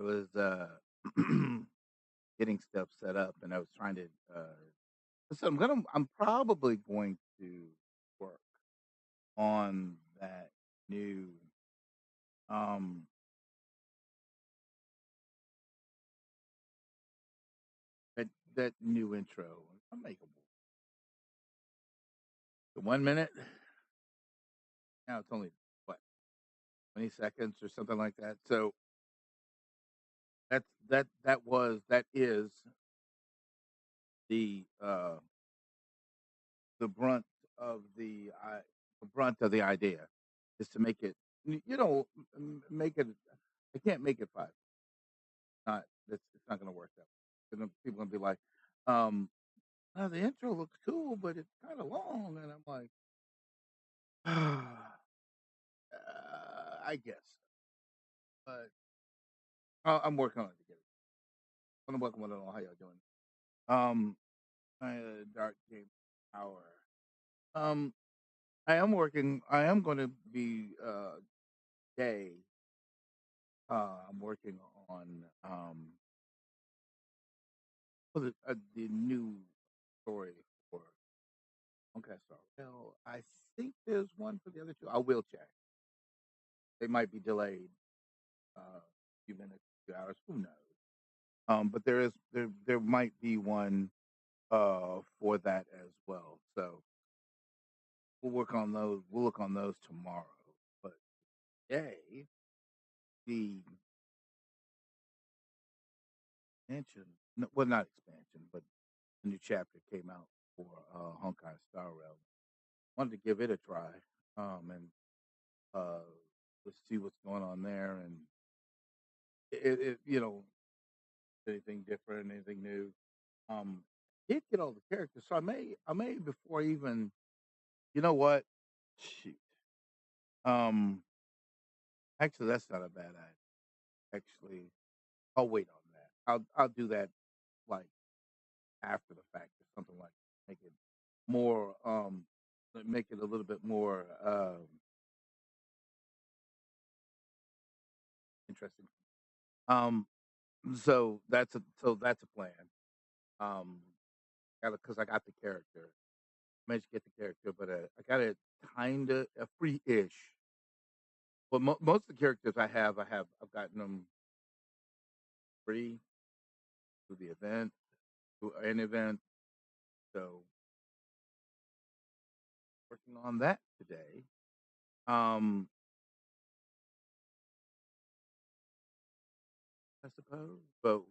I was getting stuff set up, and I was trying to. So I'm probably going to work on that new um that new intro. I'm making the 1 minute. Now it's only what 20 seconds or something like that. So that is the uh the brunt of the brunt of the idea is to make it make it. I can't make it 5. Not it's not gonna work that way. People gonna be like, um, "Oh, the intro looks cool, but it's kinda long," and I'm like, I guess, but I'm working on it to get it. I'm working on it. How y'all doing? Um, Dark Game Hour. Um, I am gonna be, day, I'm working on, the new story for Honkai Star. Well, I think there's one for the other 2. I will check. They might be delayed, a few minutes, few hours, who knows? But there might be one, for that as well. So we'll work on those. We'll look on those tomorrow. But today, the expansion, no, well, not expansion, but the new chapter came out for Honkai Star Rail. Wanted to give it a try, and uh, let's see what's going on there, and anything different, anything new. Did get all the characters, so I may before even you know what? Shoot. Um, actually, that's not a bad idea. Actually, I'll wait on that. I'll do that like after the fact or something like make it more make it a little bit more interesting. Um, so that's a plan. Um, got because I got the character, managed to get the character, but I got it kind of a free-ish. But most of the characters I've gotten them free through the event, through an event. So working on that today. Um, I suppose, but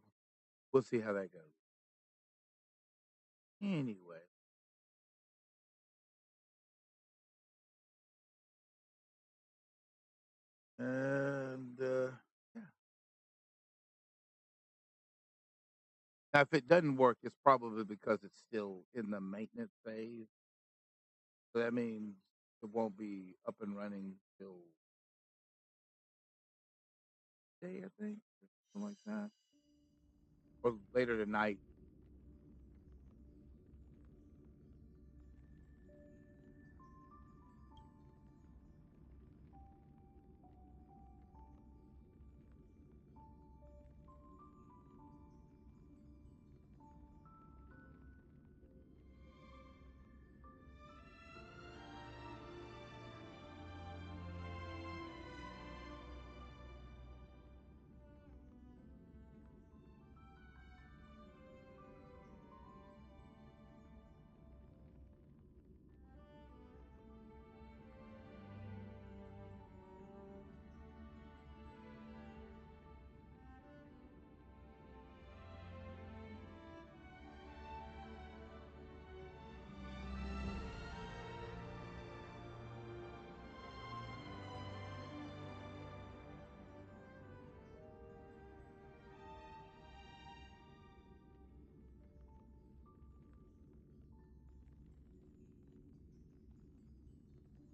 we'll see how that goes. Anyway, and yeah. Now, if it doesn't work, it's probably because it's still in the maintenance phase. So that means it won't be up and running till day, I think, or something like that, or later tonight.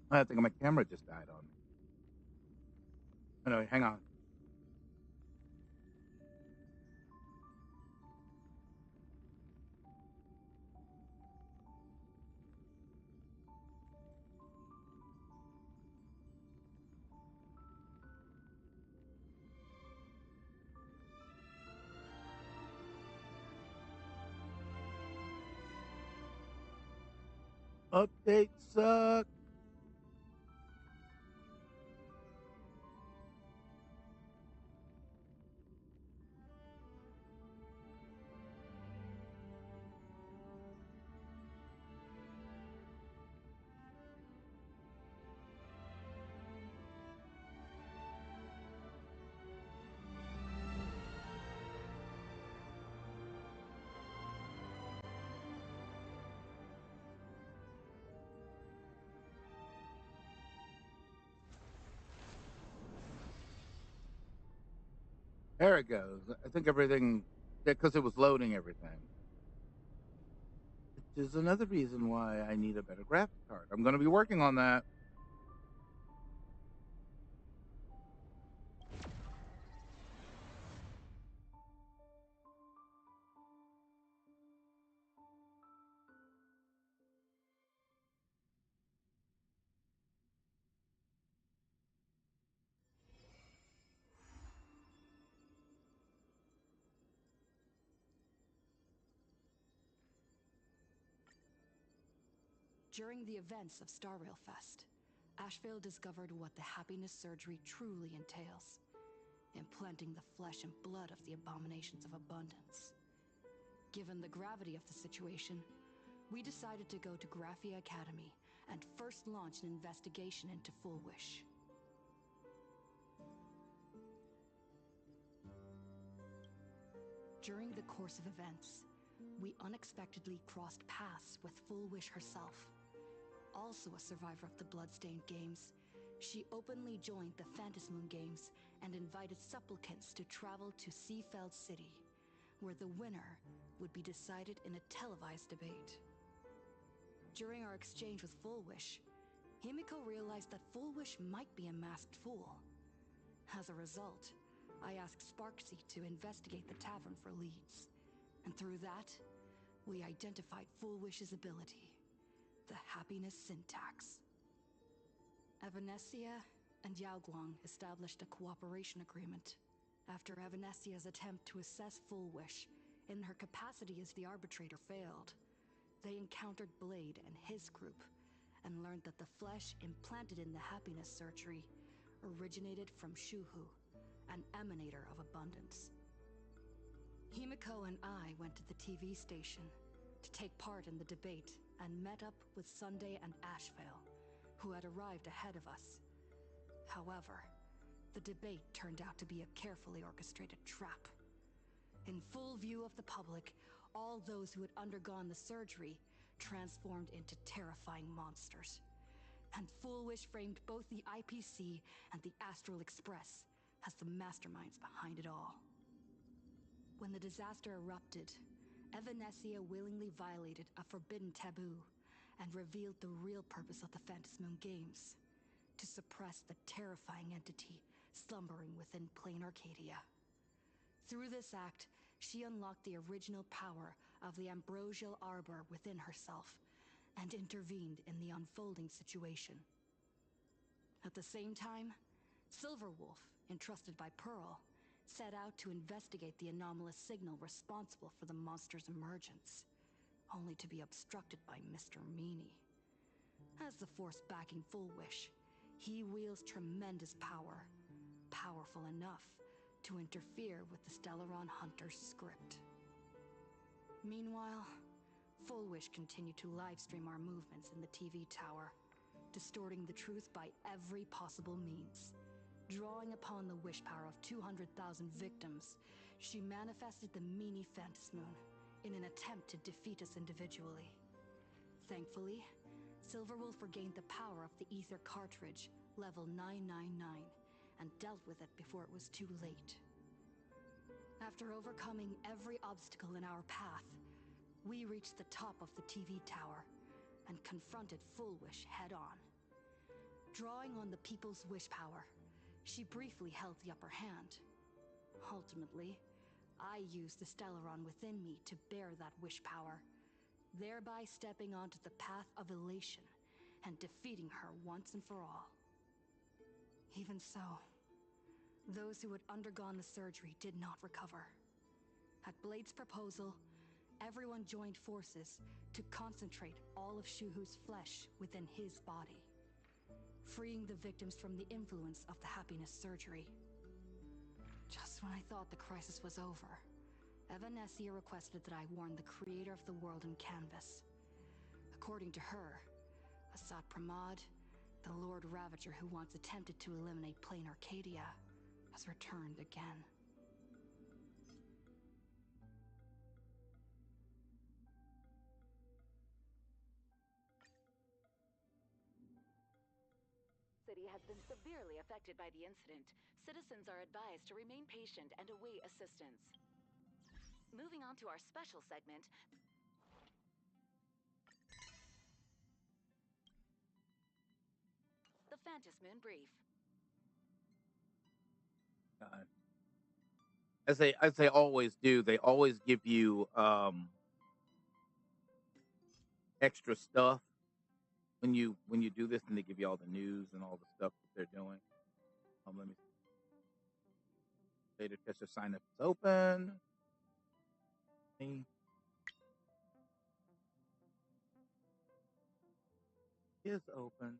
I think my camera just died on me. Anyway, hang on. Updates suck. There it goes. I think everything, because it was loading everything. Which is another reason why I need a better graphic card. I'm going to be working on that. During the events of Star Rail Fest, Ashvale discovered what the happiness surgery truly entails, implanting the flesh and blood of the abominations of abundance. Given the gravity of the situation, we decided to go to Graphia Academy and first launch an investigation into Full Wish. During the course of events, we unexpectedly crossed paths with Full Wish herself. Also a survivor of the Bloodstained Games, she openly joined the Phantasmoon Games and invited supplicants to travel to Seafeld City, where the winner would be decided in a televised debate. During our exchange with Full Wish, Himiko realized that Full Wish might be a masked fool. As a result, I asked Sparksy to investigate the tavern for leads, and through that, we identified Full Wish's ability, the happiness syntax. Evanescia and Yaoguang established a cooperation agreement. After Evanessia's attempt to assess Full Wish in her capacity as the arbitrator failed, they encountered Blade and his group and learned that the flesh implanted in the happiness surgery originated from Shuhu, an emanator of abundance. Himiko and I went to the TV station to take part in the debate and met up with Sunday and Ashvale, who had arrived ahead of us. However, the debate turned out to be a carefully orchestrated trap. In full view of the public, all those who had undergone the surgery transformed into terrifying monsters. And Full Wish framed both the IPC and the Astral Express as the masterminds behind it all. When the disaster erupted, Evanescia willingly violated a forbidden taboo and revealed the real purpose of the Phantasmoon Games: to suppress the terrifying entity slumbering within plain Arcadia. Through this act, she unlocked the original power of the ambrosial arbor within herself and intervened in the unfolding situation. At the same time, Silverwolf, entrusted by Pearl, set out to investigate the anomalous signal responsible for the monster's emergence, only to be obstructed by Mr. Meanie. As the force backing Full Wish, he wields tremendous power, powerful enough to interfere with the Stellaron Hunter's script. Meanwhile, Full Wish continued to livestream our movements in the TV tower, distorting the truth by every possible means. Drawing upon the wish power of 200,000 victims, she manifested the Meanie Phantasmoon in an attempt to defeat us individually. Thankfully, Silverwolf regained the power of the Ether cartridge, level 999, and dealt with it before it was too late. After overcoming every obstacle in our path, we reached the top of the TV tower and confronted Full Wish head-on. Drawing on the people's wish power, she briefly held the upper hand. Ultimately, I used the Stellaron within me to bear that wish power, thereby stepping onto the path of elation and defeating her once and for all. Even so, those who had undergone the surgery did not recover. At Blade's proposal, everyone joined forces to concentrate all of Shuhu's flesh within his body, freeing the victims from the influence of the happiness surgery. Just when I thought the crisis was over, Evanessia requested that I warn the creator of the world in canvas. According to her, Asad Pramod, the Lord Ravager who once attempted to eliminate plain Arcadia, has returned again. City has been severely affected by the incident. Citizens are advised to remain patient and await assistance. Moving on to our special segment, the Phantasmoon Brief. As they always do, they always give you extra stuff when you do this, and they give you all the news and all the stuff that they're doing. Let me see. Beta tester sign up is open. Is open.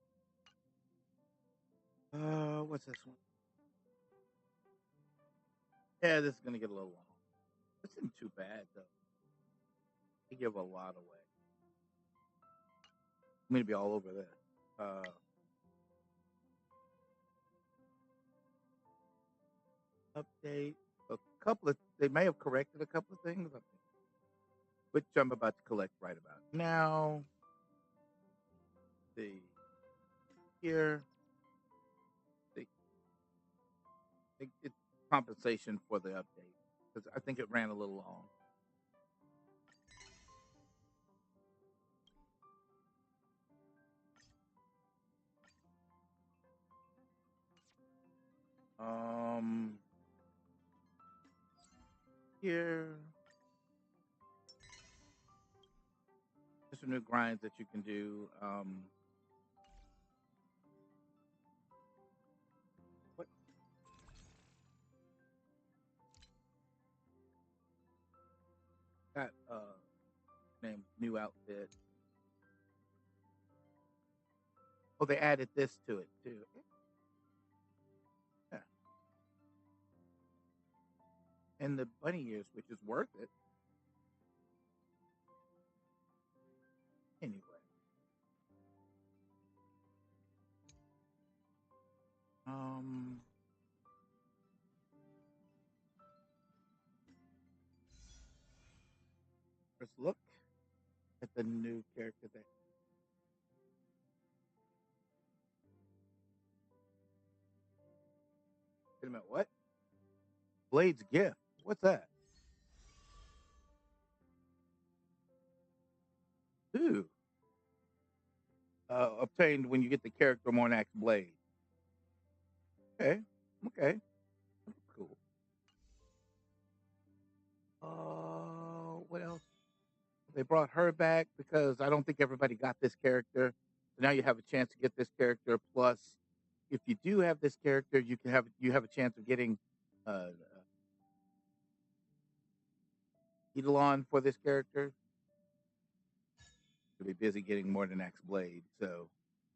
What's this one? Yeah, this is gonna get a little long. This isn't too bad though. They give a lot away. I'm gonna be all over this. Update. A couple of they may have corrected a couple of things, which I'm about to collect right about now. See here. It's compensation for the update because I think it ran a little long. Here. There's some new grinds that you can do. What? Got name new outfit. Oh, they added this to it too. Yeah. And the bunny ears, which is worth it. Anyway. Let's look at the new character that. Wait a minute, what? Blade's gift. What's that? Ooh. Obtained when you get the character Monarch's Blade. Okay. Okay. Cool. What else? They brought her back because I don't think everybody got this character. So now you have a chance to get this character. Plus, if you do have this character, you have a chance of getting Eidolon for this character. You'll be busy getting more than X Blade, so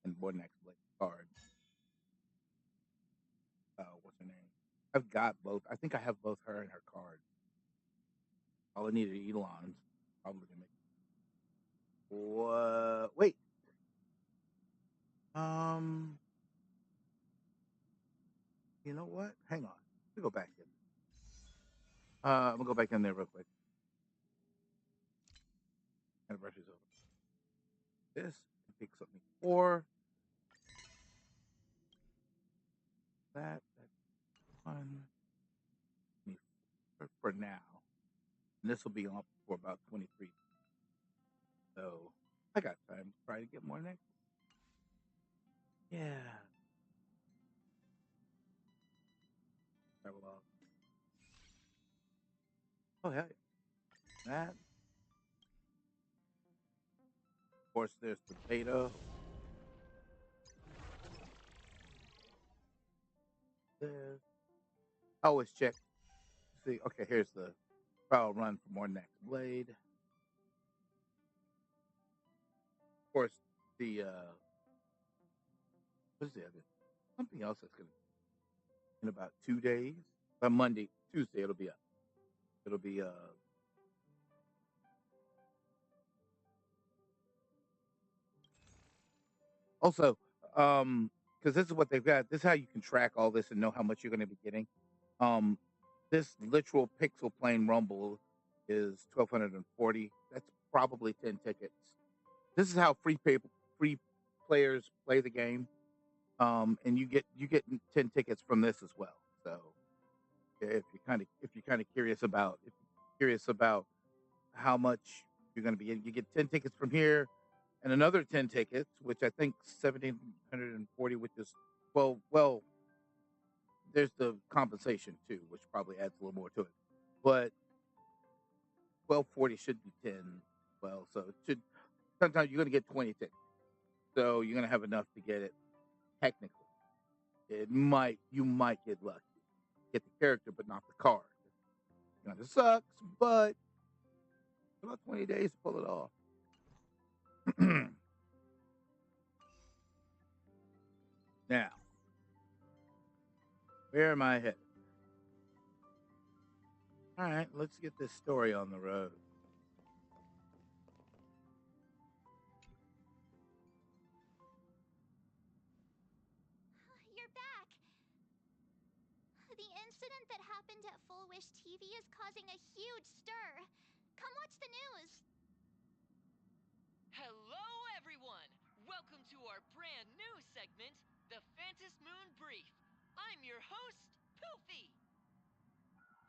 and more than X Blade card. What's her name? I've got both. I think I have both her and her card. All I needed Eidolon's. Probably gonna make. What? Wait. You know what? Hang on. Let me go back in. I'm gonna go back in there real quick. Anniversary's over. This pick something for that's fun for now. And this will be on for about 23. So I got time to try to get more next. Yeah. Travel off. Oh yeah. That. Of course, there's the beta. There's. I always check. See, okay, here's the trial run for more next blade. course, the what is the other? Something else that's gonna in about 2 days. By Monday, Tuesday, it'll be up. It'll be also because this is what they've got. This is how you can track all this and know how much you're going to be getting. Um, this literal pixel plane rumble is 1,240. That's probably 10 tickets. This is how free players play the game. And you get 10 tickets from this as well. So if you're kind of curious about how much you're going to be getting, you get 10 tickets from here and another 10 tickets, which I think 1,740, which is well, there's the compensation too, which probably adds a little more to it. But 1,240 should be 10. Well, so it should. Sometimes you're going to get 20 tickets, so you're going to have enough to get it. Technically, you might get lucky, get the character, but not the card. It sucks, but about 20 days to pull it off. Now, where am I headed? All right, let's get this story on the road. You're back. The incident that happened at Full Wish TV is causing a huge stir. Come watch the news. Hello, everyone! Welcome to our brand new segment, The Phantom Moon Brief. I'm your host, Poofy.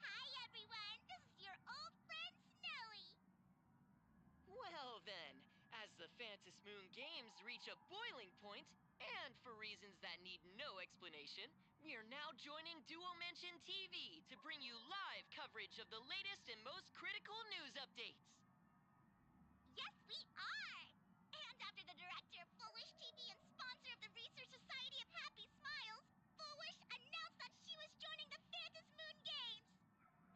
Hi, everyone. This is your old friend, Snowy. Well then, as the Phantom Moon games reach a boiling point, and for reasons that need no explanation, we are now joining Duo Mention TV to bring you live coverage of the latest and most critical news updates. Yes, we are. And after the director of Full Wish TV and sponsor of the Research Society of Happy Smiles, Full Wish announced that she was joining the Phantom Moon Games.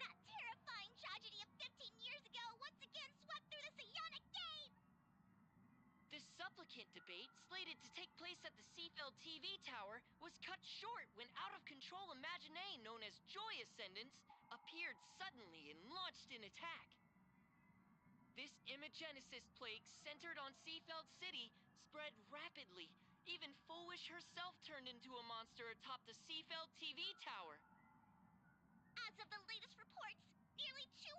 That terrifying tragedy of 15 years ago once again swept through the psionic game. The supplicant debate, slated to take place at the Seafeld TV tower, was cut short when out-of-control imaginee known as Joy Ascendants appeared suddenly and launched an attack. This Imagenesis plague centered on Seafeld City spread rapidly. Even Foolish herself turned into a monster atop the Seafeld TV tower. As of the latest reports, nearly 200,000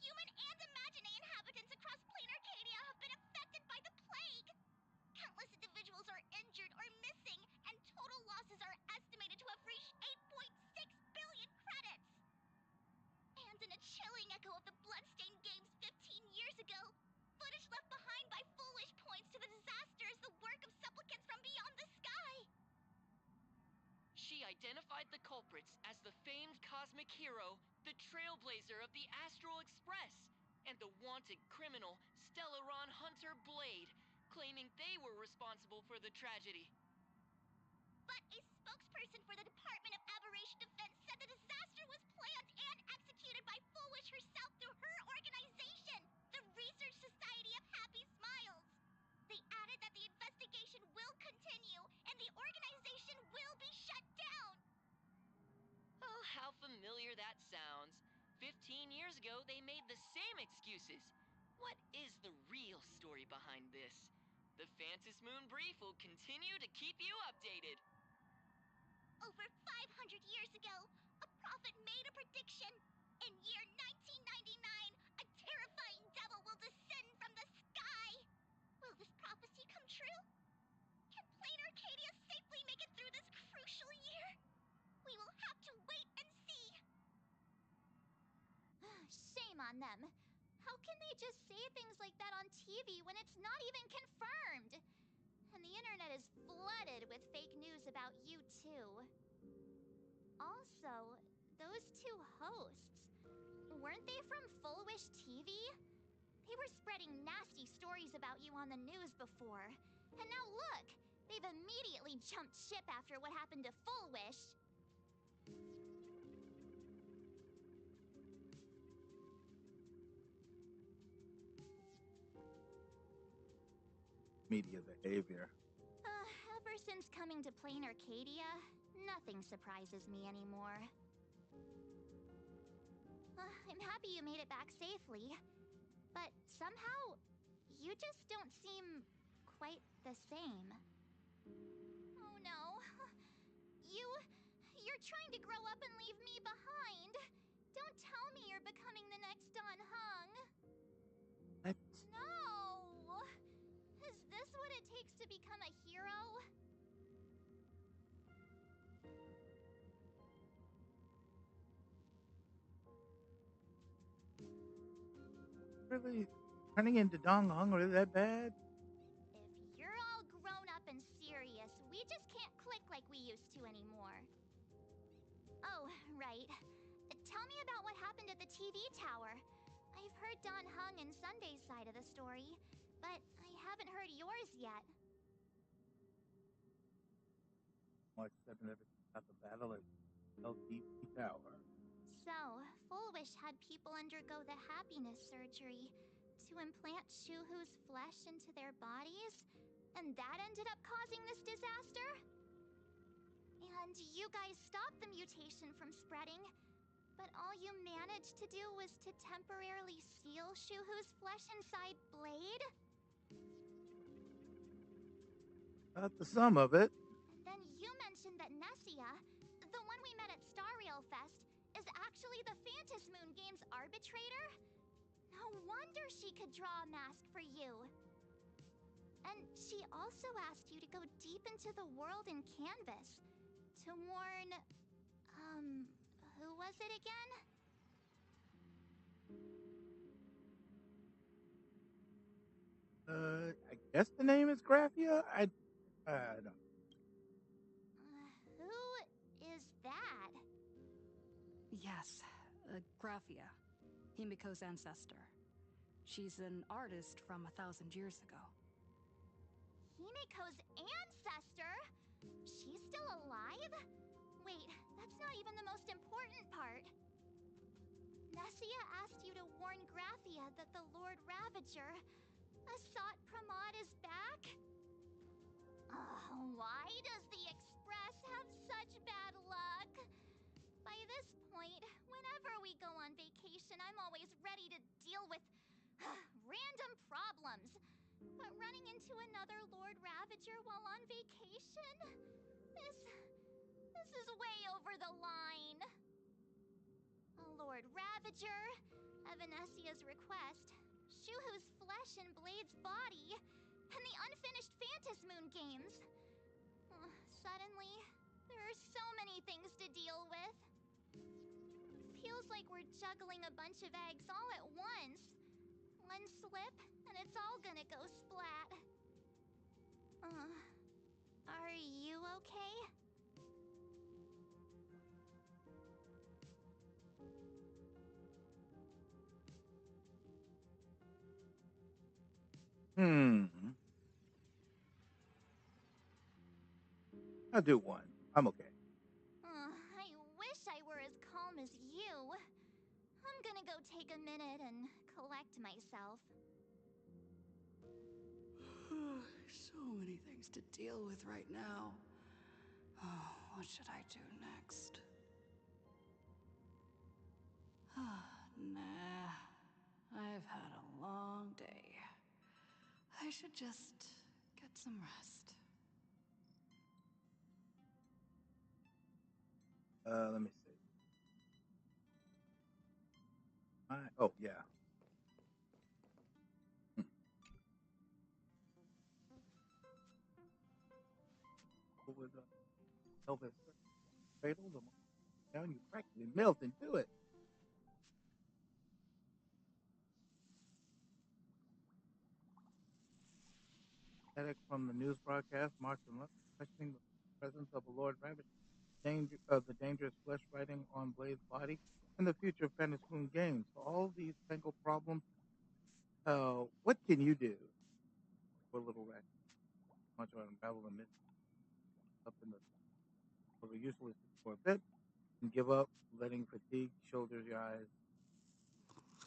human and Imaginary inhabitants across plain Arcadia have been affected by the plague. Countless individuals are injured or missing, and total losses are estimated to have reached 8.6 billion credits. And in a chilling echo of the Bloodstained Games 15 years ago, footage left behind by Foolish points to the disaster as the work of supplicants from beyond the sky. She identified the culprits as the famed cosmic hero, the Trailblazer of the Astral Express, and the wanted criminal, Stellaron Hunter Blade, claiming they were responsible for the tragedy. But a spokesperson for the Department of Aberration Defense said the disaster was planned and executed by Foolish herself through her organization, the Research Society of Happy Smiles. They added that the investigation will continue and the organization will be shut down. Oh, how familiar that sounds. 15 years ago, they made the same excuses. What is the real story behind this? The Phantom Moon Brief will continue to keep you updated. Over 500 years ago, a prophet made a prediction. In year 1999, a terrifying devil will descend from the sky. Will this prophecy come true? Can Plain Arcadia safely make it through this crucial year? We will have to wait and see. Shame on them. How can they just say things like that on TV when it's not even confirmed? And the internet is flooded with fake news about you too. Also, those two hosts, weren't they from Full Wish TV? They were spreading nasty stories about you on the news before. And now look, they've immediately jumped ship after what happened to Full Wish. media behavior. Ever since coming to Plain Arcadia, nothing surprises me anymore. I'm happy you made it back safely, but somehow, you just don't seem quite the same. Oh no. You're trying to grow up and leave me behind. Don't tell me you're becoming the next Don Hung. What? No! Is this what it takes to become a hero? Really? Turning into Dong Hung really that bad? If you're all grown up and serious, we just can't click like we used to anymore. Oh, right. Tell me about what happened at the TV tower. I've heard Don Hung and Sunday's side of the story, but I haven't heard yours yet. March 7th, at the battle at LTP Tower. So, Full Wish had people undergo the happiness surgery to implant Shuhu's flesh into their bodies, and that ended up causing this disaster? And you guys stopped the mutation from spreading, but all you managed to do was to temporarily seal Shuhu's flesh inside Blade? Not the sum of it. And then you mentioned that Nessia, the one we met at Star Rail Fest, is actually the Phantom Moon Games arbitrator? No wonder she could draw a mask for you. And she also asked you to go deep into the world in Canvas to warn, who was it again? I guess the name is Graphia? I don't. Who is that? Yes, Graphia, Himiko's ancestor. She's an artist from 1,000 years ago. Himiko's ancestor? She's still alive? Wait, that's not even the most important part. Nessia asked you to warn Graphia that the Lord Ravager, Asat Pramod, is back? Why does the Express have such bad luck? By this point, whenever we go on vacation, I'm always ready to deal with random problems. But running into another Lord Ravager while on vacation? This is way over the line. Lord Ravager, Evanessia's request, Shuhu's flesh and Blade's body, and the unfinished Phantom Moon Games. Suddenly, there are so many things to deal with. Feels like we're juggling a bunch of eggs all at once. One slip, and it's all gonna go splat. Are you okay? I'll do one. I'm okay. I wish I were as calm as you. I'm gonna go take a minute and collect myself. So many things to deal with right now. Oh, what should I do next? Nah, I've had a long day. I should just get some rest. Let me see. Oh, yeah. With Elvis cradle, the more down you practically melt into it. Static from the news broadcast, March 11th, questioning the presence of a Lord Rabbit, the dangerous flesh writing on Blade's body, and the future of Phantom Moon Games. For all these tangled problems, what can you do for a little rat? Want to unravel the mystery up in the for the useless for a bit and give up, letting fatigue shoulders your eyes.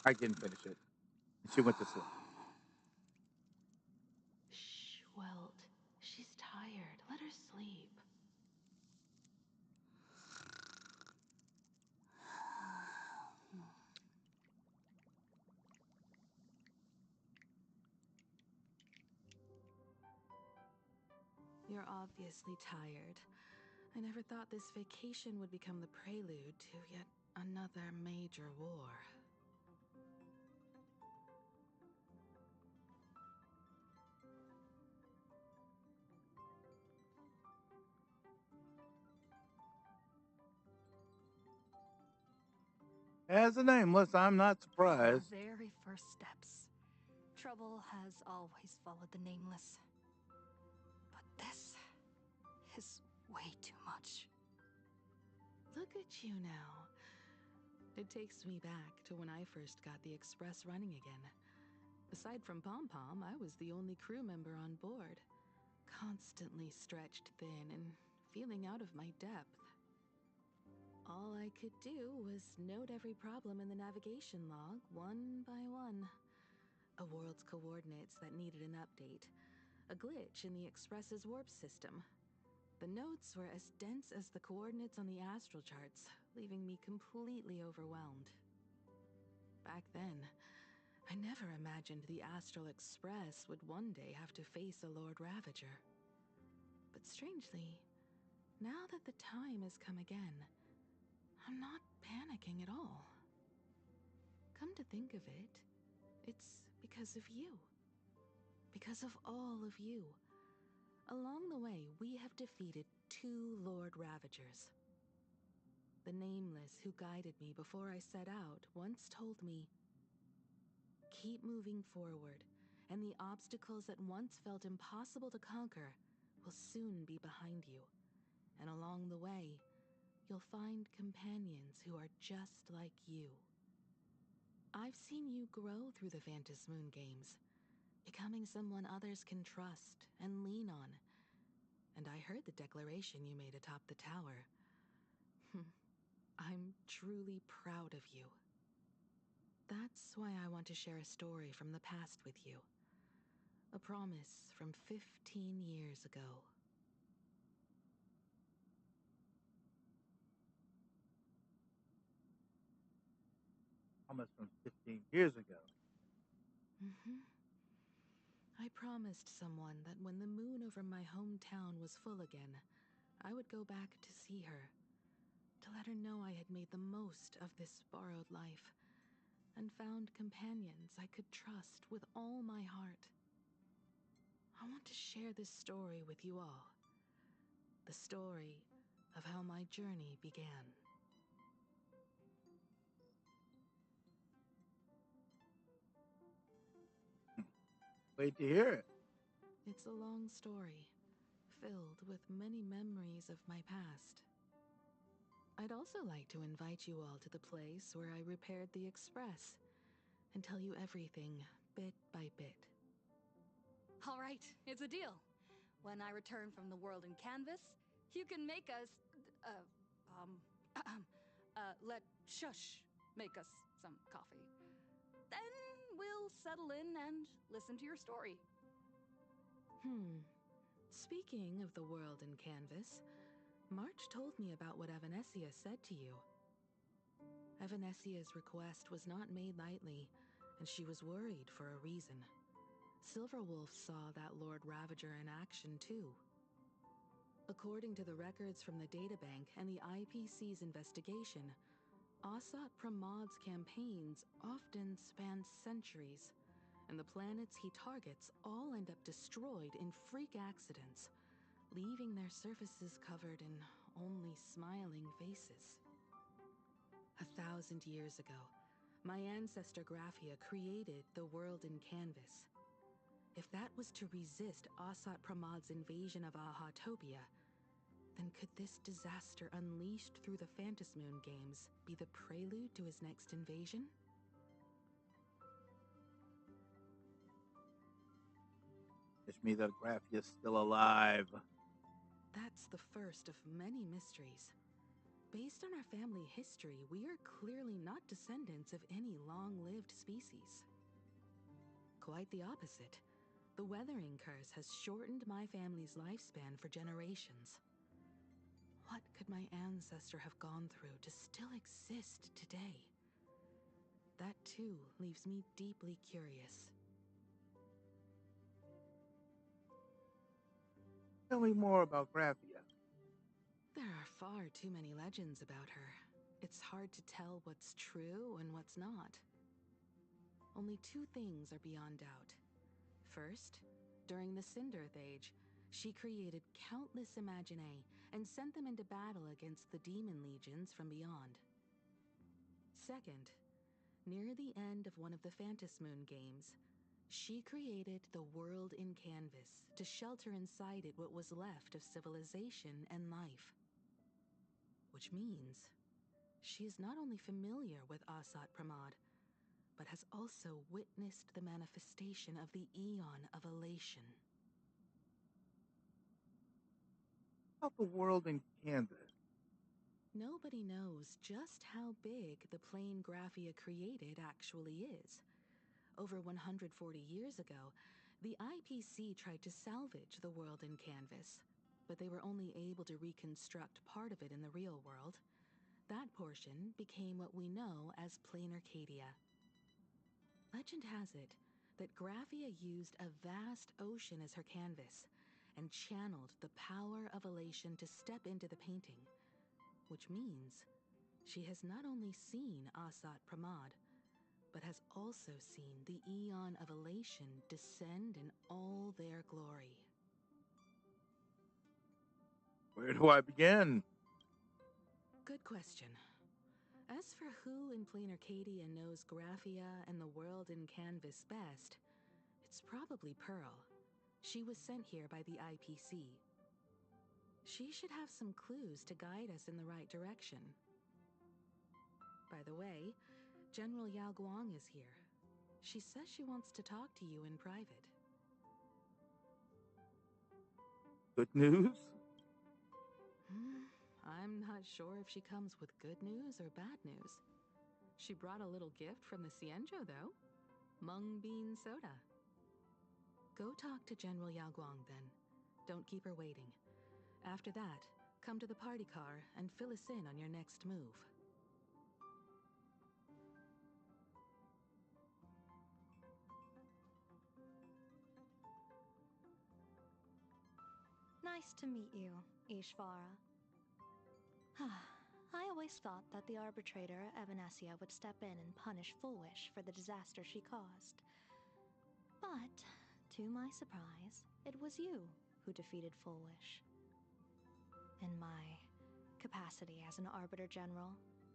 I didn't finish it. She went to sleep. Welt. She's tired. Let her sleep. You're obviously tired. I never thought this vacation would become the prelude to yet another major war. As a nameless, I'm not From surprised. the very first steps, trouble has always followed the nameless. But this is way too much. Look at you now. It takes me back to when I first got the Express running again. Aside from Pom Pom, I was the only crew member on board, constantly stretched thin and feeling out of my depth. All I could do was note every problem in the navigation log, one by one. A world's coordinates that needed an update, a glitch in the Express's warp system. The notes were as dense as the coordinates on the astral charts, leaving me completely overwhelmed. Back then, I never imagined the Astral Express would one day have to face a Lord Ravager. But strangely, now that the time has come again, I'm not panicking at all. Come to think of it, it's because of you. Because of all of you. Along the way, we have defeated 2 Lord Ravagers. The Nameless who guided me before I set out once told me, "Keep moving forward, and the obstacles that once felt impossible to conquer will soon be behind you. And along the way, you'll find companions who are just like you." I've seen you grow through the Phantom Moon games, becoming someone others can trust and lean on. And I heard the declaration you made atop the tower. I'm truly proud of you. That's why I want to share a story from the past with you. A promise from 15 years ago. Almost from 15 years ago. I promised someone that when the moon over my hometown was full again, I would go back to see her, to let her know I had made the most of this borrowed life, and found companions I could trust with all my heart. I want to share this story with you all. The story of how my journey began. Wait to hear it. It's a long story, filled with many memories of my past. I'd also like to invite you all to the place where I repaired the Express and tell you everything bit by bit. All right, it's a deal. When I return from the world in canvas, you can make us, let Shush make us some coffee. Then we'll settle in and listen to your story. Speaking of the world in canvas, March told me about what Evanessia said to you. Evanessia's request was not made lightly, and she was worried for a reason. Silverwolf saw that Lord Ravager in action too. According to the records from the databank and the IPC's investigation, Asat Pramod's campaigns often span centuries, and the planets he targets all end up destroyed in freak accidents, leaving their surfaces covered in only smiling faces. 1,000 years ago, my ancestor Graphia created the world in canvas. If that was to resist Asat Pramod's invasion of Ahatopia, then could this disaster unleashed through the Phantom Moon games be the prelude to his next invasion? It's me that Graphia's still alive. That's the first of many mysteries. Based on our family history, we are clearly not descendants of any long-lived species. Quite the opposite. The weathering curse has shortened my family's lifespan for generations. What could my ancestor have gone through to still exist today? That too leaves me deeply curious. Tell me more about Graphia. There are far too many legends about her. It's hard to tell what's true and what's not. Only two things are beyond doubt. First, during the Cinderth Age, she created countless Imaginae and sent them into battle against the demon legions from beyond. Second, near the end of one of the Phantasmoon Moon games, she created the world in canvas to shelter inside it what was left of civilization and life. Which means she is not only familiar with Asat Pramad, but has also witnessed the manifestation of the Eon of Elation. About the world in canvas. Nobody knows just how big the plane Graphia created actually is. Over 140 years ago, the IPC tried to salvage the world in canvas, but they were only able to reconstruct part of it in the real world. That portion became what we know as Plain Arcadia. Legend has it that Graphia used a vast ocean as her canvas and channeled the power of elation to step into the painting, which means she has not only seen Asat Pramad, but has also seen the Eon of Elation descend in all their glory. Where do I begin? Good question. As for who in Plain Arcadia knows Graphia and the world in canvas best, it's probably Pearl. She was sent here by the IPC. She should have some clues to guide us in the right direction. By the way, General Yao Guang is here. She says she wants to talk to you in private. Good news? I'm not sure if she comes with good news or bad news. She brought a little gift from the Cienjo, though. Mung bean soda. Go talk to General Yao Guang, then. Don't keep her waiting. After that, come to the party car and fill us in on your next move. Nice to meet you, Ishvara. I always thought that the arbitrator, Evanessia, would step in and punish Fullwish for the disaster she caused. But, to my surprise, it was you who defeated Fullwish. In my capacity as an Arbiter General,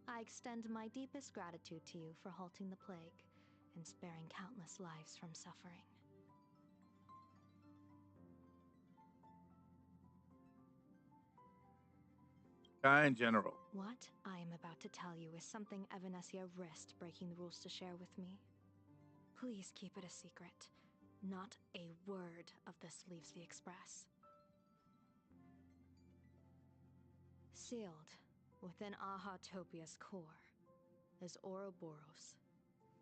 I extend my deepest gratitude to you for halting the plague and sparing countless lives from suffering. Kind General. What I am about to tell you is something Evanessia risked breaking the rules to share with me. Please keep it a secret. Not a word of this leaves the Express. Sealed within Ahatopia's core is Ouroboros,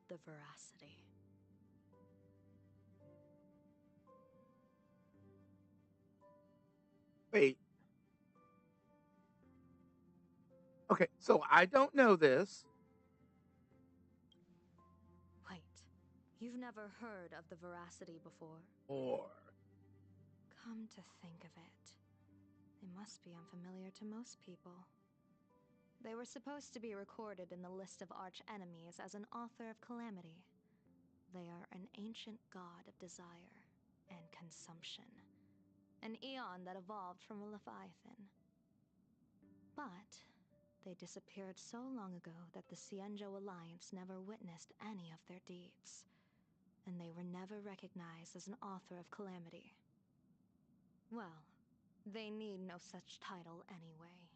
the Veracity. Wait. Okay, so I don't know this. Wait, you've never heard of the Veracity before? Or Come to think of it, they must be unfamiliar to most people. They were supposed to be recorded in the list of arch-enemies as an author of calamity. They are an ancient god of desire and consumption, an eon that evolved from a leviathan. But they disappeared so long ago that the Cienjo Alliance never witnessed any of their deeds, and they were never recognized as an author of calamity. Well, they need no such title anyway.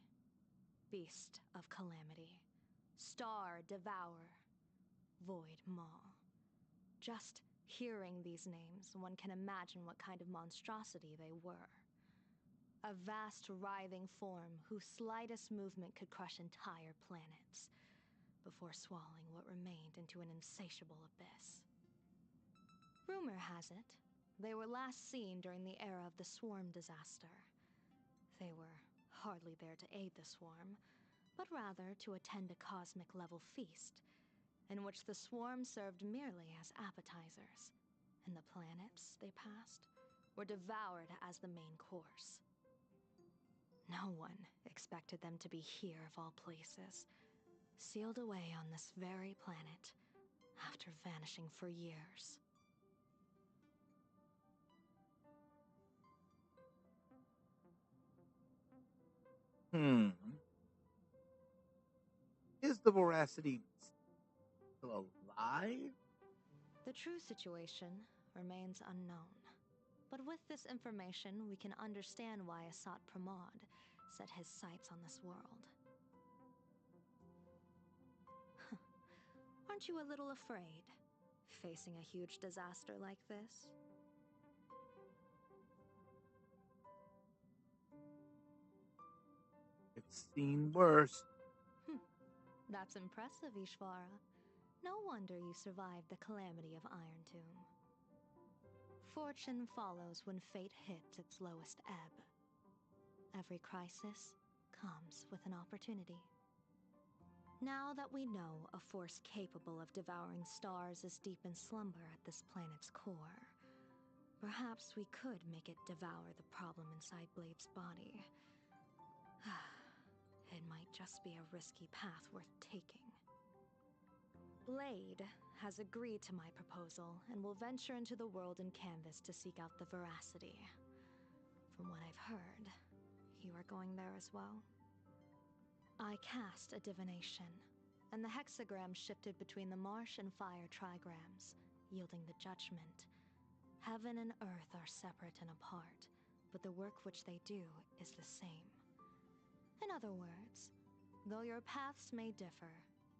Beast of Calamity, Star Devourer, Void Maw. Just hearing these names, one can imagine what kind of monstrosity they were. A vast, writhing form whose slightest movement could crush entire planets, before swallowing what remained into an insatiable abyss. Rumor has it They were last seen during the era of the Swarm disaster. They were hardly there to aid the Swarm, but rather to attend a cosmic-level feast, in which the Swarm served merely as appetizers, and the planets they passed were devoured as the main course. No one expected them to be here of all places, sealed away on this very planet, after vanishing for years. Is the Veracity still alive? The true situation remains unknown. But with this information, we can understand why Asat Pramod set his sights on this world. Aren't you a little afraid, facing a huge disaster like this? It's seen worse. That's impressive, Ishvara. No wonder you survived the calamity of Iron Tomb. Fortune follows when fate hits its lowest ebb. Every crisis comes with an opportunity. Now that we know a force capable of devouring stars is deep in slumber at this planet's core, perhaps we could make it devour the problem inside Blade's body. It might just be a risky path worth taking. Blade has agreed to my proposal and will venture into the world in canvas to seek out the Veracity. From what I've heard, you are going there as well? I cast a divination, and the hexagram shifted between the marsh and fire trigrams, yielding the judgment. Heaven and earth are separate and apart, but the work which they do is the same. In other words, though your paths may differ,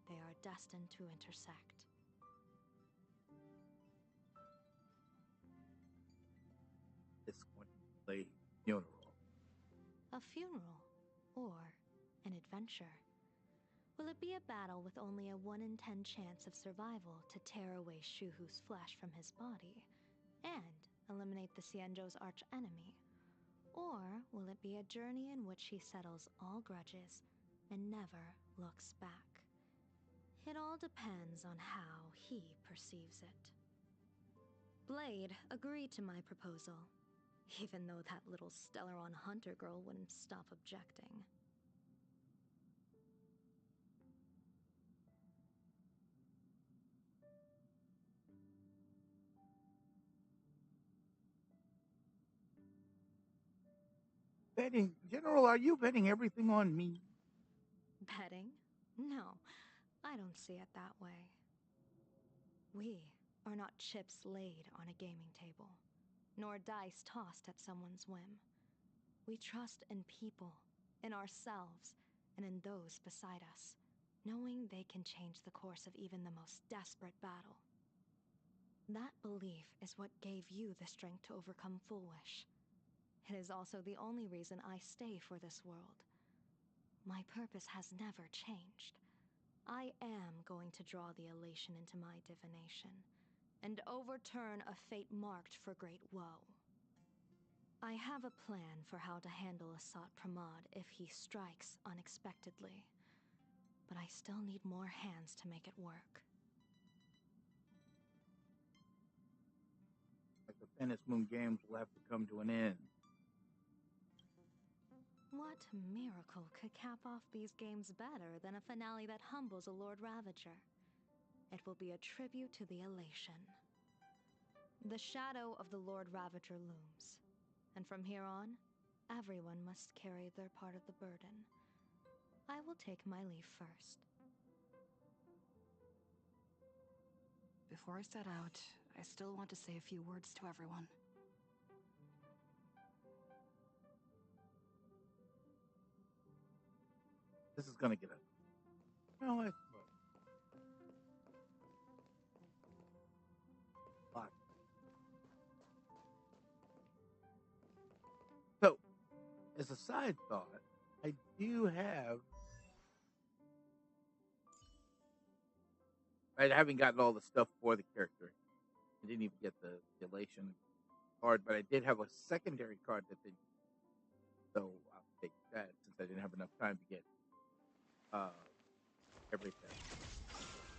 they are destined to intersect. It's going to play funeral. A funeral, or an adventure. Will it be a battle with only a 1 in 10 chance of survival to tear away Shuhu's flesh from his body and eliminate the Xianzhou's arch-enemy? Or will it be a journey in which he settles all grudges and never looks back? It all depends on how he perceives it. Blade agreed to my proposal, even though that little Stellaron hunter girl wouldn't stop objecting. Betting, General, are you betting everything on me? Betting? No, I don't see it that way. We are not chips laid on a gaming table, nor dice tossed at someone's whim. We trust in people, in ourselves, and in those beside us, knowing they can change the course of even the most desperate battle. That belief is what gave you the strength to overcome Foolish. It is also the only reason I stay for this world. My purpose has never changed. I am going to draw the elation into my divination, and overturn a fate marked for great woe. I have a plan for how to handle Asat Pramod if he strikes unexpectedly, but I still need more hands to make it work. Like the Venice Moon Games will have to come to an end. What miracle could cap off these games better than a finale that humbles a Lord Ravager? It will be a tribute to the elation. The shadow of the Lord Ravager looms, and from here on, everyone must carry their part of the burden. I will take my leave first. Before I set out, I still want to say a few words to everyone. This is going to get a... No, it's... Fuck. So, as a side thought, I do have... I haven't gotten all the stuff for the character. I didn't even get the elation card, but I did have a secondary card that they, so I'll take that since I didn't have enough time to get uh everything.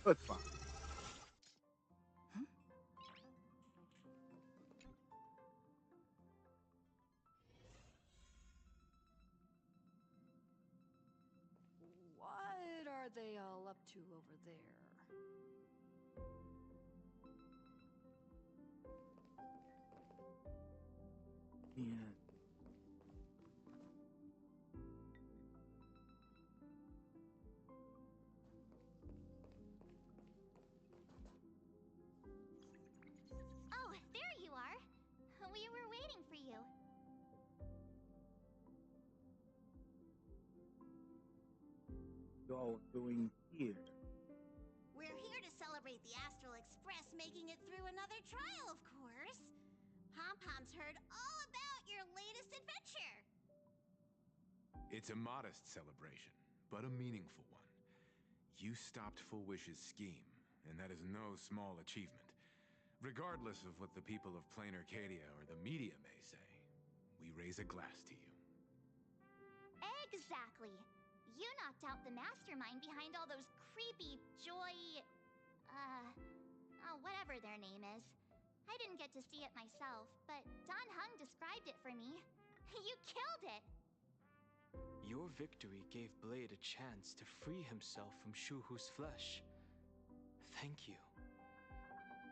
So it's fine. What are they all up to over there? Yeah. Oh, there you are. We were waiting for you. You all doing here? We're here to celebrate the Astral Express making it through another trial, of course. Pom-Pom's heard all about your latest adventure. It's a modest celebration, but a meaningful one. You stopped Full Wish's scheme, and that is no small achievement. Regardless of what the people of Plain Arcadia or the media may say, we raise a glass to you. Exactly. You knocked out the mastermind behind all those creepy whatever their name is. I didn't get to see it myself, but Don Hung described it for me. You killed it! Your victory gave Blade a chance to free himself from Shuhu's flesh. Thank you.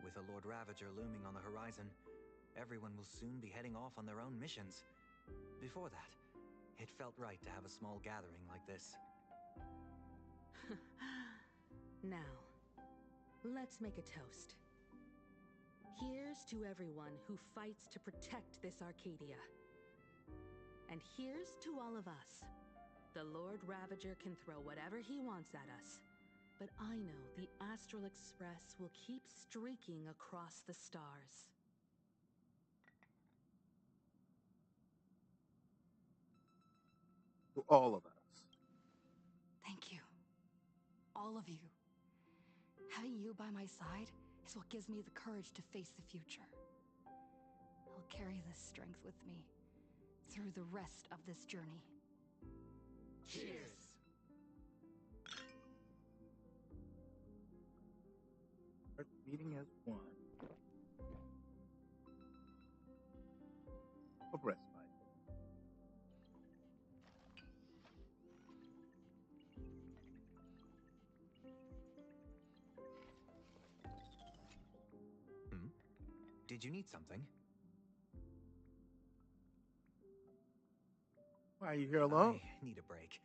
With a Lord Ravager looming on the horizon, everyone will soon be heading off on their own missions. Before that, it felt right to have a small gathering like this. Now, let's make a toast. Here's to everyone who fights to protect this Arcadia. And here's to all of us. The Lord Ravager can throw whatever he wants at us, but I know the Astral Express will keep streaking across the stars. To all of us. Thank you. All of you. Having you by my side is what gives me the courage to face the future. I'll carry this strength with me through the rest of this journey. Cheers! Start meeting as one. Of respite. Did you need something? Why are you here alone? I need a break.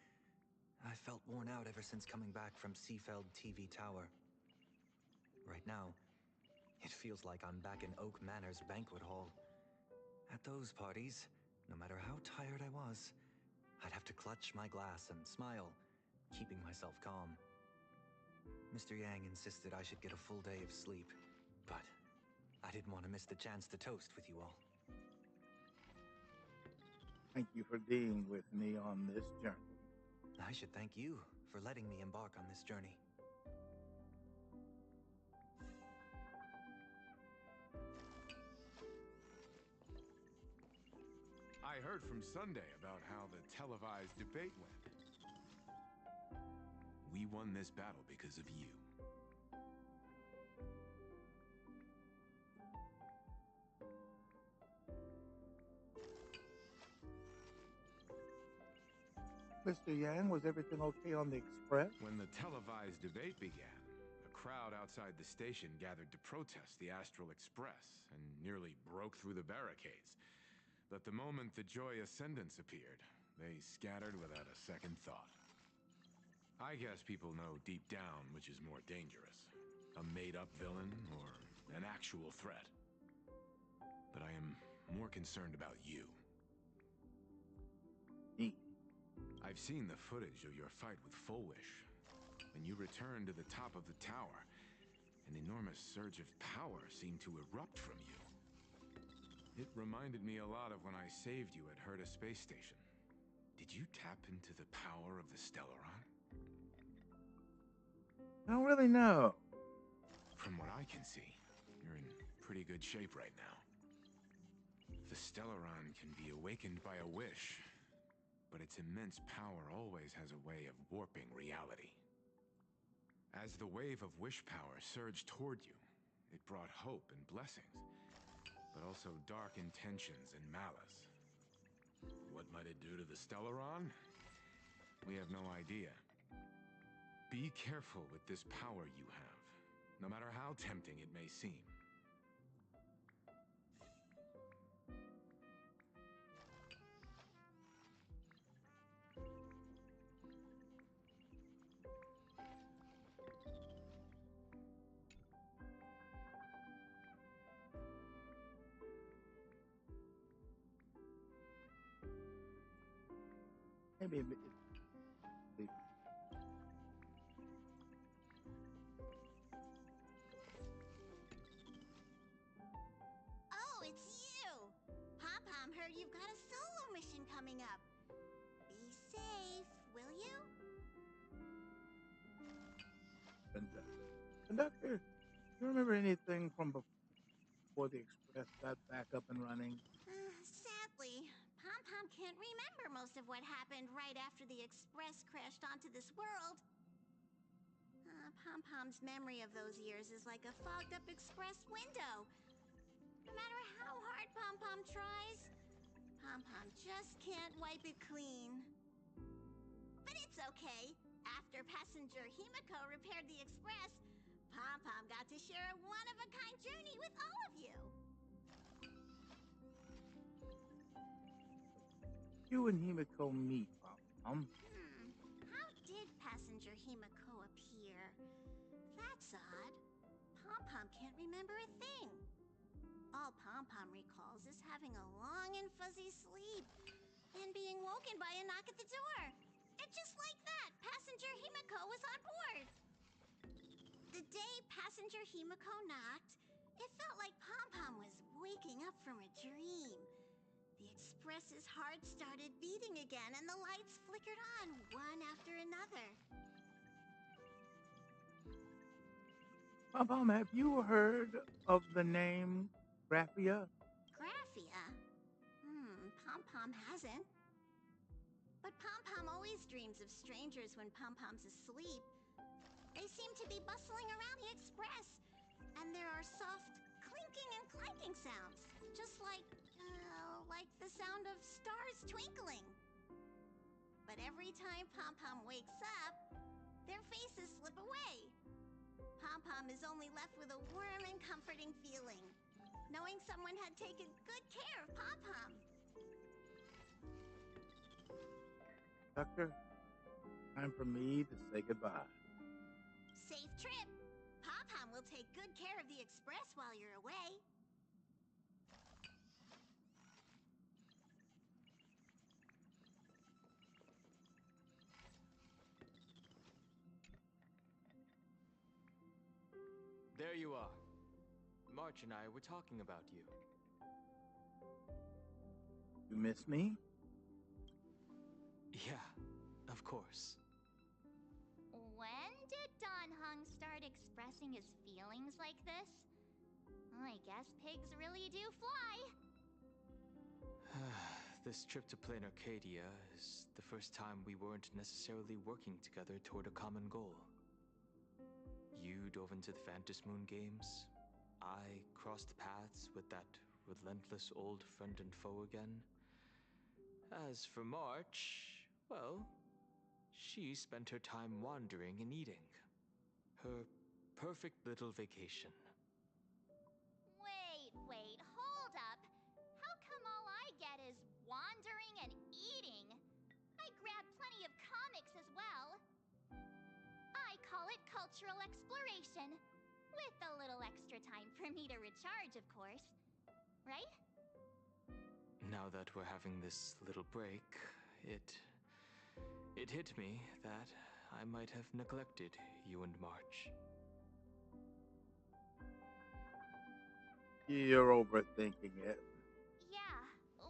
I felt worn out ever since coming back from Seafeld TV Tower. Right now, it feels like I'm back in Oak Manor's banquet hall. At those parties, no matter how tired I was, I'd have to clutch my glass and smile, keeping myself calm. Mr. Yang insisted I should get a full day of sleep, but I didn't want to miss the chance to toast with you all. Thank you for being with me on this journey. I should thank you for letting me embark on this journey. I heard from Sunday about how the televised debate went. We won this battle because of you. Mr. Yang, was everything okay on the Express? When the televised debate began, a crowd outside the station gathered to protest the Astral Express and nearly broke through the barricades. But the moment the Joy Ascendants appeared, they scattered without a second thought. I guess people know deep down which is more dangerous, a made-up villain or an actual threat. But I am more concerned about you. Me? I've seen the footage of your fight with Full Wish. When you returned to the top of the tower, an enormous surge of power seemed to erupt from you. It reminded me a lot of when I saved you at Herta Space Station. Did you tap into the power of the Stellaron? I don't really know. From what I can see, you're in pretty good shape right now. The Stellaron can be awakened by a wish, but its immense power always has a way of warping reality. As the wave of wish power surged toward you, it brought hope and blessings, but also dark intentions and malice. What might it do to the Stellaron? We have no idea. Be careful with this power you have, no matter how tempting it may seem. Maybe Oh, it's you! Pom-Pom heard you've got a solo mission coming up. Be safe, will you? Conductor, you remember anything from before the Express got back up and running? Sadly, Pom-Pom can't remember most of what happened right after the Express crashed onto this world. Pom-Pom's memory of those years is like a fogged-up Express window. No matter how hard Pom-Pom tries, Pom-Pom just can't wipe it clean. But it's okay. After passenger Himiko repaired the Express, Pom-Pom got to share a one-of-a-kind journey with all of you. You and Himiko meet, Pom. How did passenger Himiko appear? That's odd. Pom-Pom can't remember a thing. All Pom-Pom recalls is having a long and fuzzy sleep and being woken by a knock at the door. And just like that, passenger Himiko was on board. The day passenger Himiko knocked, it felt like Pom-Pom was waking up from a dream. The Express's heart started beating again and the lights flickered on one after another. Pom, have you heard of the name Graphia? Graphia? Pom-Pom hasn't. But Pom-Pom always dreams of strangers when Pom-Pom's asleep. They seem to be bustling around the Express, and there are soft clinking and clanking sounds, just like the sound of stars twinkling. But every time Pom-Pom wakes up, their faces slip away. Pom-Pom is only left with a warm and comforting feeling, knowing someone had taken good care of Pom-Pom. Doctor, time for me to say goodbye. Safe trip. Pom-Pom will take good care of the Express while you're away. There you are. March and I were talking about you. You miss me? Yeah, of course. When did Don Hung start expressing his feelings like this? I guess pigs really do fly. This trip to Plain Arcadia is the first time we weren't necessarily working together toward a common goal. You dove into the Phantom Moon games. I crossed paths with that relentless old friend and foe again. As for March, well, she spent her time wandering and eating. Her perfect little vacation. Wait, hold up. How come all I get is wandering and eating? I grabbed plenty of comics as well. I call it cultural exploration. With a little extra time for me to recharge, of course. Right? Now that we're having this little break, it hit me that I might have neglected you and March. You're overthinking it. Yeah,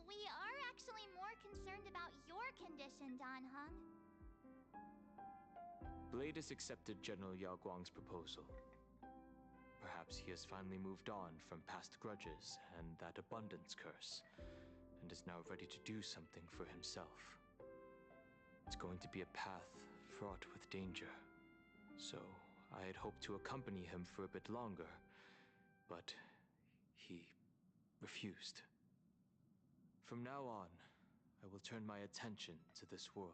we are actually more concerned about your condition, Don Hung. Blade has accepted General Yao Guang's proposal. perhaps he has finally moved on from past grudges and that abundance curse, and is now ready to do something for himself. It's going to be a path fraught with danger, so I had hoped to accompany him for a bit longer, but he refused. From now on, I will turn my attention to this world.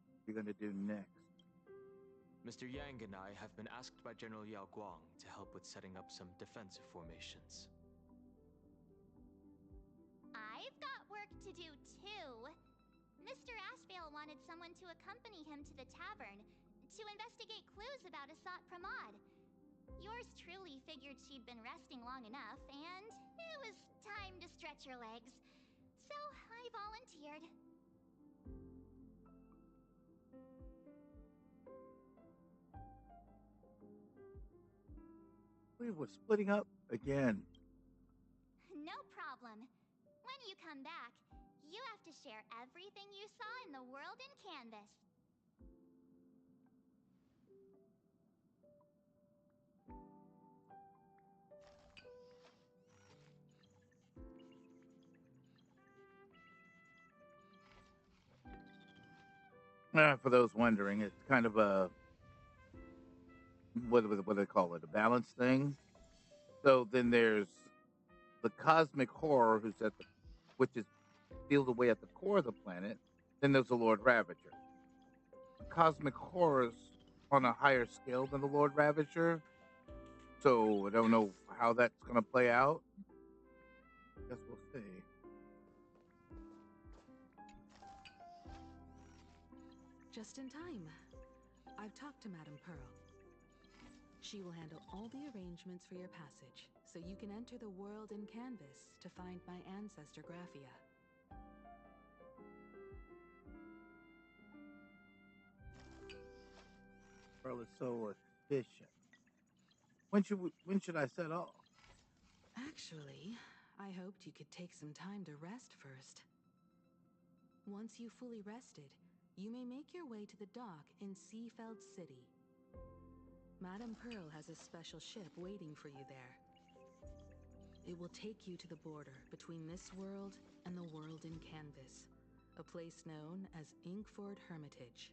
What are you gonna do next? Mr. Yang and I have been asked by General Yao Guang to help with setting up some defensive formations. I've got work to do too. Mr. Ashvale wanted someone to accompany him to the tavern to investigate clues about Asat Pramod. Yours truly figured she'd been resting long enough, and it was time to stretch her legs. So I volunteered. We were splitting up again. No problem. When you come back, you have to share everything you saw in the world in Canvas. For those wondering, it's kind of a what do they call it? A balance thing. So then there's the cosmic horror, which is sealed away at the core of the planet. Then there's the Lord Ravager. The cosmic horror's on a higher scale than the Lord Ravager, so I don't know how that's gonna play out. Guess we'll see. Just in time. I've talked to Madame Pearl. She will handle all the arrangements for your passage, so you can enter the world in Canvas to find my ancestor Graphia. Pearl is so efficient. When should I set off? Actually, I hoped you could take some time to rest first. Once you've fully rested, you may make your way to the dock in Seafeld City. Madame Pearl has a special ship waiting for you there. It will take you to the border between this world and the world in Canvas, a place known as Inkford Hermitage.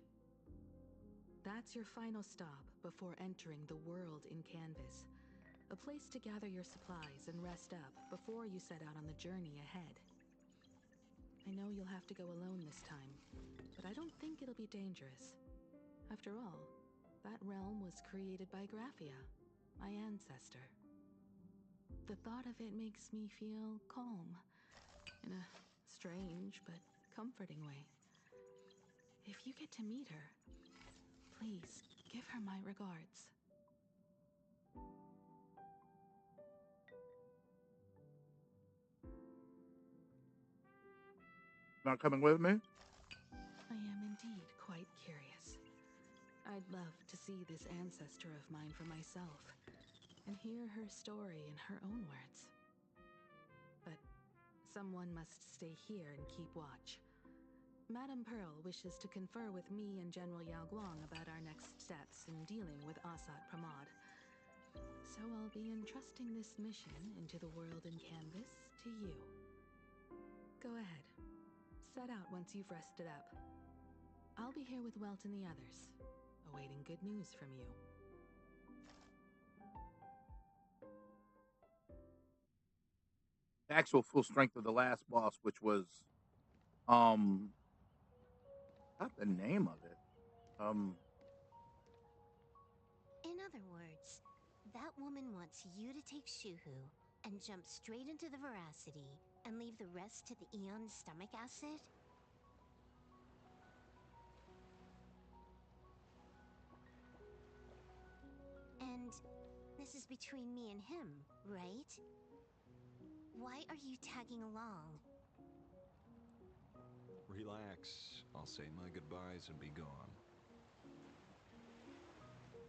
That's your final stop before entering the world in Canvas, a place to gather your supplies and rest up before you set out on the journey ahead. I know you'll have to go alone this time, but I don't think it'll be dangerous. After all, that realm was created by Graphia, my ancestor. The thought of it makes me feel calm, in a strange but comforting way. If you get to meet her, please give her my regards. Not coming with me? I am indeed quite curious. I'd love to see this ancestor of mine for myself, and hear her story in her own words. But someone must stay here and keep watch. Madame Pearl wishes to confer with me and General Yao Guang about our next steps in dealing with Asat Pramod. So I'll be entrusting this mission into the world in Canvas to you. Go ahead. Set out once you've rested up. I'll be here with Welt and the others, awaiting good news from you. The actual full strength of the last boss, which was not the name of it. In other words, that woman wants you to take Shuhu and jump straight into the Veracity and leave the rest to the Eon's stomach acid? And this is between me and him, right? Why are you tagging along? Relax. I'll say my goodbyes and be gone.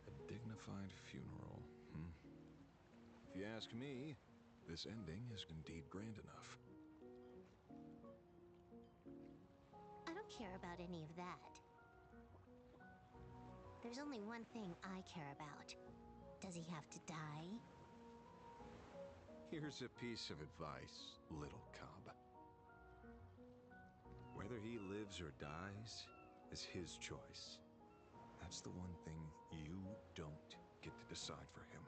A dignified funeral, If you ask me, this ending is indeed grand enough. I don't care about any of that. There's only one thing I care about. Does he have to die? Here's a piece of advice, little cub. Whether he lives or dies is his choice. That's the one thing you don't get to decide for him.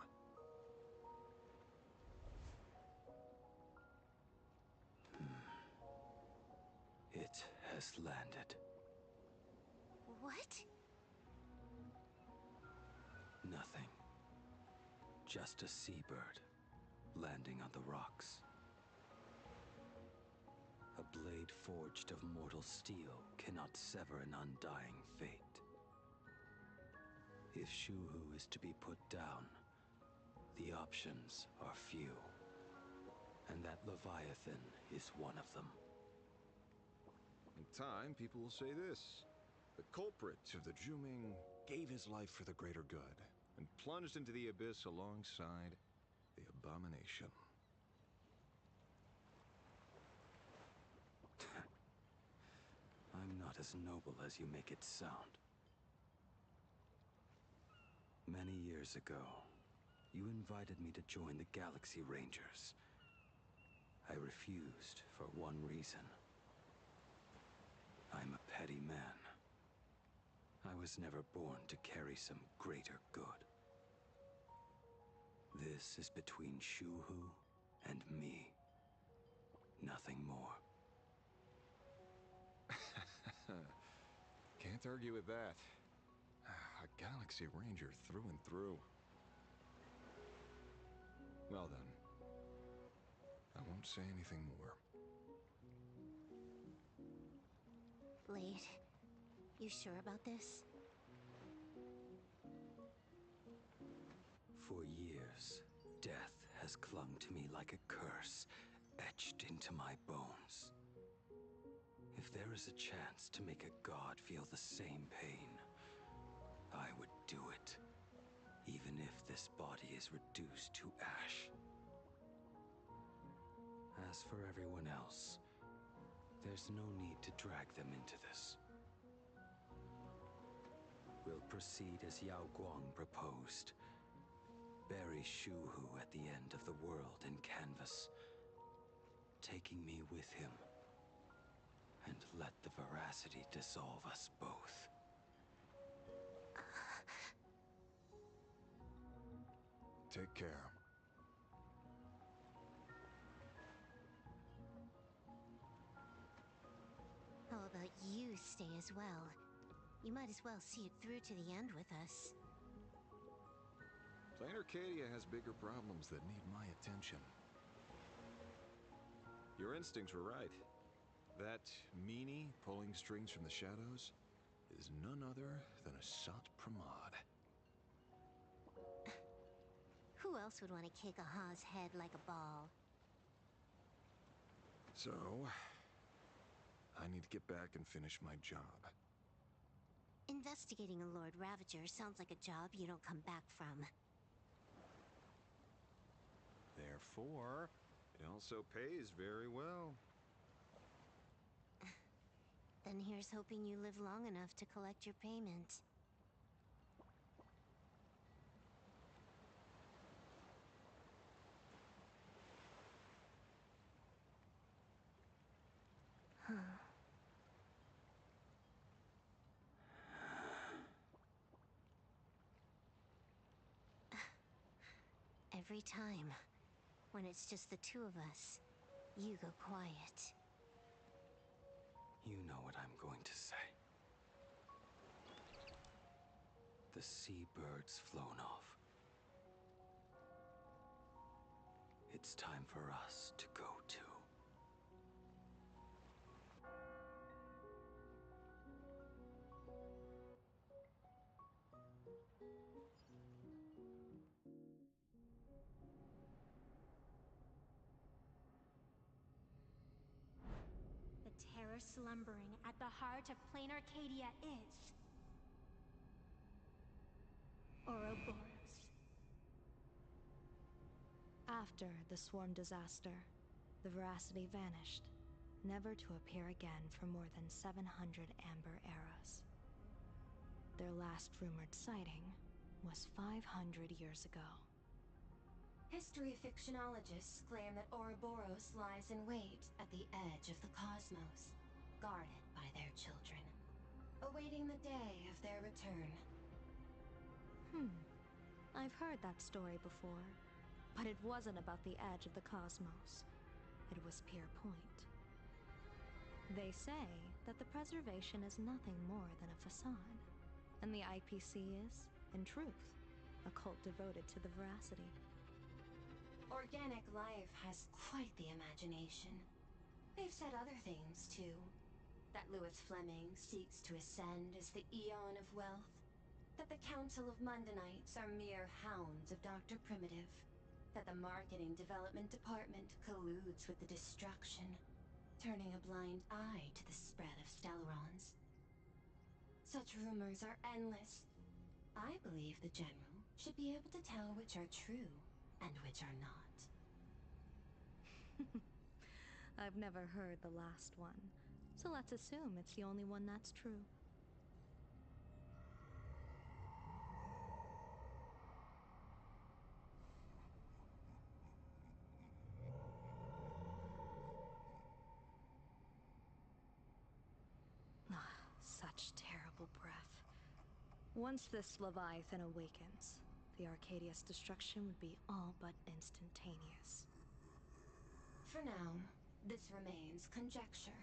It has landed. What? Nothing. Just a seabird landing on the rocks. A blade forged of mortal steel cannot sever an undying fate. If Shuhu is to be put down, the options are few. And that Leviathan is one of them. In time, people will say this. The culprit of the Juming gave his life for the greater good and plunged into the abyss alongside the abomination. I'm not as noble as you make it sound. Many years ago, you invited me to join the Galaxy Rangers. I refused for one reason. I'm a petty man. I was never born to carry some greater good. This is between Shuhu and me. Nothing more. Can't argue with that. A Galaxy Ranger through and through. Well then, I won't say anything more. Blade, you sure about this? For years, death has clung to me like a curse, etched into my bones. If there is a chance to make a god feel the same pain, I would do it, even if this body is reduced to ash. As for everyone else, there's no need to drag them into this. We'll proceed as Yao Guang proposed. Bury Shuhu at the end of the world in canvas, taking me with him, and let the veracity dissolve us both. Take care. How about you stay as well? You might as well see it through to the end with us. Plain Arcadia has bigger problems that need my attention. Your instincts were right. That meanie pulling strings from the shadows is none other than a Sat Pramod. Who else would want to kick a Ha's head like a ball? So, I need to get back and finish my job. Investigating a Lord Ravager sounds like a job you don't come back from. Therefore, it also pays very well. Then here's hoping you live long enough to collect your payment. Every time, when it's just the two of us, you go quiet. You know what I'm going to say. The seabird's flown off. It's time for us to go too. The terror slumbering at the heart of plain Arcadia is... Ouroboros. After the swarm disaster, the veracity vanished, never to appear again for more than 700 amber eras. their last rumored sighting was 500 years ago. History fictionologists claim that Ouroboros lies in wait at the edge of the cosmos, guarded by their children, awaiting the day of their return. I've heard that story before, but it wasn't about the edge of the cosmos. It was Pier Point. They say that the preservation is nothing more than a facade, and the IPC is, in truth, a cult devoted to the veracity. Organic life has quite the imagination. They've said other things, too. That Louis Fleming seeks to ascend as the Eon of Wealth. That the Council of Mundanites are mere hounds of Dr. Primitive. That the Marketing Development Department colludes with the destruction, turning a blind eye to the spread of Stellarons. Such rumors are endless. I believe the General should be able to tell which are true and which are not. I've never heard the last one, so let's assume it's the only one that's true. Such terrible breath. Once this Leviathan awakens, the Arcadia's destruction would be all but instantaneous. For now, this remains conjecture.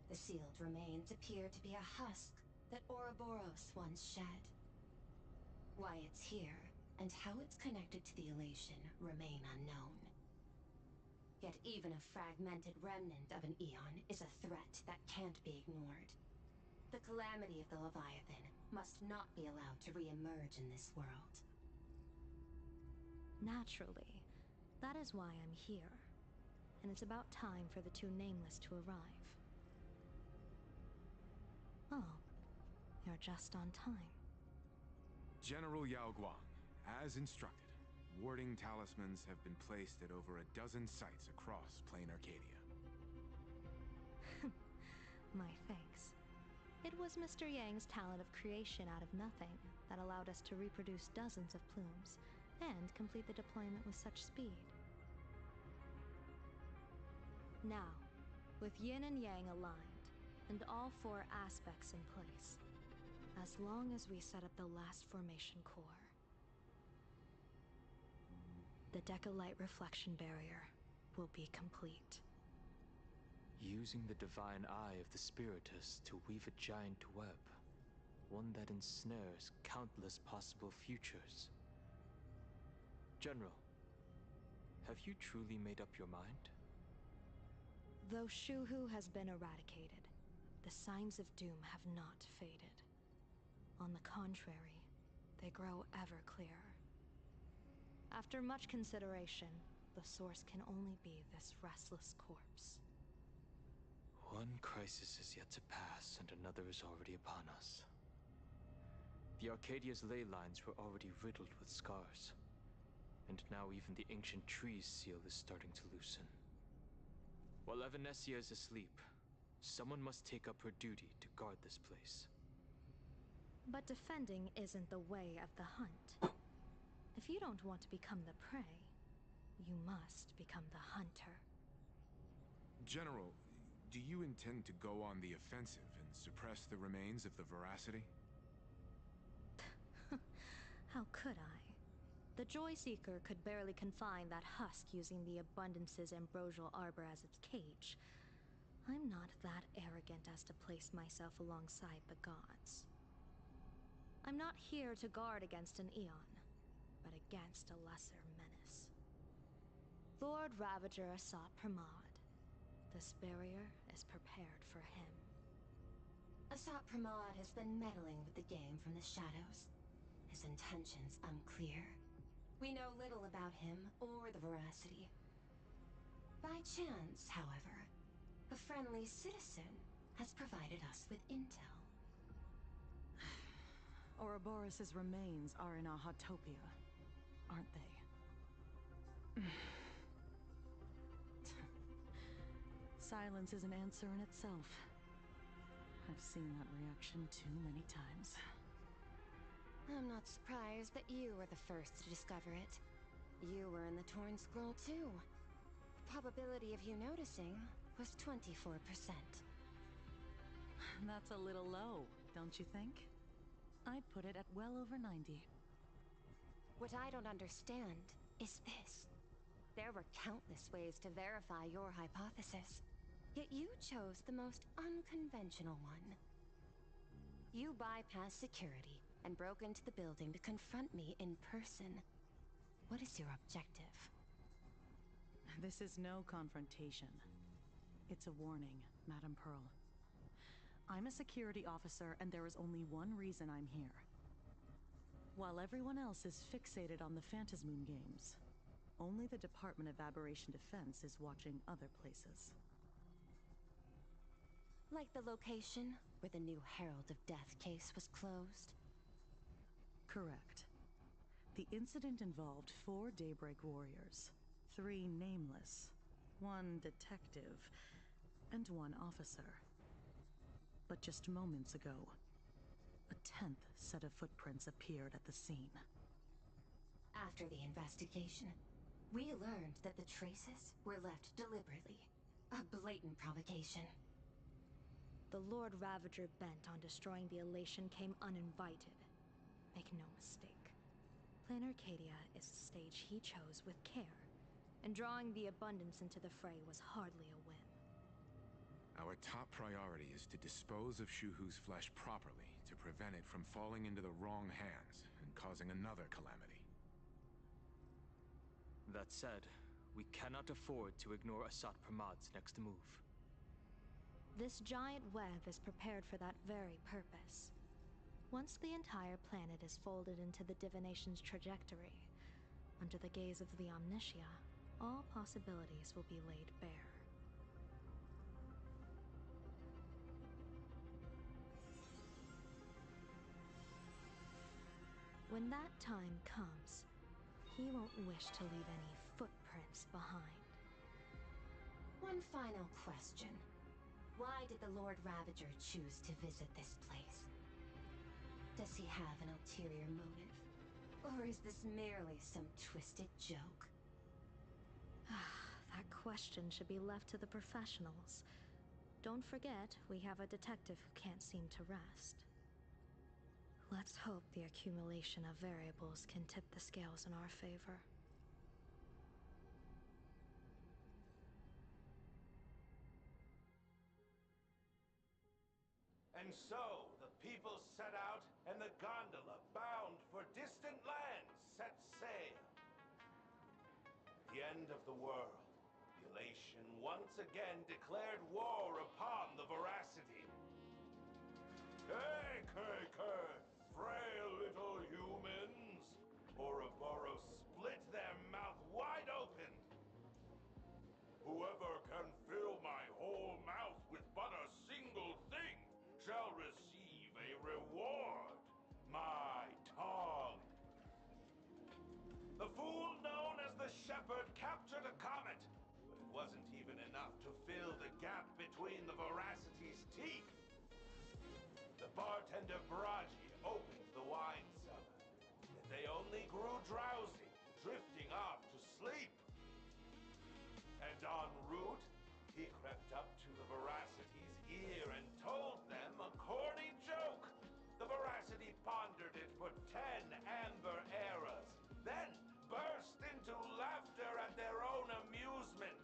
The sealed remains appear to be a husk that Ouroboros once shed. Why it's here, and how it's connected to the elation, remain unknown. Yet even a fragmented remnant of an Eon is a threat that can't be ignored. The calamity of the Leviathan must not be allowed to re-emerge in this world. Naturally. That is why I'm here. And it's about time for the two Nameless to arrive. Oh, you're just on time. General Yao Guang, as instructed, warding talismans have been placed at over a dozen sites across Plain Arcadia. My thanks. It was Mr. Yang's talent of creation out of nothing that allowed us to reproduce dozens of plumes and complete the deployment with such speed. Now, with Yin and Yang aligned, and all four aspects in place, as long as we set up the last formation core, the Decalight reflection barrier will be complete. Using the divine eye of the Spiritus to weave a giant web, one that ensnares countless possible futures. General, have you truly made up your mind? Though Shuhu has been eradicated, the signs of doom have not faded. On the contrary, they grow ever clearer. After much consideration, the source can only be this restless corpse. One crisis is yet to pass, and another is already upon us. The Arcadia's ley lines were already riddled with scars, and now even the ancient tree's seal is starting to loosen. While Evanessia is asleep, someone must take up her duty to guard this place. But defending isn't the way of the hunt. If you don't want to become the prey, you must become the hunter. General, do you intend to go on the offensive and suppress the remains of the veracity? How could I? The Joy Seeker could barely confine that husk using the Abundance's ambrosial arbor as its cage. I'm not that arrogant as to place myself alongside the gods. I'm not here to guard against an Eon, but against a lesser menace. Lord Ravager Asat Pramod. This barrier is prepared for him. Asat Pramod has been meddling with the game from the shadows. His intentions unclear. We know little about him or the veracity. By chance, however, a friendly citizen has provided us with intel. Ouroboros' remains are in Ahatopia, aren't they? Silence is an answer in itself. I've seen that reaction too many times. I'm not surprised that you were the first to discover it. You were in the Torn Scroll too. The probability of you noticing was 24%. That's a little low, don't you think? I'd put it at well over 90. What I don't understand is this. There were countless ways to verify your hypothesis, yet you chose the most unconventional one. You bypassed security and broke into the building to confront me in person. What is your objective? This is no confrontation. It's a warning, Madam Pearl. I'm a security officer, and there is only one reason I'm here. While everyone else is fixated on the Phantasmoon games, only the Department of Aberration Defense is watching other places. Like the location where the new Herald of Death case was closed? Correct. The incident involved 4 Daybreak warriors, 3 nameless, 1 detective, and 1 officer. But just moments ago, a 10th set of footprints appeared at the scene. After the investigation, we learned that the traces were left deliberately. A blatant provocation. The Lord Ravager bent on destroying the Elation came uninvited. Make no mistake. Plain Arcadia is a stage he chose with care, and drawing the Abundance into the fray was hardly a win. Our top priority is to dispose of Shuhu's flesh properly to prevent it from falling into the wrong hands and causing another calamity. That said, we cannot afford to ignore Asat Pramad's next move. This giant web is prepared for that very purpose. Once the entire planet is folded into the divination's trajectory, under the gaze of the Omnitia, all possibilities will be laid bare. When that time comes, he won't wish to leave any footprints behind. One final question. Why did the Lord Ravager choose to visit this place? Does he have an ulterior motive? Or is this merely some twisted joke? That question should be left to the professionals. Don't forget, we have a detective who can't seem to rest. Let's hope the accumulation of variables can tip the scales in our favor. And so, the people set out, and the gondola, bound for distant lands, set sail. The end of the world. The Elation once again declared war upon the Veracity. Hey, frail little humans! Ouroboros split their mouth wide open. Whoever can fill my whole mouth with but a single thing shall receive a reward. My tongue. The fool known as the Shepherd captured a comet, but it wasn't even enough to fill the gap between the Veracity's teeth. The bartender Braji opened the wine cellar, yet they only grew drowsy, drifting off to sleep. And en route, he crept up to the Veracity's ear and told them a corny joke. The Veracity pondered it for 10 amber eras, then burst into laughter at their own amusement.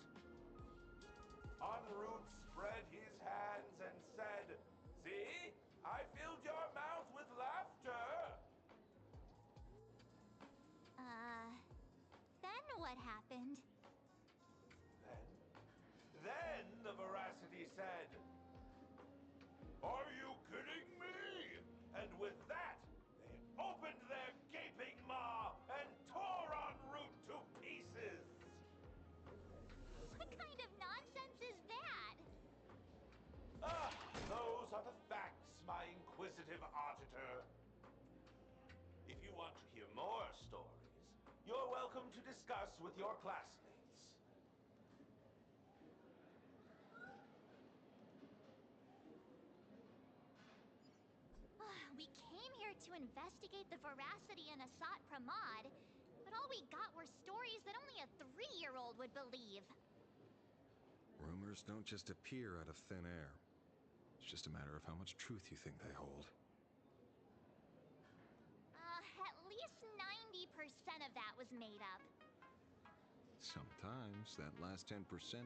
En route spread his hands and said, "See? I filled your mouth with laughter." Then what happened? Then the Veracity said, "Are you kidding me?" And with that, they opened their gaping maw and tore en route to pieces. What kind of nonsense is that? Those are the facts, my inquisitive auditor. If you want to hear more stories, you're welcome to discuss with your classmates. We came here to investigate the veracity in Asat Pramod, but all we got were stories that only a 3-year-old would believe. Rumors don't just appear out of thin air. It's just a matter of how much truth you think they hold. At least 90% of that was made up. Sometimes that last 10%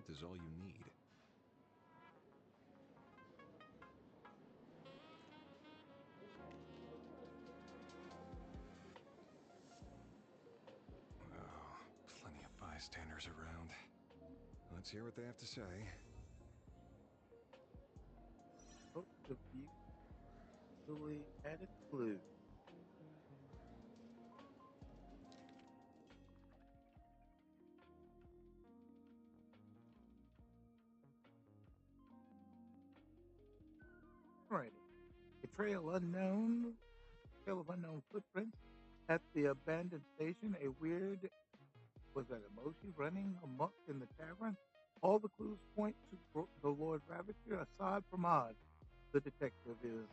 is all you need. Oh, plenty of bystanders around. Let's hear what they have to say. Both of you really had a clue. Right. A trail of unknown footprints at the abandoned station. A weird, was that emoji running amok in the tavern? All the clues point to the Lord Ravager, Assad Pramod. The detective is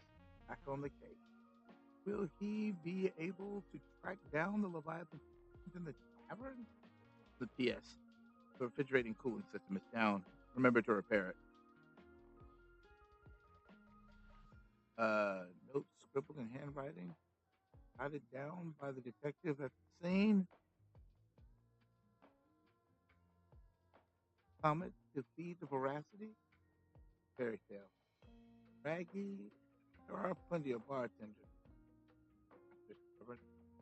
back on the case. Will he be able to track down the Leviathan in the tavern? The PS. The refrigerating cooling system is down. Remember to repair it. Notes scribbled in handwriting, jotted down by the detective at the scene. Comet to feed the veracity. Fairy tale. Raggy. There are plenty of bartenders,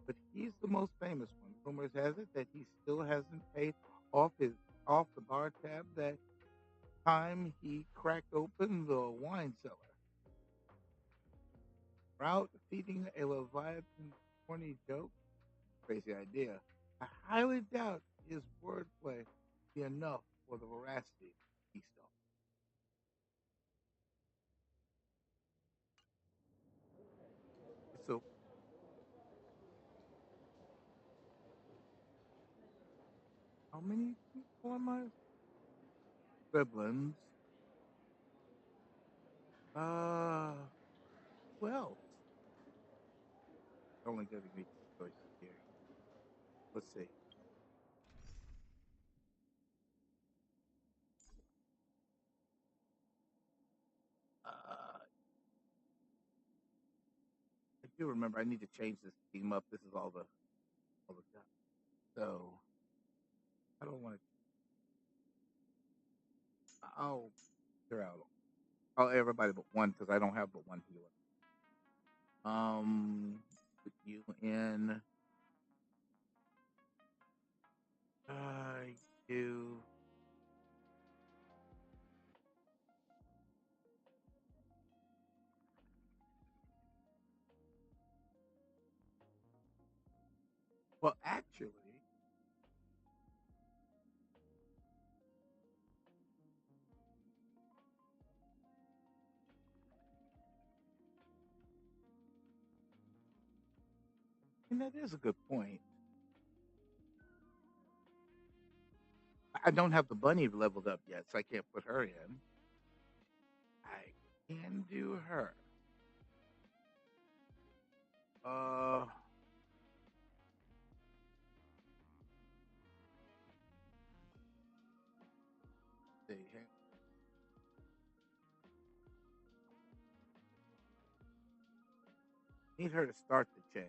but he's the most famous one. Rumors has it that he still hasn't paid off the bar tab that time he cracked open the wine cellar. Route feeding a Leviathan corny joke. Crazy idea. I highly doubt his wordplay be enough for the veracity of Keystone. So, how many people am I? Gremlins. Well, only giving me two choices here. Let's see. I do remember I need to change this team up. This is all the stuff. So I don't want to. I'll clear out. Oh, everybody but one because I don't have but one healer. Put you in. You. Well, actually, and that is a good point. I don't have the bunny leveled up yet, so I can't put her in. I can do her. Uh, see. Need her to start the chain.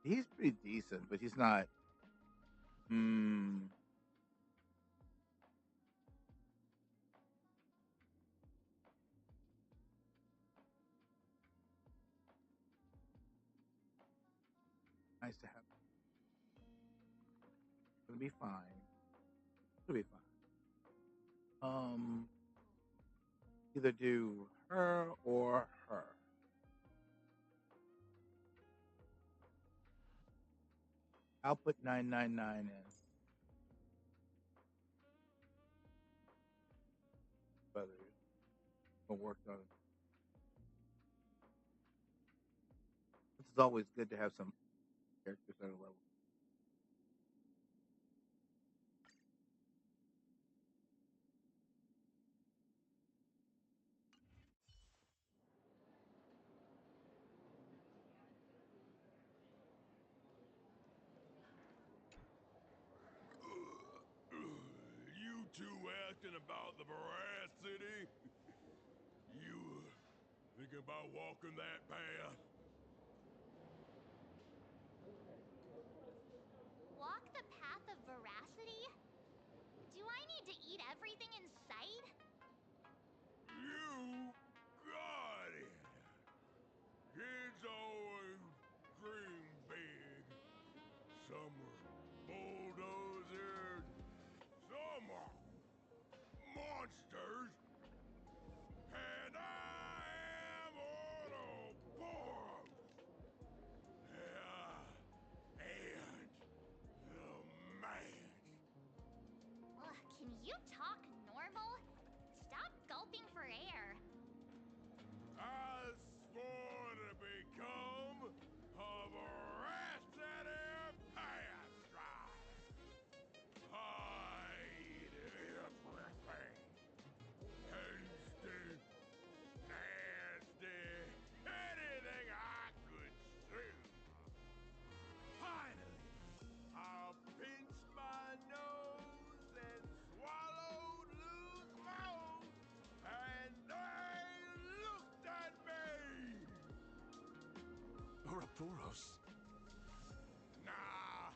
He's pretty decent, but he's not. Nice to have. It'll be fine. It'll be fine. Either do her or her. I'll put 999 in. Whether will work on it. It's always good to have some characters that are level. about the veracity? You thinking about walking that path? Walk the path of veracity? Do I need to eat everything in sight? You got it! Kids always dream big. Some are bulldozers, some are monsters, and I am Ouroboros! Yeah, and the man. Ugh, can you talk normal? Stop gulping for air. I swore to become a veracity pastime. I eat everything. Tasty, nasty, anything I could chew. Finally, I pinched my nose and swallowed loose mouse, and they looked at me. Ouroboros. Nah,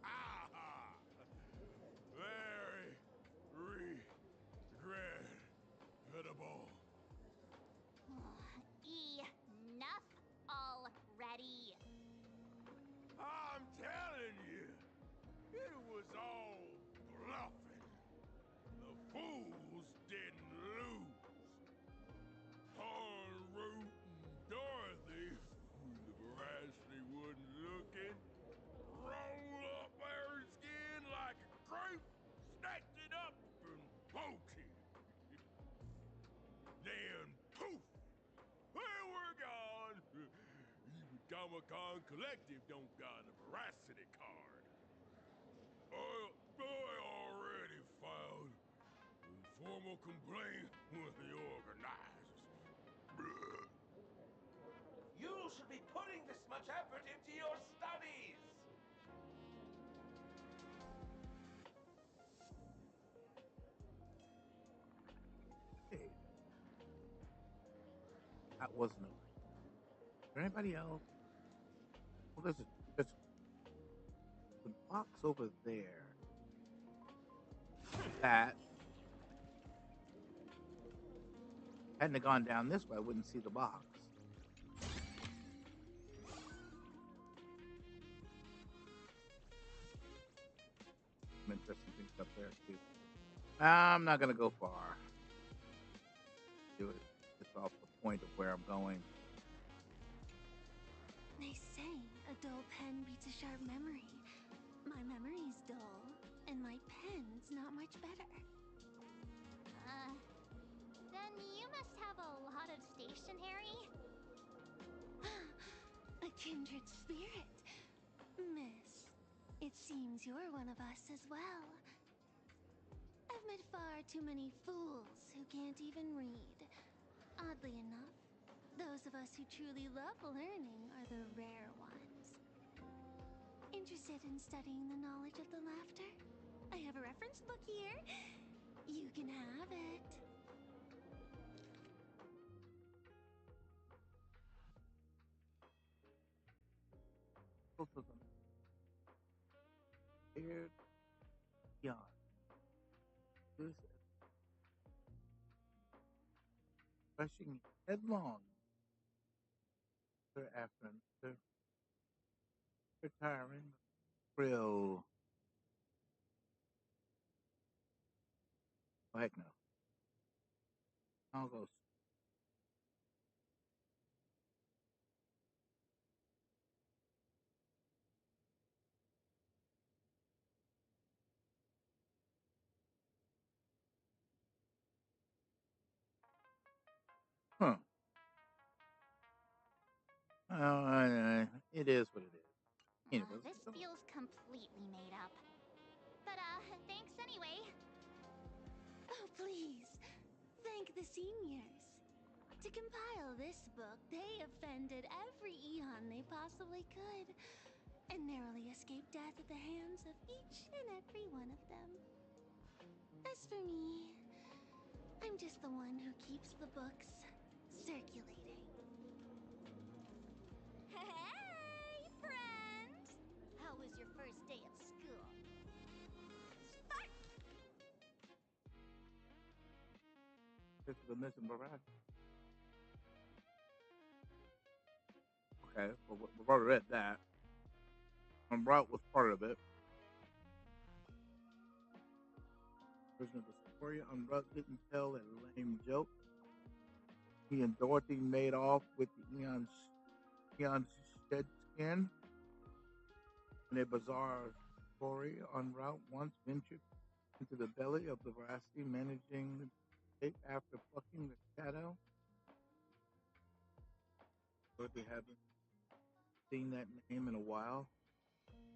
ah, very regrettable. Enough already. I'm telling you, it was all bluffing. The fools didn't lose. Poor Root and Dorothy, when the veracity wasn't looking, rolled up their skin like a grape, snatched it up and bolted. Then poof, they were gone. Even Comic-Con Collective don't got a veracity card. I already filed a formal complaint with the organizers. You should be putting this much effort into your studies! Hey, that wasn't a. Is there anybody else? Well, there's a box over there. That hadn't have gone down this way, I wouldn't see the box. Some interesting things up there too. I'm not gonna go far. Do it. It's off the point of where I'm going. They say a dull pen beats a sharp memory. My memory's dull, and my pen's not much better. Then you must have a lot of stationery? A kindred spirit. Miss, it seems you're one of us as well. I've met far too many fools who can't even read. Oddly enough, those of us who truly love learning are the rare ones. Interested in studying the knowledge of the laughter? I have a reference book here. You can have it. Both of them. Scared. Yawn. This rushing headlong after retiring. Thrill. Oh, heck no. I'll go. Huh. It is what it is. Anyway, This feels completely made up. But, thanks anyway. Oh, please. Thank the seniors. To compile this book, they offended every Eon they possibly could, and narrowly escaped death at the hands of each and every one of them. As for me, I'm just the one who keeps the books circulating. Hey, friend! How was your first day of school? Spark! This is a missing barrage. Okay, well, we've already read that. Route was part of it. Version of the story. Route didn't tell a lame joke. He and Dorothy made off with the Eon's shed skin. In a bizarre story, Route once ventured into the belly of the Veracity, managing to escape after plucking the shadow. Dorothy haven't seen that name in a while.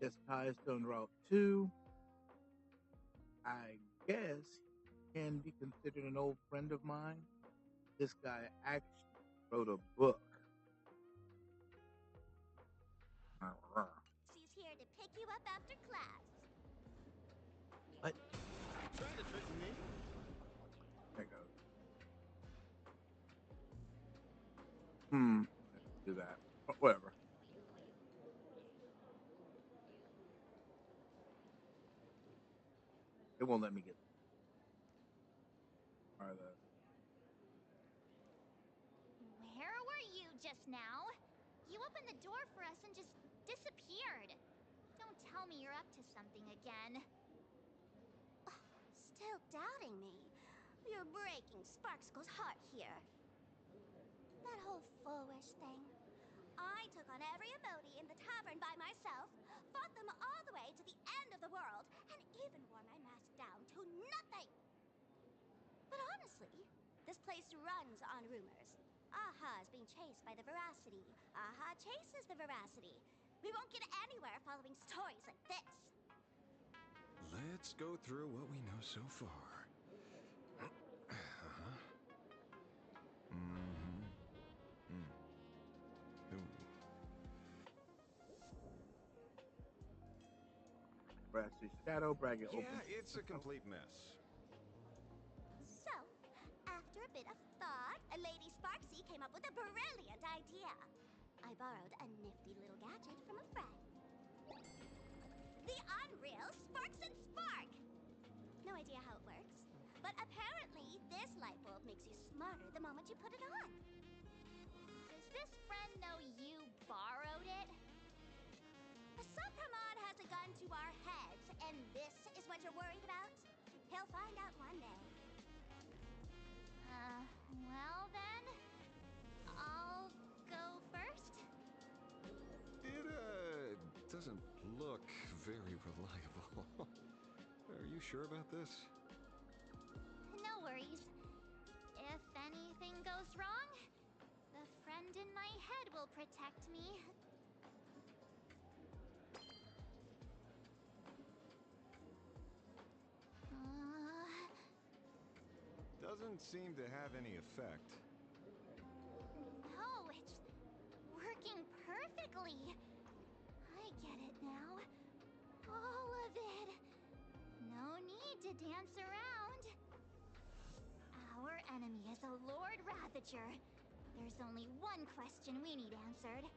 This ties to Route 2. I guess he can be considered an old friend of mine. This guy actually wrote a book. She's here to pick you up after class. What? Trying to trick me? There it goes. Let's do that. But whatever. It won't let me get. Where were you just now? You opened the door for us and just disappeared. Don't tell me you're up to something again. Still doubting me? You're breaking Sparkskull's heart here. That whole foolish thing. I took on every emoji in the tavern by myself, fought them all the way to the end of the world, and even wore my mask down to nothing! But honestly, this place runs on rumors. Aha is being chased by the Veracity. Aha chases the Veracity. We won't get anywhere following stories like this. Let's go through what we know so far. Veracity shadow bracket Yeah, open. it's a complete mess. So, after a bit of thought, Lady Sparksy came up with a brilliant idea. I borrowed a nifty little gadget from a friend. The Unreal Sparks and Spark! No idea how it works, but apparently this light bulb makes you smarter the moment you put it on. Does this friend know you borrowed it? A Supramon has a gun to our heads, and this is what you're worried about? He'll find out one day. Well then, I'll go first. It, doesn't look very reliable. Are you sure about this? No worries. If anything goes wrong, the friend in my head will protect me. Doesn't seem to have any effect. No, it's working perfectly. I get it now. All of it. No need to dance around. Our enemy is a Lord Ravager. There's only one question we need answered.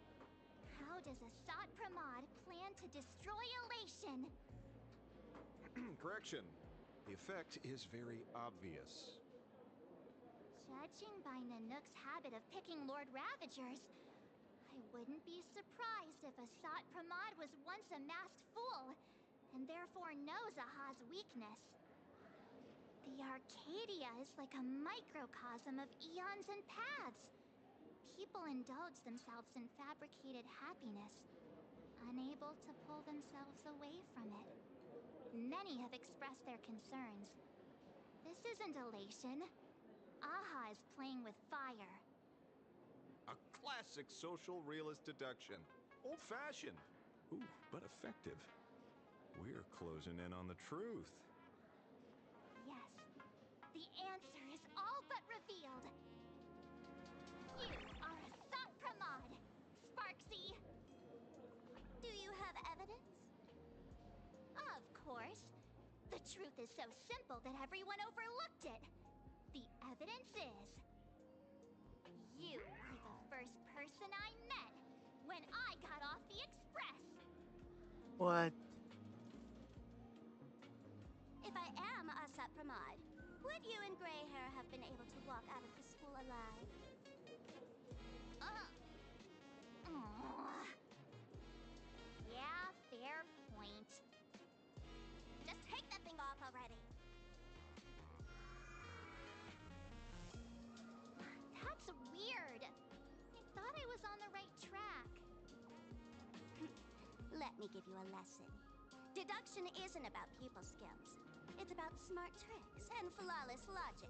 How does Asat Pramod plan to destroy Elation? Correction. The effect is very obvious. Judging by Nanook's habit of picking Lord Ravagers, I wouldn't be surprised if Asat Pramod was once a masked fool, and therefore knows Aha's weakness. The Arcadia is like a microcosm of eons and paths. People indulge themselves in fabricated happiness, unable to pull themselves away from it. Many have expressed their concerns. This isn't elation. Aha is playing with fire. A classic social realist deduction. Old-fashioned. Ooh, but effective. We're closing in on the truth. Yes, the answer is all but revealed. You are a Sopramod, Sparksy! Do you have evidence? Of course. The truth is so simple that everyone overlooked it. The evidence is... you were the first person I met when I got off the Express. What? If I am a Sapramad, would you and Grey Hair have been able to walk out of the school alive? Yeah, fair point. Just take that thing off already. That's weird. I thought I was on the right track. Let me give you a lesson. Deduction isn't about pupil skills. It's about smart tricks and flawless logic.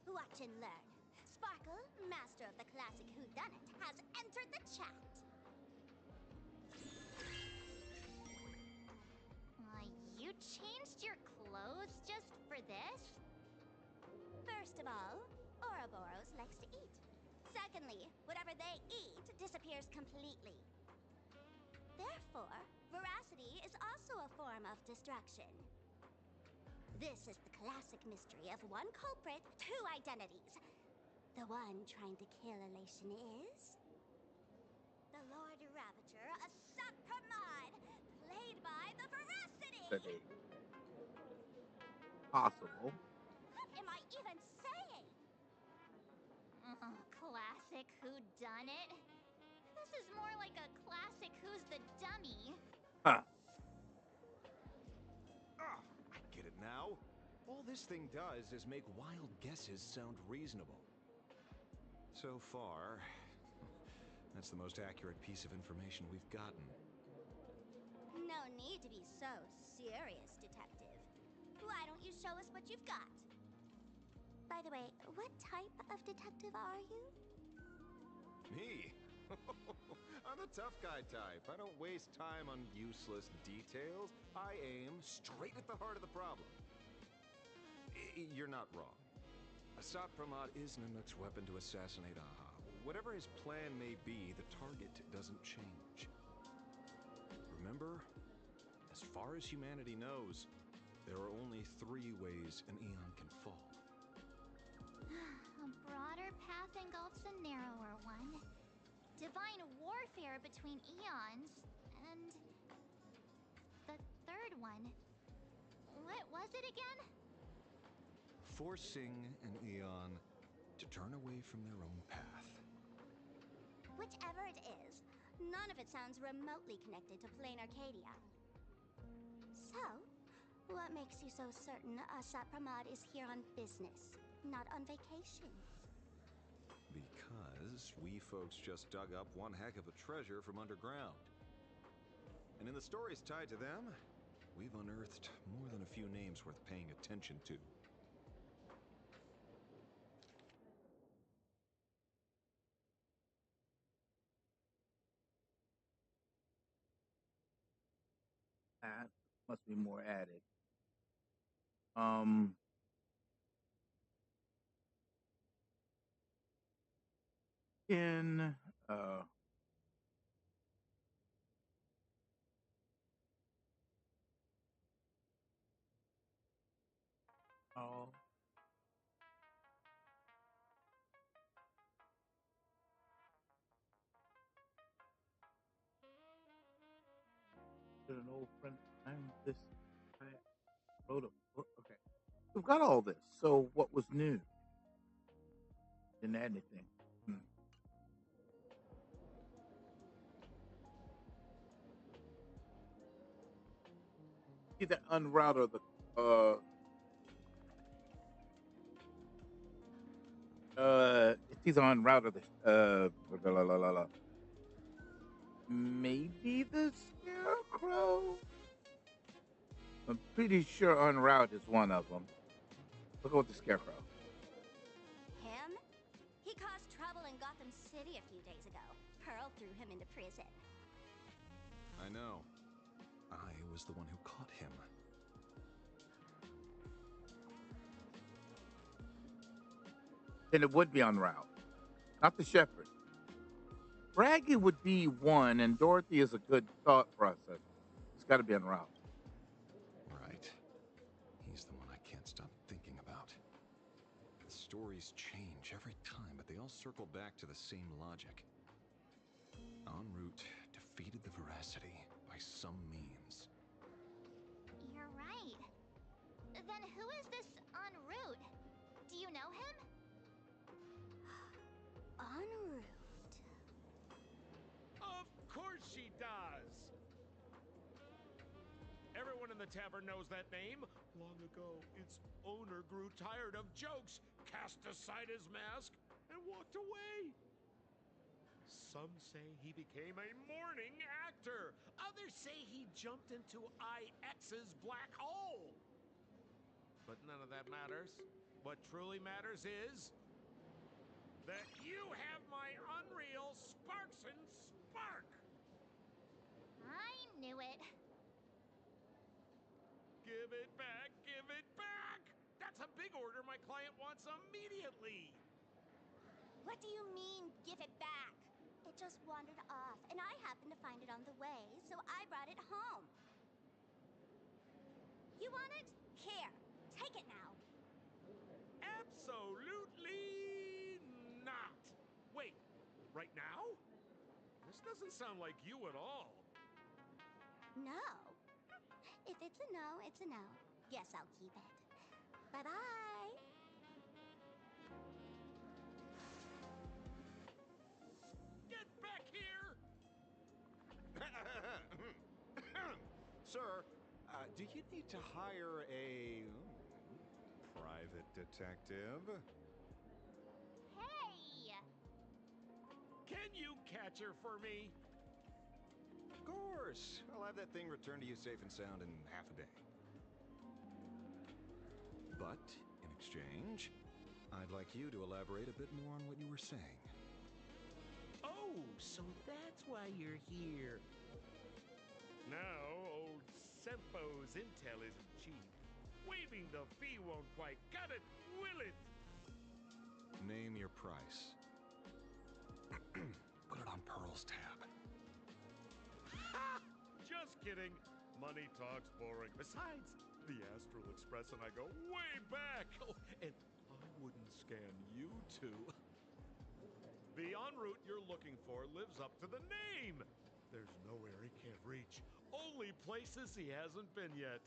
Watch and learn. Sparkle, master of the classic whodunit, has entered the chat. You changed your clothes just for this? First of all, Ouroboros likes to eat. Secondly, whatever they eat disappears completely. Therefore, veracity is also a form of destruction. This is the classic mystery of one culprit, two identities. The one trying to kill Elation is... the Lord Ravager, a Sapramad, played by the Veracity! Possible. What am I even saying? Classic whodunit? This is more like a classic Who's the Dummy. Huh. I get it now. All this thing does is make wild guesses sound reasonable. So far, that's the most accurate piece of information we've gotten. No need to be so serious, Detective. Why don't you show us what you've got? By the way, what type of detective are you? Me? I'm the tough guy type. I don't waste time on useless details. I aim straight at the heart of the problem. You're not wrong. A Sapramad is Nanook's weapon to assassinate Aha. Whatever his plan may be, the target doesn't change. Remember, as far as humanity knows, there are only 3 ways an Eon can fall. A broader path engulfs a narrower one. Divine warfare between eons, and... the third one. What was it again? Forcing an Eon to turn away from their own path. Whichever it is, none of it sounds remotely connected to Plain Arcadia. So, what makes you so certain a Sapramad is here on business, not on vacation? Because we folks just dug up one heck of a treasure from underground. And in the stories tied to them, we've unearthed more than a few names worth paying attention to. That must be more added. In oh, an old friend of mine, this I wrote a book. Okay, we've got all this. So what was new? Didn't add anything. See the unrouter the it's either unrouter the maybe the scarecrow. I'm pretty sure unroute is one of them. Look at the scarecrow. Him? He caused trouble in Gotham City a few days ago. Pearl threw him into prison. I know. I was the one who caught him. Then it would be unroute, not the shepherd. Braggy would be one, and Dorothy is a good thought process. It's got to be en route. Right. He's the one I can't stop thinking about. The stories change every time, but they all circle back to the same logic. En route defeated the Veracity by some means. You're right. Then who is this en route? Do you know him? En route. Of course she does! Everyone in the tavern knows that name. Long ago, its owner grew tired of jokes, cast aside his mask, and walked away. Some say he became a mourning actor. Others say he jumped into IX's black hole. But none of that matters. What truly matters is that you have my unreal Sparks and Spark! I knew it. Give it back! Give it back! That's a big order my client wants immediately! What do you mean, give it back? It just wandered off, and I happened to find it on the way, so I brought it home. You want it? Here, take it now. Absolutely not! Wait, right now? This doesn't sound like you at all. No. If it's a no, it's a no. Guess I'll keep it. Bye-bye. Get back here! Sir, do you need to hire a private detective? Hey! Can you catch her for me? Of course. I'll have that thing returned to you safe and sound in half a day. But, in exchange, I'd like you to elaborate a bit more on what you were saying. Oh, so that's why you're here. Now, old Sempo's intel isn't cheap. Waiving the fee won't quite cut it, will it? Name your price. Put it on Pearl's tab. Ha! Just kidding. Money talks boring. Besides, the Astral Express and I go way back. Oh, and I wouldn't scan you two. The en route you're looking for lives up to the name. There's nowhere he can't reach. Only places he hasn't been yet.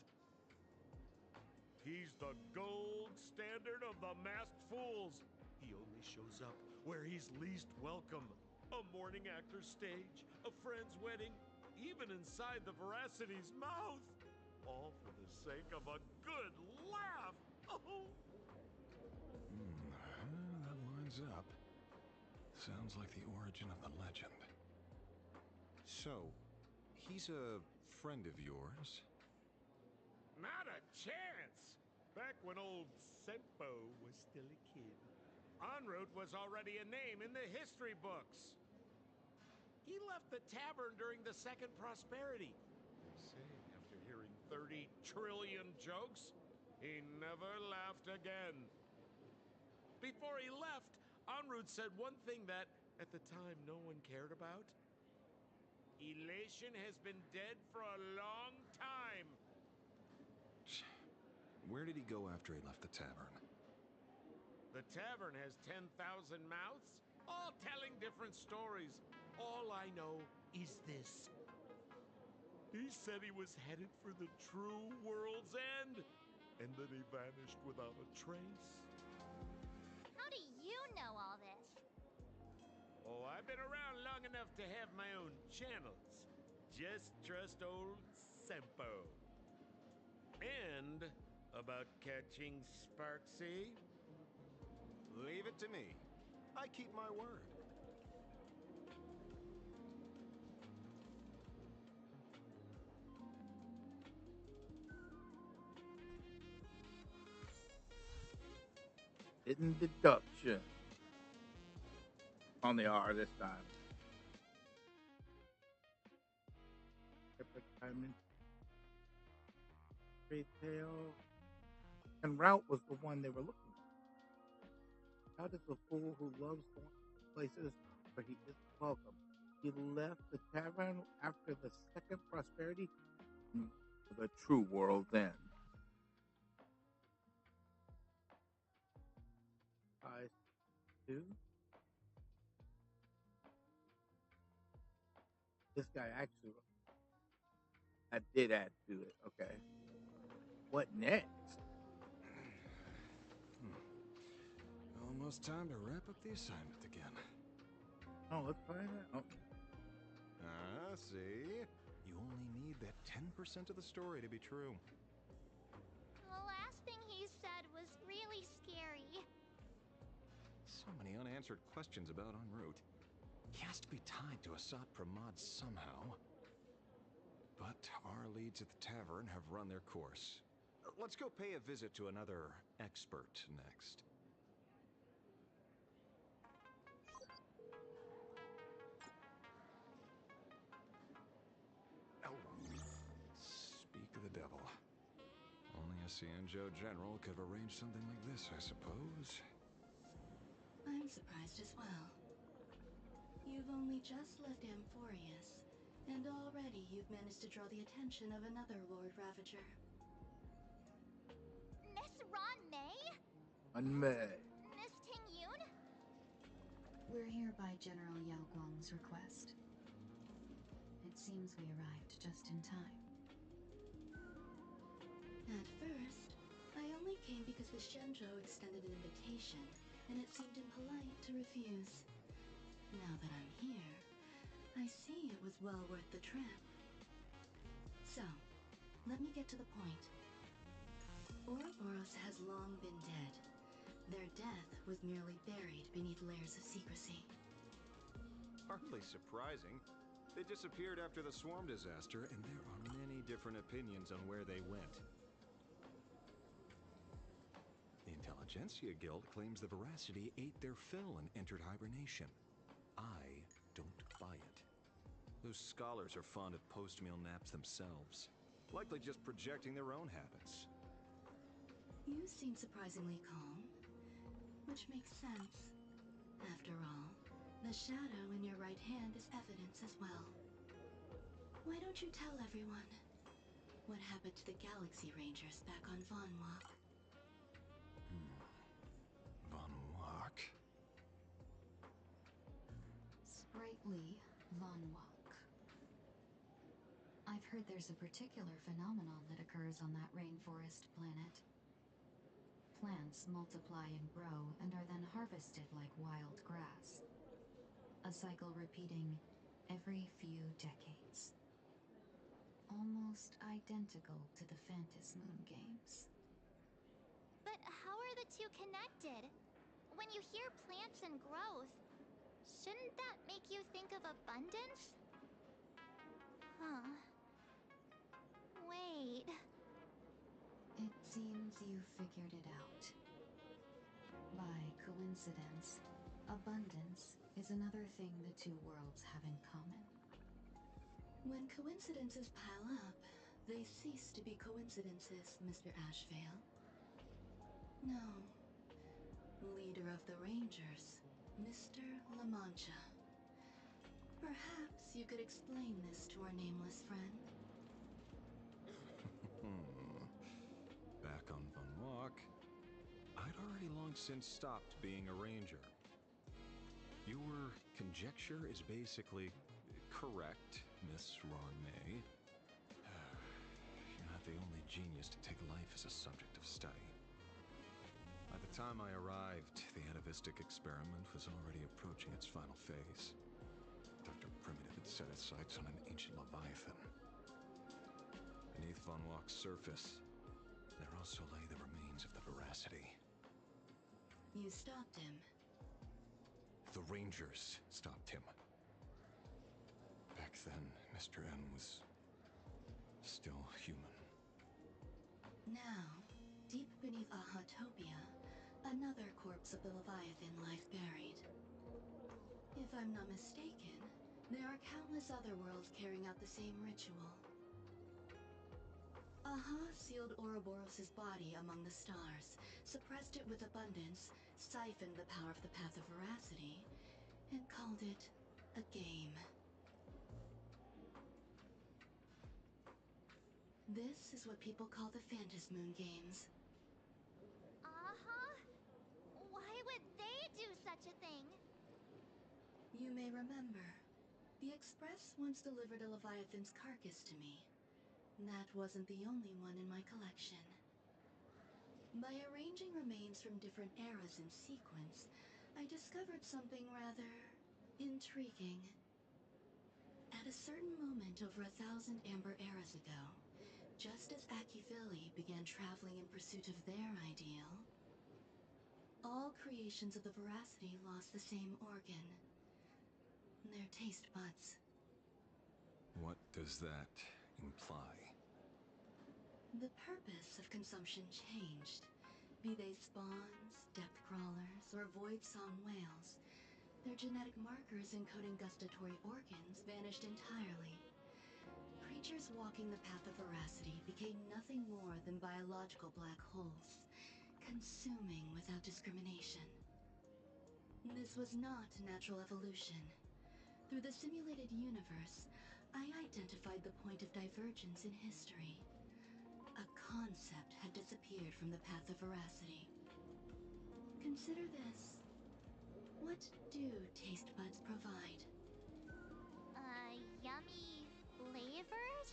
He's the gold standard of the masked fools. He only shows up where he's least welcome. A mourning actor's stage, a friend's wedding, even inside the Veracity's mouth. All for the sake of a good laugh. Oh. That lines up. Sounds like the origin of the legend. So, he's a friend of yours? Not a chance! Back when old Sempo was still a kid, en route was already a name in the history books. He left the tavern during the Second Prosperity. They say after hearing 30 trillion jokes, he never laughed again. Before he left, en route said one thing that, at the time, no one cared about. Elation has been dead for a long time. Where did he go after he left the tavern? The tavern has 10,000 mouths, all telling different stories. All I know is this. He said he was headed for the true world's end, and then he vanished without a trace. How do you know all this? Oh, I've been around long enough to have my own channels. Just trust old Sempo. And about catching Sparksy? Leave it to me. I keep my word. Hidden deduction. On the R this time. Epic Diamond. Retail. And Route was the one they were looking for. How does a fool who loves going to places where he isn't welcome He left the tavern after the second prosperity. The true world then. I do. This guy actually, I did add to it. Okay. What next? Almost time to wrap up the assignment again. Oh, let's find out. Ah, see? You only need that 10% of the story to be true. The last thing he said was really scary. So many unanswered questions about en route. He has to be tied to Asad Pramod somehow. But our leads at the tavern have run their course. Let's go pay a visit to another expert next. Oh, speak of the devil. Only a Cianjo general could have arranged something like this, I suppose. I'm surprised as well. You've only just left Amphorius, and already you've managed to draw the attention of another Lord Ravager. Miss Ron May? Unmay. Miss Ting Yoon? We're here by General Yao Guang's request. It seems we arrived just in time. At first, I only came because the Shenzhou extended an invitation, and it seemed impolite to refuse. Now that I'm here, I see it was well worth the trip. So, let me get to the point. Ouroboros has long been dead. Their death was merely buried beneath layers of secrecy. Hardly surprising. They disappeared after the swarm disaster, and there are many different opinions on where they went. The Intelligentsia Guild claims the Veracity ate their fill and entered hibernation. I don't buy it. Those scholars are fond of post-meal naps themselves, likely just projecting their own habits. You seem surprisingly calm, which makes sense. After all, the shadow in your right hand is evidence as well. Why don't you tell everyone what happened to the Galaxy Rangers back on Von Walk? Von Walk? Sprightly Von Walk. I've heard there's a particular phenomenon that occurs on that rainforest planet. Plants multiply and grow and are then harvested like wild grass. A cycle repeating every few decades. Almost identical to the Phantasmoon games. But how are the two connected? When you hear plants and growth, shouldn't that make you think of abundance? Huh. Wait. It seems you figured it out. By coincidence, abundance is another thing the two worlds have in common. When coincidences pile up, they cease to be coincidences, Mr. Ashvale. No. Leader of the Rangers, Mr. La Mancha. Perhaps you could explain this to our nameless friend. Back on Von Walk, I'd already long since stopped being a ranger. Your conjecture is basically correct, Miss Ron May. You're not the only genius to take life as a subject of study. By the time I arrived, the atavistic experiment was already approaching its final phase. Dr. Primitive had set his sights on an ancient leviathan. Beneath Von Walk's surface, there also lay the remains of the Veracity. You stopped him. The Rangers stopped him. Back then, Mr. N was still human. Now, deep beneath Ahatopia, another corpse of the Leviathan lies buried. If I'm not mistaken, there are countless other worlds carrying out the same ritual. Aha sealed Ouroboros' body among the stars, suppressed it with abundance, siphoned the power of the Path of Veracity, and called it a game. This is what people call the Phantasmoon games. Uh-huh. Why would they do such a thing? You may remember, the Express once delivered a Leviathan's carcass to me. That wasn't the only one in my collection. By arranging remains from different eras in sequence, I discovered something rather intriguing. At a certain moment over 1,000 Amber eras ago, just as Akivili began traveling in pursuit of their ideal, all creations of the Veracity lost the same organ. Their taste buds. What does that imply? The purpose of consumption changed. Be they spawns, depth crawlers, or void song whales, their genetic markers encoding gustatory organs vanished entirely. Creatures walking the path of veracity became nothing more than biological black holes, consuming without discrimination. This was not natural evolution. Through the simulated universe, I identified the point of divergence in history. A concept had disappeared from the path of veracity. Consider this. What do taste buds provide? Yummy flavors?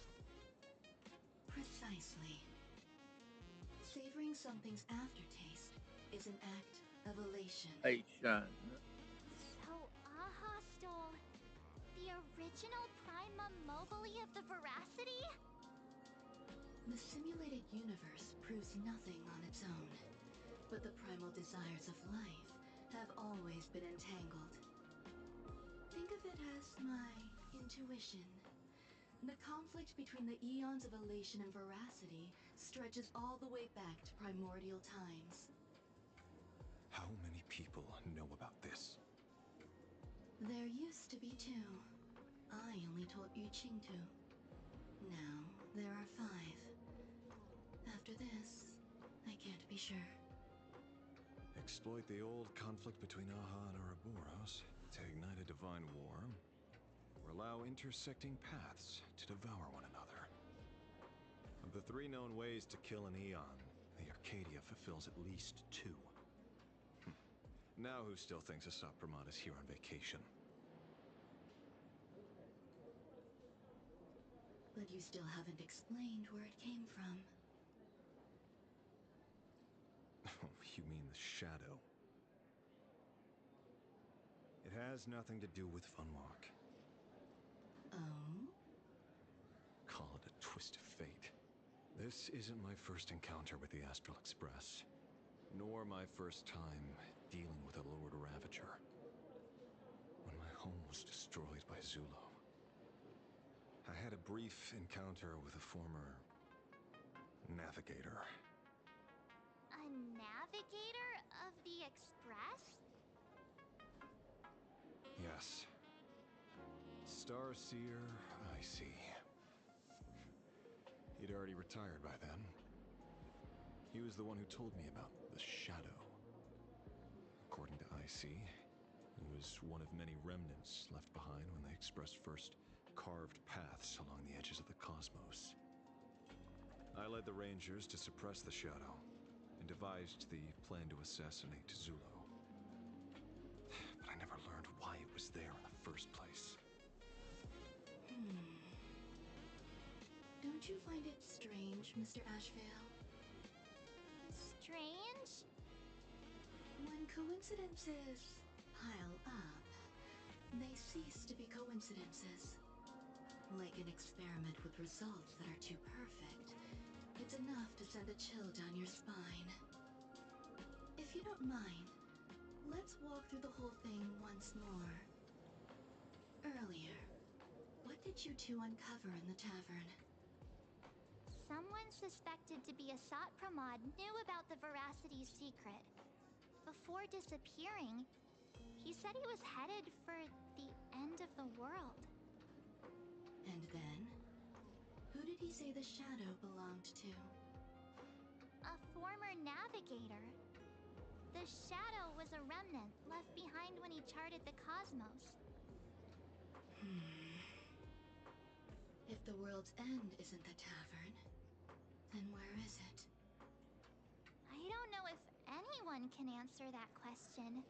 Precisely. Savoring something's aftertaste is an act of elation. Asian. So Aha stole the original Prima Mobile of the Veracity? The simulated universe proves nothing on its own, but the primal desires of life have always been entangled. Think of it as my intuition. The conflict between the eons of elation and veracity stretches all the way back to primordial times. How many people know about this? There used to be 2. I only told Yuqing 2. Now, there are 5. After this, I can't be sure. Exploit the old conflict between Aha and Ouroboros to ignite a divine war, or allow intersecting paths to devour one another. Of the 3 known ways to kill an Eon, the Arcadia fulfills at least 2. Now who still thinks Asap Pramod is here on vacation? But you still haven't explained where it came from. Oh, you mean the shadow? It has nothing to do with Funwalk. Oh? Call it a twist of fate. This isn't my first encounter with the Astral Express, nor my first time dealing with a Lord Ravager. When my home was destroyed by Zulo, I had a brief encounter with a former navigator. A navigator of the Express? Yes. Starseer, I see. He'd already retired by then. He was the one who told me about the Shadow. According to IC, it was one of many remnants left behind when the Express first carved paths along the edges of the cosmos. I led the Rangers to suppress the Shadow and devised the plan to assassinate Zulo. But I never learned why it was there in the first place. Don't you find it strange, Mr. Ashvale? Strange? When coincidences pile up, they cease to be coincidences. Like an experiment with results that are too perfect, it's enough to send a chill down your spine. If you don't mind, let's walk through the whole thing once more. Earlier, what did you 2 uncover in the tavern? Someone suspected to be Asat Pramod knew about the Veracity's secret. Before disappearing, he said he was headed for the end of the world. And then? Who did he say the Shadow belonged to? A former navigator. The Shadow was a remnant left behind when he charted the cosmos. If the world's end isn't the tavern, Then where is it? I don't know if anyone can answer that question.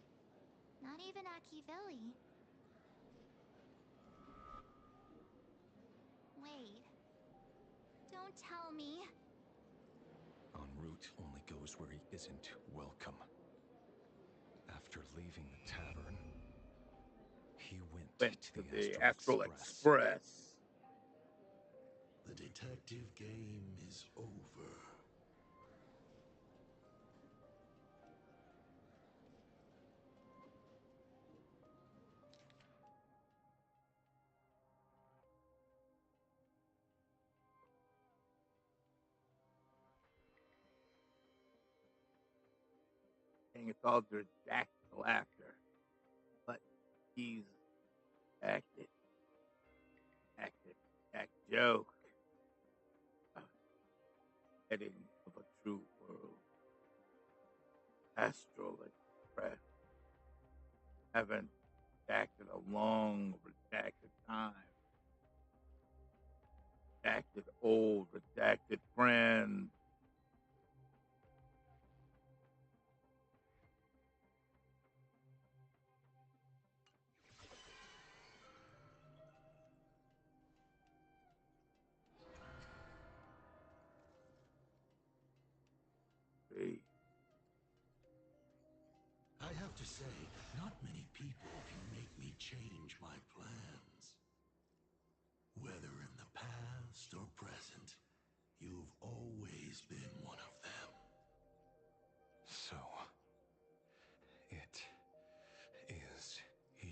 Not even Akivilli. Wait. Don't tell me. En route only goes where he isn't welcome. After leaving the tavern, he went to the Astral Express. The detective game is over. And it's all Jack's laughter. But he's acted. Jack joke. Heading of a true world. Astral Express. Haven't acted a long, redacted time. Redacted old, redacted friends. See? I have to say, not many people can make me change my plans. Whether in the past or present, you've always been one of them. So, it is you.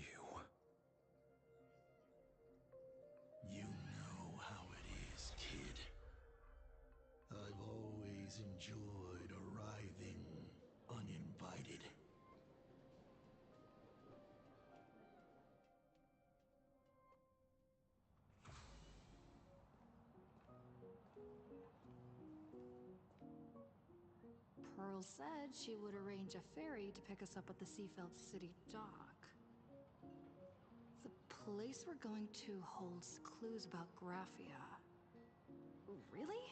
You know how it is, kid. I've always enjoyed arriving uninvited. Pearl said she would arrange a ferry to pick us up at the Seafeld City dock. The place we're going to holds clues about Graphia. Really?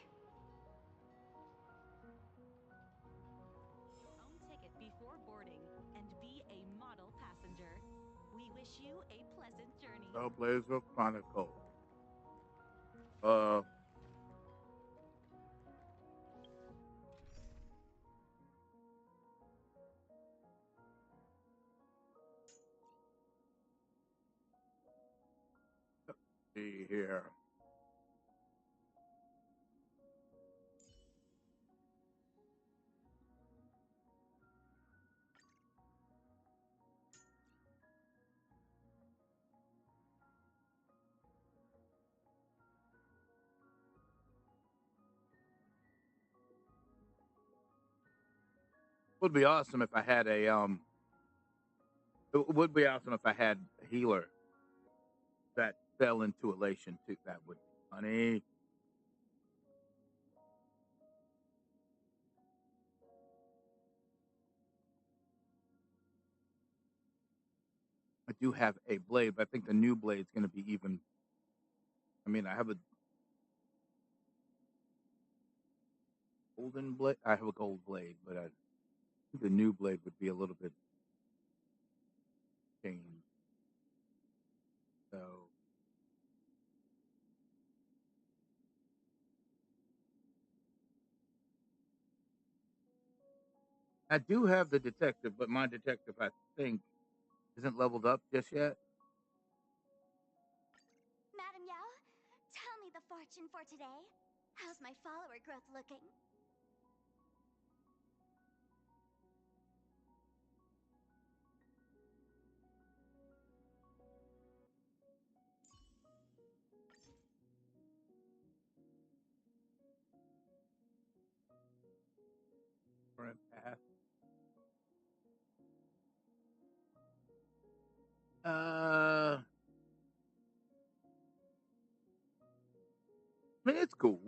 Own ticket before boarding and be a model passenger. We wish you a pleasant journey. Trailblaze Chronicle. Let's see here. Would be awesome if I had a It would be awesome if I had a healer that fell into elation too. That would be funny. I do have a blade, but I think the new blade's going to be even. I mean, I have a golden blade. I have a gold blade, but I think the new blade would be a little bit changed. So I do have the detective, but my detective, I think, isn't leveled up just yet. Madam Yao, tell me the fortune for today. How's my follower growth looking? Current path. I mean, it's cool.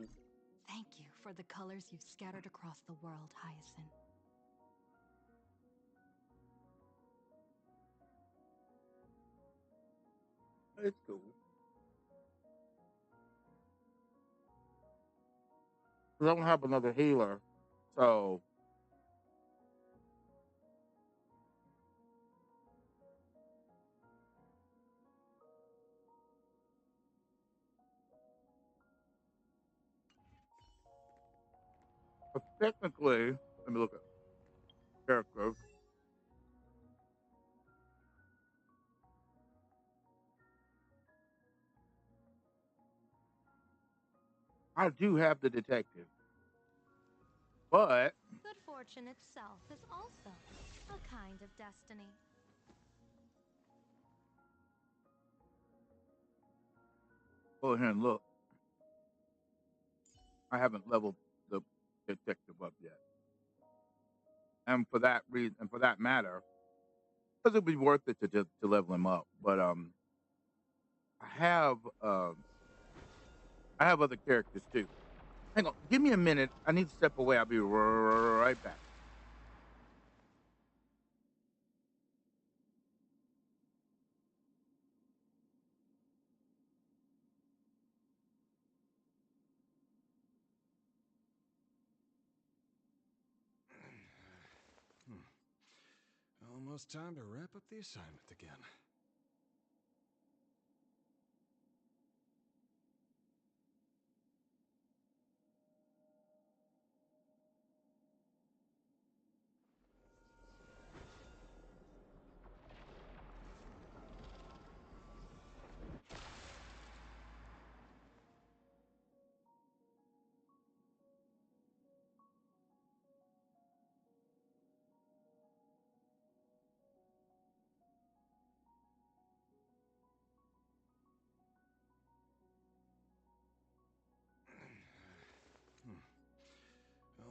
Thank you for the colors you've scattered across the world, Hyacinth. It's cool. 'Cause I don't have another healer, so technically, let me look at characters. I do have the detective, but Good fortune itself is also a kind of destiny. go ahead and look. I haven't leveled the detective up yet, and for that reason, and for that matter, because it'd be worth it to just to level him up. But I have um, I have other characters too. Hang on, give me a minute. I need to step away. I'll be right back. Almost time to wrap up the assignment again.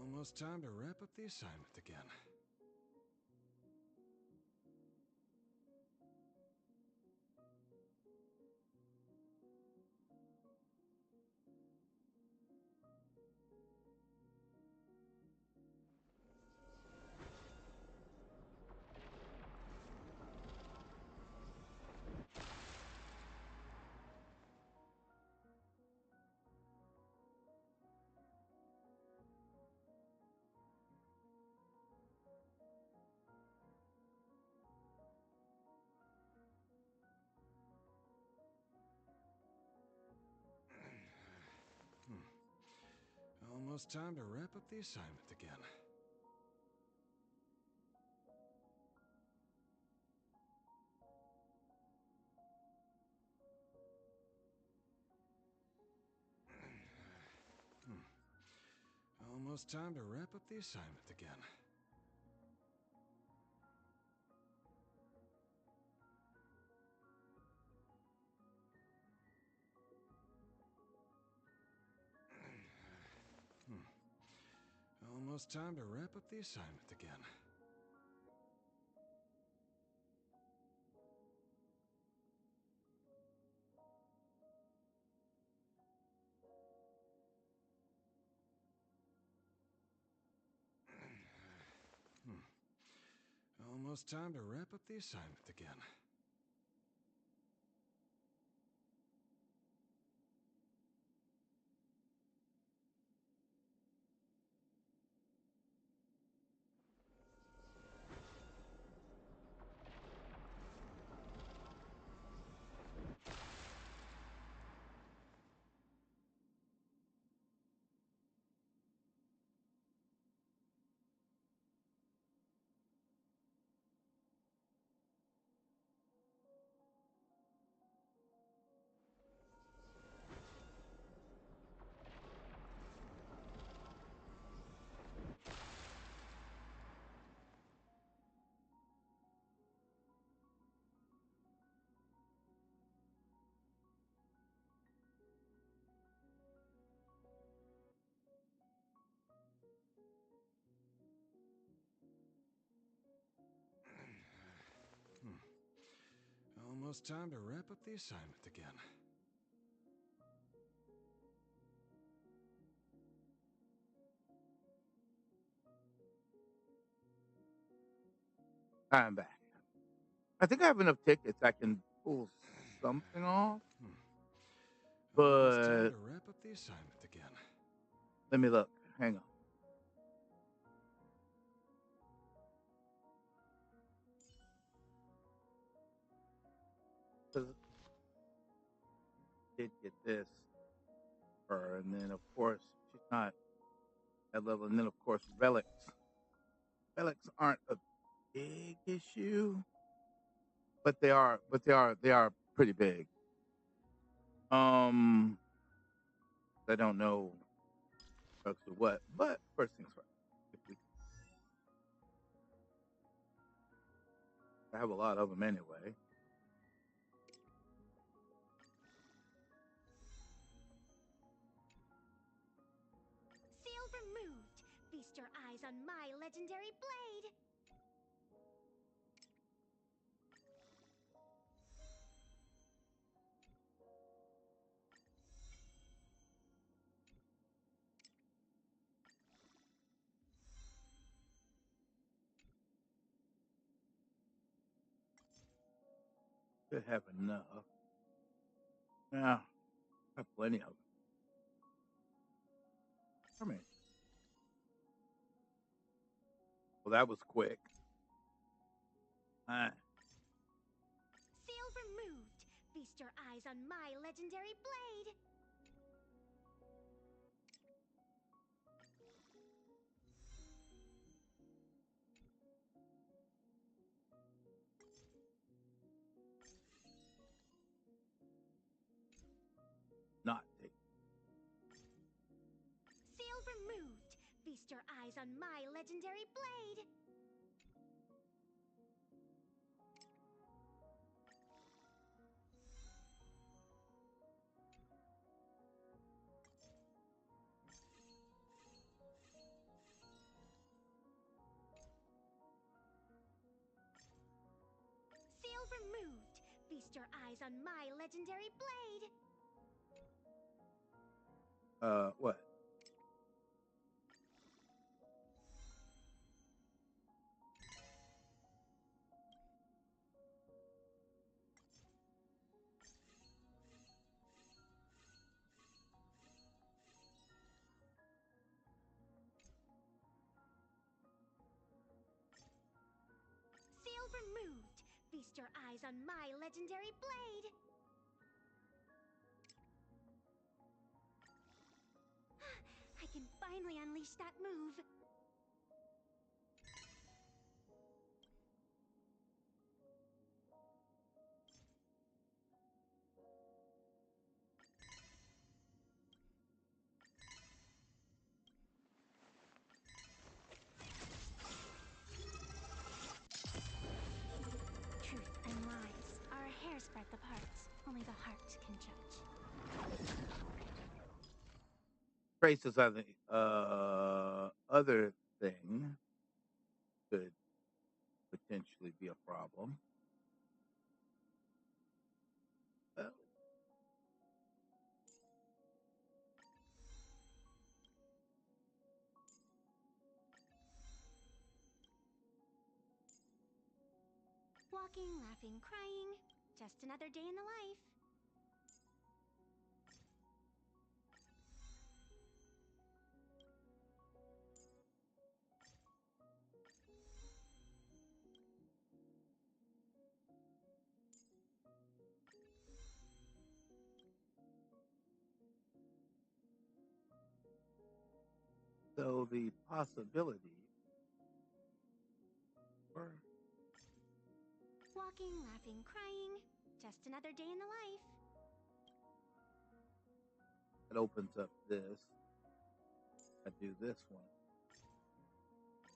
Almost time to wrap up the assignment again. Almost time to wrap up the assignment again. Almost time to wrap up the assignment again. Almost time to wrap up the assignment again. Almost time to wrap up the assignment again. Almost time to wrap up the assignment again. I'm back. I think I have enough tickets. I can pull something off, Almost time but to wrap up the assignment again. let me look. hang on. Did get this her, and then of course she's not at level, and then of course relics. Relics aren't a big issue, but they are pretty big. I don't know drugs or what, but first things first. If we, I have a lot of them anyway. Seal removed. Feast your eyes on my legendary blade. Should have enough. Yeah, I have plenty of them. Come here. Well, that was quick. Seal removed. Feast your eyes on my legendary blade. Not take. Seal removed. Feast your eyes on my legendary blade. Seal removed. Feast your eyes on my legendary blade. What? Seal removed. Feast your eyes on my legendary blade. I can finally unleash that move. Truth and lies are a hair's breadth apart. Only the heart can judge. Traces are the other thing could potentially be a problem. Well, Walking, laughing, crying. Just another day in the life. so the possibility for Walking, laughing, crying. Just another day in the life. it opens up this. I do this one.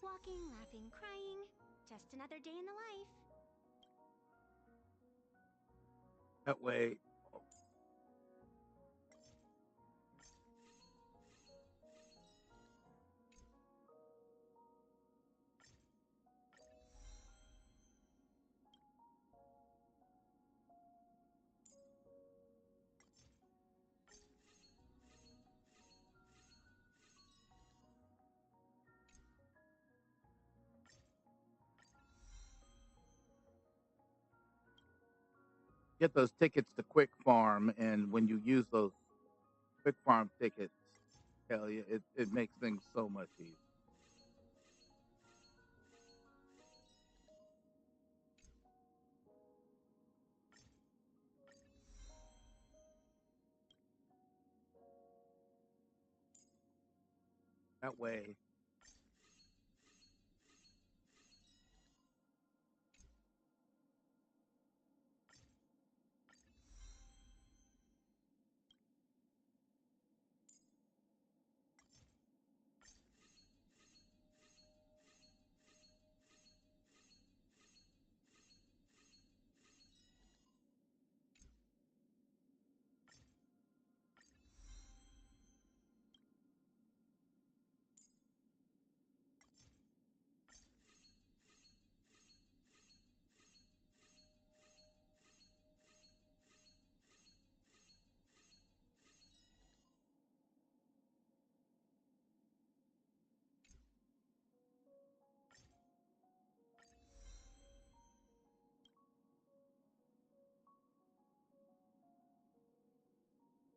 Walking, laughing, crying. Just another day in the life. That way, get those tickets to Quick Farm, and when you use those Quick Farm tickets, tell you, it makes things so much easier. That way,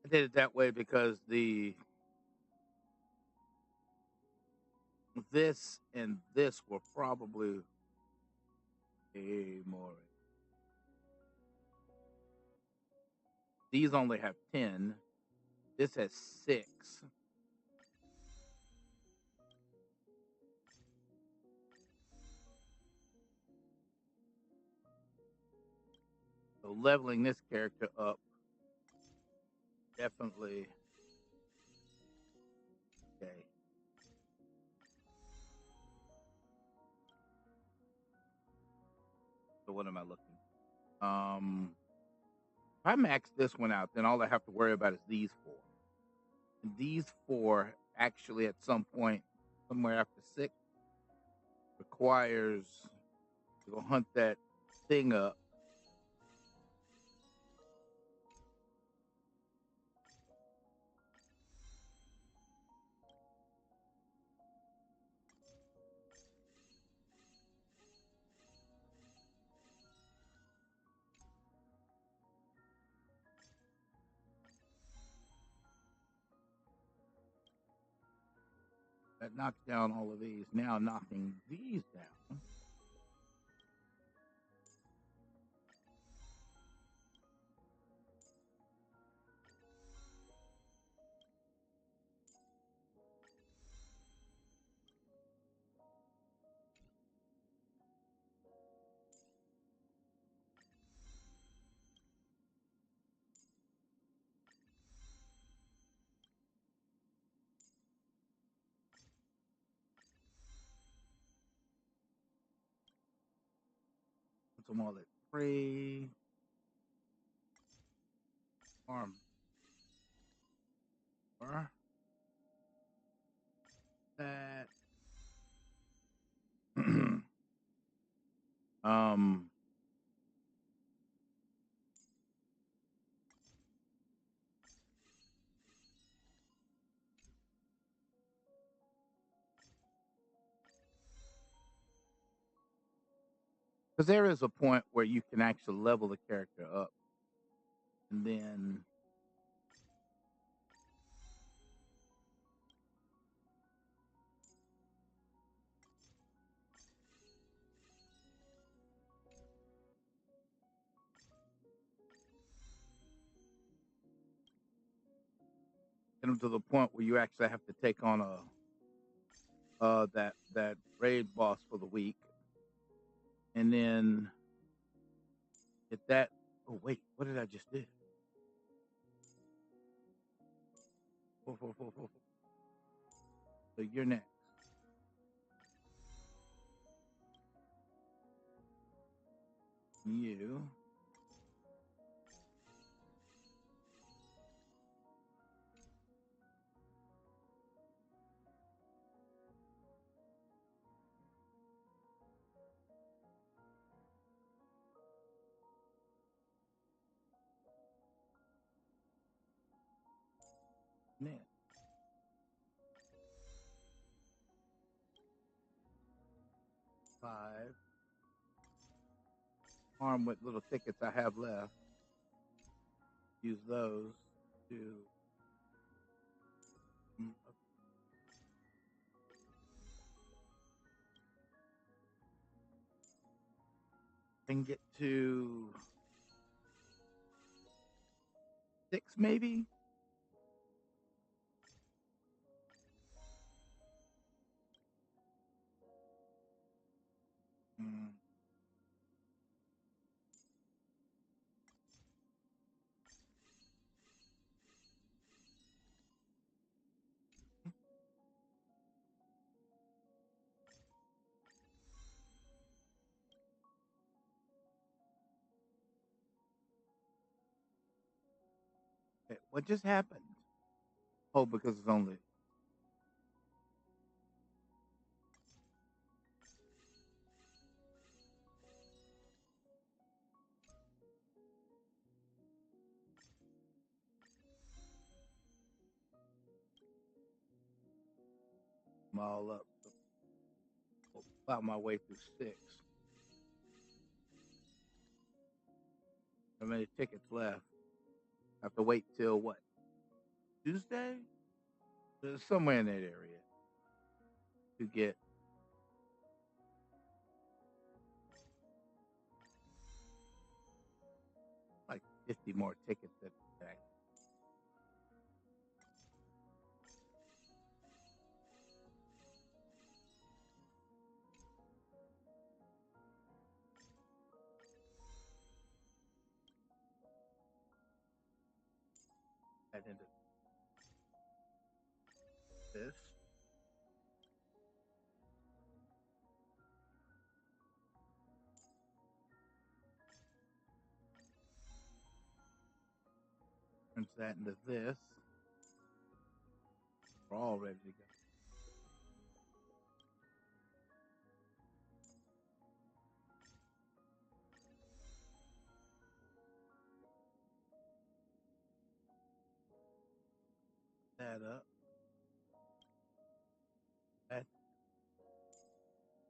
I did it that way because this and this were probably a more. These only have 10. This has 6. So leveling this character up definitely. Okay. So what am I looking? If I max this one out, then all I have to worry about is these 4. And these 4 actually at some point, somewhere after 6, requires to go hunt that thing up. That knocks down all of these. Now knocking these down. Put some all that prey. Arm. That. um. Because there is a point where you can actually level the character up. And then get them to the point where you actually have to take on that raid boss for the week. And then get that. Oh wait, what did I just do? So you're next. You. Next. 5. Arm with little tickets I have left. Use those to can get to 6 maybe. Mm. What just happened? Oh, because it's only I'm all up. About my way through 6. How many tickets left? I have to wait till what? Tuesday? Somewhere in that area to get like 50 more tickets at the back. That into this. Turns that into this. We're all ready to go. That up. That.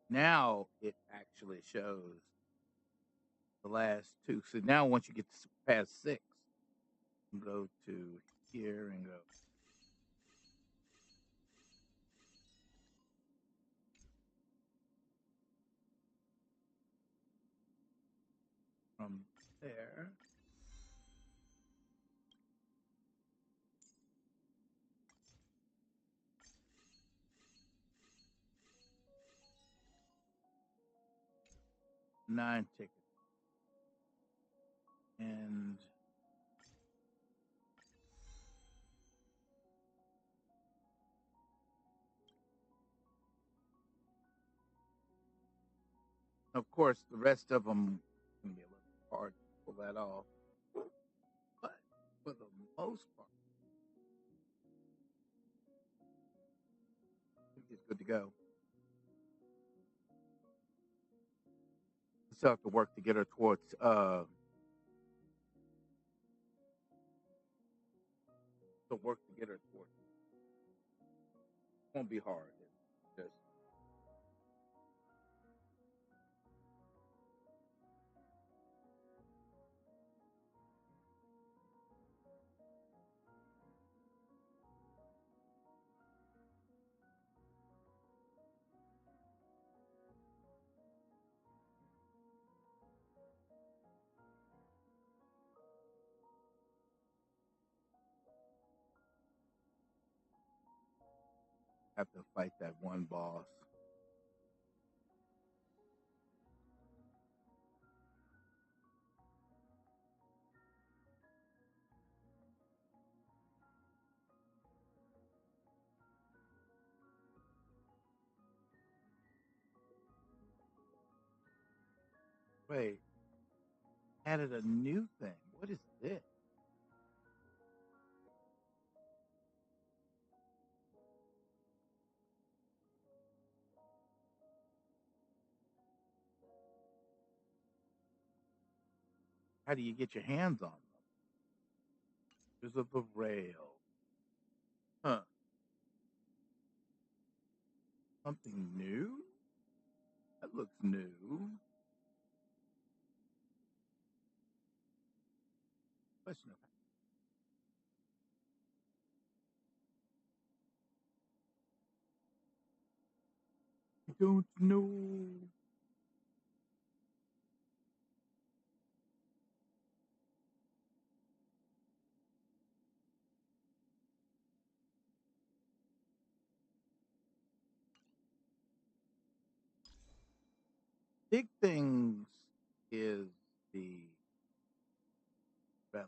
Now it actually shows the last 2. So now once you get past 6, you go to here and go. From there. Nine tickets. And of course, the rest of them can be a little hard to pull that off. But for the most part, I think it's good to go. We still have to work to get her towards won't be hard. It's just have to fight that one boss. Wait, added a new thing. What is this? How do you get your hands on them? There's of the rail. Huh. Something new? That looks new. Question of I don't know. big things is the Relic.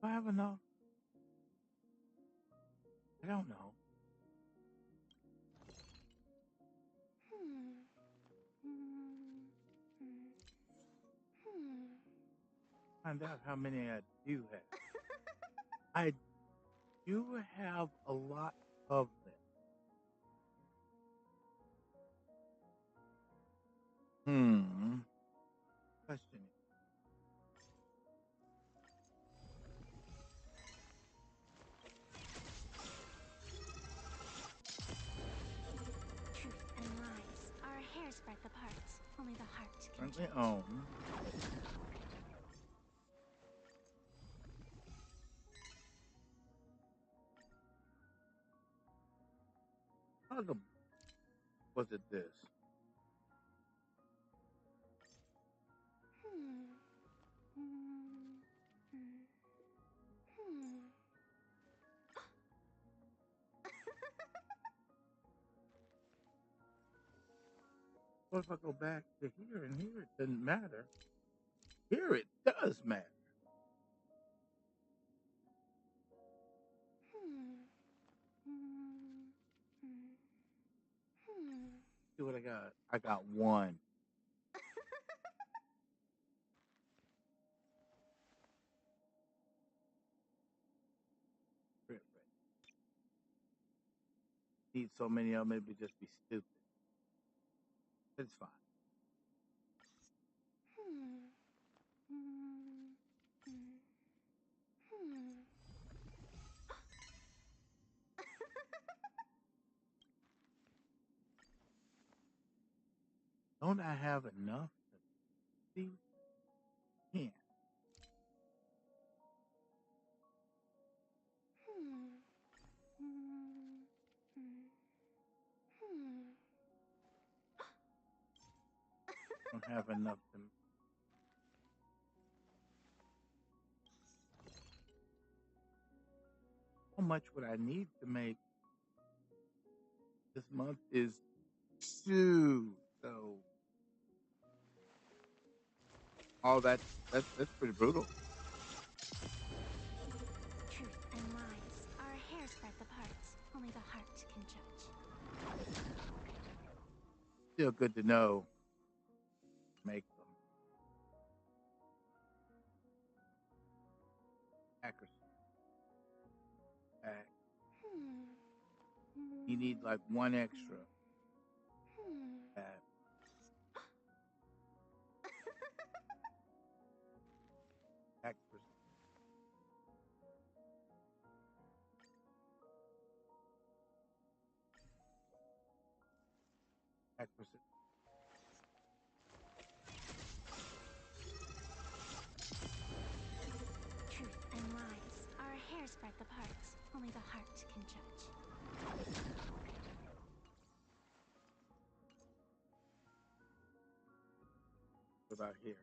Do I have enough? I don't know. Find out how many I do have. I do have a lot of them. Question. Truth and lies are a hair's breadth apart. Only the heart can Currently judge. own. How the was it this? What if I go back to here and here? It doesn't matter. Here it does matter. See what I got? I got one. Need so many of them, it'd just be stupid. It's fine. Don't I have enough to see? Yeah. Don't have enough to. How much would I need to make this month is two. So all that's pretty brutal. Truth and lies are a hair's breadth apart. Only the heart can judge. Still good to know. Make them. Accuracy. Back. You need like one extra. Accuracy. Accuracy. Truth and lies are a hair's breadth apart. Only the heart can judge. What about here?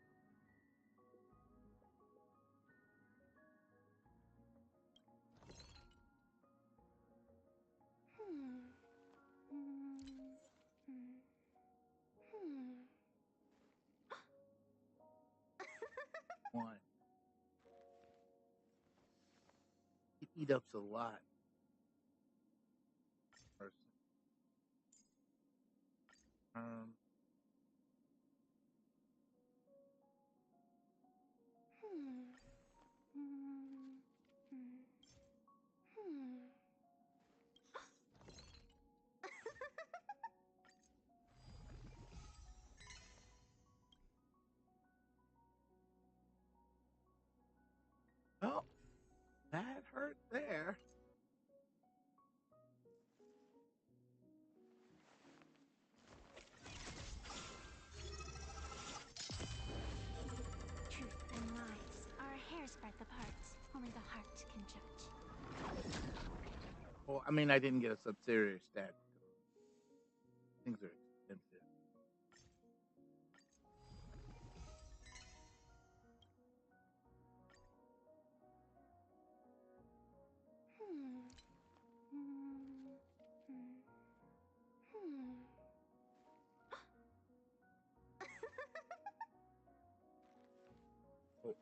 One. It eat up a lot. Person. Oh, that hurt there. only the heart can judge. Well, I mean, I didn't get a Sub-Zero stat. Things are expensive. Oh,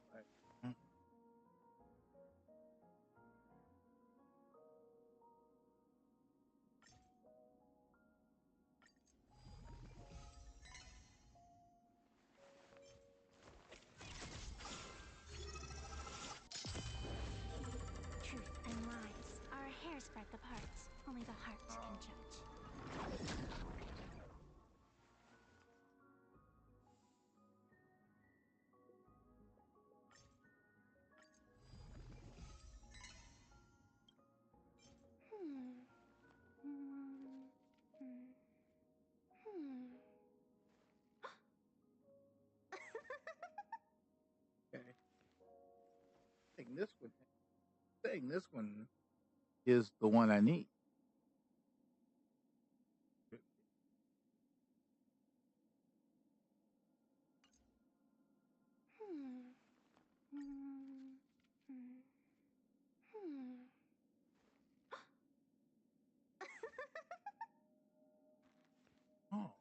Truth and lies are a hair's breadth apart. Only the heart can judge. okay. I think this one is the one I need. Oh,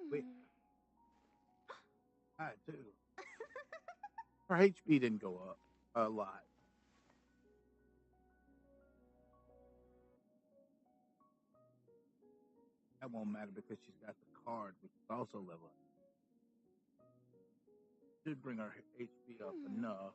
wait. I too. Her HP didn't go up a lot. That won't matter because she's got the card, which is also level up. Should bring her HP up enough.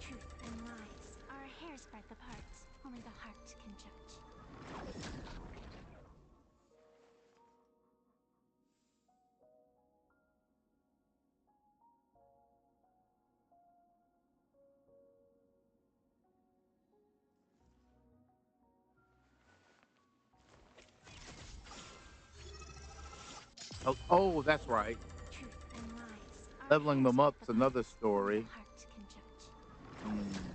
Truth and lies are a hair's breadth apart. Only the heart can judge. Oh, that's right. Truth and lies are a Leveling hair's them breadth up's apart. another Only story. the heart can judge. Hmm.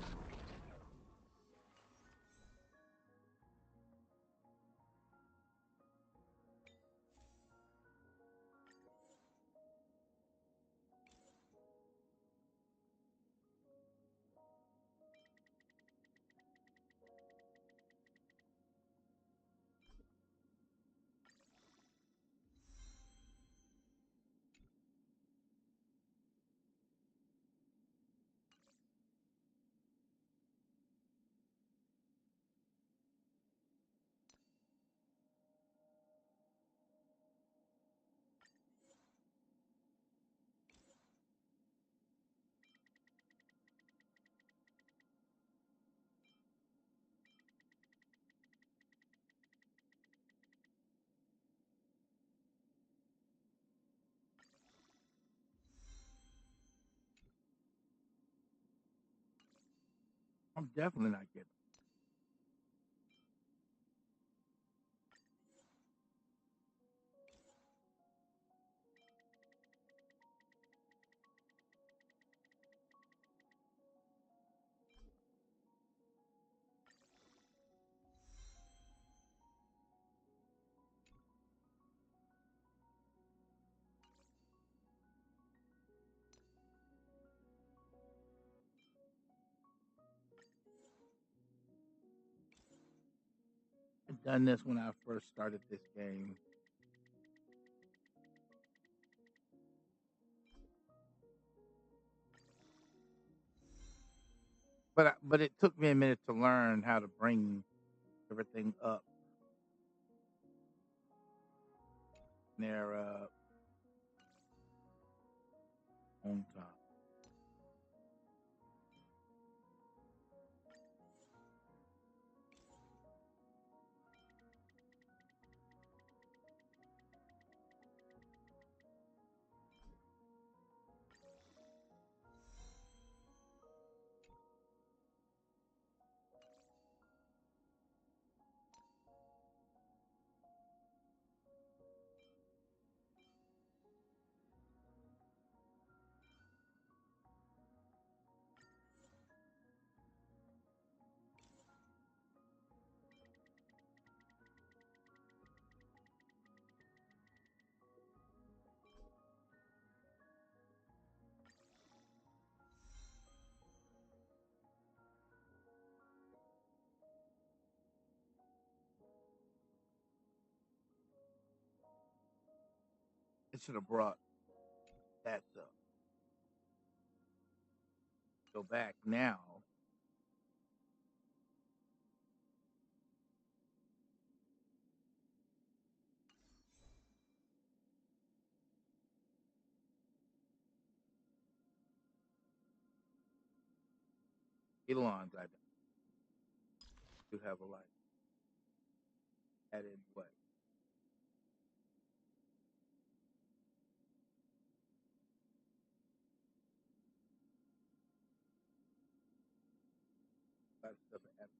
I'm definitely not getting. I've done this when I first started this game. but it took me a minute to learn how to bring everything up there on time. It should have brought that up. Go back now. Elon's I do have a life. Added what? That stuff added.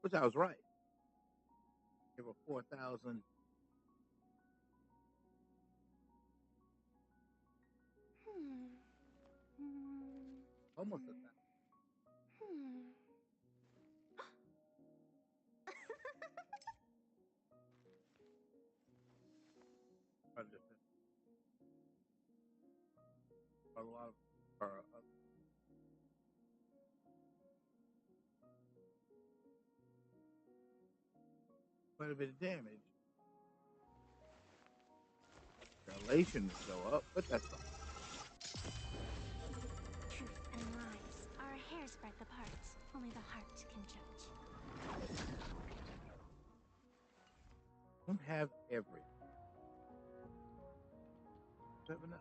Which I was right. There were 4,000. Almost a thousand. A lot of quite a bit of damage. Relations go up, but that's fine. Truth and lies are a hair's breadth apart. Only the heart can judge. Don't have everything. Have enough.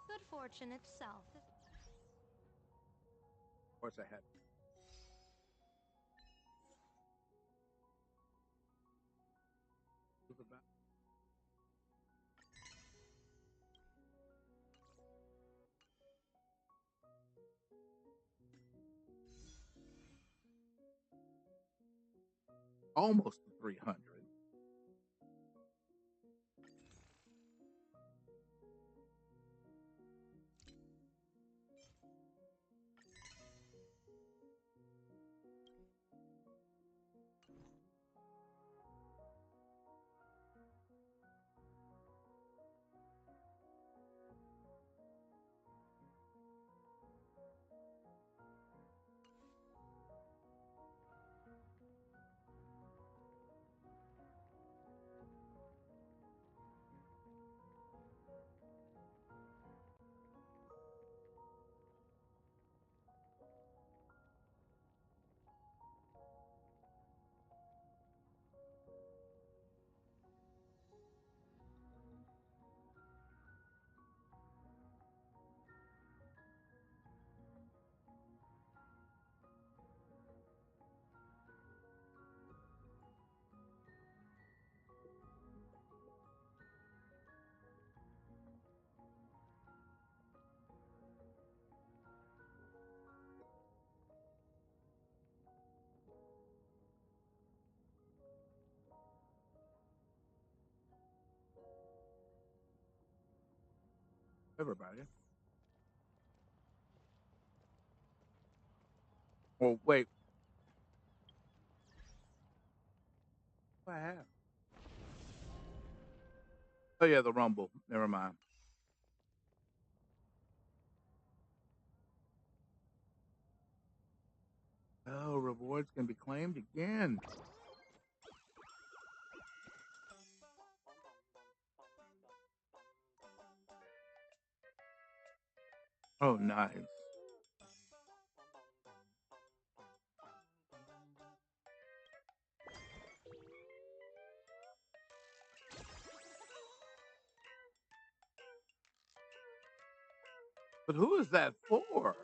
Good fortune itself. Of course, I had. It was about almost 300. everybody. Oh, wait. What I have? Oh, yeah, the Rumble. Never mind. Oh, rewards can be claimed again. Oh, nice. But who is that for?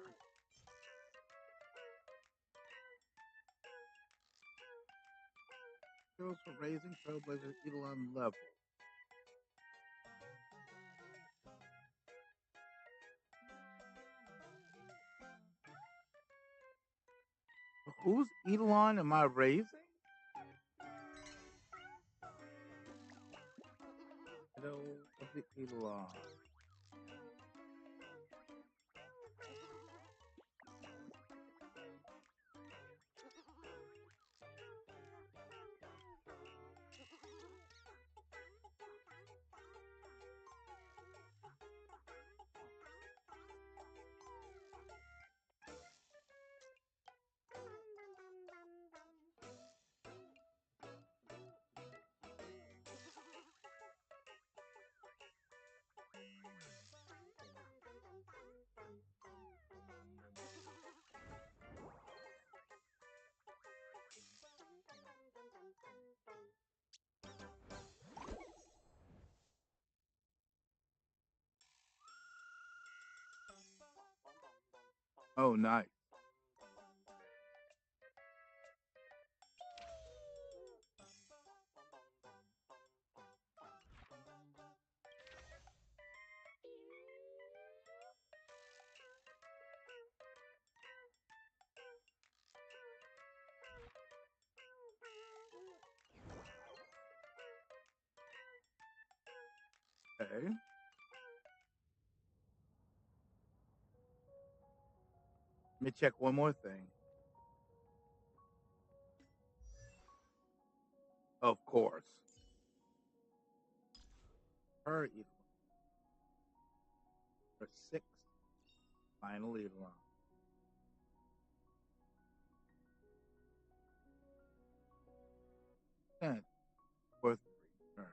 Skills for raising Trailblazer Eidolon level. Whose Eidolon am I raising? Hello, of the Eidolon. Oh, nice. Okay. Let me check one more thing. Of course. Her Eidolon. Her sixth final Eidolon. And worth return.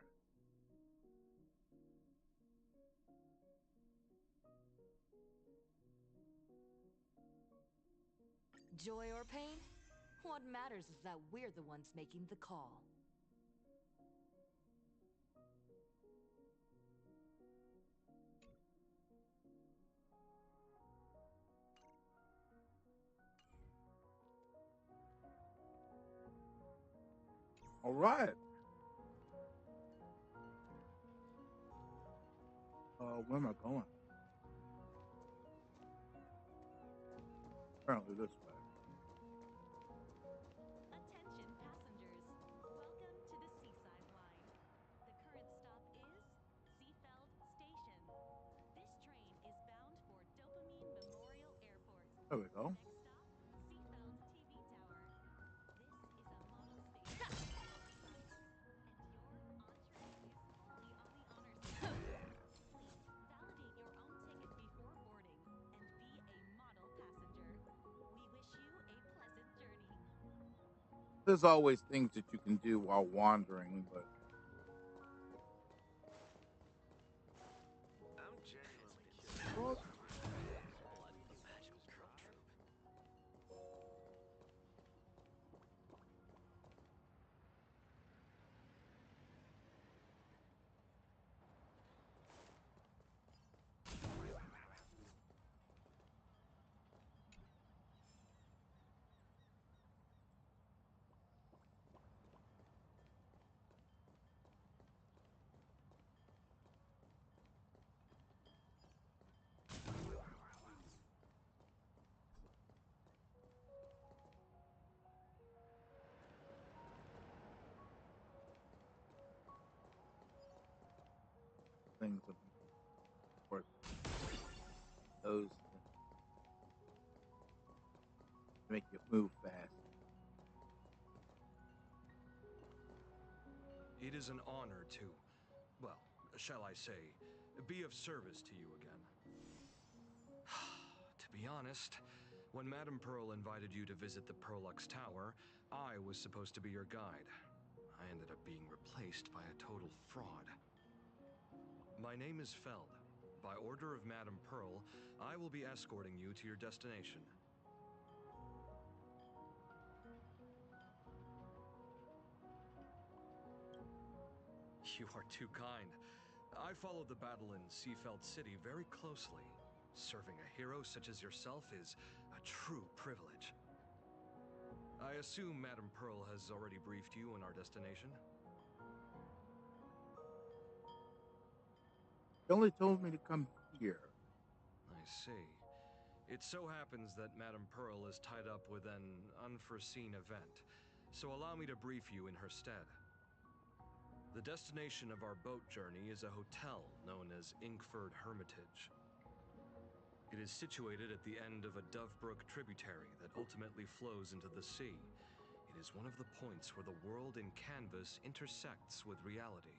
Joy or pain? What matters is that we're the ones making the call. All right. Where am I going? Apparently this way. Attention passengers. Welcome to the Seaside Line. The current stop is Seafeld Station. This train is bound for Dopamine Memorial Airport. There we go. Next stop, Seafeld TV Tower. This is a model station on both sides. And your entree is only on the honor system. Please validate your own ticket before boarding and be a model passenger. We wish you a pleasant journey. There's always things that you can do while wandering, but I'm genuinely curious. What a magical girl troop. things of course. those things make you move fast. It is an honor to, well, shall I say, be of service to you again. To be honest, when Madame Pearl invited you to visit the Perlux Tower, I was supposed to be your guide. I ended up being replaced by a total fraud. My name is Feld. By order of Madame Pearl, I will be escorting you to your destination. You are too kind. I followed the battle in Seafeld City very closely. Serving a hero such as yourself is a true privilege. I assume Madame Pearl has already briefed you on our destination? They only told me to come here. I see. It so happens that Madame Pearl is tied up with an unforeseen event, so allow me to brief you in her stead. The destination of our boat journey is a hotel known as Inkford Hermitage. It is situated at the end of a Dovebrook tributary that ultimately flows into the sea. It is one of the points where the world in canvas intersects with reality.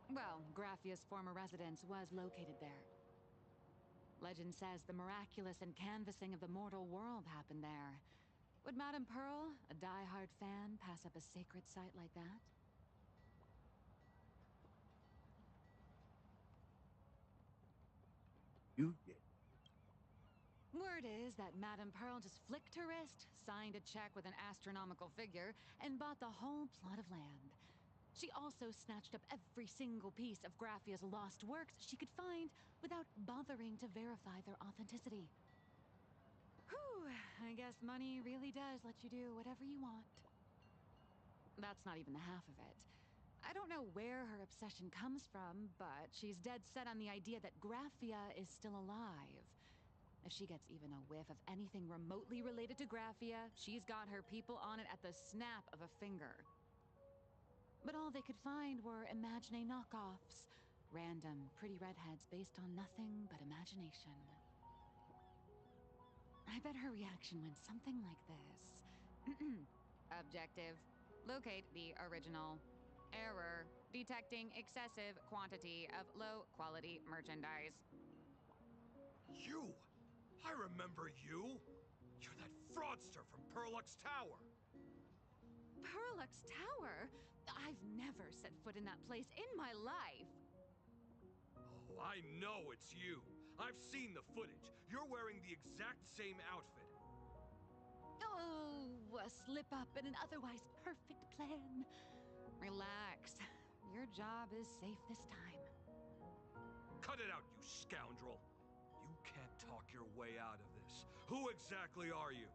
Well, Graffia's former residence was located there. Legend says the miraculous canvassing of the mortal world happened there. Would Madame Pearl, a die-hard fan, pass up a sacred site like that? You did. Word is that Madame Pearl just flicked her wrist, signed a check with an astronomical figure, and bought the whole plot of land. She also snatched up every single piece of Graffia's lost works she could find without bothering to verify their authenticity. Whew, I guess money really does let you do whatever you want. That's not even the half of it. I don't know where her obsession comes from, but she's dead set on the idea that Graffia is still alive. If she gets even a whiff of anything remotely related to Graffia, she's got her people on it at the snap of a finger. But all they could find were Imaginé knockoffs. Random, pretty redheads based on nothing but imagination. I bet her reaction went something like this. Objective. Locate the original. Error. Detecting excessive quantity of low-quality merchandise. You! I remember you! You're that fraudster from Perlux Tower! Perlux Tower? I've never set foot in that place in my life. Oh, I know it's you. I've seen the footage. You're wearing the exact same outfit. Oh, a slip up in an otherwise perfect plan. Relax. Your job is safe this time. Cut it out, you scoundrel. You can't talk your way out of this. Who exactly are you?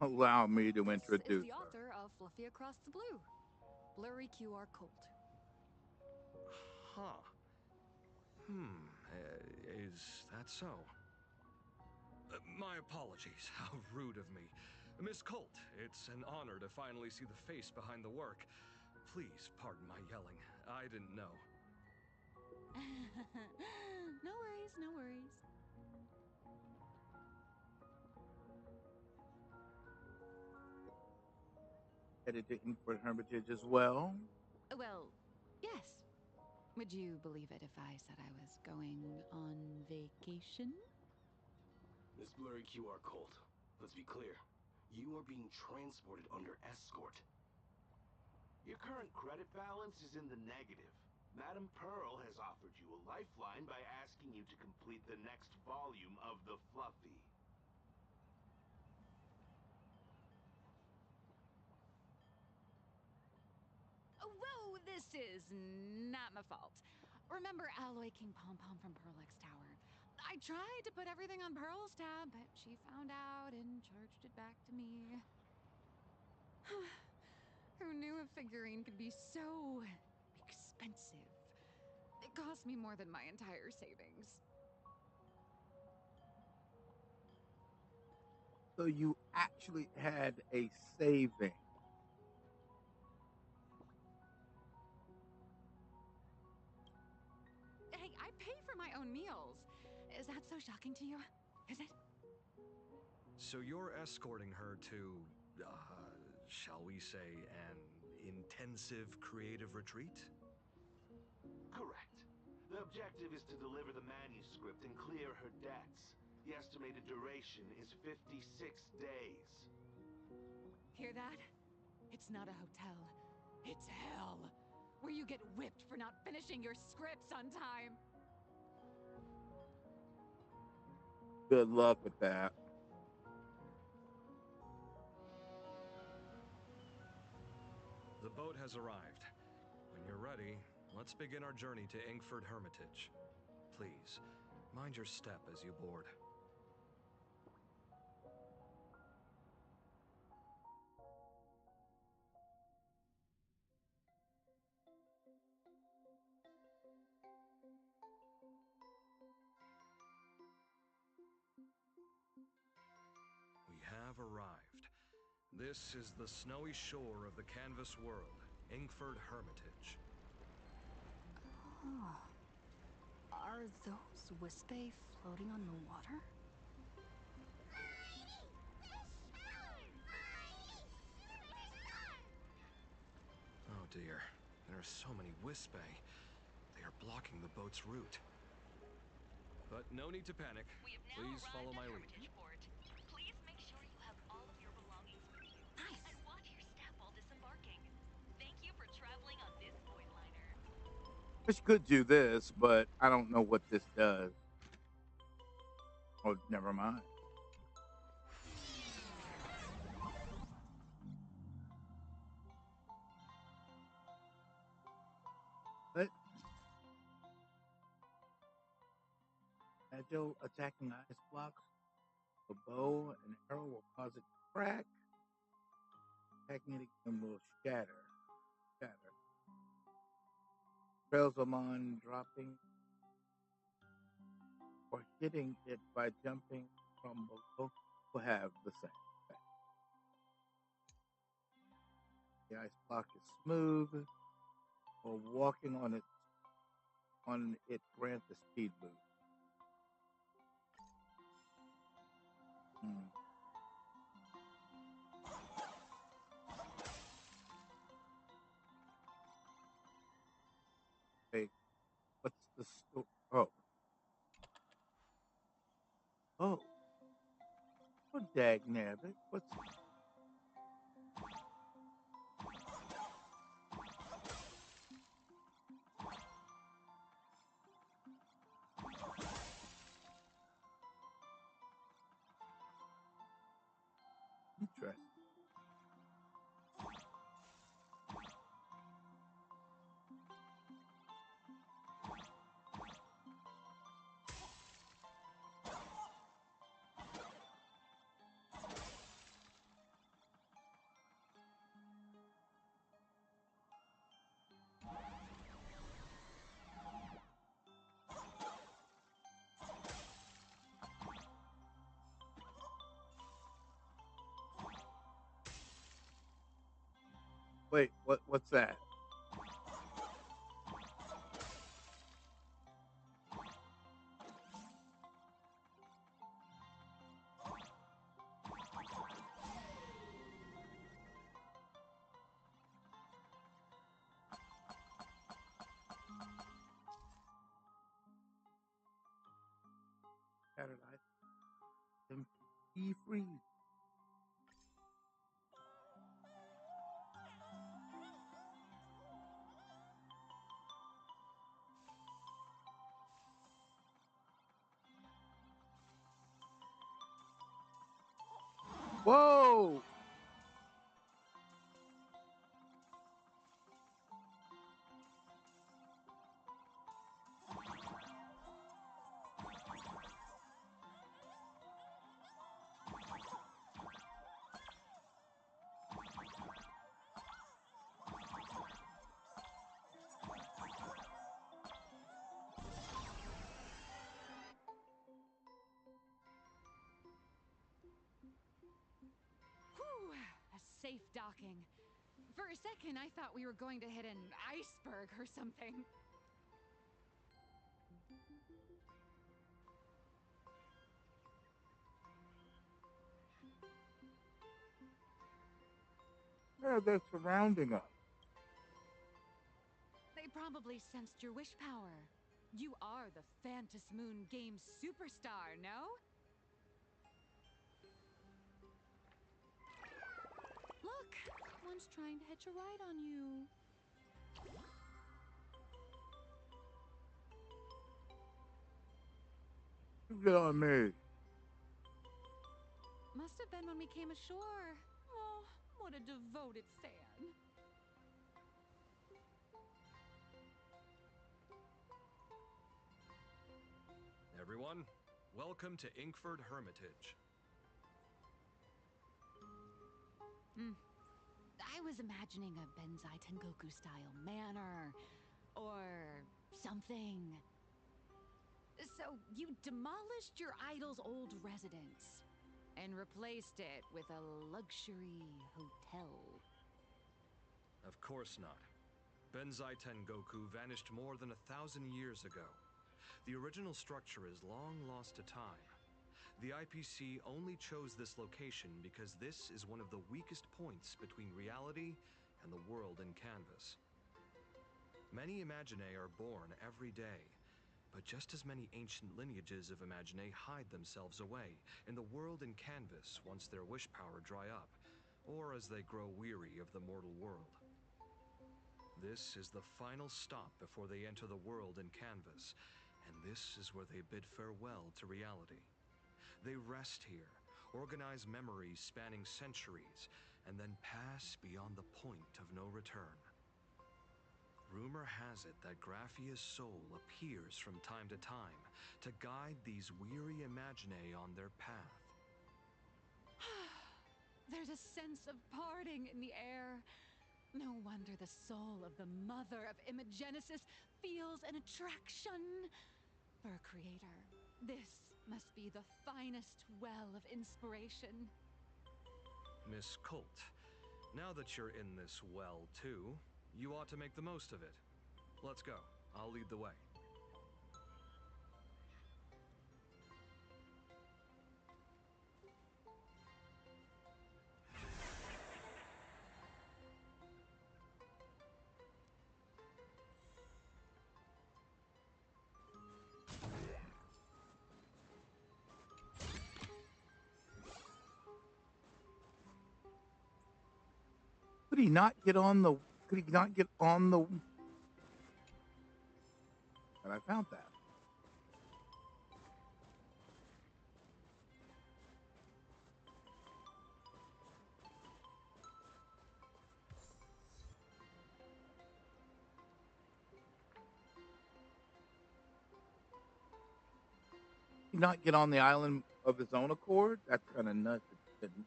Allow me to This is introduce the her. author of Fluffy Across the Blue. Blurry QR Colt. Huh. Is that so? My apologies. How rude of me. Miss Colt, it's an honor to finally see the face behind the work. Please pardon my yelling. I didn't know. No worries, no worries. Headed to Inkford Hermitage as well. Well, yes. Would you believe it if I said I was going on vacation? Miss Blurry QR Colt, let's be clear. You are being transported under escort. Your current credit balance is in the negative. Madame Pearl has offered you a lifeline by asking you to complete the next volume of the Fluffy. Whoa, this is not my fault. Remember Alloy King Pom Pom from Perlux Tower? I tried to put everything on Pearl's tab, but she found out and charged it back to me. Who knew a figurine could be so expensive? It cost me more than my entire savings. So you actually had a saving. Hey, I pay for my own meals. Is that so shocking to you? Is it? So you're escorting her to, shall we say, an intensive creative retreat? Correct. The objective is to deliver the manuscript and clear her debts. The estimated duration is 56 days. Hear that? It's not a hotel. It's hell. Where you get whipped for not finishing your scripts on time. Good luck with that. The boat has arrived. When you're ready, let's begin our journey to Inkford Hermitage. Please, mind your step as you board. We have arrived. This is the snowy shore of the canvas world, Inkford Hermitage. Oh. Are those Wispy floating on the water? Oh dear, there are so many Wispy. They are blocking the boat's route. But no need to panic. Please follow my lead. Please make sure you have all of your belongings with you. Nice. And watch your step while disembarking. Thank you for traveling on this void liner. Which could do this, but I don't know what this does. Oh, never mind. But agile attacking ice blocks, a bow and arrow will cause it to crack. Attacking it again will shatter. Trails on dropping or hitting it by jumping from below will have the same effect. The ice block is smooth, or walking on it grants a speed boost. Hey, what's the story? Oh, dag nabbit. What's interesting? Wait, what's that? Paradise. Be free. Whoa! safe docking. For a second, I thought we were going to hit an iceberg or something. Yeah, they're surrounding us. They probably sensed your wish power. You are the Phantasmoon Moon game superstar, no? Look, one's trying to hitch a ride on you. You get on me. Must have been when we came ashore. Oh, what a devoted fan. Everyone, welcome to Inkford Hermitage. I was imagining a Benzai Tengoku style manor or something. So you demolished your idol's old residence and replaced it with a luxury hotel. Of course not. Benzai Tengoku vanished more than 1,000 years ago. The original structure is long lost to time. The IPC only chose this location because this is one of the weakest points between reality and the world in canvas. Many Imaginae are born every day, but just as many ancient lineages of Imaginae hide themselves away in the world in canvas once their wish power dry up, or as they grow weary of the mortal world. This is the final stop before they enter the world in canvas, and this is where they bid farewell to reality. They rest here, organize memories spanning centuries, and then pass beyond the point of no return. Rumor has it that Graphia's soul appears from time to time to guide these weary Imaginae on their path. There's a sense of parting in the air. No wonder the soul of the mother of Imagenesis feels an attraction for a creator. This must be the finest well of inspiration. Miss Colt, now that you're in this well too, you ought to make the most of it. Let's go. I'll lead the way. Could he not get on the? Could he not get on the? And I found that. He not get on the island of his own accord? That's kind of nuts. It didn't.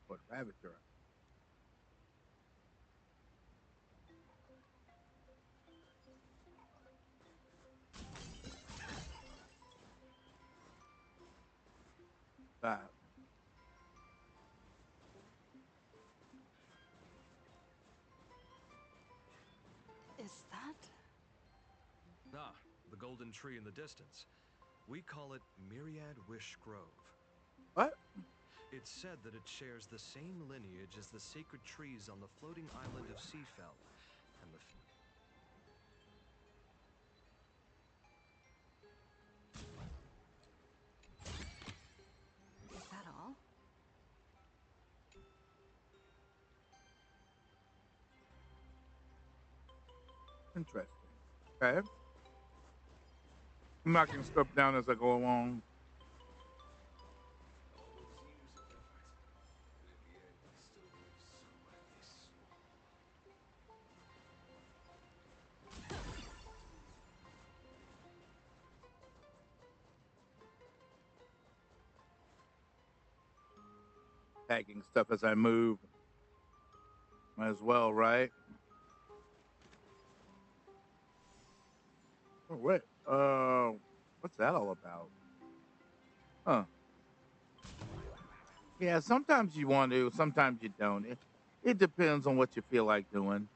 What Ravager? That. Is that? Ah, the golden tree in the distance. We call it Myriad Wish Grove. What? It's said that it shares the same lineage as the sacred trees on the floating island of Seafell, and the... Is that all? Interesting. Okay. I'm knocking stuff down as I go along. Tagging stuff as I move. Might as well, right? Oh, wait. What's that all about? Huh. Yeah, sometimes you want to, sometimes you don't. It depends on what you feel like doing.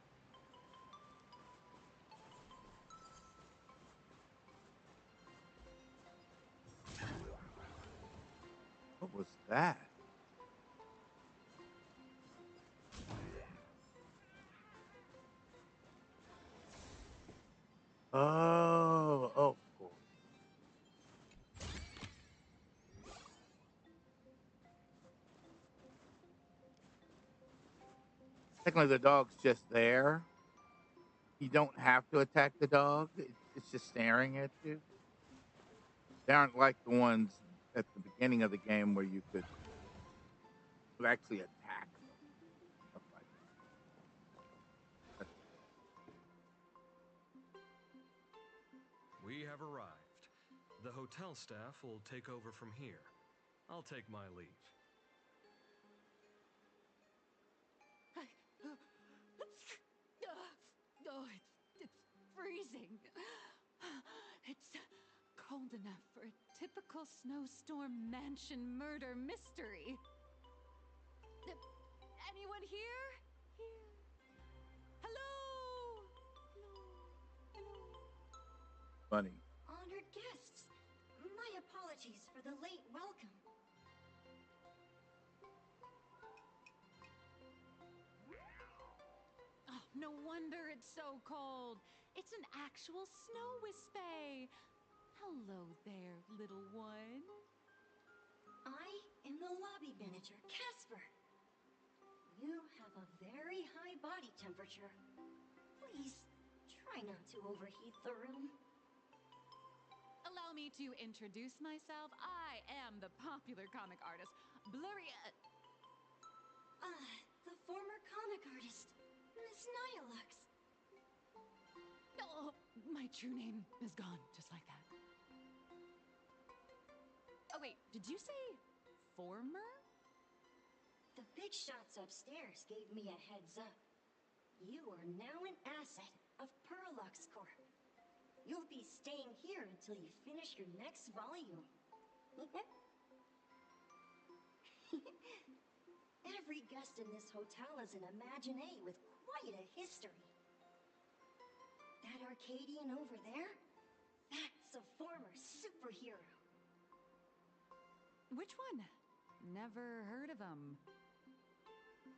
What was that? Oh, of course. Technically, the dog's just there. You don't have to attack the dog. It's just staring at you. They aren't like the ones at the beginning of the game where you could actually attack them. Stuff like that. We have arrived. The hotel staff will take over from here. I'll take my leave. Oh, it's freezing. It's cold enough for a typical snowstorm mansion murder mystery. Anyone here? Here. Hello? Hello? Funny. Honored guests, my apologies for the late welcome. Oh, no wonder it's so cold. It's an actual snow wispy. Hello there, little one. I am the lobby manager, Casper. You have a very high body temperature. Please, try not to overheat the room. Allow me to introduce myself. I am the popular comic artist, Blurry... The former comic artist, Miss Nihilux. Oh, my true name is gone, just like that. Oh, wait, did you say former? The big shots upstairs gave me a heads up. You are now an asset of Perlux Corp. You'll be staying here until you finish your next volume. Every guest in this hotel is an Imaginee with quite a history. That Arcadian over there? That's a former superhero. Which one? Never heard of him.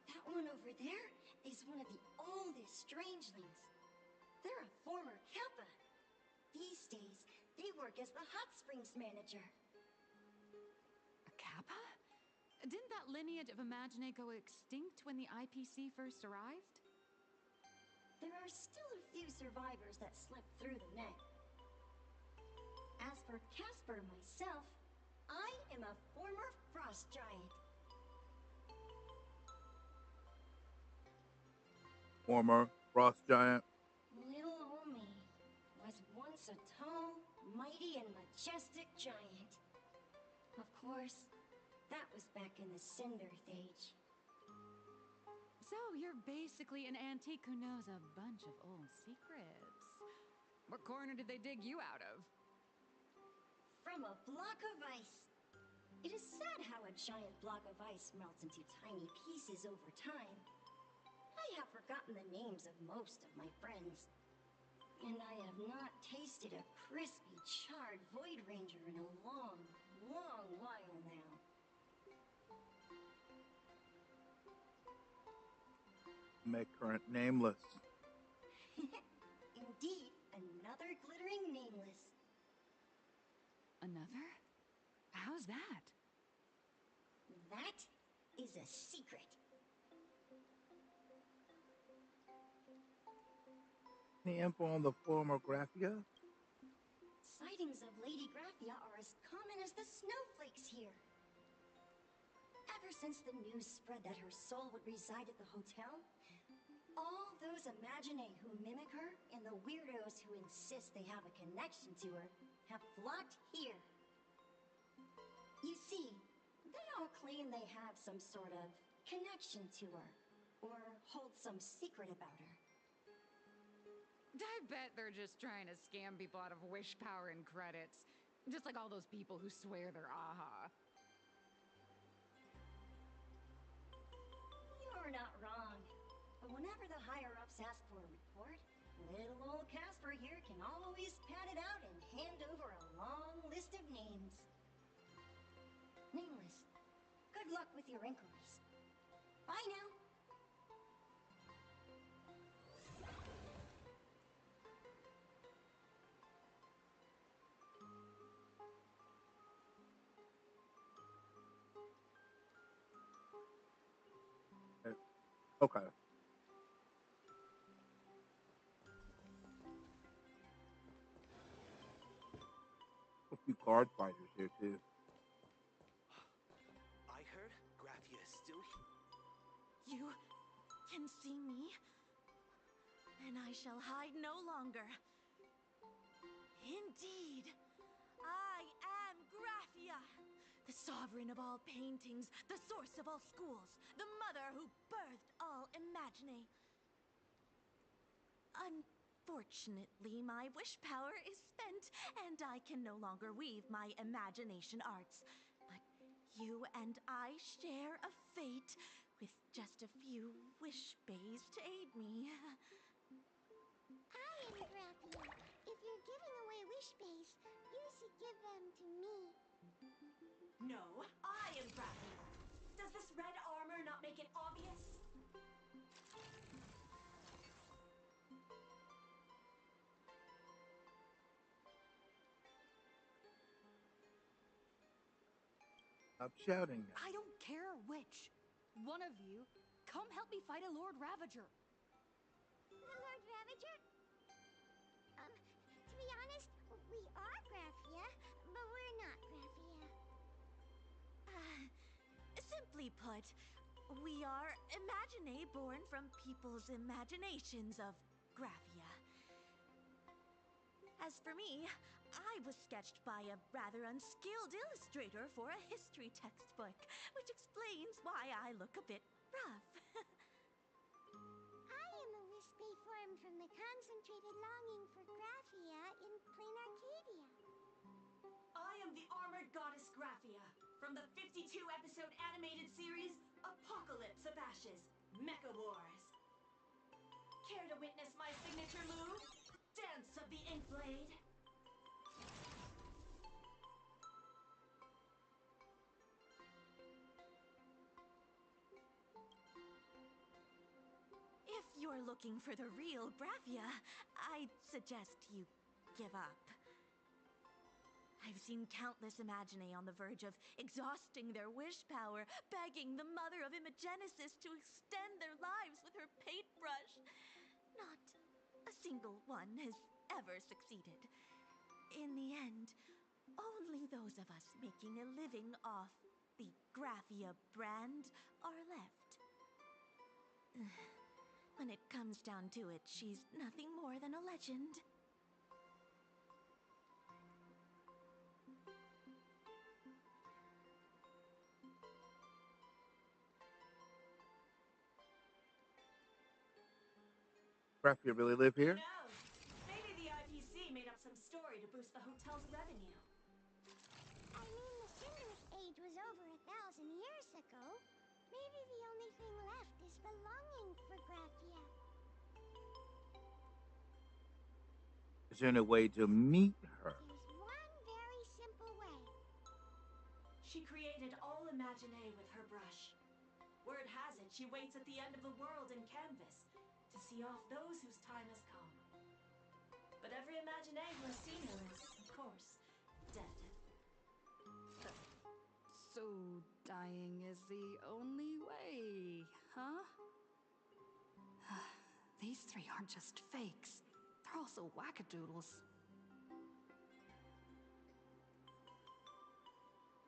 That one over there is one of the oldest strangelings. They're a former Kappa. These days, they work as the hot springs manager. A Kappa? Didn't that lineage of Imaginee go extinct when the IPC first arrived? There are still a few survivors that slipped through the net. As for Casper myself, I am a former frost giant. Former frost giant. Little old me was once a tall, mighty, and majestic giant. Of course, that was back in the Cinderth Age. So you're basically an antique who knows a bunch of old secrets. What corner did they dig you out of? From a block of ice. It is sad how a giant block of ice melts into tiny pieces over time. I have forgotten the names of most of my friends. And I have not tasted a crispy, charred Void Ranger in a long, long while now. Make current nameless. Indeed, another glittering nameless. Another? How's that? That is a secret. Any info on the former Graphia? Sightings of Lady Graphia are as common as the snowflakes here. Ever since the news spread that her soul would reside at the hotel, all those Imaginee who mimic her and the weirdos who insist they have a connection to her have flocked here. You see, they all claim they have some sort of connection to her, or hold some secret about her. I bet they're just trying to scam people out of wish power and credits. Just like all those people who swear they're AHA. Little old Casper here can always pad it out and hand over a long list of names. Nameless, good luck with your inquiries. Bye now. Okay. A few card fighters here too. I heard Graphia is still You can see me, and I shall hide no longer. Indeed, I am Graphia, the sovereign of all paintings, the source of all schools, the mother who birthed all Imagine. Unfortunately, my wish power is spent, and I can no longer weave my imagination arts. But you and I share a fate, with just a few wish bays to aid me. I am Graphia. If you're giving away wish bays, you should give them to me. No, I am Graphia. Does this red armor not make it obvious? Stop shouting now. I don't care which. One of you, come help me fight a Lord Ravager. The Lord Ravager? To be honest, we are Graphia, but we're not Graphia. Simply put, we are Imagine born from people's imaginations of Graphia. As for me, I was sketched by a rather unskilled illustrator for a history textbook, which explains why I look a bit rough. I am a wish-bay formed from the concentrated longing for Graphia in plain Arcadia. I am the armored goddess Graphia from the 52-episode animated series Apocalypse of Ashes, Mecha Wars. Care to witness my signature move? Dance of the Inkblade. If you're looking for the real Graphia, I'd suggest you give up. I've seen countless Imagine on the verge of exhausting their wish power, begging the mother of Imagenesis to extend their lives with her paintbrush. Not a single one has ever succeeded. In the end, only those of us making a living off the Graphia brand are left. When it comes down to it, she's nothing more than a legend. Graphia really live Who here? knows? Maybe the IPC made up some story to boost the hotel's revenue. I mean, the Cinderic Age was over 1,000 years ago. Maybe the only thing left is the longing for Graphia. Is there any way to meet her? There's one very simple way. She created all Imagine with her brush. Word has it she waits at the end of the world in canvas to see off those whose time has come. But every Imagine who has seen her is, of course, dead. So dying is the only way, huh? These three aren't just fakes. They're also wackadoodles.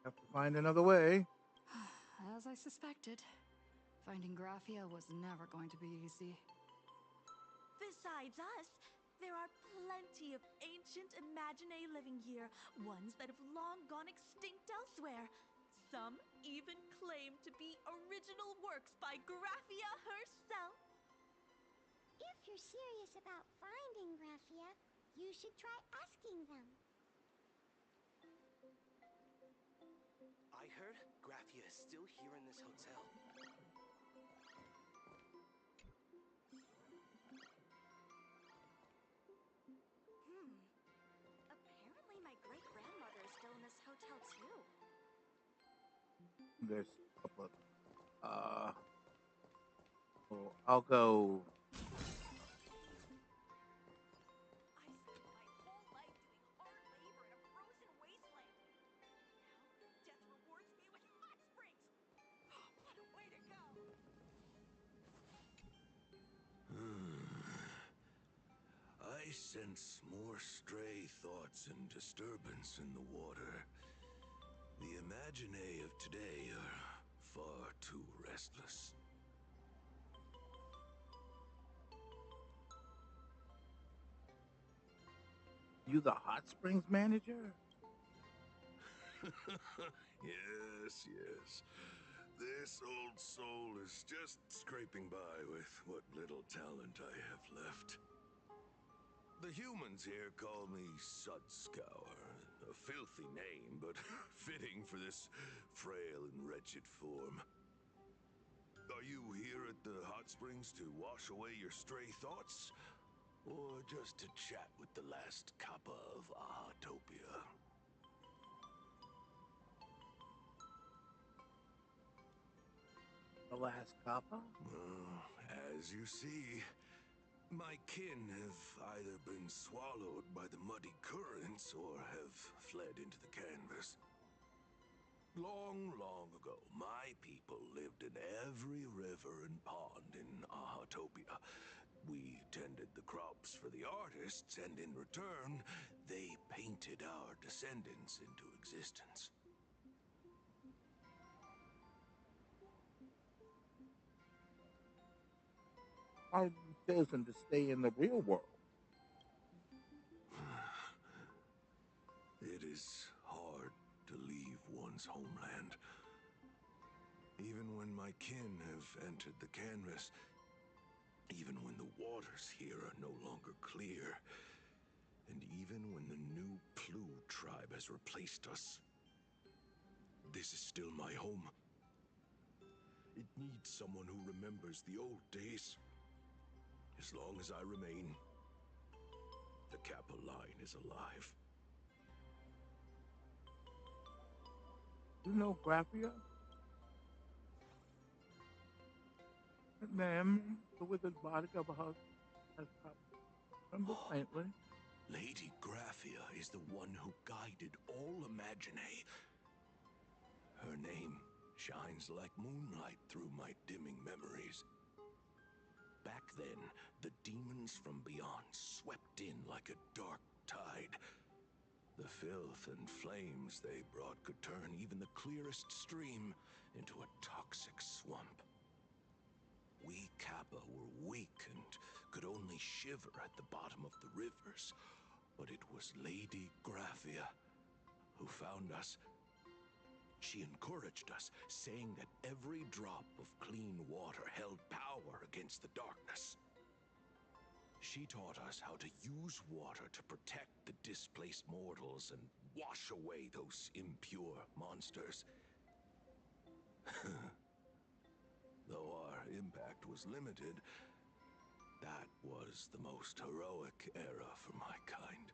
Have to find another way. As I suspected, finding Graphia was never going to be easy. Besides us, there are plenty of ancient Imagine living here, ones that have long gone extinct elsewhere. Some even claim to be original works by Graphia herself. If you're serious about finding Graphia, you should try asking them. I heard Graphia is still here in this hotel. hotel too. There's a couple of well, I'll go. I spent my whole life doing hard labor in a frozen wasteland. Now, death rewards me with hot springs. What a way to go! I sense more stray thoughts and disturbance in the water. The Imaginae of today are far too restless. You the hot springs manager? Yes, yes. This old soul is just scraping by with what little talent I have left. The humans here call me Sudscour, a filthy name, but fitting for this frail and wretched form. Are you here at the hot springs to wash away your stray thoughts? Or just to chat with the last kappa of Ahatopia? The last kappa? As you see, my kin have either been swallowed by the muddy currents or have fled into the canvas. Long, long ago, my people lived in every river and pond in Ahatopia. We tended the crops for the artists, and in return, they painted our descendants into existence. I've chosen to stay in the real world. It is hard to leave one's homeland. Even when my kin have entered the canvas, even when the waters here are no longer clear, and even when the new Plu tribe has replaced us, this is still my home. It needs someone who remembers the old days. As long as I remain, the Kappa line is alive. You know Graphia? Ma'am, the withered body of a husband has trembled faintly. Lady Graphia is the one who guided all Imaginae. Her name shines like moonlight through my dimming memories. Back then, the demons from beyond swept in like a dark tide. The filth and flames they brought could turn even the clearest stream into a toxic swamp. We Kappa were weak and could only shiver at the bottom of the rivers, but it was Lady Graphia who found us. She encouraged us, saying that every drop of clean water held power against the darkness. She taught us how to use water to protect the displaced mortals and wash away those impure monsters. Though our impact was limited, that was the most heroic era for my kind.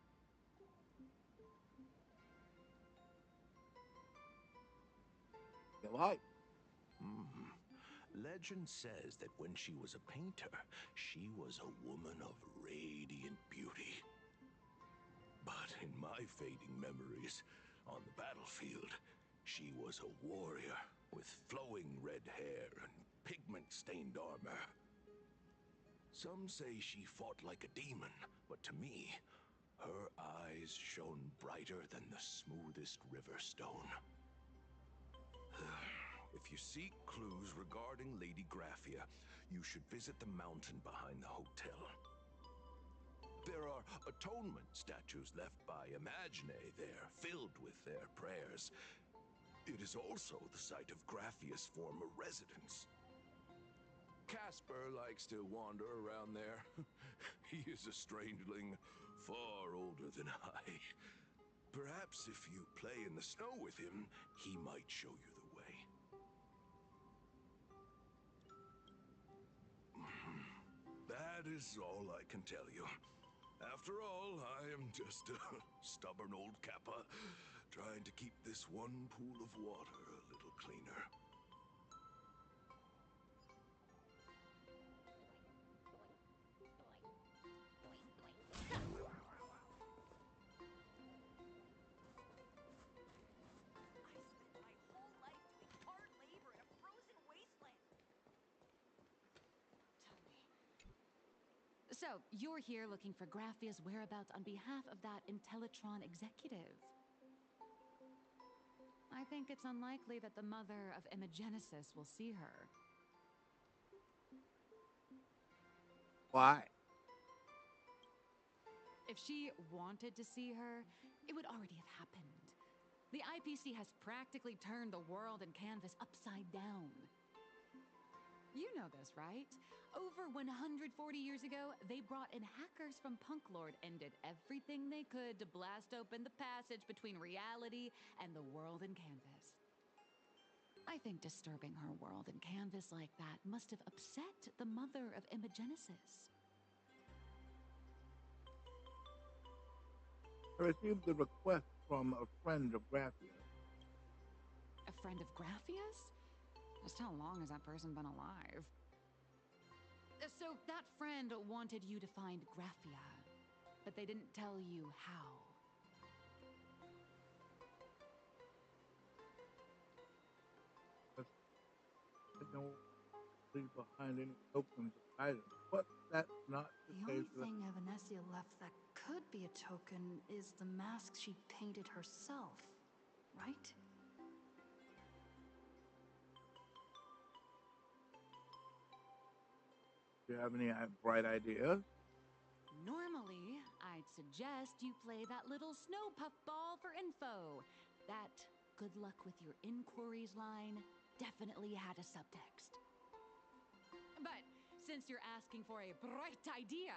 You like? Legend says that when she was a painter, she was a woman of radiant beauty. But in my fading memories, on the battlefield, she was a warrior with flowing red hair and pigment-stained armor. Some say she fought like a demon, but to me, her eyes shone brighter than the smoothest river stone. If you seek clues regarding Lady Graphia, you should visit the mountain behind the hotel. There are atonement statues left by Imaginae there, filled with their prayers. It is also the site of Graphia's former residence. Casper likes to wander around there. He is a strangeling far older than I. Perhaps if you play in the snow with him, he might show you the way. That is all I can tell you. After all, I am just a stubborn old Kappa, trying to keep this one pool of water a little cleaner. So, you're here looking for Graphia's whereabouts on behalf of that Intellitron executive. I think it's unlikely that the mother of Imogenesis will see her. Why? If she wanted to see her, it would already have happened. The IPC has practically turned the world and canvas upside down. You know this, right? Over 140 years ago, they brought in hackers from Punklord and did everything they could to blast open the passage between reality and the world in canvas. I think disturbing her world in canvas like that must have upset the mother of Imogenesis. I received the request from a friend of Graphia. A friend of Graphia's? Just how long has that person been alive? So that friend wanted you to find Graphia, but they didn't tell you how. I don't leave behind any tokens of items, but that's not the The case only with... thing Evanessia left that could be a token is the mask she painted herself, right? Do you have any bright ideas? Normally, I'd suggest you play that little snow puff ball for info. That good luck with your inquiries line definitely had a subtext. But since you're asking for a bright idea,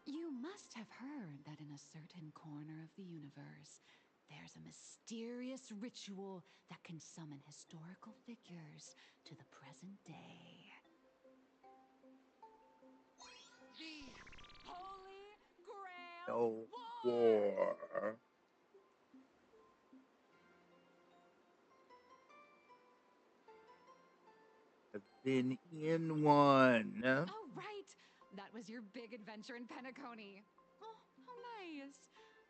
you must have heard that in a certain corner of the universe, there's a mysterious ritual that can summon historical figures to the present day. The Holy Grail No War! war. I've been in one. Oh, right! That was your big adventure in Penacony. Oh, how nice.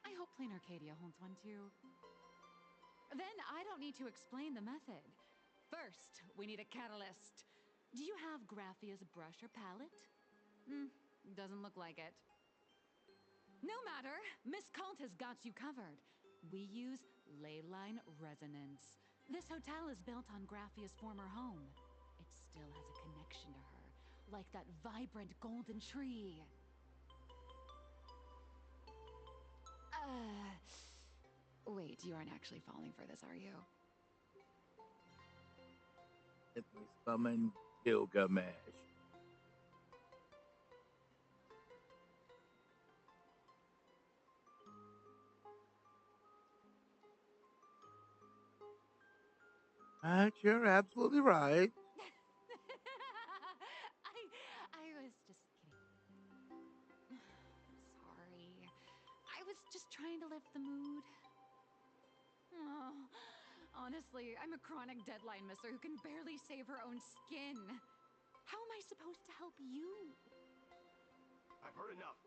I hope Plain Arcadia holds one too. Then I don't need to explain the method. First, we need a catalyst. Do you have Graphia's brush or palette? Doesn't look like it. No matter, Miss Cult has got you covered. We use leyline resonance. This hotel is built on Graphia's former home. It still has a connection to her, like that vibrant golden tree. Wait, you aren't actually falling for this, are you? Let me summon Gilgamesh. You're absolutely right. I was just kidding. Sorry. I was just trying to lift the mood. Oh, honestly, I'm a chronic deadline misser who can barely save her own skin. How am I supposed to help you? I've heard enough.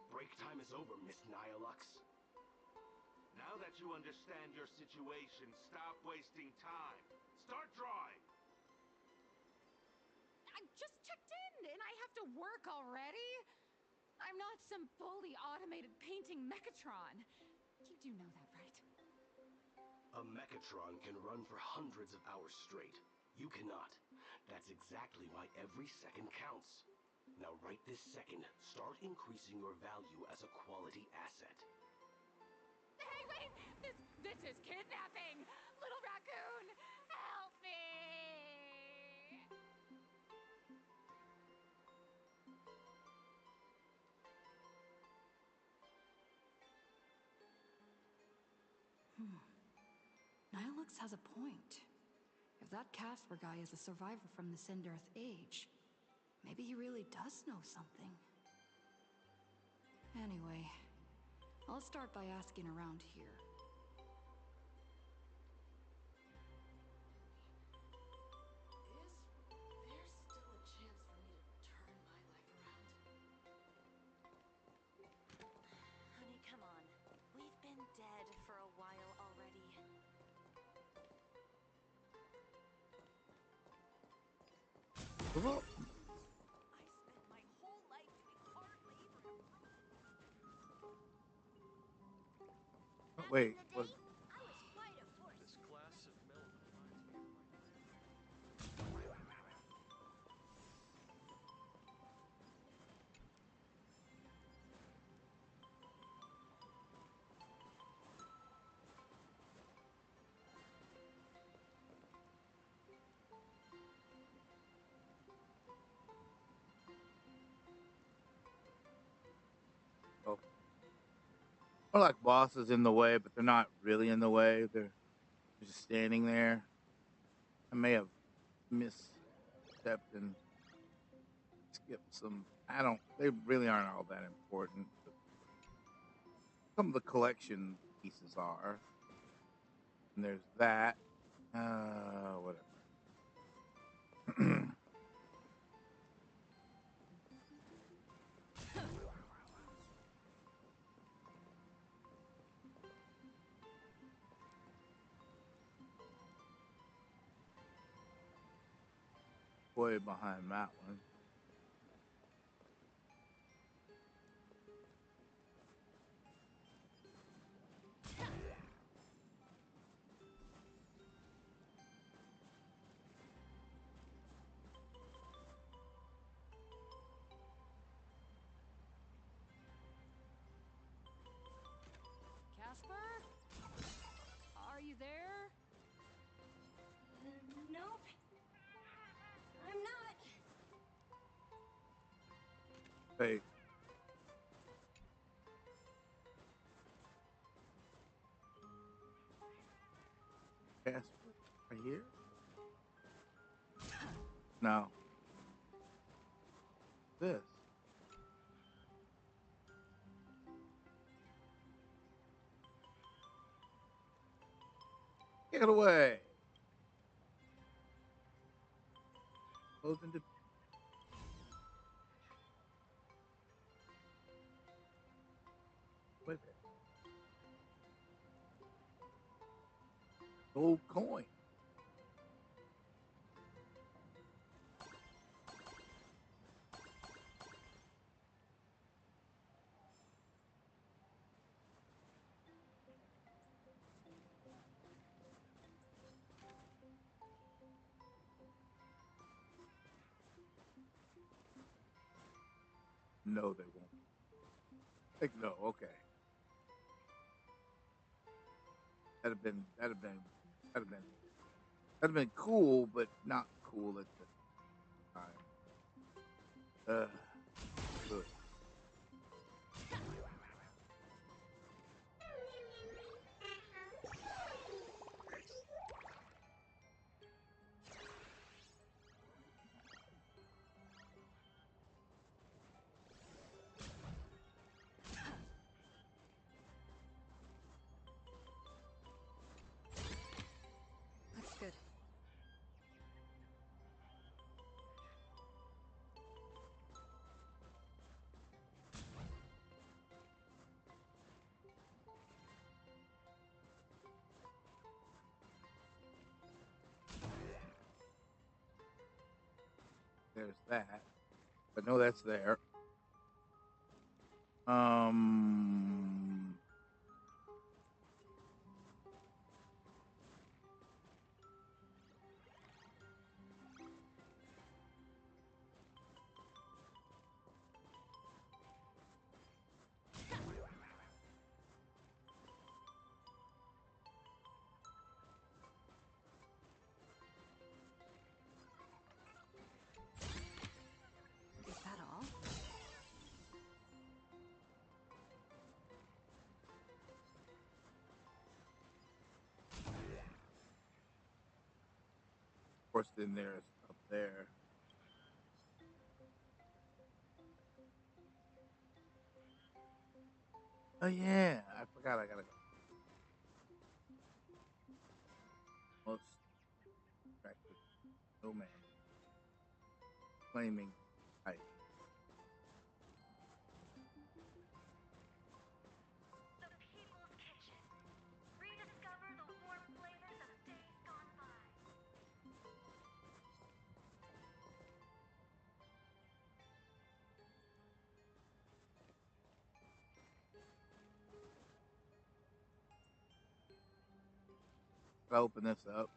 Break time is over, Miss Nihilux. Now that you understand your situation, stop wasting time. Start drawing! I just checked in, and I have to work already? I'm not some fully automated painting Mechatron. You do know that, right? A Mechatron can run for hundreds of hours straight. You cannot. That's exactly why every second counts. Now right this second, start increasing your value as a quality asset. Hey, wait! This is kidnapping! Little raccoon, help me! Nihilux has a point. If that Casper guy is a survivor from the Sindarth age, maybe he really does know something. Anyway, I'll start by asking around here. Well, wait, what? This glass of milk reminds me of my Oh, more like bosses in the way, but they're not really in the way. They're just standing there. I may have misstepped and skipped some. I don't. They really aren't all that important. But some of the collection pieces are. And there's that. Whatever. Way behind that one. Casper? Are you there? Nope. I'm not. Hey. Casper, are you here? No. This. Get away. Goes into. Wait a minute. Gold coin. No, they won't. Like, no, okay. That'd have been cool, but not cool at the time. Good. That's good. There's that. But no, that's there. Um. Is that all? Of course, then there's up there. Oh yeah, I forgot. I gotta go. Most attractive snowman claiming height. The People's Kitchen. Rediscover the warm flavors of days gone by. Let's open this up.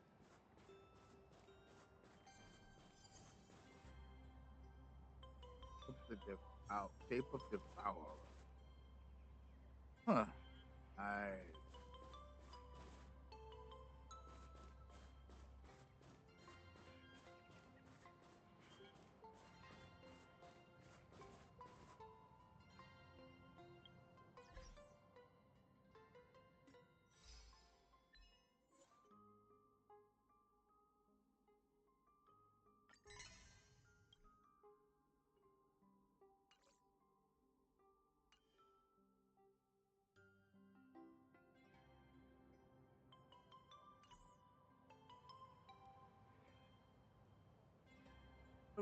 Shape of Devourer. Huh. Nice.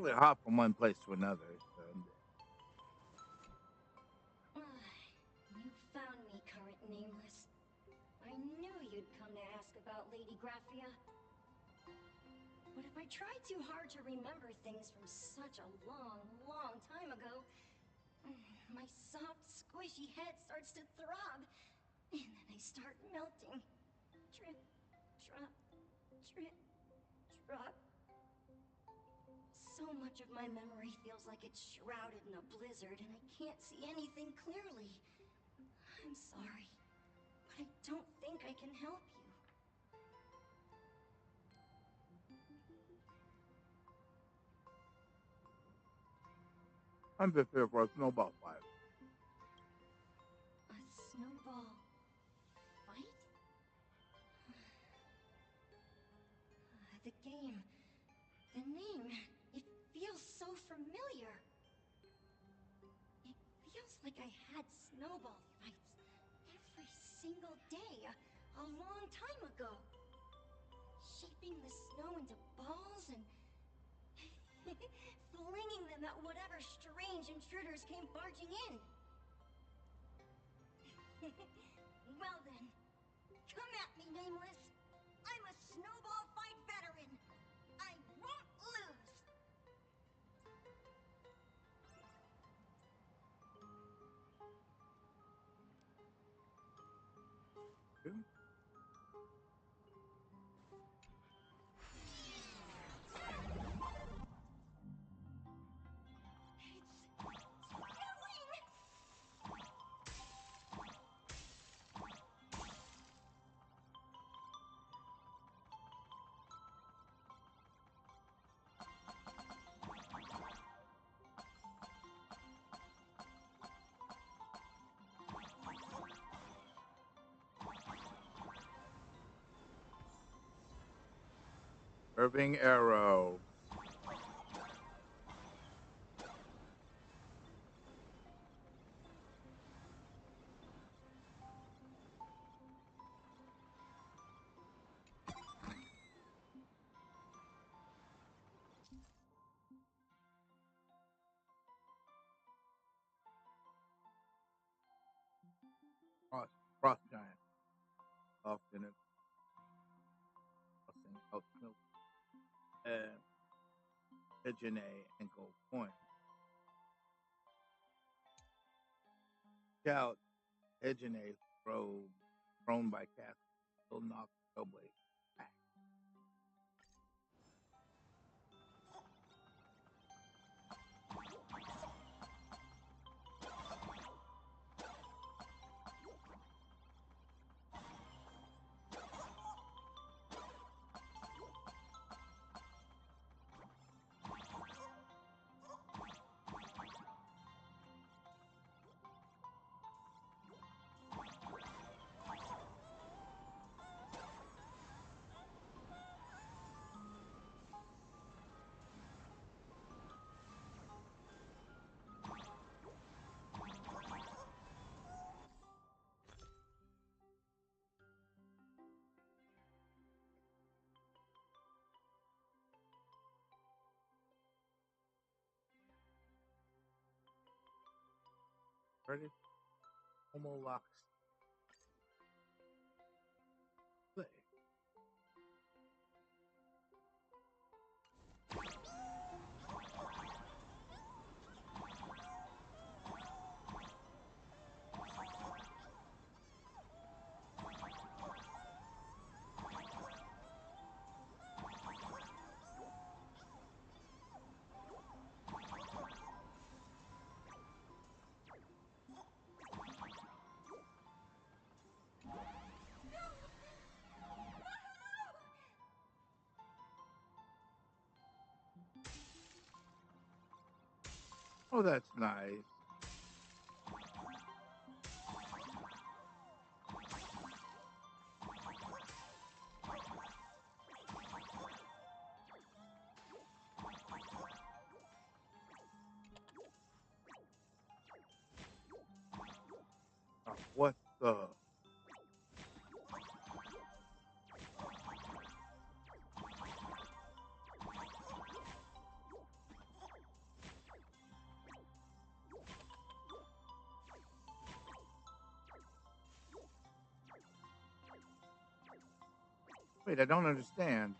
Really hop from one place to another. So. You found me, current nameless. I knew you'd come to ask about Lady Graphia. But if I try too hard to remember things from such a long, long time ago, my soft, squishy head starts to throb, and then I start melting. Drip, drop, drip, drop. So much of my memory feels like it's shrouded in a blizzard, and I can't see anything clearly. I'm sorry, but I don't think I can help you. I'm just here for a snowball fight. A snowball fight? The game. The name. It feels so familiar. It feels like I had snowball fights every single day a long time ago. Shaping the snow into balls and flinging them at whatever strange intruders came barging in. Well then, come at me, Nameless. I'm a snowball fight veteran. I won't lose. Irving Arrow. Frost Giant. Often Ejene and Gold Point. Scout Ejene thrown by Castle will knock Trailblaze back. Ready? Homo locks. Play. Oh, that's nice. What the? Wait, I don't understand.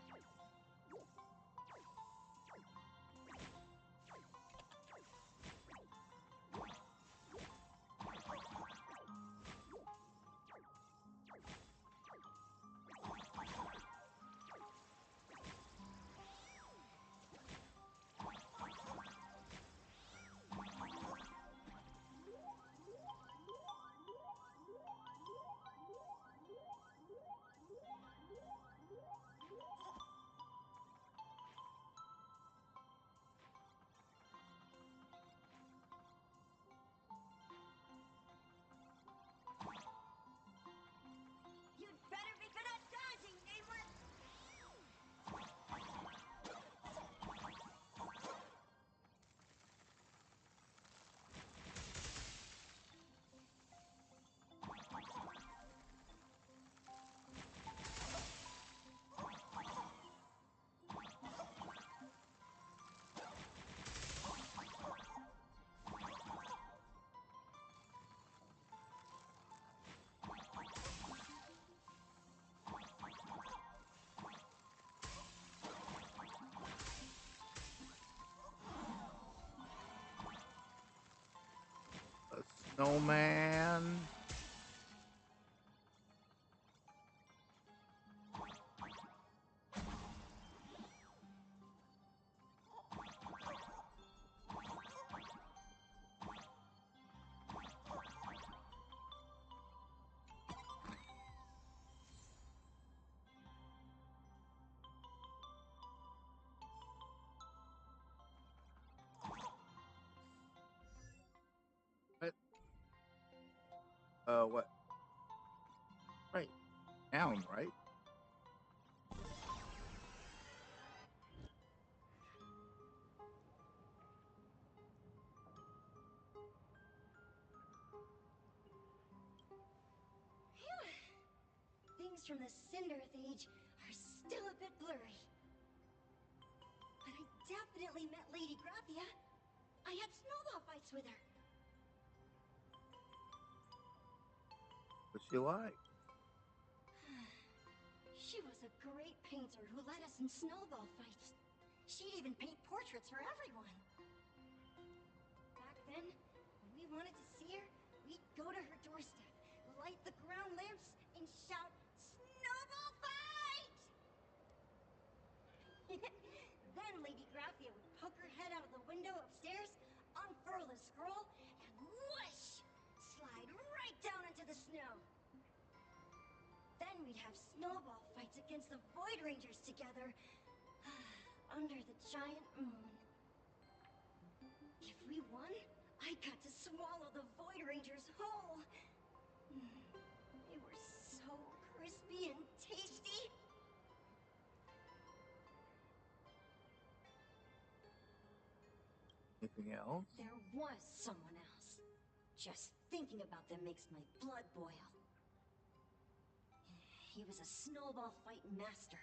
You'd better be good at dodging, Nameless! A snowman. What? What? Right. Down, right? Things from the Cinderth Age are still a bit blurry. But I definitely met Lady Graphia. I had snowball fights with her. What's she like? She was a great painter who led us in snowball fights. She'd even paint portraits for everyone. Back then, when we wanted to see her, we'd go to her doorstep, light the ground lamps, and shout, "Snowball fight!" Then Lady Graphia would poke her head out of the window upstairs, unfurl the scroll, and whoosh! Slide right down into the snow. Then we'd have snowball fights against the Void Rangers together, under the giant moon. If we won, I got to swallow the Void Rangers whole. They were so crispy and tasty. Anything else? There was someone else. Just thinking about them makes my blood boil. He was a snowball fight master.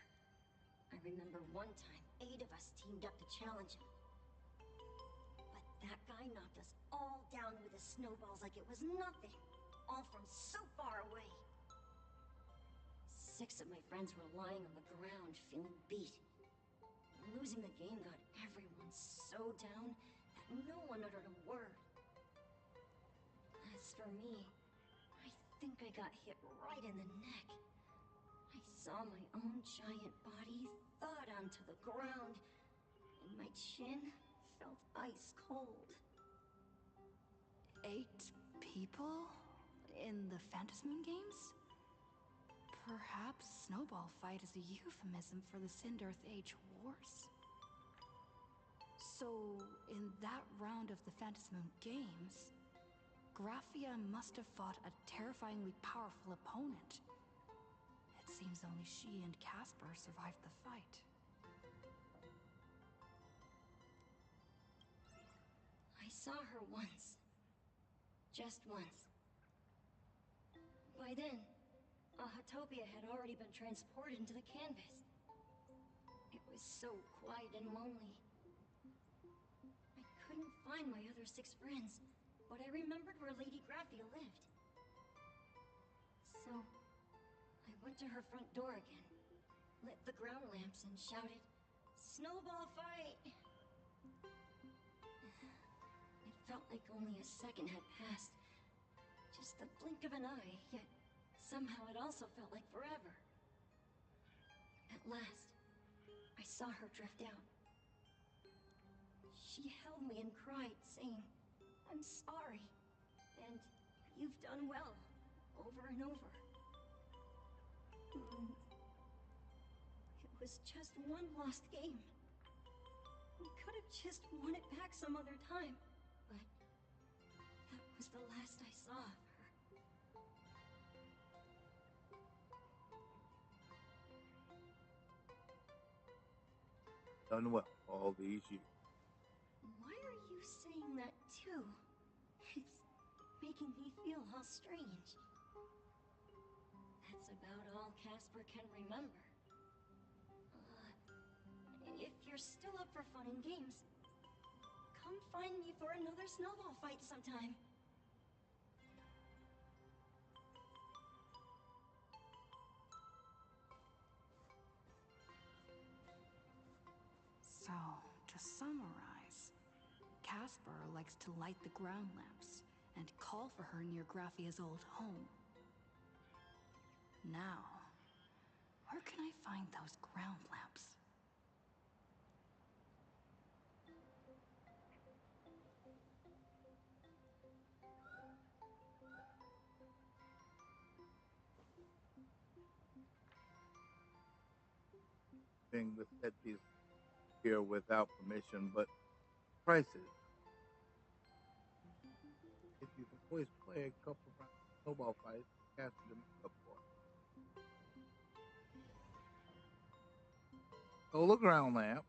I remember one time, 8 of us teamed up to challenge him. But that guy knocked us all down with his snowballs like it was nothing. All from so far away. 6 of my friends were lying on the ground, feeling beat. Losing the game got everyone so down that no one uttered a word. As for me, I think I got hit right in the neck. I saw my own giant body thud onto the ground, and my chin felt ice cold. 8 people in the Phantasmoon games? Perhaps Snowball Fight is a euphemism for the Cinderth Age Wars? So, in that round of the Phantasmoon Games, Graphia must have fought a terrifyingly powerful opponent. It seems only she and Casper survived the fight. I saw her once. Just once. By then, Ahatopia had already been transported into the canvas. It was so quiet and lonely. I couldn't find my other 6 friends, but I remembered where Lady Graphia lived. So, I went to her front door again, lit the ground lamps, and shouted, "Snowball fight!" It felt like only a second had passed. Just the blink of an eye, yet somehow it also felt like forever. At last, I saw her drift out. She held me and cried, saying, "I'm sorry, and you've done well," over and over. It was just one lost game. We could have just won it back some other time, but that was the last I saw of her. Done well all these years. Why are you saying that too? It's making me feel all strange. That's about all Casper can remember. If you're still up for fun and games, come find me for another snowball fight sometime. So, to summarize, Casper likes to light the ground lamps and call for her near Graphia's old home. Now, where can I find those ground lamps? Thing the set piece here without permission, but prices. If you can always play a couple rounds of snowball fights, Casper to make up for it. Solar ground lamp.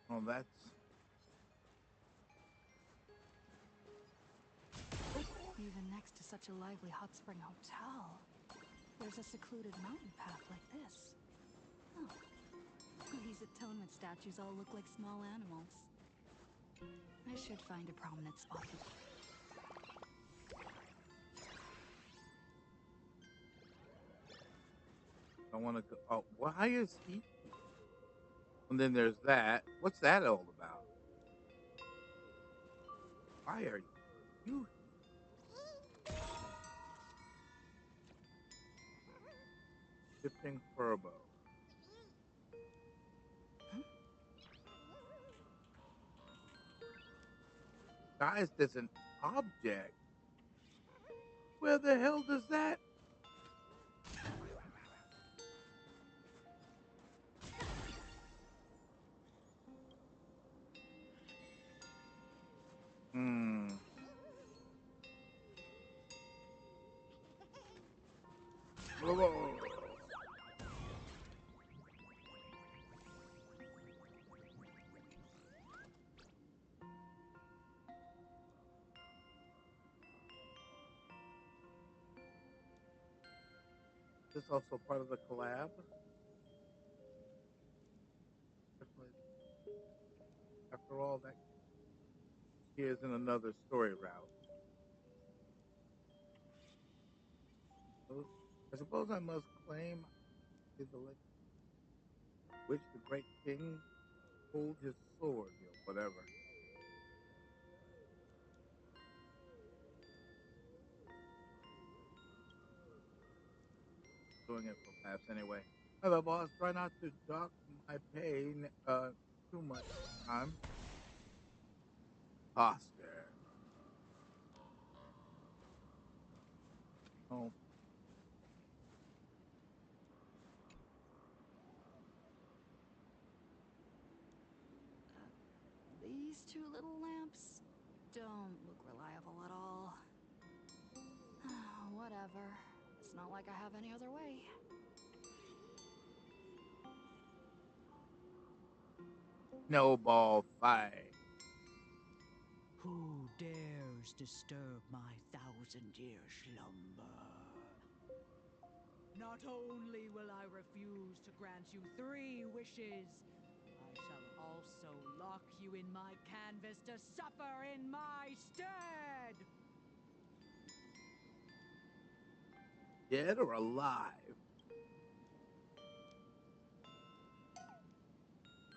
Oh, that's Even next to such a lively hot spring hotel, there's a secluded mountain path like this. Oh, these atonement statues all look like small animals. I should find a prominent spot to... I want to go. Oh, why is he? And then there's that. What's that all about? Why are you? Shifting furbo. Guys, there's an object. Where the hell does that? Hmm. Whoa. This is also part of the collab. After all, that here's in another story route. So, I suppose I must claim the legend which the great king pulled his sword, whatever. Doing it for laughs anyway. However, boss, try not to dock my pay too much time. Oscar. Oh. don't look reliable at all. Whatever. It's not like I have any other way. Snowball fight. Who dares disturb my 1,000-year slumber? Not only will I refuse to grant you 3 wishes, I shall also lock you in my canvas to suffer in my stead! Dead or alive?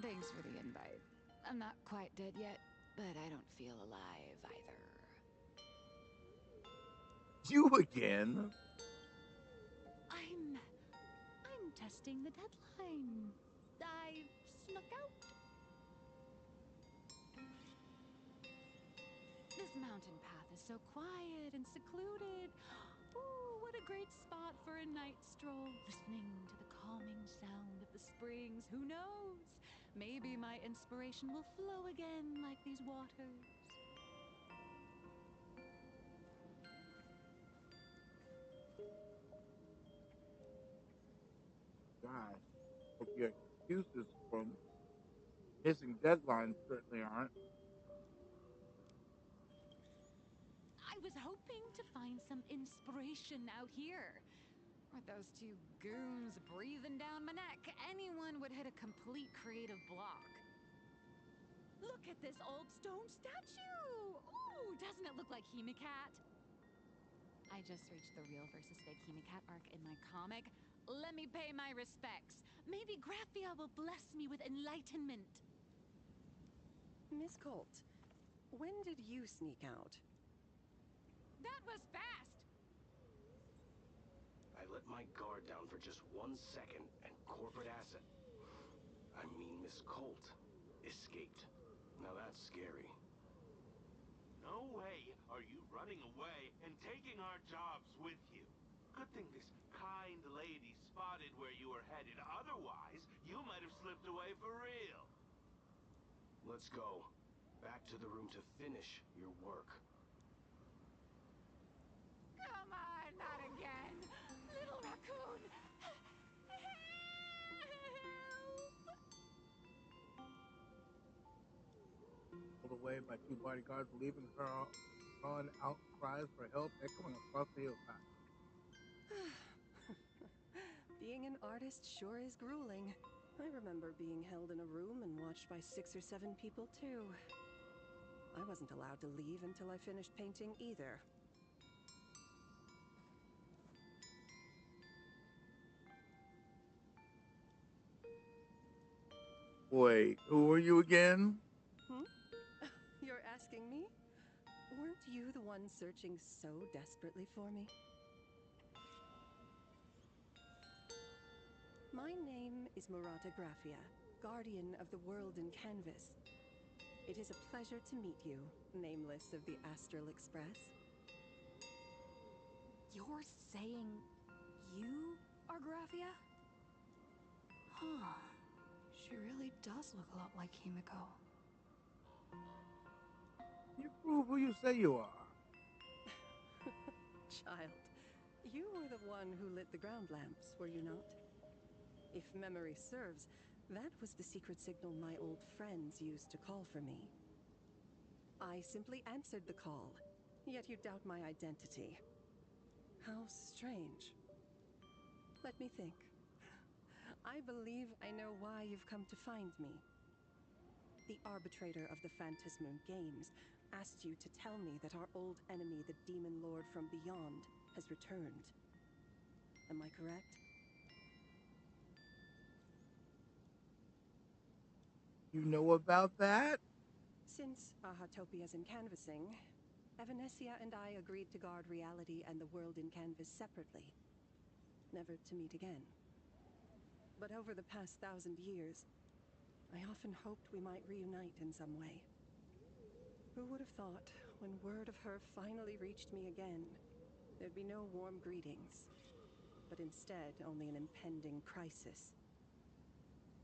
Thanks for the invite. I'm not quite dead yet, but I don't feel alive either. You again? I'm testing the deadline. I snuck out. This mountain path is so quiet and secluded. Ooh, what a great spot for a night stroll, listening to the calming sound of the springs. Who knows? Maybe my inspiration will flow again like these waters. Gosh, hope your excuses for missing deadlines certainly aren't. I was hoping to find some inspiration out here. With those 2 goons breathing down my neck, anyone would hit a complete creative block. Look at this old stone statue! Ooh, doesn't it look like Himicat? I just reached the real versus fake Himicat arc in my comic. Let me pay my respects. Maybe Graphia will bless me with enlightenment. Miss Colt, when did you sneak out? That was fast! I let my guard down for just 1 second, and corporate asset, I mean Miss Colt, escaped. Now that's scary. No way are you running away and taking our jobs with you. Good thing this kind lady spotted where you were headed. Otherwise, you might have slipped away for real. Let's go. Back to the room to finish your work. Come on, not again! Little raccoon! Pulled away by 2 bodyguards, leaving her on outcries for help echoing across the hillside. Being an artist sure is grueling. I remember being held in a room and watched by 6 or 7 people, too. I wasn't allowed to leave until I finished painting either. Wait, who are you again? You're asking me? Weren't you the one searching so desperately for me? My name is Murata Graphia, guardian of the world in canvas. It is a pleasure to meet you, nameless of the Astral Express. You're saying you are Graphia? Huh. She really does look a lot like Himiko. You prove who you say you are. Child, you were the one who lit the ground lamps, were you not? If memory serves, that was the secret signal my old friends used to call for me. I simply answered the call, yet you doubt my identity. How strange. Let me think. I believe I know why you've come to find me. The arbitrator of the Phantasmoon Games asked you to tell me that our old enemy, the Demon Lord from Beyond, has returned. Am I correct? You know about that? Since Ahatopia's in canvassing, Evanescia and I agreed to guard reality and the world in canvas separately, never to meet again. But over the past 1,000 years, I often hoped we might reunite in some way. Who would have thought, when word of her finally reached me again, there'd be no warm greetings, but instead only an impending crisis.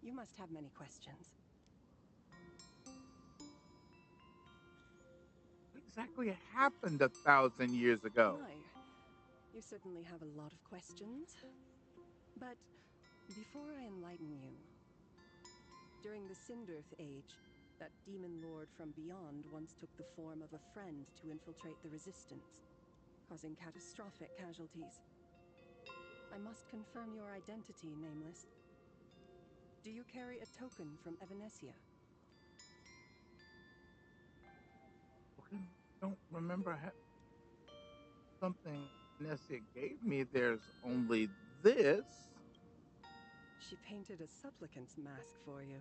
You must have many questions. exactly happened 1,000 years ago? My, you certainly have a lot of questions. But before I enlighten you, during the Sindirth Age, that demon lord from beyond once took the form of a friend to infiltrate the Resistance, causing catastrophic casualties. I must confirm your identity, Nameless. Do you carry a token from Evanesia? Okay, don't remember something Nessia gave me. There's only this. She painted a supplicant's mask for you.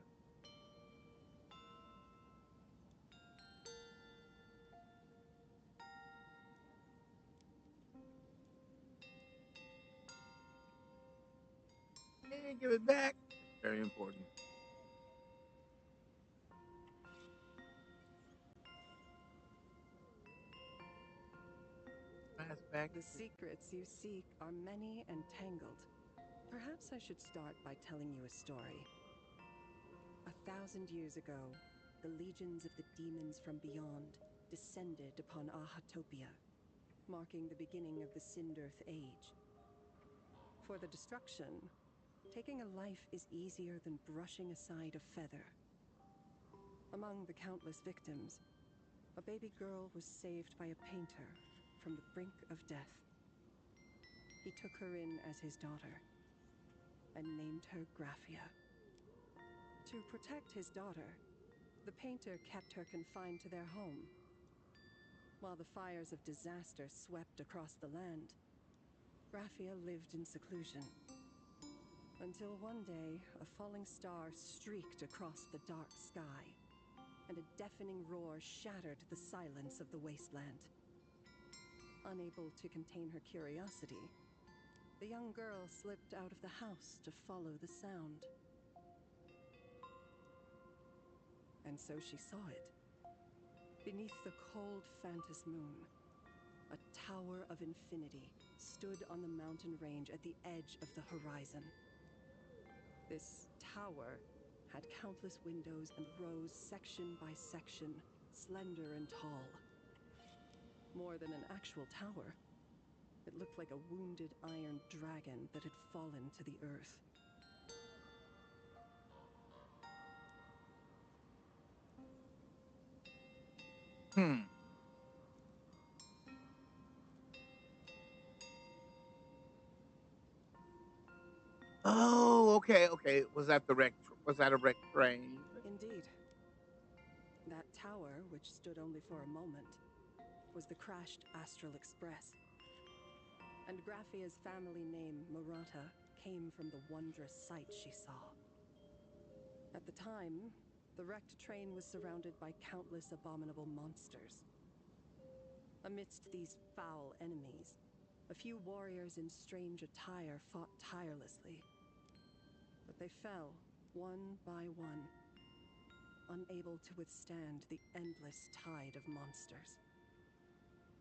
Hey, give it back. Very important. Pass back. The secrets you seek are many and tangled. Perhaps I should start by telling you a story. 1,000 years ago, the legions of the demons from beyond descended upon Ahatopia, marking the beginning of the Sindirth Age. For the destruction, taking a life is easier than brushing aside a feather. Among the countless victims, a baby girl was saved by a painter from the brink of death. He took her in as his daughter and named her Graphia. To protect his daughter, the painter kept her confined to their home. While the fires of disaster swept across the land, Graphia lived in seclusion. Until one day, a falling star streaked across the dark sky, and a deafening roar shattered the silence of the wasteland. Unable to contain her curiosity, the young girl slipped out of the house to follow the sound. And so she saw it. Beneath the cold Phantas moon, a tower of infinity stood on the mountain range at the edge of the horizon. This tower had countless windows and rose section by section, slender and tall. More than an actual tower, it looked like a wounded iron dragon that had fallen to the earth. Oh, okay, okay. Was that the wreck? Was that a wreck train? Indeed. That tower, which stood only for a moment, was the crashed Astral Express. And Graphia's family name, Murata, came from the wondrous sight she saw. At the time, the wrecked train was surrounded by countless abominable monsters. Amidst these foul enemies, a few warriors in strange attire fought tirelessly. But they fell, one by one, unable to withstand the endless tide of monsters.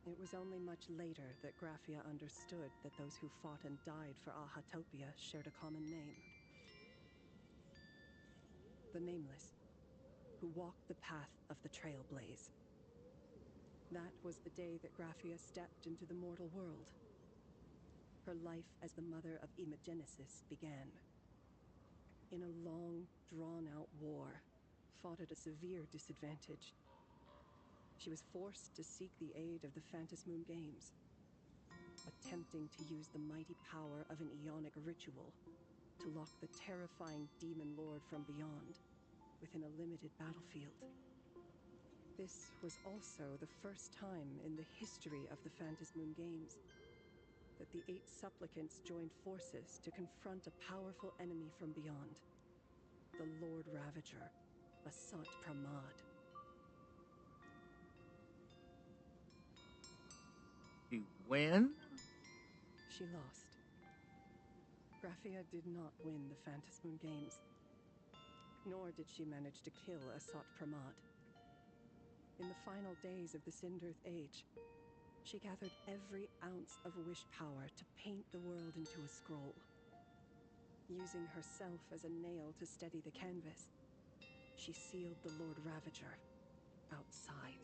It was only much later that Graphia understood that those who fought and died for Ahatopia shared a common name. The Nameless, who walked the path of the Trailblaze. That was the day that Graphia stepped into the mortal world. Her life as the mother of Imogenesis began. In a long, drawn-out war, fought at a severe disadvantage. She was forced to seek the aid of the Phantas Moon Games, attempting to use the mighty power of an Ionic ritual to lock the terrifying demon lord from beyond within a limited battlefield. This was also the first time in the history of the Phantas Moon Games that the 8 supplicants joined forces to confront a powerful enemy from beyond, the Lord Ravager, Asat Pramad. She win? She lost. Graphia did not win the Phantas Moon Games, nor did she manage to kill Asat Pramad. In the final days of the Sindirth Age, she gathered every ounce of wish power to paint the world into a scroll. Using herself as a nail to steady the canvas, she sealed the Lord Ravager outside.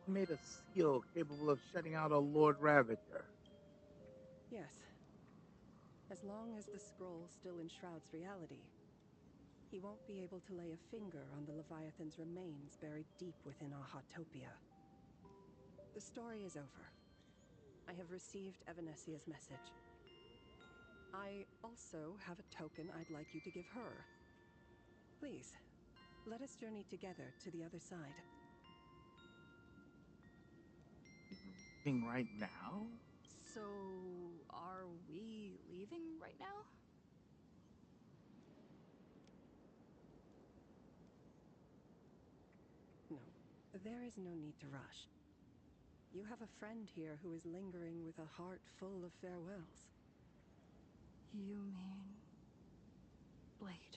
made a seal capable of shutting out a Lord Ravager. Yes. As long as the scroll still enshrouds reality, he won't be able to lay a finger on the Leviathan's remains buried deep within Ahatopia. The story is over. I have received Evanesia's message. I also have a token I'd like you to give her. Please, let us journey together to the other side. Right now? So, are we leaving right now? No, there is no need to rush. You have a friend here who is lingering with a heart full of farewells. You mean... Blade?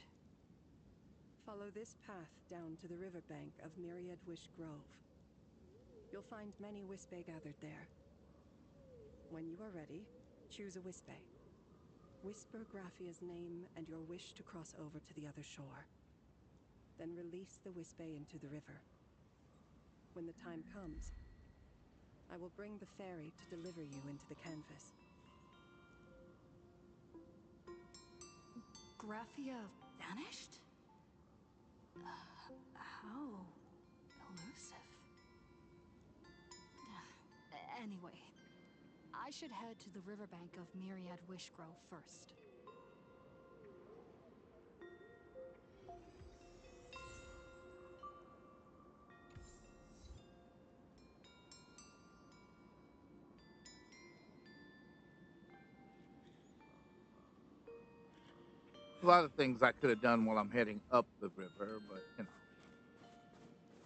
Follow this path down to the riverbank of Myriad Wish Grove. You'll find many Wispe gathered there. When you are ready, choose a Wispe. Whisper Graphia's name and your wish to cross over to the other shore. Then release the Wispe into the river. When the time comes, I will bring the ferry to deliver you into the canvas. Graphia vanished? How elusive. Anyway, I should head to the riverbank of Myriad Wish Grove first. A lot of things I could have done while I'm heading up the river, but you know,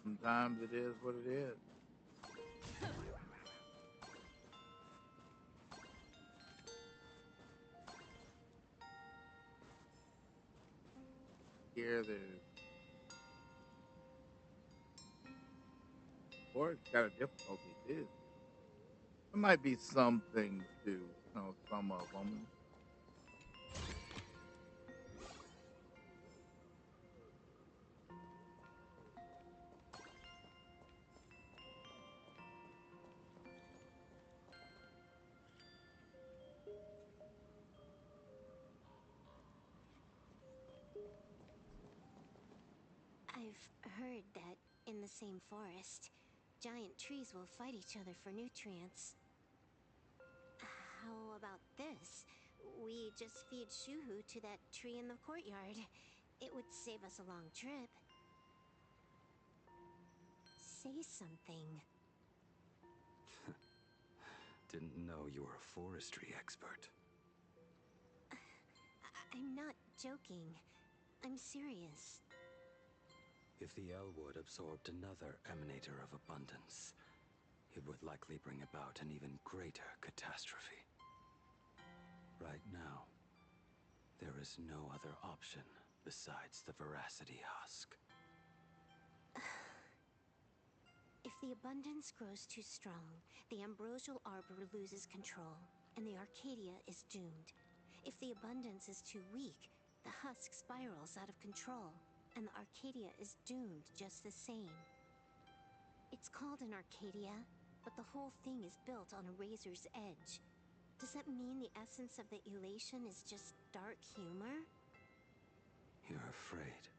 sometimes it is what it is. Here, there's or it's got a difficulty too. There might be some things too, you know, some of them. I've heard that in the same forest, giant trees will fight each other for nutrients. How about this? We just feed Shuhu to that tree in the courtyard. It would save us a long trip. Say something. Didn't know you were a forestry expert. I'm not joking. I'm serious. If the Elwood absorbed another emanator of abundance, it would likely bring about an even greater catastrophe. Right now, there is no other option besides the Veracity Husk. If the abundance grows too strong, the ambrosial arbor loses control, and the Arcadia is doomed. If the abundance is too weak, the husk spirals out of control, and the Arcadia is doomed just the same. It's called an Arcadia, but the whole thing is built on a razor's edge. Does that mean the essence of the elation is just dark humor? You're afraid.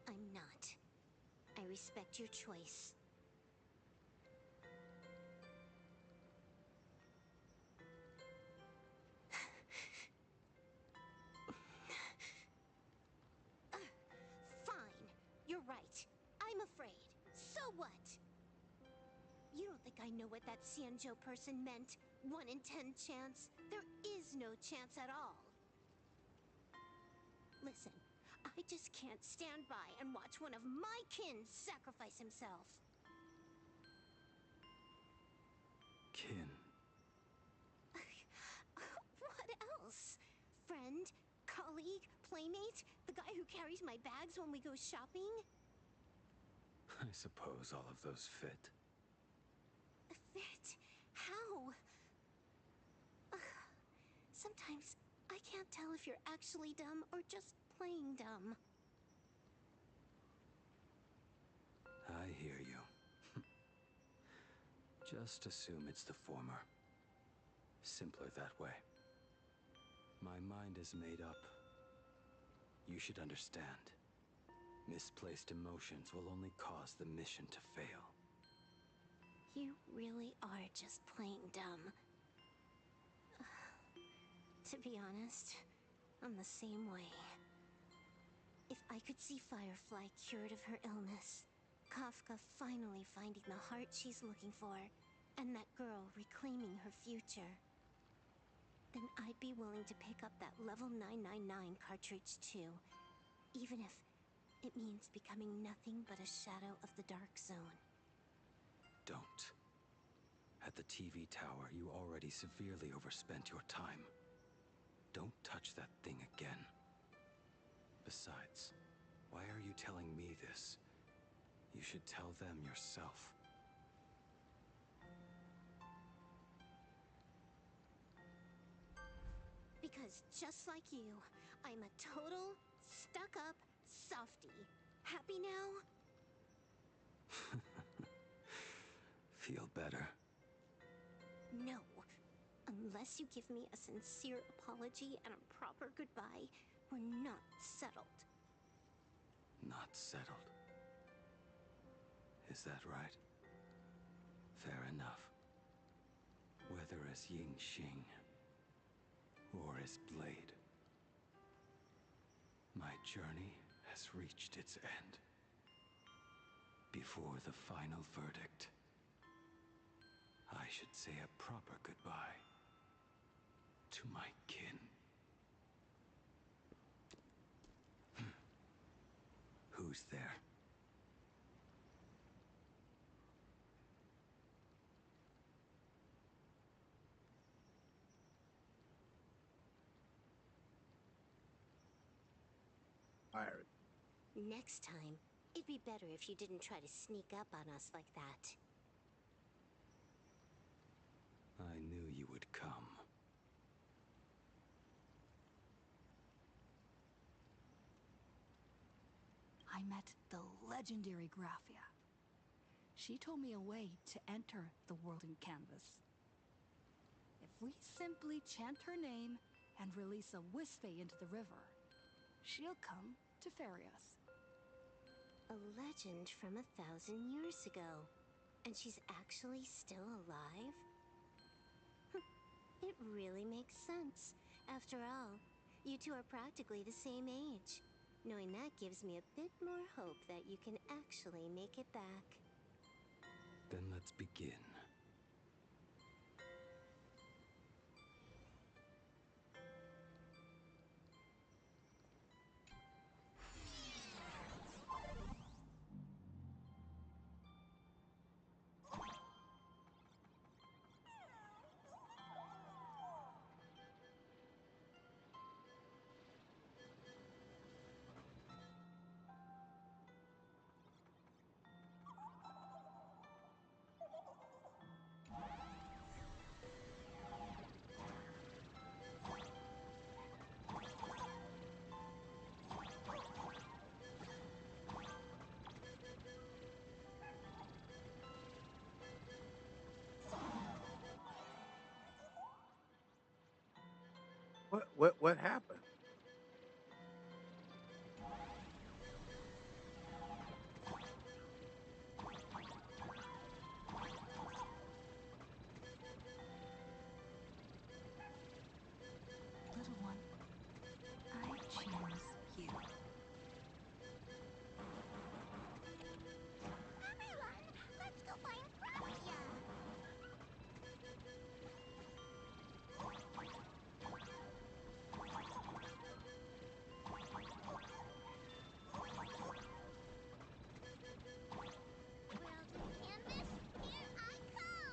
I'm not. I respect your choice. Fine. You're right. I'm afraid. So what? You don't think I know what that Xianzhou person meant? 1 in 10 chance? There is no chance at all. Listen, I just can't stand by and watch one of my kin sacrifice himself. Kin. What else? Friend? Colleague? Playmate? The guy who carries my bags when we go shopping? I suppose all of those fit. Fit? How? Sometimes I can't tell if you're actually dumb or just plain dumb. I hear you. Just assume it's the former. Simpler that way. My mind is made up. You should understand. Misplaced emotions will only cause the mission to fail. You really are just plain dumb. To be honest, I'm the same way. If I could see Firefly cured of her illness, Kafka finally finding the heart she's looking for, and that girl reclaiming her future, then I'd be willing to pick up that level 999 cartridge too, even if it means becoming nothing but a shadow of the Dark Zone. Don't. At the TV tower, you already severely overspent your time. Don't touch that thing again. Besides, why are you telling me this? You should tell them yourself. Because just like you, I'm a total, stuck-up softie. Happy now? Feel better? No. Unless you give me a sincere apology and a proper goodbye, we're not settled. Not settled. Is that right? Fair enough. Whether as Ying Xing or as Blade, my journey has reached its end. Before the final verdict, I should say a proper goodbye to my kin. Who's there? Iris. Next time, it'd be better if you didn't try to sneak up on us like that. I knew you would come. I met the legendary Graphia. She told me a way to enter the world in Canvas. If we simply chant her name and release a Wispe into the river, she'll come to ferry us. A legend from 1,000 years ago. And she's actually still alive? It really makes sense. After all, you two are practically the same age. Knowing that gives me a bit more hope that you can actually make it back. Then let's begin. What happened? Little one, I choose you. Everyone, let's go find Graphia! World in Canvas, here I come!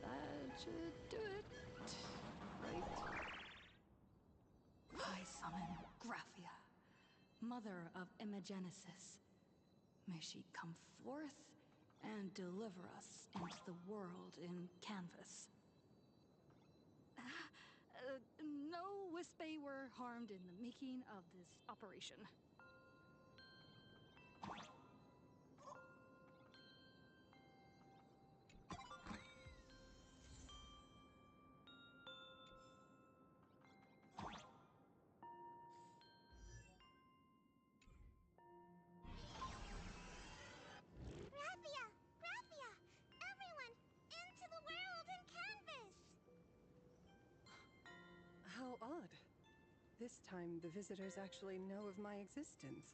That should do it. Right? I summon Graphia, mother of Imagenesis. May she come forth and deliver us into the world in Canvas. No Wispe were harmed in the making of this operation. this time the visitors actually know of my existence.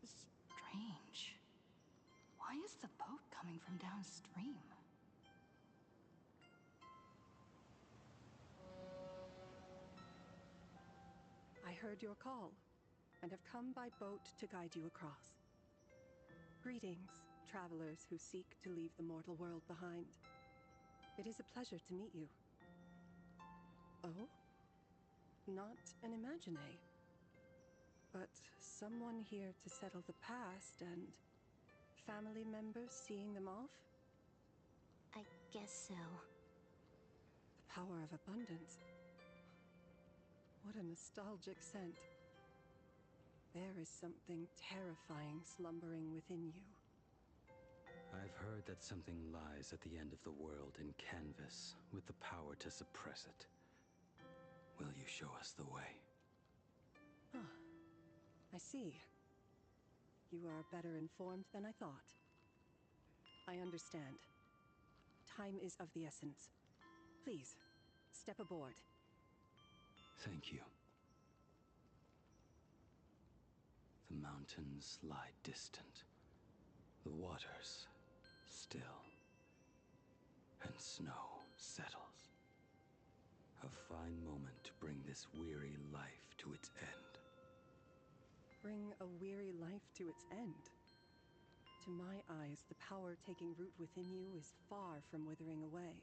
Strange. Why is the boat coming from downstream? I heard your call, and have come by boat to guide you across. Greetings, travelers who seek to leave the mortal world behind. It is a pleasure to meet you. Oh? Not an Imagine, but someone here to settle the past and family members seeing them off? I guess so. The power of abundance. What a nostalgic scent. There is something terrifying slumbering within you. I've heard that something lies at the end of the world in canvas with the power to suppress it. Will you show us the way? Ah, I see. You are better informed than I thought. I understand. Time is of the essence. Please, step aboard. Thank you. The mountains lie distant. The waters still. And snow settles. A fine moment to bring this weary life to its end. Bring a weary life to its end. To my eyes, the power taking root within you is far from withering away.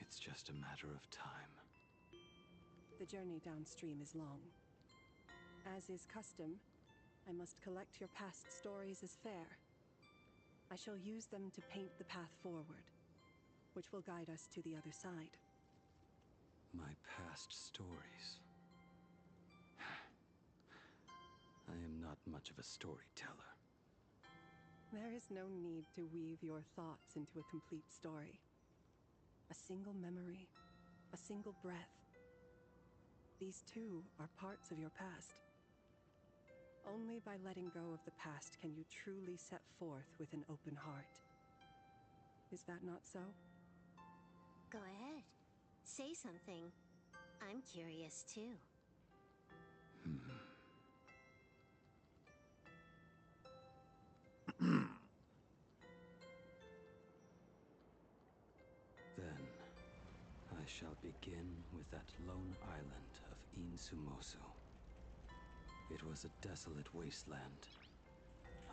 It's just a matter of time. The journey downstream is long. As is custom, I must collect your past stories as fair. I shall use them to paint the path forward, which will guide us to the other side. My past stories. I am not much of a storyteller. There is no need to weave your thoughts into a complete story. A single memory, a single breath. These too are parts of your past. Only by letting go of the past can you truly set forth with an open heart. Is that not so? Go ahead. Say something. I'm curious too. Then, I shall begin with that lone island of Insumosu. It was a desolate wasteland,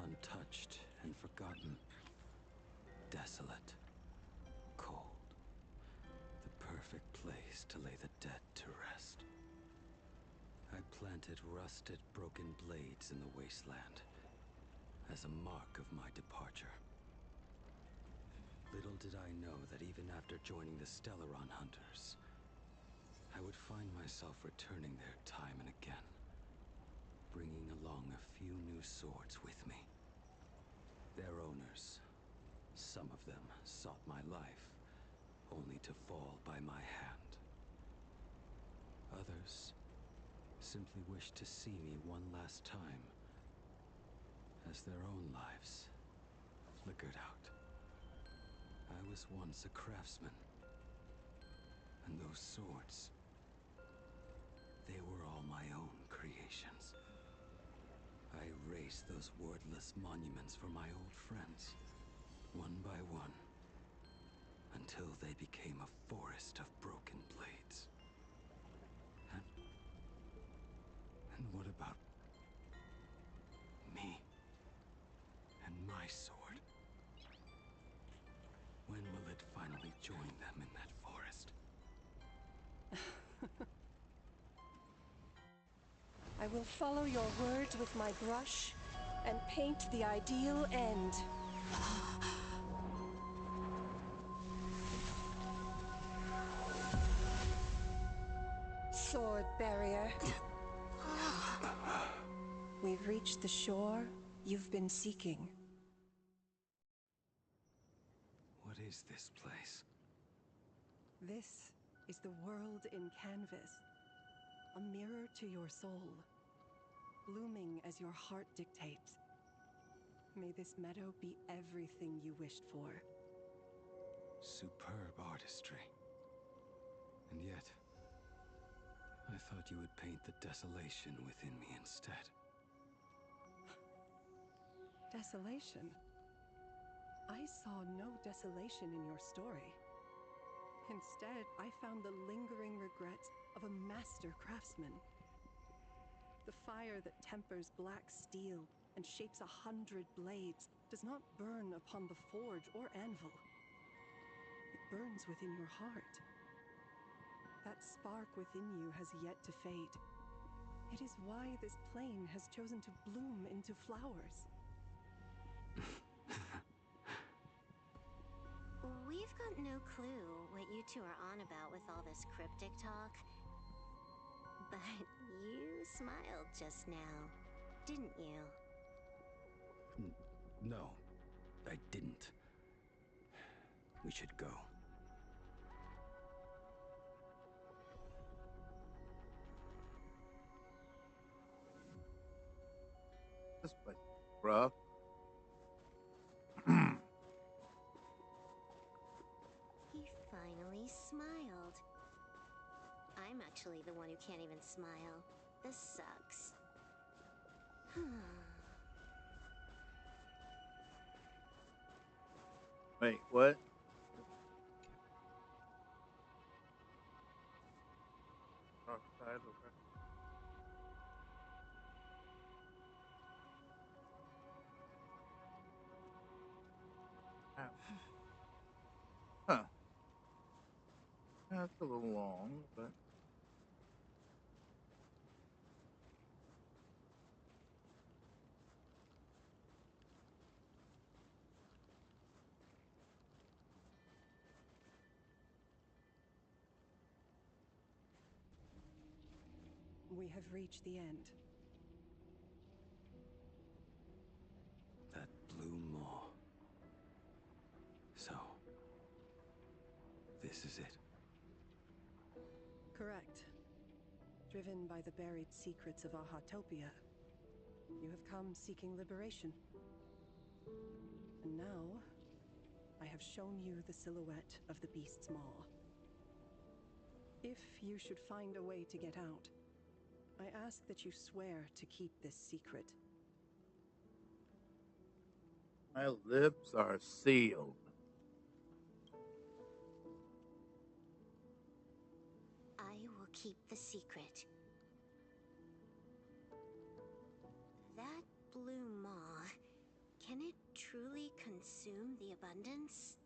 untouched and forgotten. Desolate, cold, the perfect place to lay the dead to rest. I planted rusted, broken blades in the wasteland as a mark of my departure. Little did I know that even after joining the Stellaron Hunters, I would find myself returning there time and again, bringing along a few new swords with me. Their owners, some of them sought my life, only to fall by my hand. Others simply wished to see me one last time, as their own lives flickered out. I was once a craftsman, and those swords, they were all my own creations. I erased those wordless monuments for my old friends, one by one, until they became a forest of broken blades. And what about me and my sword? When will it finally join them in that forest? I will follow your words with my brush and paint the ideal end. Sword barrier. We've reached the shore you've been seeking. What is this place? This is the world in canvas. A mirror to your soul, blooming as your heart dictates. May this meadow be everything you wished for. Superb artistry. And yet, I thought you would paint the desolation within me instead. Desolation? I saw no desolation in your story. Instead, I found the lingering regrets of a master craftsman. The fire that tempers black steel and shapes 100 blades does not burn upon the forge or anvil. It burns within your heart. That spark within you has yet to fade. It is why this plane has chosen to bloom into flowers. We've got no clue what you two are on about with all this cryptic talk. But you smiled just now, didn't you? No, I didn't. We should go. This place, bruh. He finally smiled. I'm actually the one who can't even smile. This sucks. Wait, what? Dark side, okay. Huh. That's a little long, but We have reached the end. That blue maw. So, this is it. Correct. Driven by the buried secrets of Ahatopia, you have come seeking liberation. And now, I have shown you the silhouette of the beast's maw. If you should find a way to get out, I ask that you swear to keep this secret. my lips are sealed. I will keep the secret. That blue maw, can it truly consume the abundance?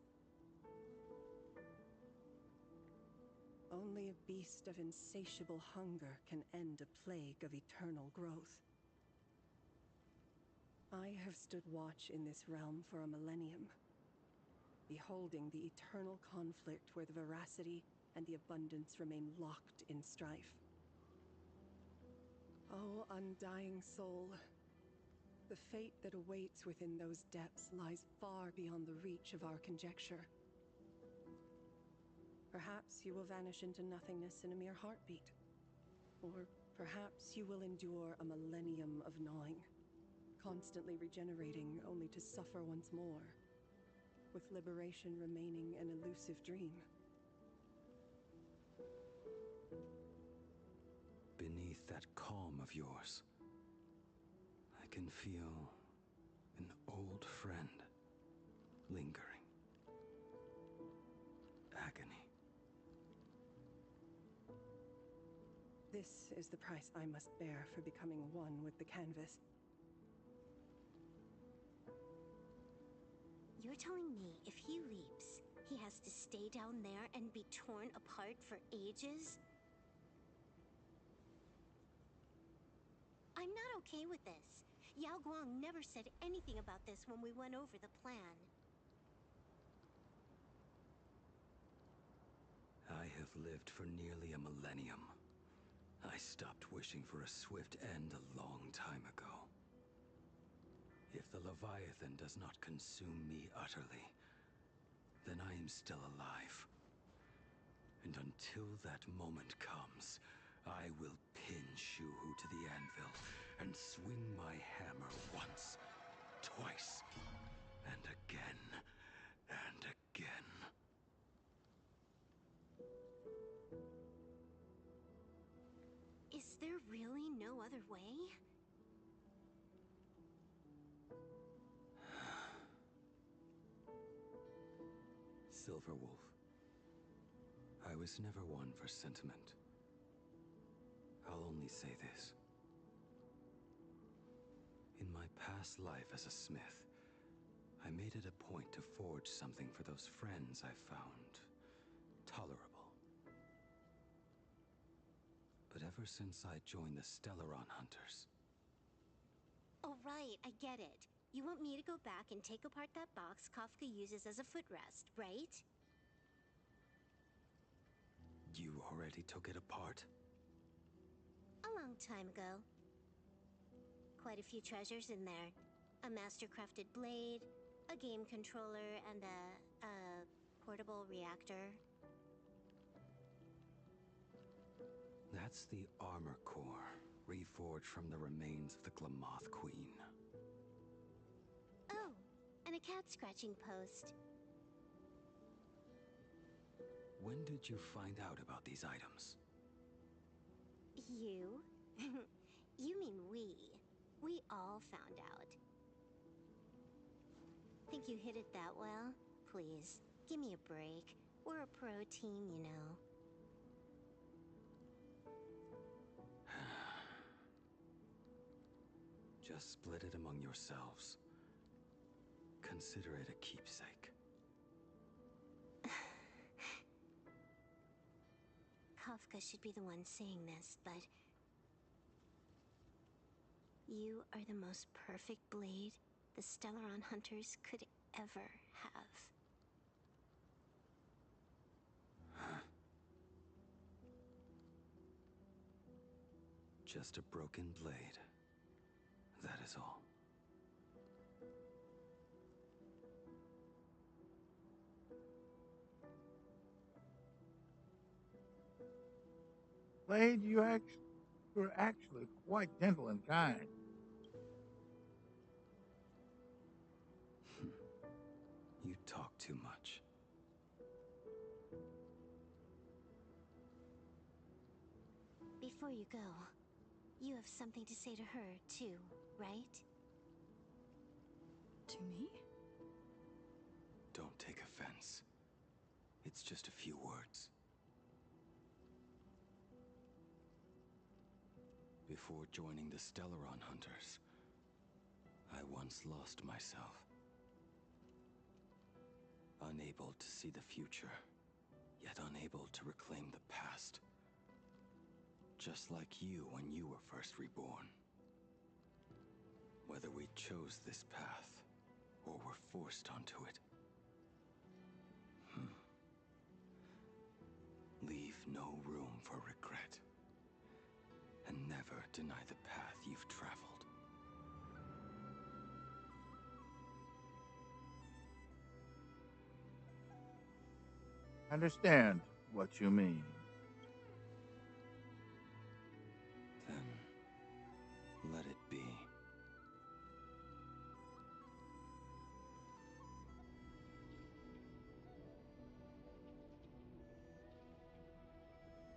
Only a beast of insatiable hunger can end a plague of eternal growth. I have stood watch in this realm for a millennium, beholding the eternal conflict where the veracity and the abundance remain locked in strife. Oh, undying soul, the fate that awaits within those depths lies far beyond the reach of our conjecture. Perhaps you will vanish into nothingness in a mere heartbeat. Or perhaps you will endure a millennium of gnawing, constantly regenerating only to suffer once more, with liberation remaining an elusive dream. Beneath that calm of yours, I can feel an old friend lingering. Agony. This is the price I must bear for becoming one with the canvas. You're telling me if he leaps, he has to stay down there and be torn apart for ages? I'm not okay with this. Yao Guang never said anything about this when we went over the plan. I have lived for nearly a millennium. I stopped wishing for a swift end a long time ago. If the Leviathan does not consume me utterly, then I am still alive. And until that moment comes, I will pin Shuhu to the anvil and swing my hammer once, twice, and again, and again. Is there really no other way? Silverwolf, I was never one for sentiment. I'll only say this. In my past life as a smith, I made it a point to forge something for those friends I found tolerable. But ever since I joined the Stellaron Hunters... Oh, right, I get it. You want me to go back and take apart that box Kafka uses as a footrest, right? You already took it apart? A long time ago. Quite a few treasures in there. A master-crafted blade, a game controller, and a portable reactor. That's the armor core, reforged from the remains of the Glamoth Queen. Oh, and a cat scratching post. When did you find out about these items? You? You mean we. We all found out. Think you hid it that well? Please, give me a break. We're a pro team, you know. Just split it among yourselves. Consider it a keepsake. Kafka should be the one saying this, but... You are the most perfect blade the Stellaron Hunters could ever have. Just a broken blade. That is all. Blade, you're actually quite gentle and kind. You talk too much. Before you go, you have something to say to her, too, right? To me? Don't take offense. It's just a few words. Before joining the Stellaron Hunters, I once lost myself. Unable to see the future, yet unable to reclaim the past. Just like you when you were first reborn. Whether we chose this path, or were forced onto it. Leave no room for regret. And never deny the path you've traveled. I understand what you mean. Then, let it be.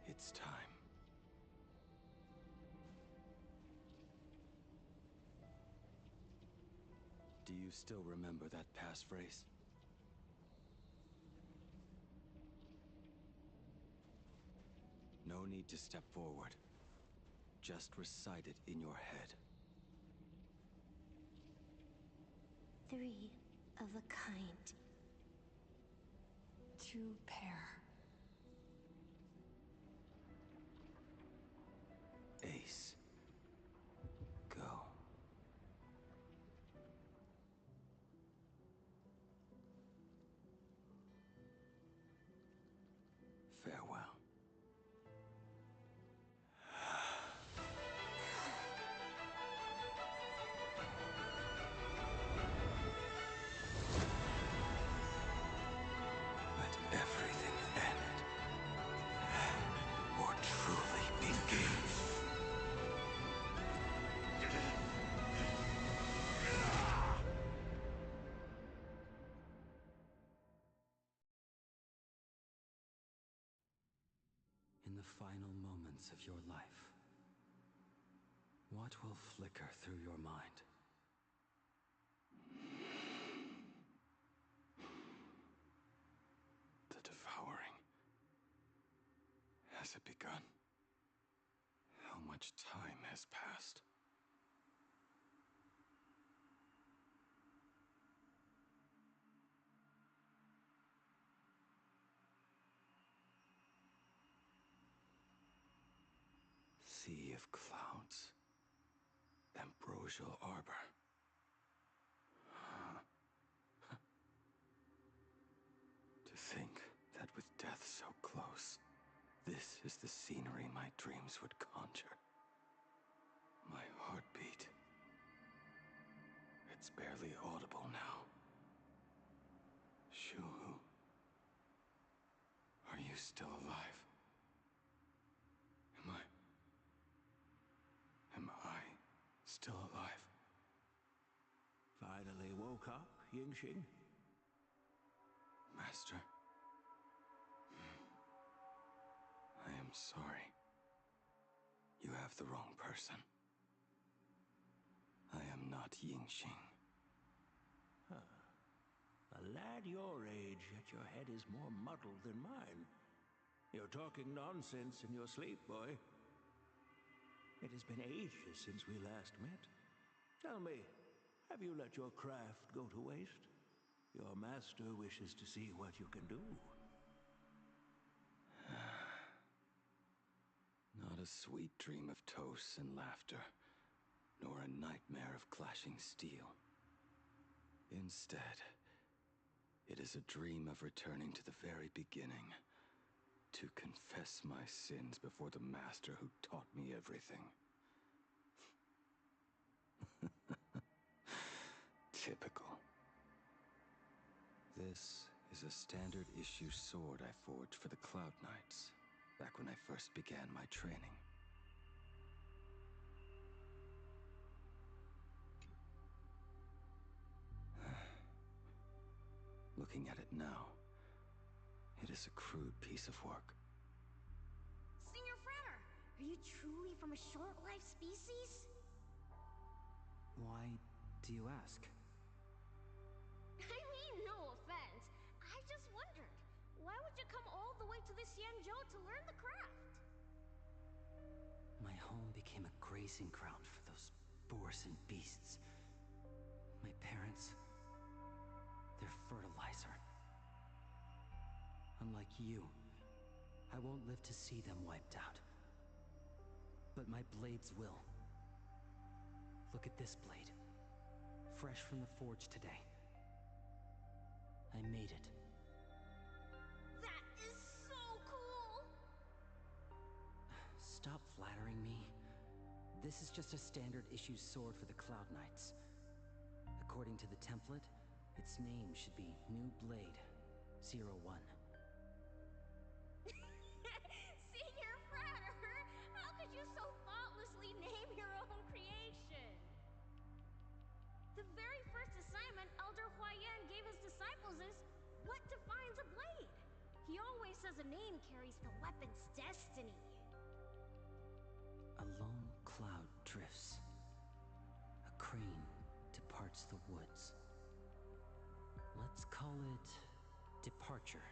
It's time. Do you still remember that passphrase? No need to step forward. Just recite it in your head. 3 of a kind. 2 pair. Ace. Go. Farewell. Let everything the final moments of your life, what will flicker through your mind? The devouring. Has it begun? How much time has passed? Sea of clouds. Ambrosial arbor. To think that with death so close, this is the scenery my dreams would conjure. My heartbeat. It's barely audible now. Shuhu. Are you still alive? Am I still alive? Finally woke up, Yingxing? Master. I am sorry. You have the wrong person. I am not Yingxing. Huh. A lad your age, yet your head is more muddled than mine. You're talking nonsense in your sleep, boy. It has been ages since we last met. Tell me, have you let your craft go to waste? Your master wishes to see what you can do. Not a sweet dream of toasts and laughter, nor a nightmare of clashing steel. Instead, it is a dream of returning to the very beginning, to confess my sins before the master who taught me everything. Typical. This is a standard issue sword I forged for the Cloud Knights, back when I first began my training. Looking at it now, it is a crude piece of work. Senior Frater, are you truly from a short-lived species? Why do you ask? I mean, no offense. I just wondered, why would you come all the way to this Yanzhou to learn the craft? My home became a grazing ground for those boars and beasts. My parents, they're fertilizer. Unlike you, I won't live to see them wiped out. But my blades will. Look at this blade. Fresh from the forge today. I made it. That is so cool! Stop flattering me. This is just a standard issue sword for the Cloud Knights. According to the template, its name should be New Blade 01. Senior Frater, how could you so thoughtlessly name your own creation? The very first assignment Elder Huayan gave his disciples is, what defines a blade? He always says a name carries the weapon's destiny. A lone cloud drifts. A crane departs the woods. Let's call it Departure,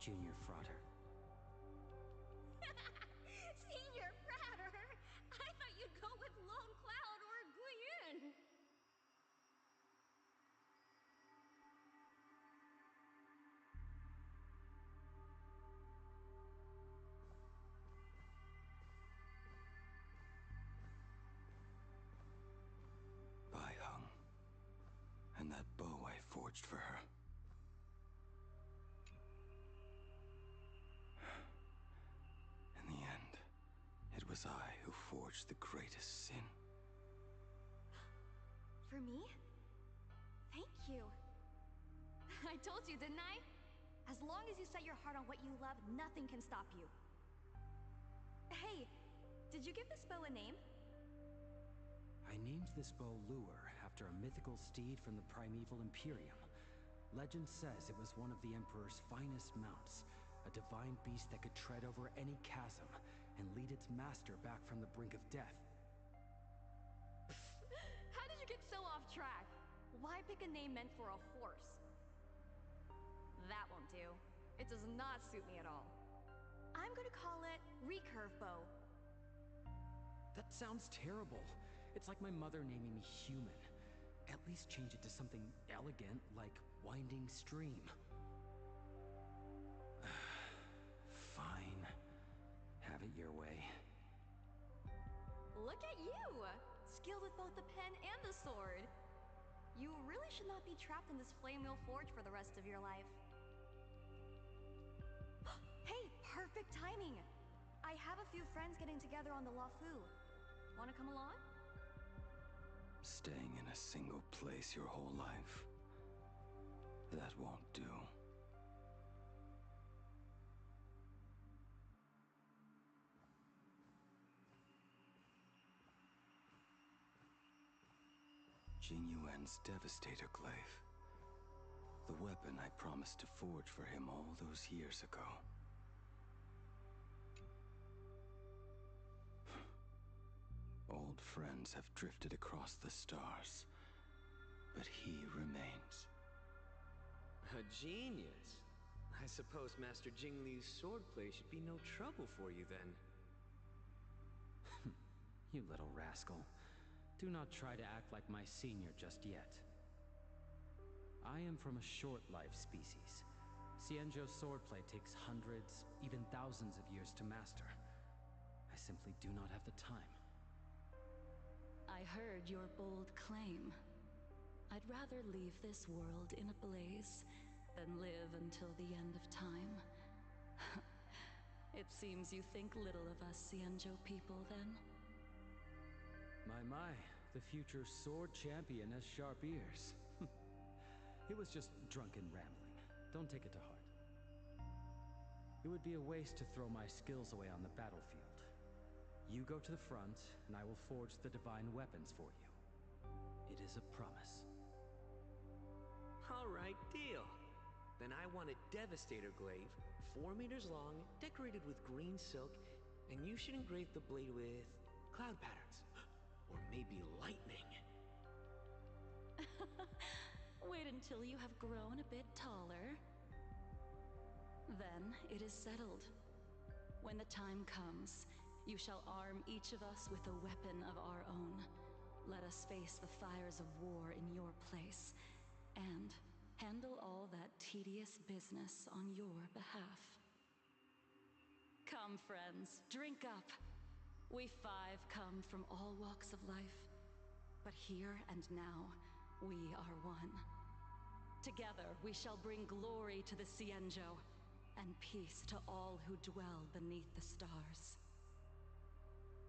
Junior Frater. Senior Frater, I thought you'd go with Lone Cloud or Guiyun. Bai Hung. And that bow I forged for her. In the end, it was I who forged the greatest sin. For me? Thank you. I told you, didn't I? As long as you set your heart on what you love, nothing can stop you. Hey, did you give this bow a name? I named this bow Lure after a mythical steed from the primeval Imperium. Legend says it was one of the Emperor's finest mounts, A divine beast that could tread over any chasm and lead its master back from the brink of death. How did you get so off track? Why pick a name meant for a horse? That won't do. It does not suit me at all. I'm gonna call it Recurve Bow. That sounds terrible. It's like my mother naming me Human. At least change it to something elegant, like Winding Stream. Fine. Have it your way. Look at you! Skilled with both the pen and the sword. You really should not be trapped in this flame wheel forge for the rest of your life. Hey, perfect timing! I have a few friends getting together on the Wafu. Wanna come along? Staying in a single place your whole life, that won't do. Jing Yuan's Devastator Glaive. The weapon I promised to forge for him all those years ago. Old friends have drifted across the stars, but he remains. A genius. I suppose Master Jing Liu's swordplay should be no trouble for you then. You little rascal. Do not try to act like my senior just yet. I am from a short-life species. Xianzhou's swordplay takes hundreds, even thousands of years to master. I simply do not have the time. I heard your bold claim. I'd rather leave this world in a blaze than live until the end of time. It seems you think little of us Xianzhou people, then? My, the future sword champion has sharp ears. It was just drunken rambling. Don't take it to heart. It would be a waste to throw my skills away on the battlefield. You go to the front, and I will forge the divine weapons for you. It is a promise. All right, deal. Then I want a Devastator Glaive, 4 meters long, decorated with green silk, and you should engrave the blade with cloud patterns. Or maybe lightning. Wait until you have grown a bit taller. Then it is settled. When the time comes, you shall arm each of us with a weapon of our own. Let us face the fires of war in your place, and handle all that tedious business on your behalf. Come, friends, drink up. We 5 come from all walks of life, but here and now, we are one. Together, we shall bring glory to the Xianzhou, and peace to all who dwell beneath the stars.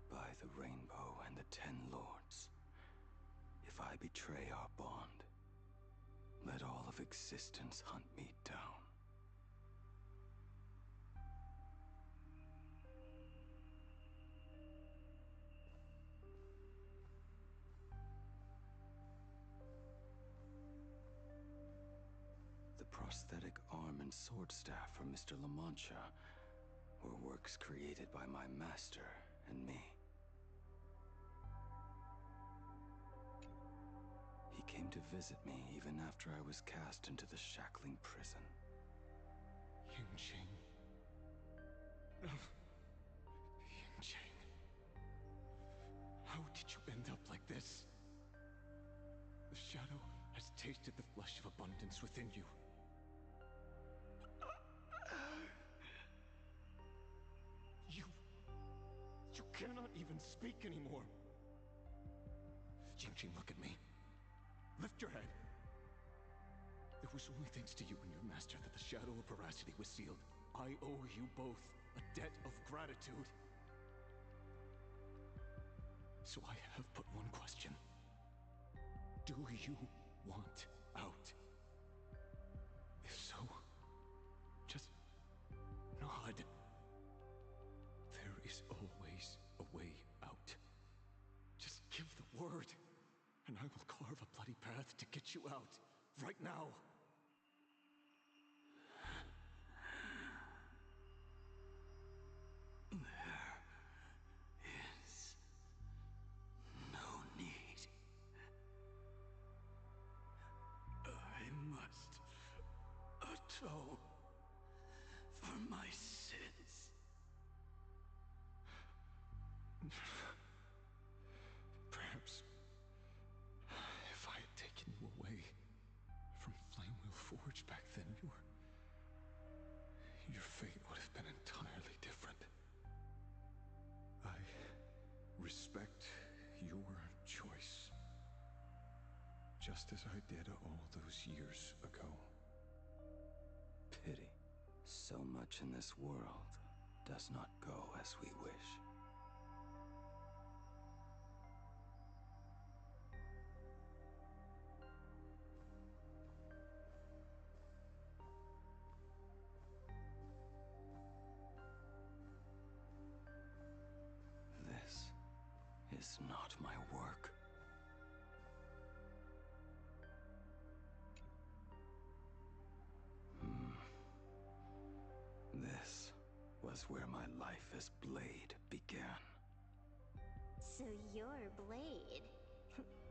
By the rainbow and the 10 lords, if I betray our bond, let all of existence hunt me down. The prosthetic arm and sword staff from Mr. La Mancha were works created by my master and me. He came to visit me even after I was cast into the shackling prison. Yingqing. Yingqing. How did you end up like this? The shadow has tasted the flesh of abundance within you. You cannot even speak anymore. Yingqing, look at me. Lift your head. It was only thanks to you and your master that the shadow of veracity was sealed. I owe you both a debt of gratitude. So I have but one question. Do you want out? If so, just nod. There is always a way out. Just give the word, and I will carve a bloody path to get you out, right now. so for my sins. Perhaps if I had taken you away from Flamewheel Forge back then, your fate would have been entirely different. I respect your choice, just as I did all those years ago. Pity. So much in this world does not go as we wish. This is not my work. This was where my life as Blade began. So you're Blade.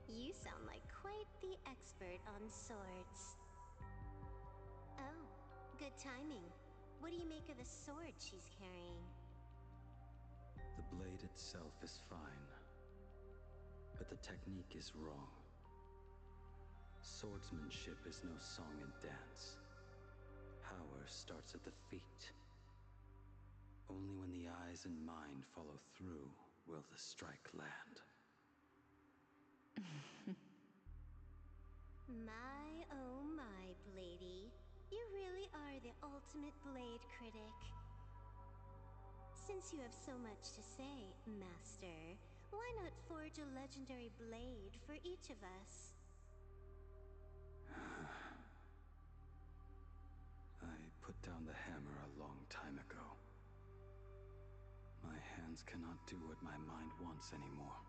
You sound like quite the expert on swords. Oh, good timing. What do you make of the sword she's carrying? The blade itself is fine, but the technique is wrong. Swordsmanship is no song and dance. Power starts at the feet. Only when the eyes and mind follow through will the strike land. My, oh my, Bladey. You really are the ultimate blade critic. Since you have so much to say, Master, why not forge a legendary blade for each of us? I put down the hammer a long time ago. My hands cannot do what my mind wants anymore.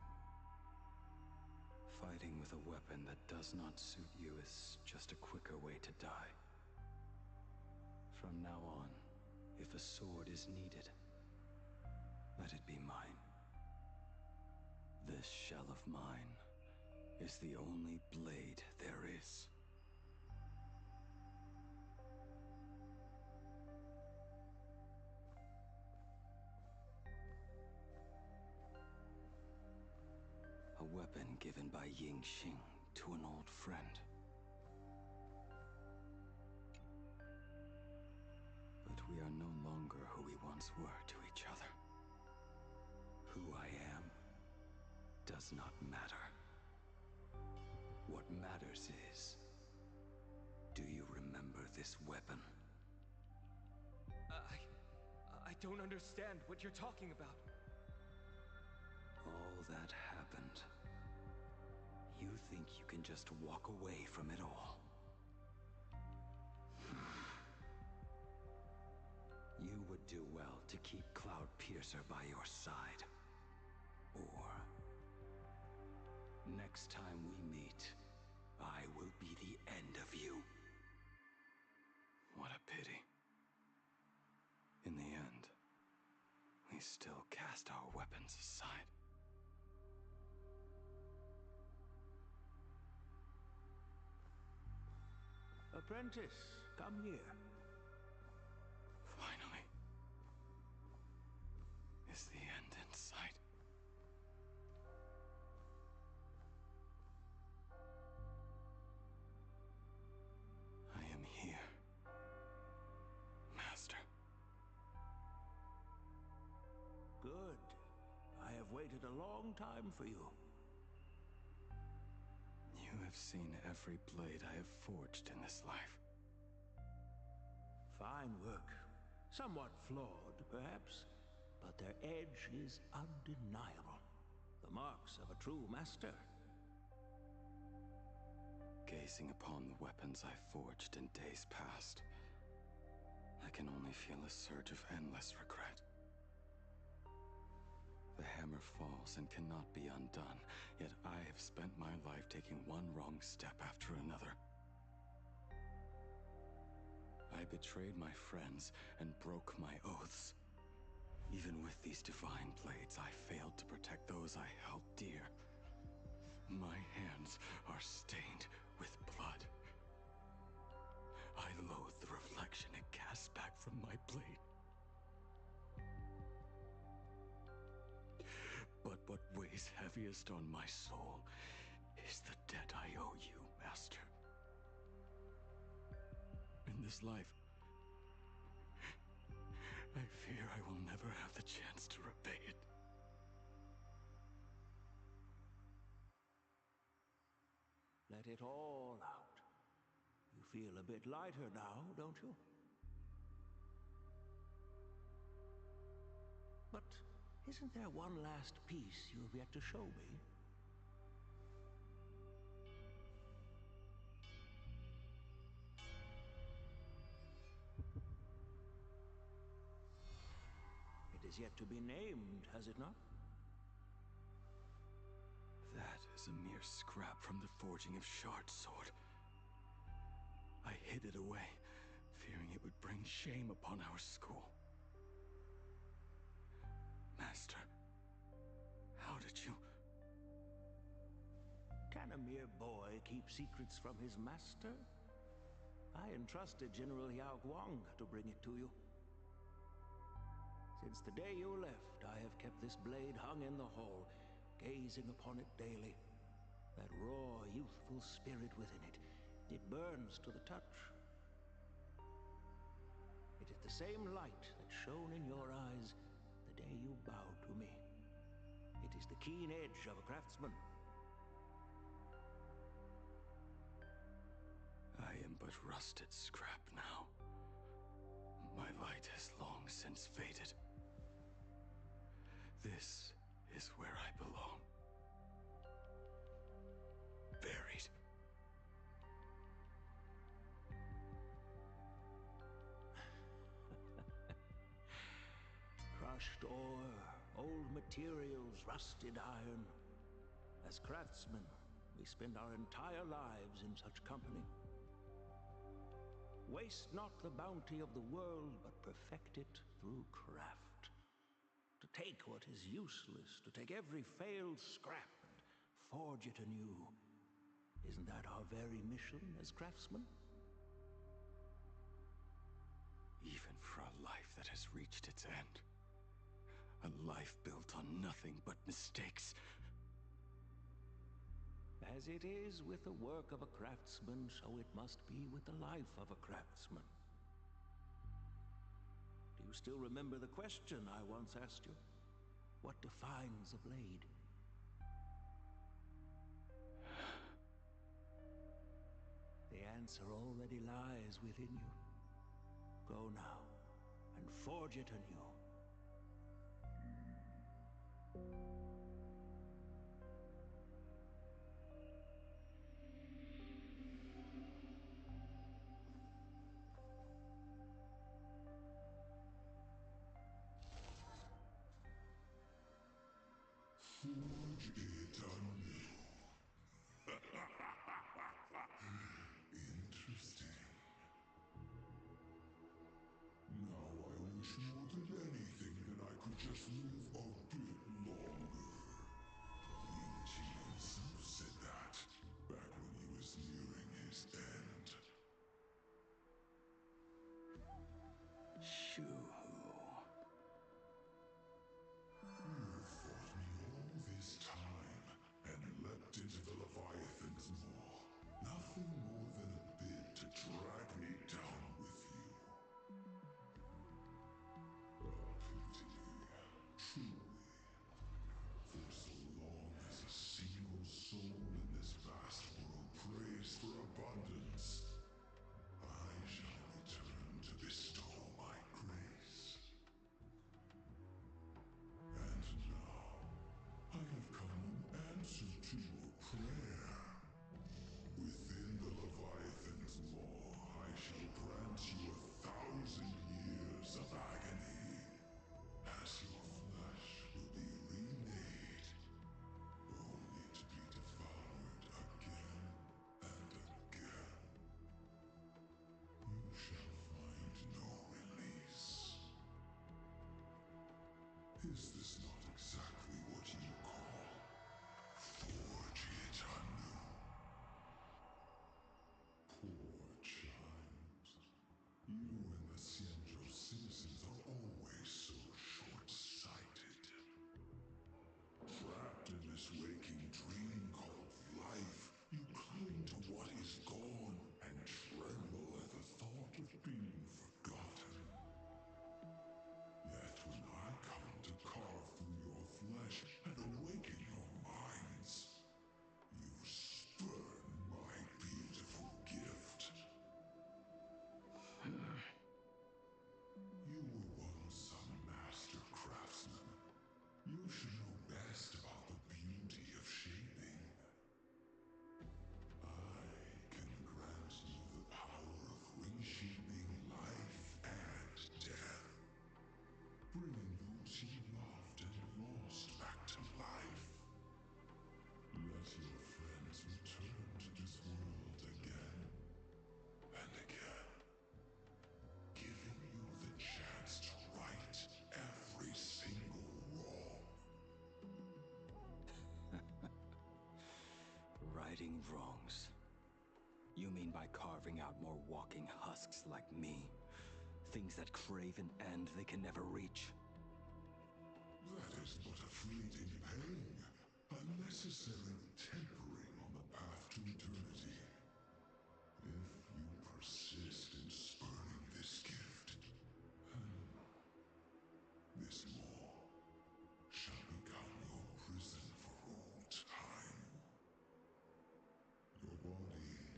Fighting with a weapon that does not suit you is just a quicker way to die. From now on, if a sword is needed, let it be mine. This shell of mine is the only blade there is. A weapon given by Ying Xing to an old friend. But we are no longer who we once were to each other. Who I am does not matter. What matters is, do you remember this weapon? I don't understand what you're talking about. All that happened. You think you can just walk away from it all? You would do well to keep Cloudpiercer by your side. Or, next time we meet, I will be the end of you. What a pity. In the end, we still cast our weapons aside. Apprentice, come here. Finally. Is the end in sight? I am here, Master. Good. I have waited a long time for you. You have seen every blade I have forged in this life. Fine work. Somewhat flawed, perhaps, but their edge is undeniable. The marks of a true master. Gazing upon the weapons I forged in days past, I can only feel a surge of endless regret. The hammer falls and cannot be undone, yet I have spent my life taking one wrong step after another. I betrayed my friends and broke my oaths. Even with these divine blades, I failed to protect those I held dear. My hands are stained with blood. I loathe the reflection heaviest on my soul is the debt I owe you, Master. In this life, I fear I will never have the chance to repay it. Let it all out. You feel a bit lighter now, don't you? But isn't there one last piece you've yet to show me? It is yet to be named, has it not? That is a mere scrap from the forging of Shard Sword. I hid it away, fearing it would bring shame upon our school. Master, how did you... Can a mere boy keep secrets from his master? I entrusted General Yao Guang to bring it to you. Since the day you left, I have kept this blade hung in the hall, gazing upon it daily. That raw, youthful spirit within it, it burns to the touch. It is the same light that shone in your eyes the day you bowed to me. It is the keen edge of a craftsman. I am but rusted scrap now. My light has long since faded. This is where I belong. Buried. Crushed ore, old materials, rusted iron. As craftsmen, we spend our entire lives in such company. Waste not the bounty of the world, but perfect it through craft. To take what is useless, to take every failed scrap and forge it anew. Isn't that our very mission as craftsmen? Even for a life that has reached its end. A life built on nothing but mistakes. As it is with the work of a craftsman, so it must be with the life of a craftsman. Do you still remember the question I once asked you? What defines a blade? The answer already lies within you. Go now, and forge it anew. Forge it anew. Interesting. Now I wish more than anything that I could just live a bit longer. Ling Qi himself said that back when he was nearing his end. Shoo. You fought me all this time and leapt into the Leviathan's maw. Nothing more than a bid to drag me down with you. A pity, truly. For so long as a single soul in this vast world prays for abundance, I shall return to bestow my grace. And now, I have come in answer to your prayer. Within the Leviathan's maw, I shall grant you 1,000 years of agony, as your flesh will be remade, only to be devoured again and again. You shall find no release. Is this not exactly what you call forge it anew? Poor child. You and the Xianzhou citizens are always so short-sighted. Trapped in this way wrongs. You mean by carving out more walking husks like me? Things that crave an end they can never reach? That is but a fleeting pain, a necessary tempering on the path to eternity. If you persist in spurning this gift, this maw shall become your prison for all time. Your body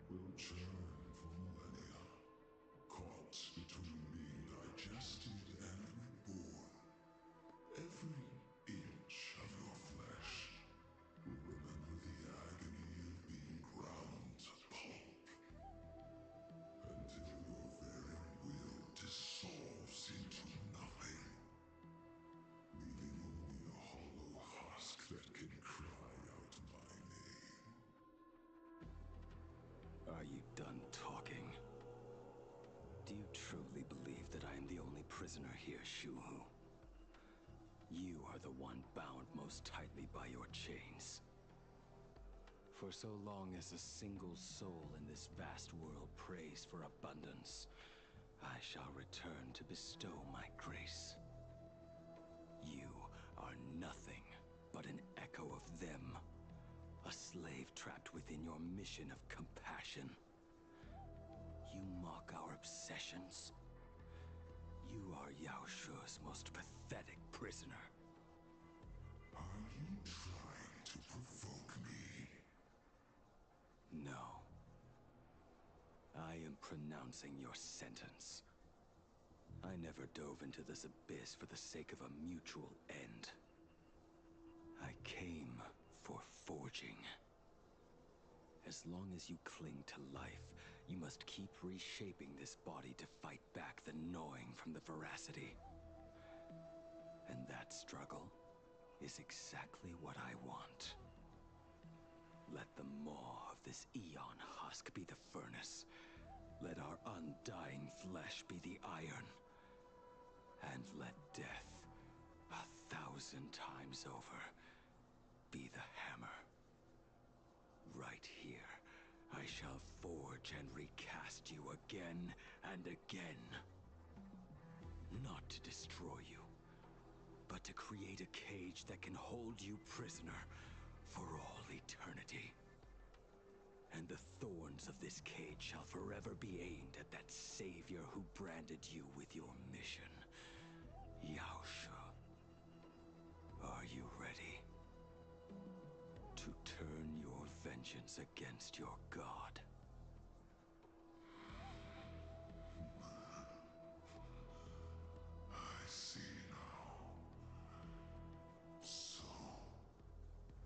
will churn for millennia, caught between being digested and reborn. Every inch of your flesh will remember the agony of being ground to pulp, until your very will dissolves into nothing, leaving only a hollow husk that can cry out my name. Are you done talking? Do you truly believe that I am the only prisoner here, Shuhu? You are the one bound most tightly by your chains. For so long as a single soul in this vast world prays for abundance, I shall return to bestow my grace. You are nothing but an echo of them, a slave trapped within your mission of compassion. You mock our obsessions. You are Yao Shu's most pathetic prisoner. Are you trying to provoke me? No. I am pronouncing your sentence. I never dove into this abyss for the sake of a mutual end. I came for forging. As long as you cling to life, you must keep reshaping this body to fight back the gnawing from the veracity. And that struggle is exactly what I want. Let the maw of this Eon husk be the furnace. Let our undying flesh be the iron. And let death, 1,000 times over, be the hammer. Right here, I shall forge and recast you again and again. Not to destroy you, but to create a cage that can hold you prisoner for all eternity. And the thorns of this cage shall forever be aimed at that savior who branded you with your mission, Yao Shu. Are you ready to turn your vengeance against your god? I see now. So,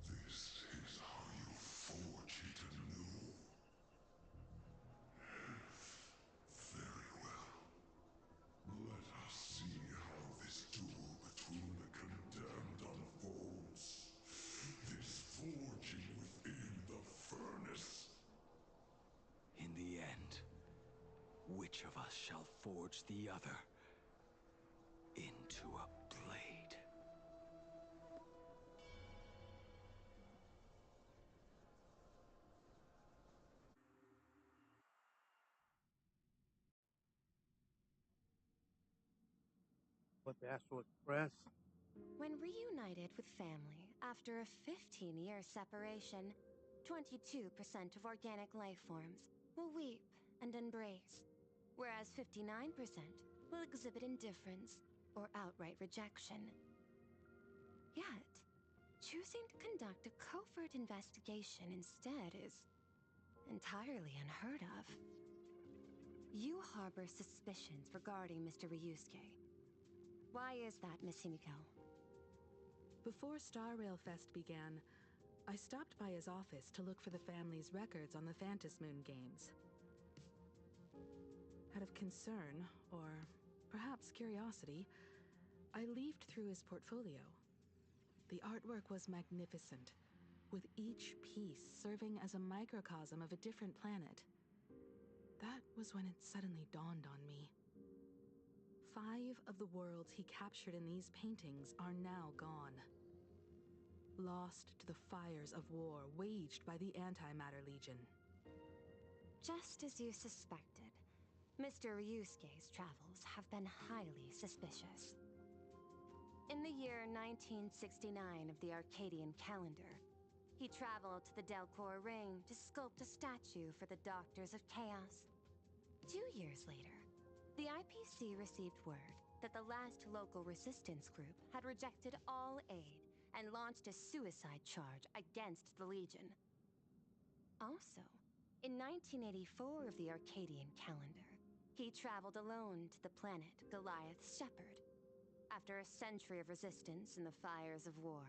this is how you forge it anew. Very well. Let us see how this duel between the condemned unfolds. This forging within the furnace. In the end, which of us shall forge the other into a blade? But the Astral Express. When reunited with family after a 15-year separation, 22% of organic life forms will weep and embrace, whereas 59% will exhibit indifference or outright rejection. Yet, choosing to conduct a covert investigation instead is entirely unheard of. You harbor suspicions regarding Mr. Ryusuke. Why is that, Miss Himiko? Before Star Rail Fest began, I stopped by his office to look for the family's records on the Phantom Moon games. Out of concern, or perhaps curiosity, I leafed through his portfolio. The artwork was magnificent, with each piece serving as a microcosm of a different planet. That was when it suddenly dawned on me. 5 of the worlds he captured in these paintings are now gone. lost to the fires of war waged by the Antimatter Legion. Just as you suspected, Mr. Ryusuke's travels have been highly suspicious. In the year 1969 of the Arcadian calendar, he traveled to the Delcor Ring to sculpt a statue for the Doctors of Chaos. 2 years later, the IPC received word that the last local resistance group had rejected all aid and launched a suicide charge against the Legion. Also, in 1984 of the Arcadian calendar, he traveled alone to the planet Goliath's Shepherd. After a century of resistance in the fires of war,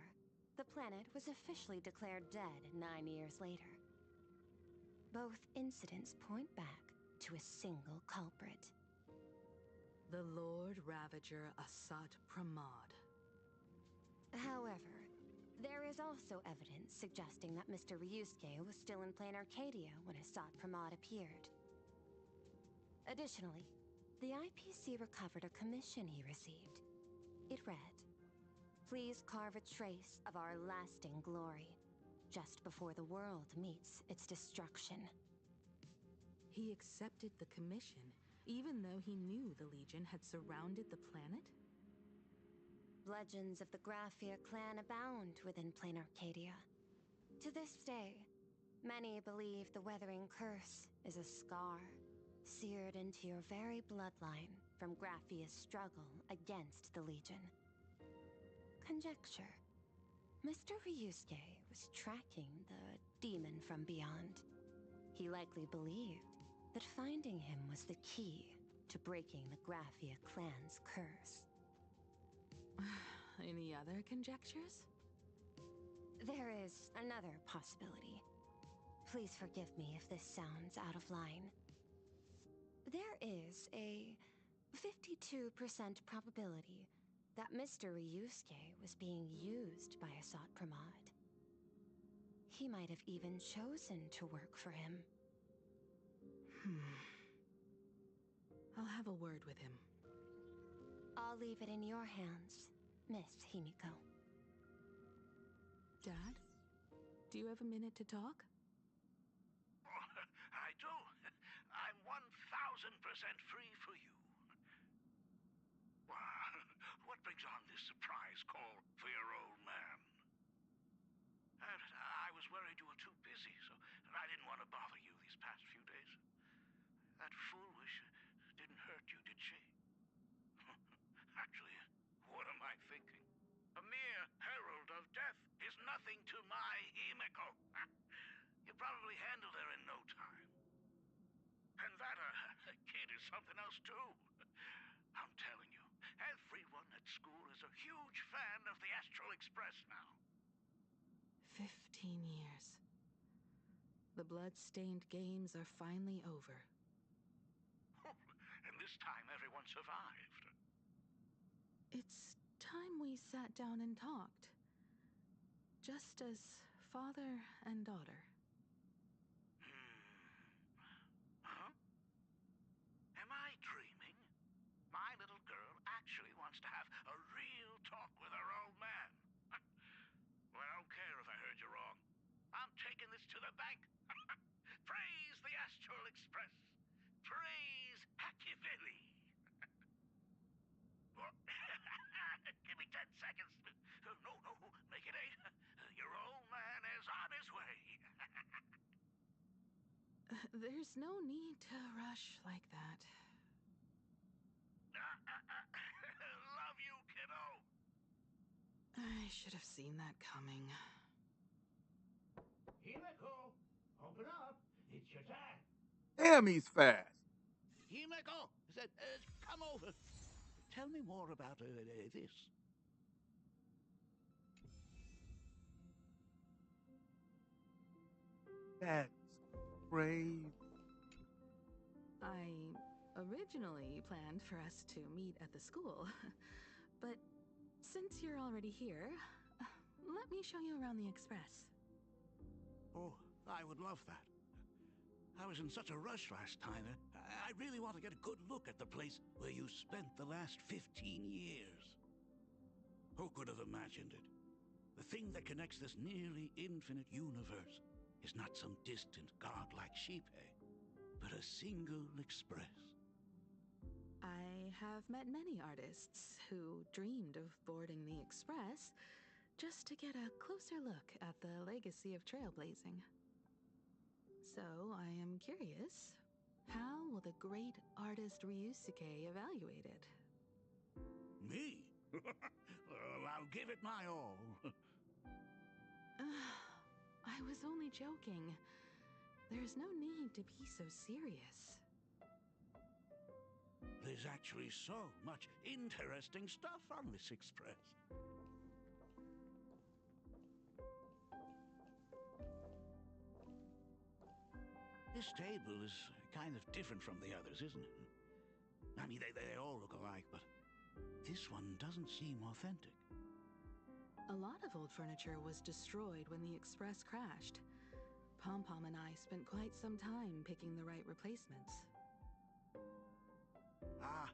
the planet was officially declared dead 9 years later. Both incidents point back to a single culprit. The Lord Ravager Asat Pramod. However, there is also evidence suggesting that Mr. Ryusuke was still in plain Arcadia when Asat Pramod appeared. Additionally, the IPC recovered a commission he received. It read, "Please carve a trace of our lasting glory, just before the world meets its destruction." He accepted the commission, even though he knew the Legion had surrounded the planet? Legends of the Graphia clan abound within plain Arcadia. To this day, many believe the Weathering Curse is a scar seared into your very bloodline from Graphia's struggle against the Legion. Conjecture. Mr. Ryusuke was tracking the demon from beyond. He likely believed that finding him was the key to breaking the Graphia clan's curse. Any other conjectures? There is another possibility. Please forgive me if this sounds out of line. There is a 52% probability that Mr. Ryusuke was being used by Asat Pramod. He might have even chosen to work for him. I'll have a word with him. I'll leave it in your hands, Miss Himiko. Dad? Do you have a minute to talk? I do. I'm 1000% free for you. What brings on this surprise call for your old man? I was worried you were too busy, so I didn't want to bother you these past few days. That foolish didn't hurt you, did she? Actually, what am I thinking? A mere herald of death is nothing to my Himiko. You probably handled her in no time. And that kid is something else too. I'm telling you, everyone at school is a huge fan of the Astral Express now. 15 years. The blood-stained games are finally over. And this time everyone survived. It's time we sat down and talked. Just as father and daughter. Huh? Am I dreaming? My little girl actually wants to have a real talk with her old man. Well, I don't care if I heard you wrong. I'm taking this to the bank. Praise the Astral Express. Praise Hakivilli. Give me 10 seconds. No, make it 8. Your old man is on his way. There's no need to rush like that. Love you, kiddo. I should have seen that coming. Himiko, open up. It's your time. Damn, he's fast. Himiko, come over. Tell me more about this. That's brave. I originally planned for us to meet at the school, but since you're already here, let me show you around the Express. Oh, I would love that. I was in such a rush last time. I really want to get a good look at the place where you spent the last 15 years. Who could have imagined it? The thing that connects this nearly infinite universe is not some distant godlike sheephead, but a single express. I have met many artists who dreamed of boarding the Express just to get a closer look at the legacy of trailblazing. So I am curious, how will the great artist Ryusuke evaluate it? Me? Well, I'll give it my all. I was only joking. There's no need to be so serious. There's actually so much interesting stuff on this express. This table is kind of different from the others, isn't it? I mean, they all look alike, but this one doesn't seem authentic. A lot of old furniture was destroyed when the Express crashed. Pom-Pom and I spent quite some time picking the right replacements. Ah,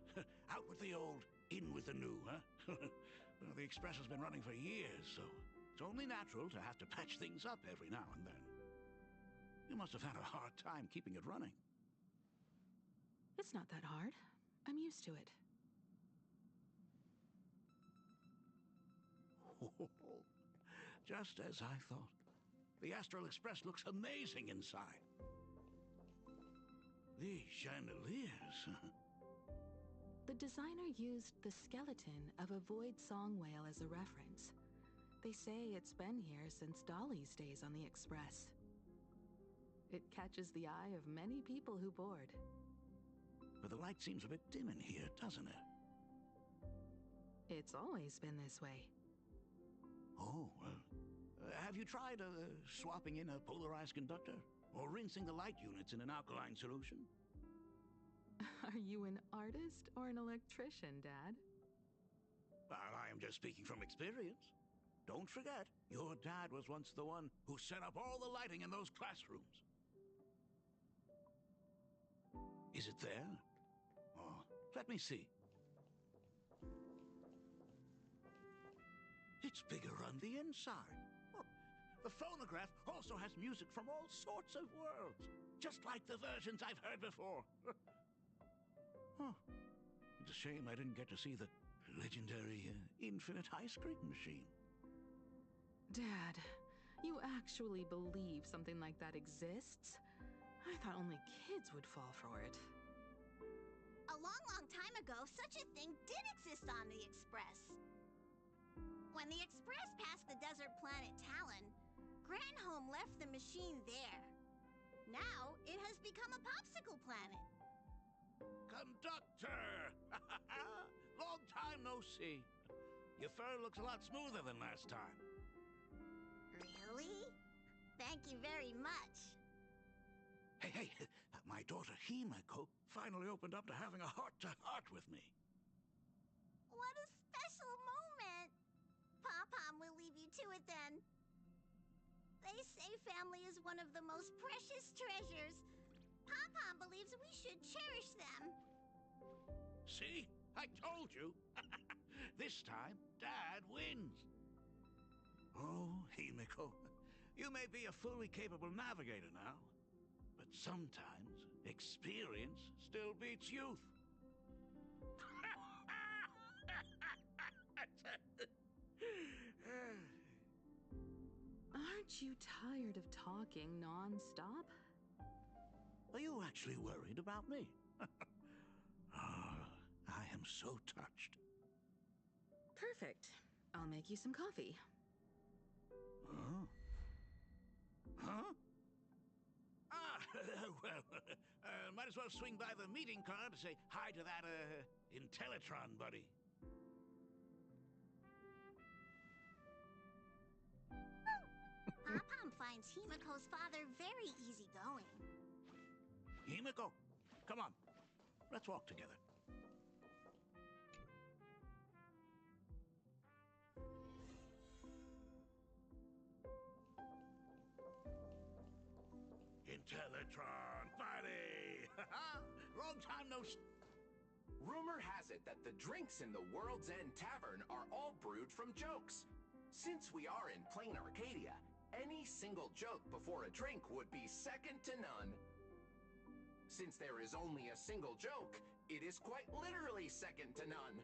out with the old, in with the new, huh? Well, the Express has been running for years, so it's only natural to have to patch things up every now and then. You must have had a hard time keeping it running. It's not that hard. I'm used to it. Just as I thought. The Astral Express looks amazing inside. These chandeliers. The designer used the skeleton of a void song whale as a reference. They say it's been here since Dolly's days on the Express. It catches the eye of many people who board. But the light seems a bit dim in here, doesn't it? It's always been this way. Oh, well. Have you tried swapping in a polarized conductor? Or rinsing the light units in an alkaline solution? Are you an artist or an electrician, Dad? Well, I am just speaking from experience. Don't forget, your dad was once the one who set up all the lighting in those classrooms. Is it there? Oh, let me see. It's bigger on the inside. Oh, the phonograph also has music from all sorts of worlds, just like the versions I've heard before. Oh, it's a shame I didn't get to see the legendary infinite ice cream machine. Dad, you actually believe something like that exists? I thought only kids would fall for it. A long, long time ago, such a thing did exist on the Express. When the Express passed the desert planet Talon, Granholm left the machine there. Now, it has become a popsicle planet. Conductor! Long time no see. Your fur looks a lot smoother than last time. Really? Thank you very much. Hey, my daughter Himeko finally opened up to having a heart-to-heart with me. What a special moment. Pom-Pom will leave you to it then. They say family is one of the most precious treasures. Pom-Pom believes we should cherish them. See? I told you. This time, Dad wins. Oh, Himeko, you may be a fully capable navigator now, but sometimes experience still beats youth. Aren't you tired of talking non-stop? Are you actually worried about me? I am so touched. Perfect. I'll make you some coffee. Huh? Huh? Ah, well, might as well swing by the meeting car to say hi to that, Intellitron buddy. Pom-Pom finds Himeko's father very easygoing. Himeko, come on. Let's walk together. Intellitron buddy! Long time no... Rumor has it that the drinks in the World's End Tavern are all brewed from jokes. Since we are in plain Arcadia, any single joke before a drink would be second to none. Since there is only a single joke, it is quite literally second to none.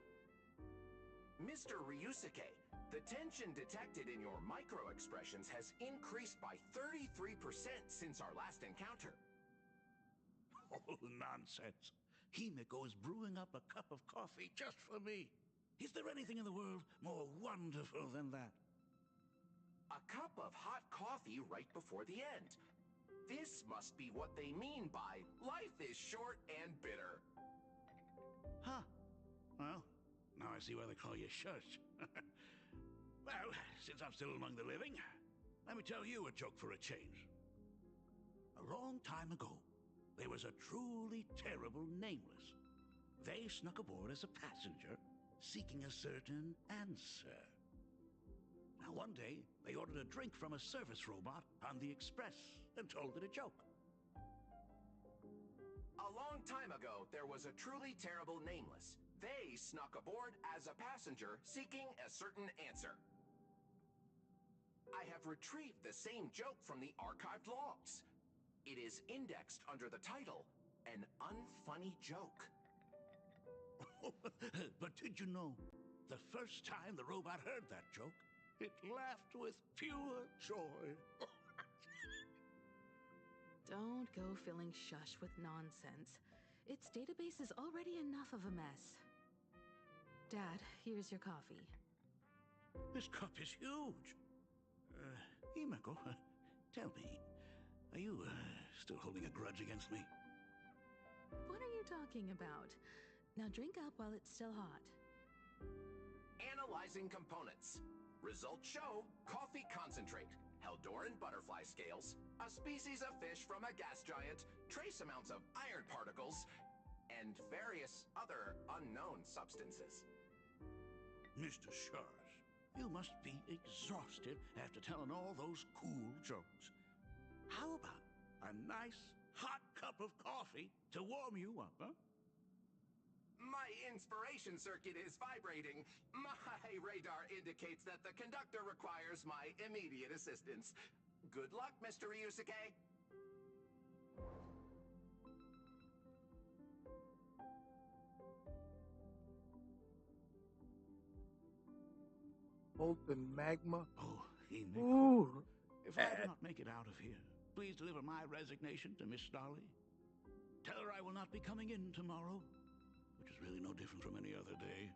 Mr. Ryusuke, the tension detected in your micro-expressions has increased by 33% since our last encounter. Oh, nonsense. Himeko is brewing up a cup of coffee just for me. Is there anything in the world more wonderful than that? A cup of hot coffee right before the end. This must be what they mean by life is short and bitter. Huh. Well, now I see why they call you Shush. Well, since I'm still among the living, let me tell you a joke for a change. A long time ago, there was a truly terrible nameless. They snuck aboard as a passenger, seeking a certain answer. Now one day, they ordered a drink from a service robot on the Express and told it a joke. A long time ago, there was a truly terrible nameless. They snuck aboard as a passenger, seeking a certain answer. I have retrieved the same joke from the archived logs. It is indexed under the title, An Unfunny Joke. But did you know, the first time the robot heard that joke, it laughed with pure joy. Don't go filling Shush with nonsense. Its database is already enough of a mess. Dad, here's your coffee. This cup is huge. Himeko, tell me, are you still holding a grudge against me? What are you talking about? Now drink up while it's still hot. Analyzing components. Results show coffee concentrate, Heldoran butterfly scales, a species of fish from a gas giant, trace amounts of iron particles, and various other unknown substances. Mr. Shush, you must be exhausted after telling all those cool jokes. How about a nice hot cup of coffee to warm you up, huh? My inspiration circuit is vibrating. My radar indicates that the conductor requires my immediate assistance. Good luck, Mr. Ryusuke. Molten magma. Oh, Himeko. Ooh, If I do not make it out of here, please deliver my resignation to Miss Dolly. Tell her I will not be coming in tomorrow, which is really no different from any other day.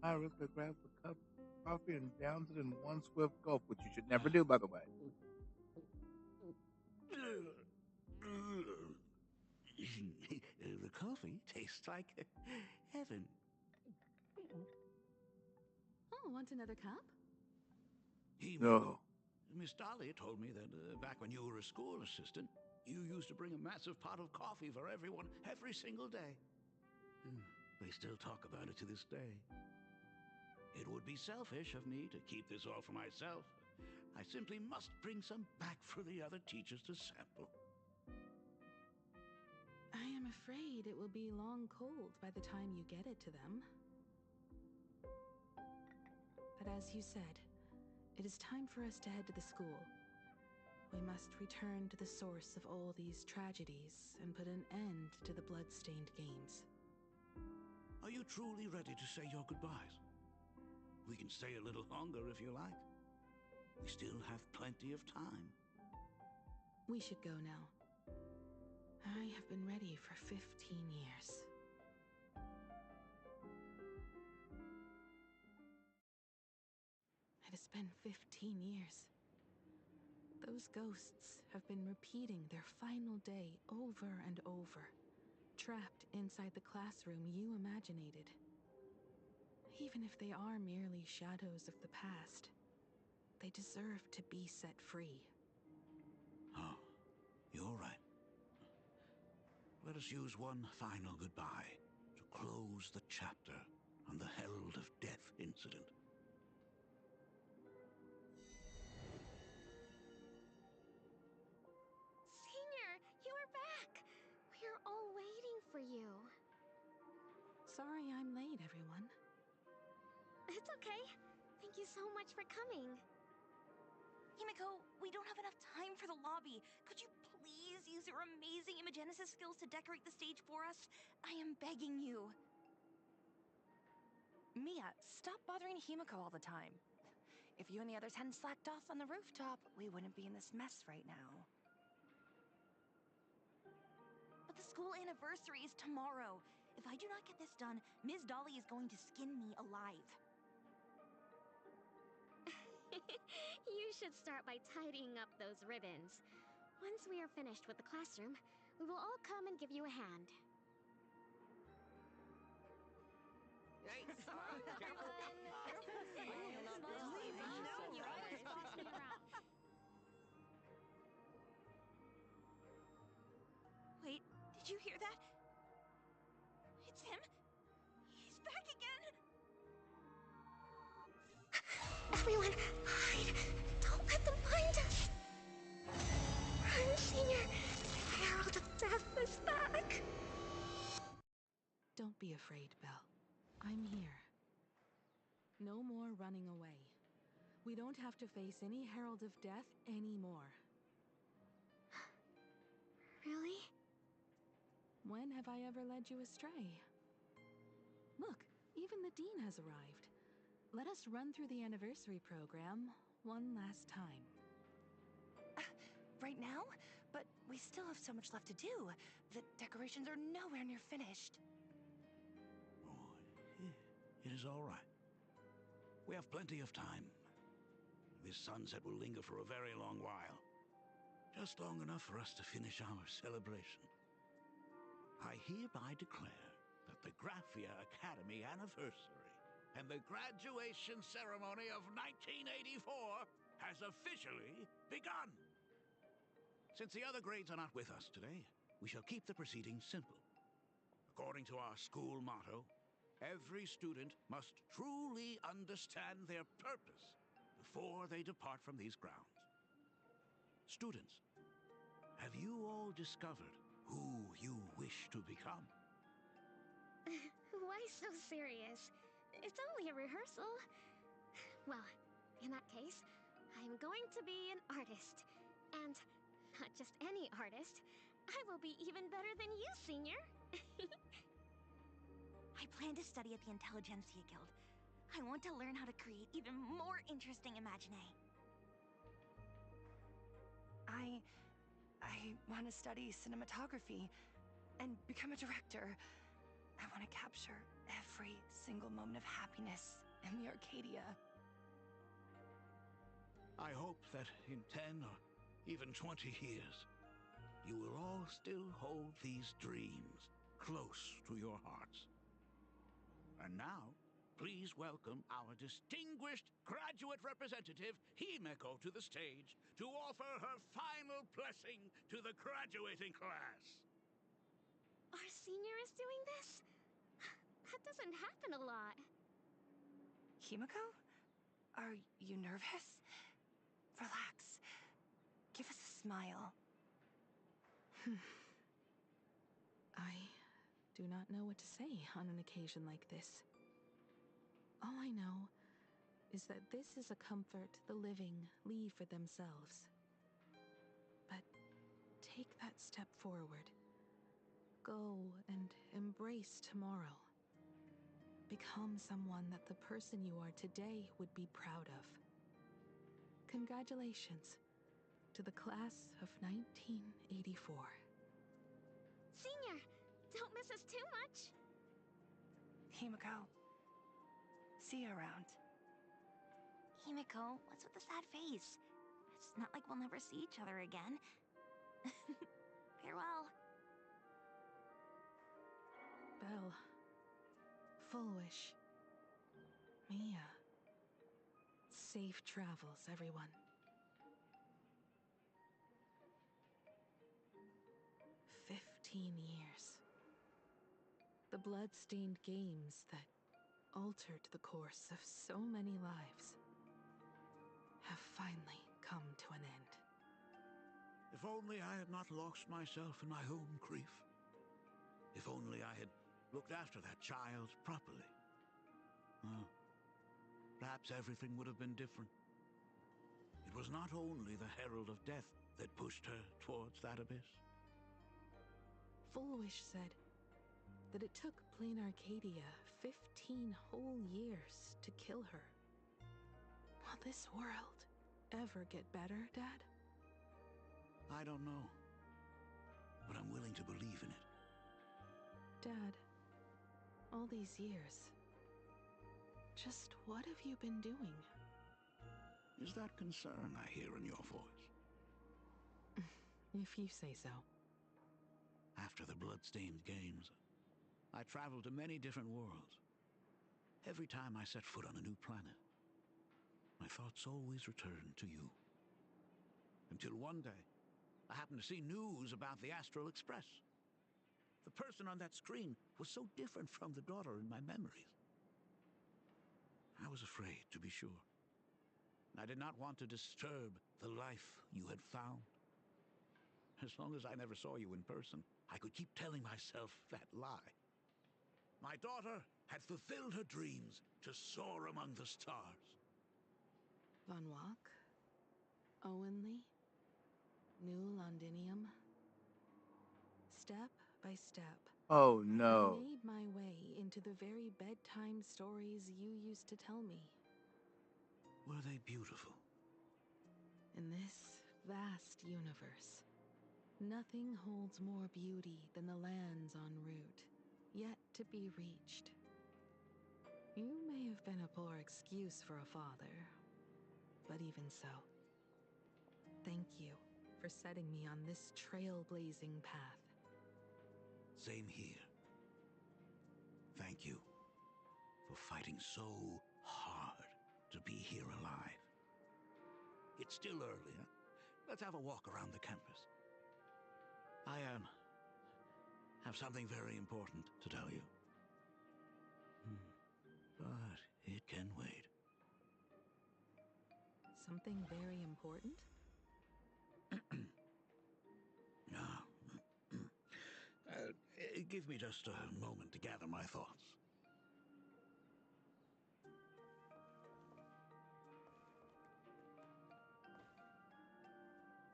Iruka grabs a cup of coffee and downs it in one swift gulp, which you should never do, by the way. The coffee tastes like heaven. Oh, want another cup? No. Miss Dolly told me that back when you were a school assistant, you used to bring a massive pot of coffee for everyone every single day. They still talk about it to this day. It would be selfish of me to keep this all for myself. I simply must bring some back for the other teachers to sample. I am afraid it will be long cold by the time you get it to them. But as you said, it is time for us to head to the school. We must return to the source of all these tragedies and put an end to the blood-stained games. Are you truly ready to say your goodbyes? We can stay a little longer if you like. We still have plenty of time. We should go now. I have been ready for 15 years. It has been 15 years. Those ghosts have been repeating their final day over and over, trapped inside the classroom you imaginated. Even if they are merely shadows of the past, they deserve to be set free. Oh, you're right. Let us use one final goodbye to close the chapter on the Herald of Death incident. Senior, you are back! We're all waiting for you. Sorry I'm late, everyone. It's okay. Thank you so much for coming. Himiko, we don't have enough time for the lobby. Could you please use your amazing Imagenesis skills to decorate the stage for us? I am begging you. Mia, stop bothering Himiko all the time. If you and the others hadn't slacked off on the rooftop, we wouldn't be in this mess right now. But the school anniversary is tomorrow. If I do not get this done, Ms. Dolly is going to skin me alive. You should start by tidying up those ribbons. Once we are finished with the classroom, we will all come and give you a hand. Hey, Wait, did you hear that? It's him. He's back again. Everyone, hide! Don't let them find us! Run, Senior! The Herald of Death is back! Don't be afraid, Belle. I'm here. No more running away. We don't have to face any Herald of Death anymore. Really? When have I ever led you astray? Look, even the Dean has arrived. Let us run through the anniversary program one last time. Right now? But we still have so much left to do. The decorations are nowhere near finished. It is all right. We have plenty of time. This sunset will linger for a very long while. Just long enough for us to finish our celebration. I hereby declare that the Graphia Academy anniversary and the graduation ceremony of 1984 has officially begun. Since the other grades are not with us today, we shall keep the proceedings simple. According to our school motto, every student must truly understand their purpose before they depart from these grounds. Students, have you all discovered who you wish to become? Why so serious? It's only a rehearsal. Well, in that case, I'm going to be an artist. And not just any artist. I will be even better than you, Senior. I plan to study at the Intelligentsia Guild. I want to learn how to create even more interesting Imaginae. I want to study cinematography and become a director. I want to capture every single moment of happiness in the Arcadia. I hope that in 10 or even 20 years, you will all still hold these dreams close to your hearts. And now, please welcome our distinguished graduate representative, Himiko, to the stage to offer her final blessing to the graduating class. Our senior is doing this? That doesn't happen a lot. Himiko? Are you nervous? Relax. Give us a smile. I do not know what to say on an occasion like this. All I know is that this is a comfort the living leave for themselves. But take that step forward. Go and embrace tomorrow. Become someone that the person you are today would be proud of. Congratulations to the class of 1984. Senior, don't miss us too much. Himiko, see you around. Himiko, what's with the sad face? It's not like we'll never see each other again. Farewell. Belle. Full wish. Mia. Safe travels, everyone. 15 years. The blood-stained games that altered the course of so many lives have finally come to an end. If only I had not lost myself in my own grief. If only I had looked after that child properly, well, perhaps everything would have been different. It was not only the Herald of Death that pushed her towards that abyss. Full Wish said that it took Plain Arcadia 15 whole years to kill her. Will this world ever get better, Dad? I don't know, but I'm willing to believe in it. Dad, all these years, just what have you been doing? Is that concern I hear in your voice? If you say so. After the Bloodstained Games, I traveled to many different worlds. Every time I set foot on a new planet, my thoughts always returned to you. Until one day, I happened to see news about the Astral Express. The person on that screen was so different from the daughter in my memories. I was afraid, to be sure. I did not want to disturb the life you had found. As long as I never saw you in person, I could keep telling myself that lie. My daughter had fulfilled her dreams to soar among the stars. Von Walk, Owenly, New Londinium. Step by step, Oh I no. made my way into the very bedtime stories you used to tell me. Were they beautiful? In this vast universe, nothing holds more beauty than the lands en route, yet to be reached. You may have been a poor excuse for a father, but even so, thank you for setting me on this trailblazing path. Same here. Thank you for fighting so hard to be here alive. It's still early, huh? Let's have a walk around the campus. I have something very important to tell you. But it can wait. Something very important? Give me just a moment to gather my thoughts.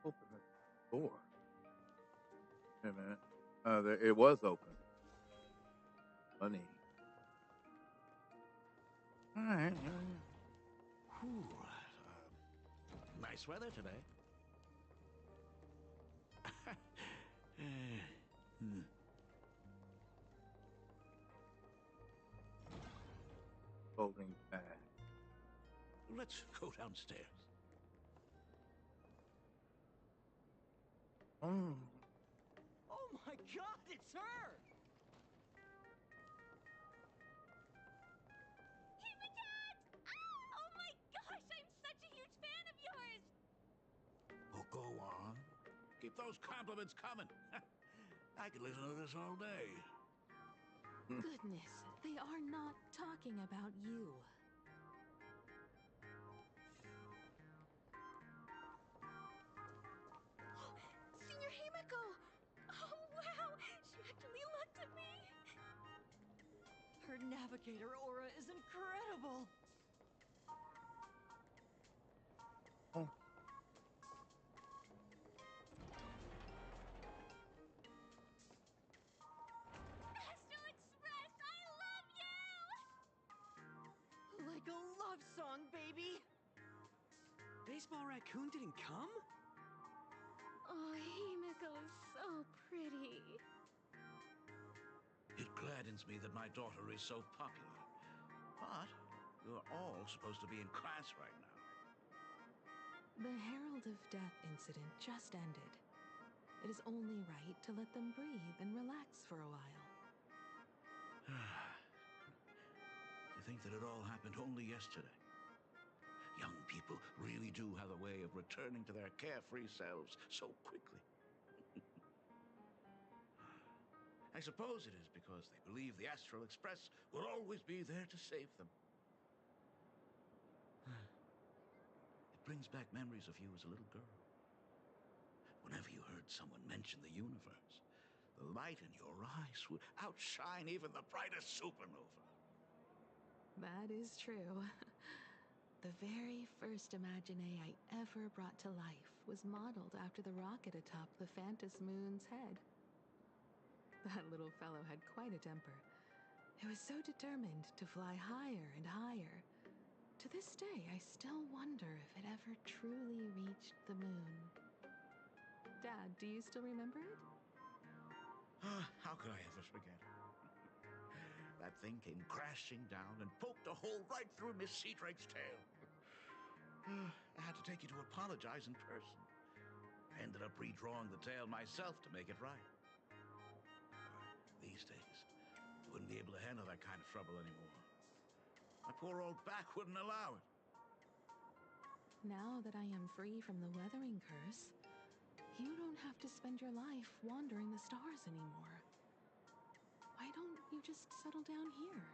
Open the door. Wait a minute. It was open. Funny. All right. Whew, nice weather today. Folding bag. Let's go downstairs. Oh. Oh my god, it's her! Hey, my dad! Ah! Oh my gosh, I'm such a huge fan of yours! Oh, go on. Keep those compliments coming. I could listen to this all day. Goodness, they are not talking about you. Senior Himiko! Oh wow, she actually looked at me! Her navigator aura is incredible! Oh. Astral Express, I love you! Like a love song, baby! Baseball Raccoon didn't come? Oh, Himiko's so pretty. It gladdens me that my daughter is so popular. But you're all supposed to be in class right now. The Herald of Death incident just ended. It is only right to let them breathe and relax for a while. To think that it all happened only yesterday. Young people really do have a way of returning to their carefree selves so quickly. I suppose it is because they believe the Astral Express will always be there to save them. It brings back memories of you as a little girl. Whenever you heard someone mention the universe, the light in your eyes would outshine even the brightest supernova. That is true. The very first Imagine I ever brought to life was modeled after the rocket atop the Phantom Moon's head. That little fellow had quite a temper. It was so determined to fly higher and higher. To this day, I still wonder if it ever truly reached the moon. Dad, do you still remember it? How could I ever forget? That thing came crashing down and poked a hole right through Miss Seadrake's tail. I had to take you to apologize in person. I ended up redrawing the tail myself to make it right. These days, I wouldn't be able to handle that kind of trouble anymore. My poor old back wouldn't allow it. Now that I am free from the weathering curse, you don't have to spend your life wandering the stars anymore. Why don't you just settle down here?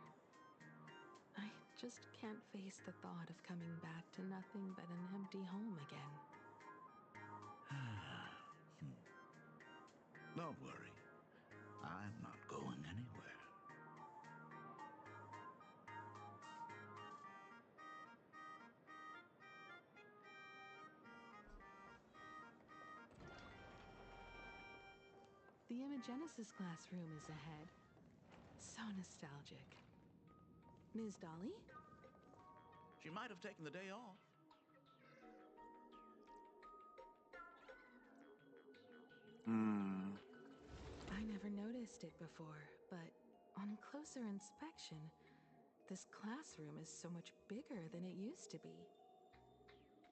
I just can't face the thought of coming back to nothing but an empty home again. Don't worry. I'm not going anywhere. The Imagenesis classroom is ahead. So nostalgic. Ms. Dolly? She might have taken the day off. I never noticed it before, but on closer inspection, this classroom is so much bigger than it used to be.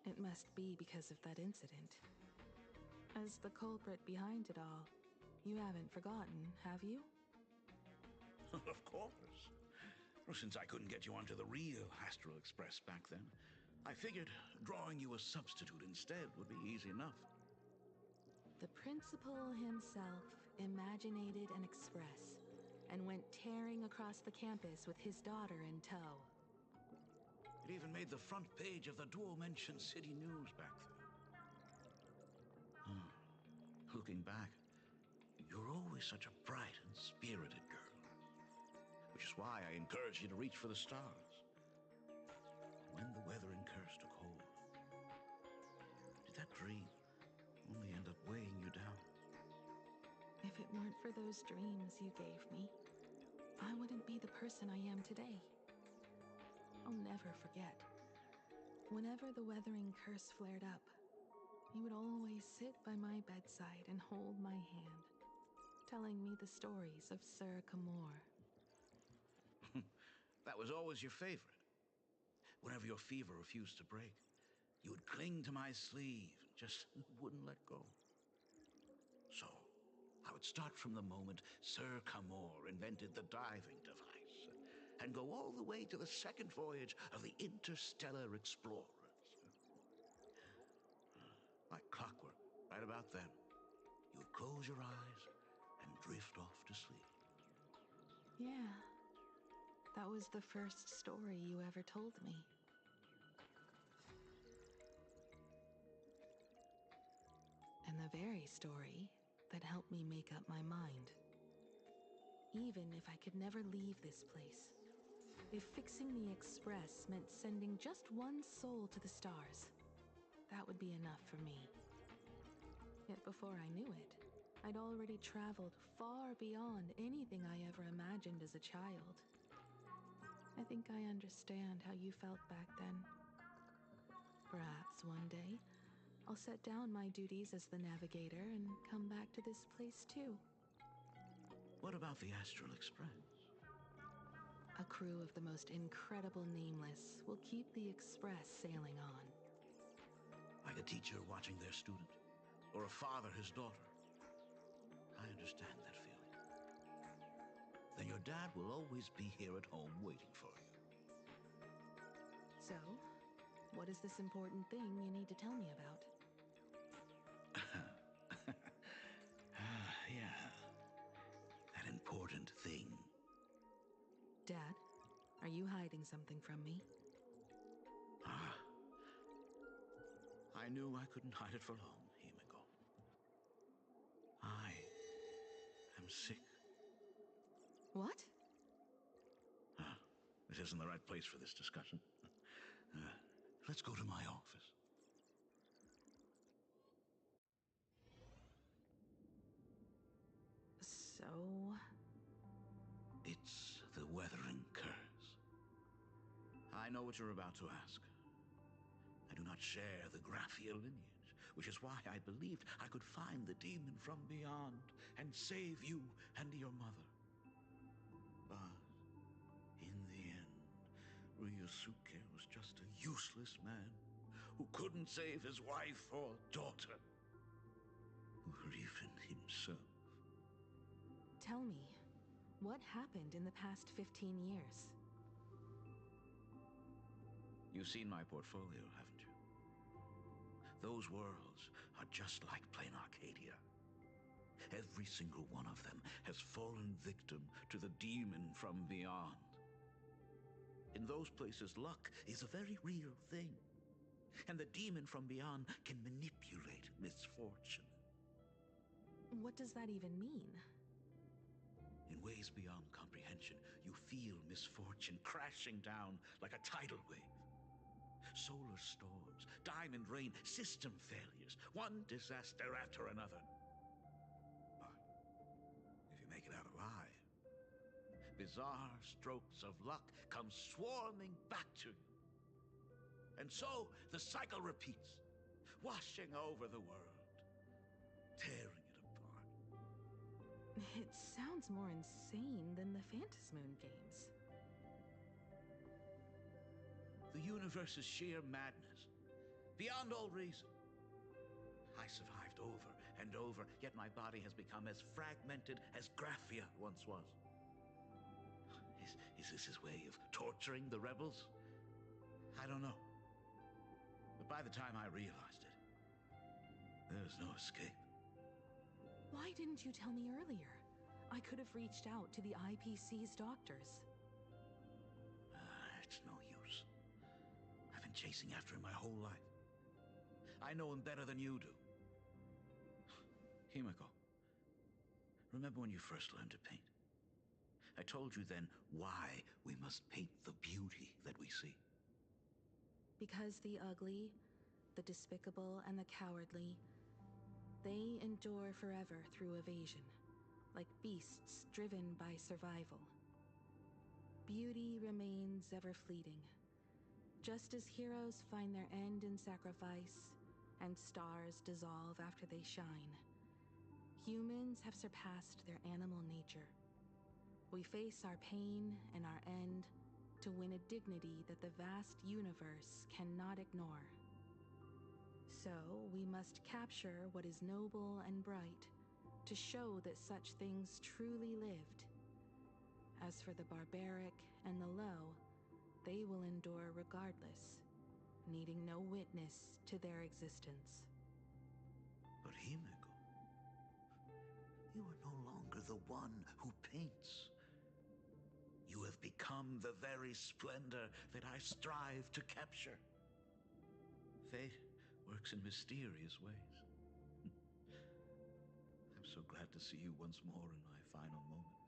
It must be because of that incident. As the culprit behind it all, you haven't forgotten, have you? Of course. Well, since I couldn't get you onto the real Astral Express back then, I figured drawing you a substitute instead would be easy enough. The principal himself imaginated an express and went tearing across the campus with his daughter in tow. It even made the front page of the Dual-Mention City News back then. Looking back, you're always such a bright and spirited girl. Which is why I encourage you to reach for the stars. When the weathering curse took hold, did that dream only end up weighing you down? If it weren't for those dreams you gave me, I wouldn't be the person I am today. I'll never forget. Whenever the weathering curse flared up, you would always sit by my bedside and hold my hand, telling me the stories of Sir Camor. That was always your favorite. Whenever your fever refused to break, you would cling to my sleeve and just wouldn't let go. So, I would start from the moment Sir Camor invented the diving device and go all the way to the second voyage of the Interstellar Explorers. Like clockwork, right about then, you would close your eyes and drift off to sleep. Yeah, that was the first story you ever told me. And the very story that helped me make up my mind. Even if I could never leave this place, if fixing the Express meant sending just one soul to the stars, that would be enough for me. Yet before I knew it, I'd already traveled far beyond anything I ever imagined as a child. I think I understand how you felt back then. Perhaps one day, I'll set down my duties as the navigator and come back to this place too. What about the Astral Express? A crew of the most incredible nameless will keep the Express sailing on. Like a teacher watching their student, or a father his daughter. I understand that feeling. Then your dad will always be here at home waiting for you. So, what is this important thing you need to tell me about? Yeah. That important thing. Dad, are you hiding something from me? I knew I couldn't hide it for long, Himiko. I am sick. What? This isn't the right place for this discussion. Let's go to my office. So... It's the Weathering Curse. I know what you're about to ask. I do not share the Graphia lineage, which is why I believed I could find the demon from beyond and save you and your mother. But in the end, Ryusuke was just a useless man who couldn't save his wife or daughter, or even himself. Tell me, what happened in the past 15 years? You've seen my portfolio, haven't you? Those worlds are just like plain Arcadia. Every single one of them has fallen victim to the demon from beyond. In those places, luck is a very real thing, and the demon from beyond can manipulate misfortune. What does that even mean? In ways beyond comprehension, you feel misfortune crashing down like a tidal wave. Solar storms, diamond rain, system failures, one disaster after another. But if you make it out alive, bizarre strokes of luck come swarming back to you. And so the cycle repeats, washing over the world, tearing it apart. It sounds more insane than the Phantasmoon games. The universe is sheer madness, beyond all reason. I survived over and over, yet my body has become as fragmented as Graphia once was. Is this his way of torturing the rebels? I don't know. But by the time I realized it, there was no escape. Why didn't you tell me earlier? I could have reached out to the IPC's doctors. It's no use. I've been chasing after him my whole life. I know him better than you do. Himiko, remember when you first learned to paint? I told you then why we must paint the beauty that we see. Because the ugly, the despicable, and the cowardly, they endure forever through evasion, like beasts driven by survival. Beauty remains ever fleeting, just as heroes find their end in sacrifice, and stars dissolve after they shine. Humans have surpassed their animal nature. We face our pain and our end to win a dignity that the vast universe cannot ignore. So we must capture what is noble and bright to show that such things truly lived. As for the barbaric and the low, they will endure regardless, needing no witness to their existence. But Himiko, you are no longer the one who paints. You have become the very splendor that I strive to capture. Fate works in mysterious ways. I'm so glad to see you once more in my final moments,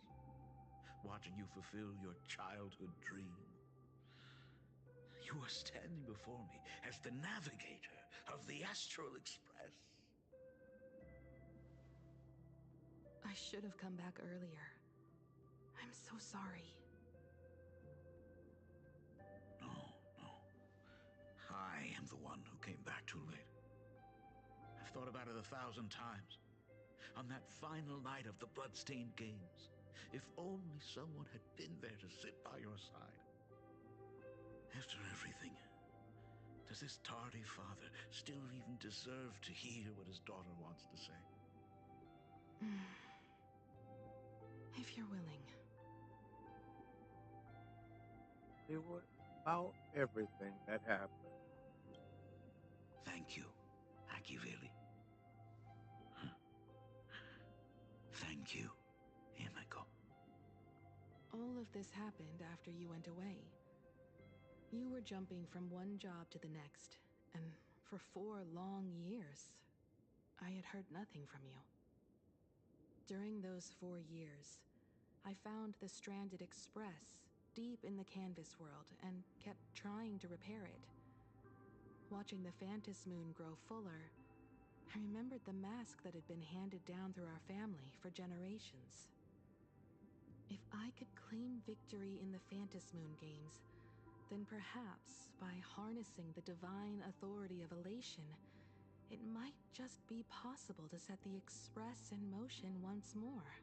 watching you fulfill your childhood dream. You are standing before me as the navigator of the Astral Express. I should have come back earlier. I'm so sorry. No. I am the one who came back too late. I've thought about it 1,000 times. On that final night of the Bloodstained Games, if only someone had been there to sit by your side. After everything, does this tardy father still even deserve to hear what his daughter wants to say? If you're willing. It was about everything that happened. Thank you, Akiveli. Thank you, Himiko. All of this happened after you went away. You were jumping from one job to the next, and for 4 long years, I had heard nothing from you. During those 4 years, I found the stranded Express deep in the canvas world and kept trying to repair it. Watching the Phantom Moon grow fuller, I remembered the mask that had been handed down through our family for generations. If I could claim victory in the Phantom Moon games, then perhaps by harnessing the divine authority of elation, it might just be possible to set the Express in motion once more.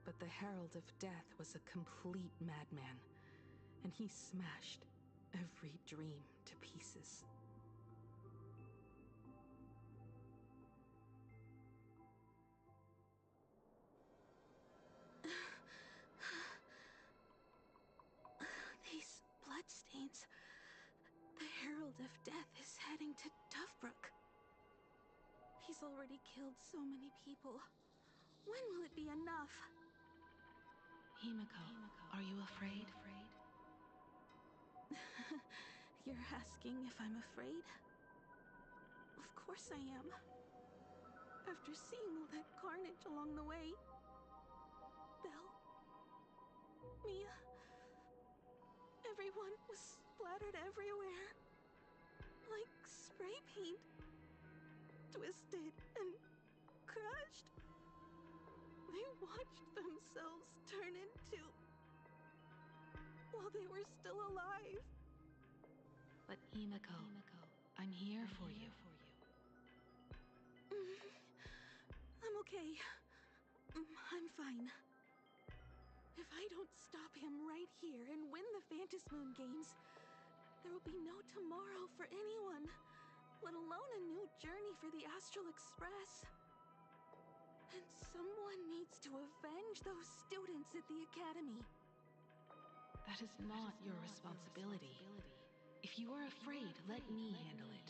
But the Herald of Death was a complete madman, and he smashed every dream to pieces. These bloodstains. The Herald of Death is heading to Dovebrook. He's already killed so many people. When will it be enough? Himiko, are you afraid? You're asking if I'm afraid? Of course I am. After seeing all that carnage along the way. Belle, Mia, everyone was splattered everywhere. Like spray paint. Twisted and crushed. They watched themselves turn into... while they were still alive. But Himiko, I'm here for you. I'm okay. I'm fine. If I don't stop him right here and win the Phantom Moon games, there will be no tomorrow for anyone, let alone a new journey for the Astral Express. And someone needs to avenge those students at the Academy. That is not your responsibility. If you are afraid, let me handle it.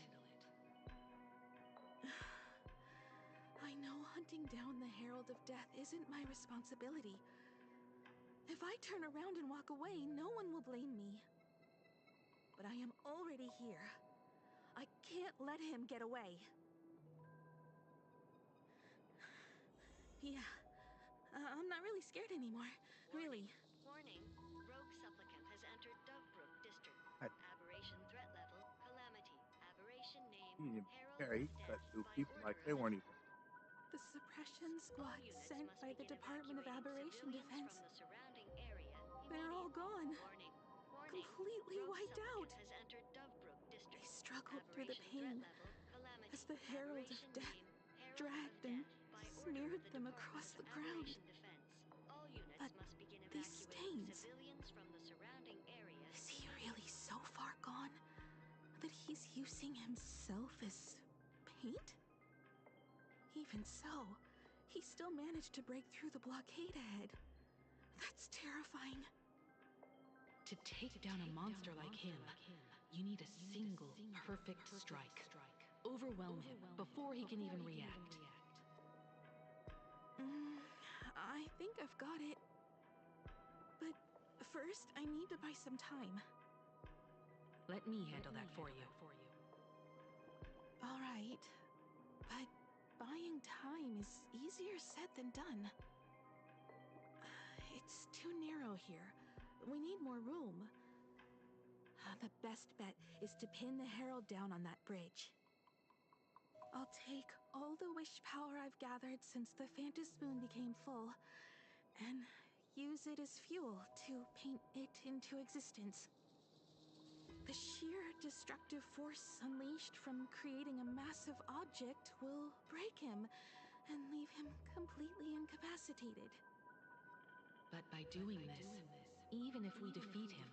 I know hunting down the Herald of Death isn't my responsibility. If I turn around and walk away, no one will blame me. But I am already here. I can't let him get away. Yeah, I'm not really scared anymore. Really. Warning. Rogue supplicant has entered Dovebrook District. I- Aberration threat level, calamity. Aberration name, He didn't Herald care. He of cut Death through by people order like of they weren't the... even. The suppression squad Units sent must by the begin Department of evacuating Aberration civilians Defense. from the surrounding area They're all immediately. gone. Warning. Completely Rogue wiped out. supplicant has entered Dovebrook District. They struggled through the Aberration pain threat level, calamity. as the Herald of Aberration Death name, Herald dragged of and Death by order smeared of the them Department across of the ground. Aberration Defense. All units But must begin these evacuating stains... civilians from the surrounding area. Is he really so far gone that he's using himself as paint? Even so, he still managed to break through the blockade ahead. That's terrifying. To take down a monster like him, you need a single perfect strike. Overwhelm him before he can even react. I think I've got it. But first, I need to buy some time. Let me handle that for you. All right. But buying time is easier said than done. It's too narrow here. We need more room. The best bet is to pin the Herald down on that bridge. I'll take all the wish power I've gathered since the Phantom Moon became full, and use it as fuel to paint it into existence. The sheer destructive force unleashed from creating a massive object will break him and leave him completely incapacitated. But by doing this, even if we defeat him,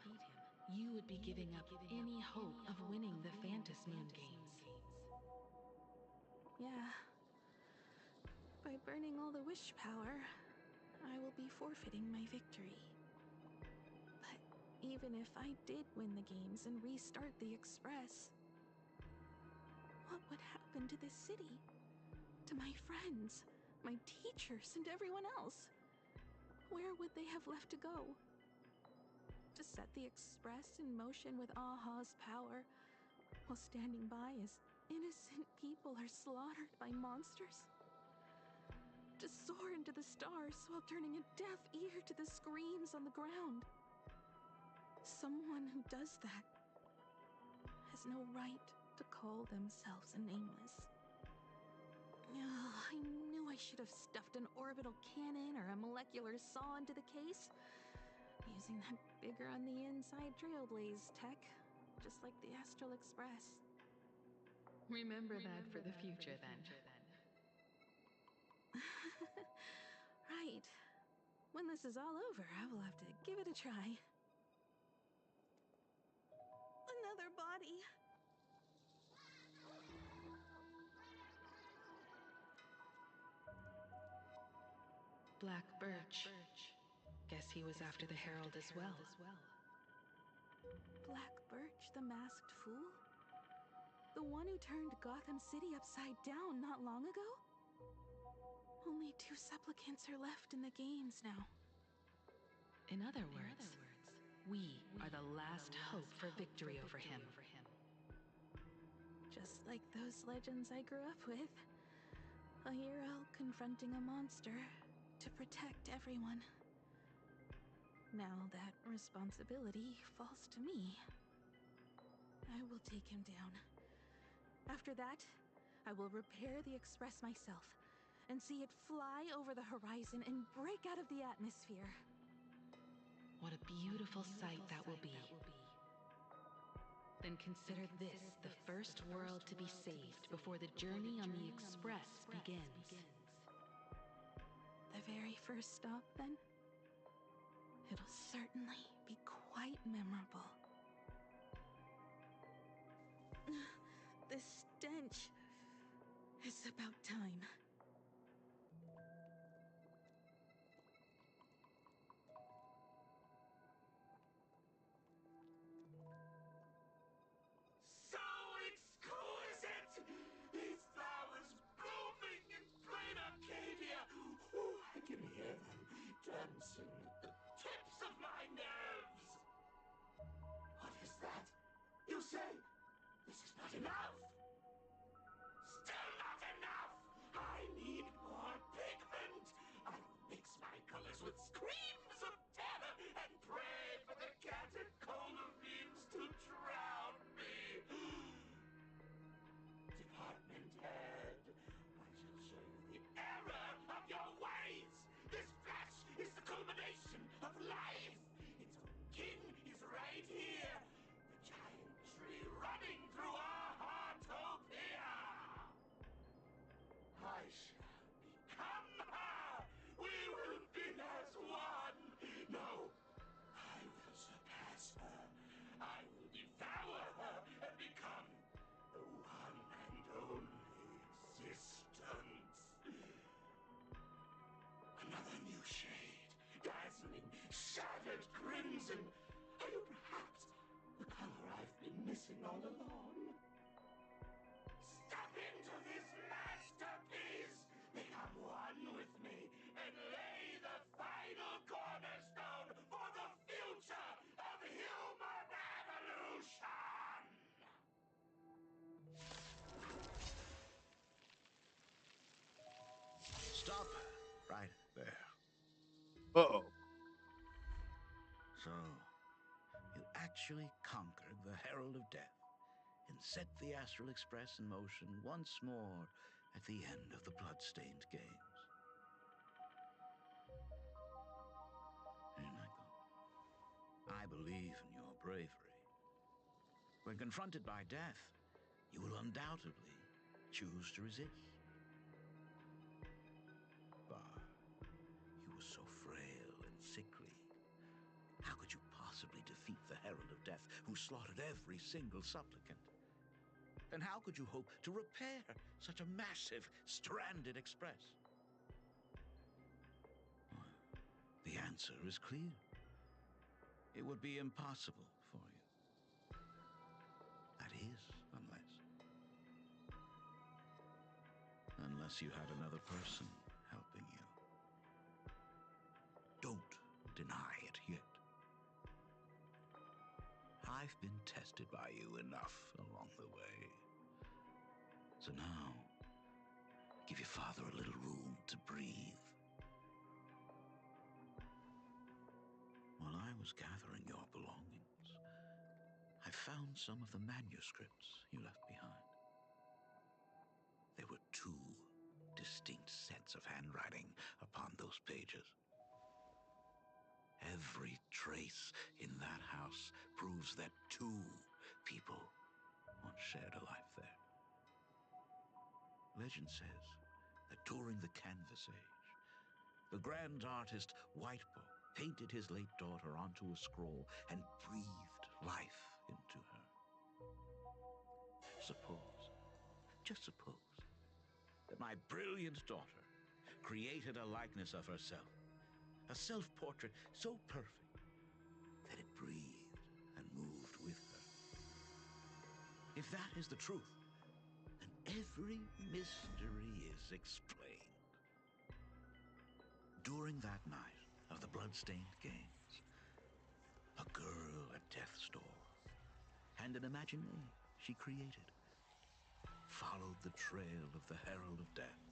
you would be giving up any hope of winning the Phantom Moon games. Yeah. By burning all the wish power, I will be forfeiting my victory. But even if I did win the games and restart the Express, what would happen to this city? To my friends, my teachers, and everyone else? Where would they have left to go? To set the Express in motion with Aha's power, while standing by as innocent people are slaughtered by monsters? to soar into the stars while turning a deaf ear to the screams on the ground. Someone who does that has no right to call themselves a nameless. I knew I should have stuffed an orbital cannon or a molecular saw into the case, using that bigger on the inside Trailblaze tech, just like the Astral Express. Remember that for the future, then. Right. When this is all over, I will have to give it a try. Another body. Black Birch. Guess he was after the Herald as well. Black Birch, the masked fool? The one who turned Gotham City upside down not long ago? Only 2 supplicants are left in the games now. In other words, we are the last hope for victory over him. Just like those legends I grew up with. A hero confronting a monster to protect everyone. Now that responsibility falls to me. I will take him down. After that, I will repair the Express myself and see it fly over the horizon and break out of the atmosphere. What a beautiful sight that will be. Then consider this the first world to be saved before the journey on the Express begins. The very first stop, then? It'll certainly be quite memorable. The stench. It's about time. So exquisite! These flowers blooming in plain Arcadia! Ooh, I can hear them dancing at the tips of my nerves! What is that? You say this is not enough? Still not enough! I need more pigment! I will mix my colors with screams of terror and pray for the catecholamines to drown me! Department head, I shall show you the error of your ways! This flesh is the culmination of life! Its own king is right here! The giant tree running through our heartopia! I shall become her! We will be as one! No, I will surpass her! I will devour her and become the one and only existence! Another new shade, dazzling, shattered crimson! Are you perhaps the color I've been missing all along? Step into this masterpiece! Become one with me and lay the final cornerstone for the future of human evolution! Stop right there. Uh-oh. So, you actually conquered the Herald of Death and set the Astral Express in motion once more at the end of the blood-stained games. Here, Michael, I believe in your bravery. When confronted by death, you will undoubtedly choose to resist. But you were so frail and sickly. How could you possibly defeat the Herald of Death, who slaughtered every single supplicant? Then how could you hope to repair such a massive, stranded express? Well, the answer is clear. It would be impossible for you. That is, unless you had another person helping you. Don't deny it yet. I've been tested by you enough along the way. So now, Give your father a little room to breathe. While I was gathering your belongings, I found some of the manuscripts you left behind. There were two distinct sets of handwriting upon those pages. Every trace in that house proves that two people once shared a life there. Legend says that during the Canvas Age, the grand artist Whitebow painted his late daughter onto a scroll and breathed life into her. Suppose, just suppose, that my brilliant daughter created a likeness of herself, a self-portrait so perfect that it breathed and moved with her. If that is the truth, then every mystery is explained. During that night of the blood-stained games, a girl at death's door and an imaginary she created followed the trail of the Herald of Death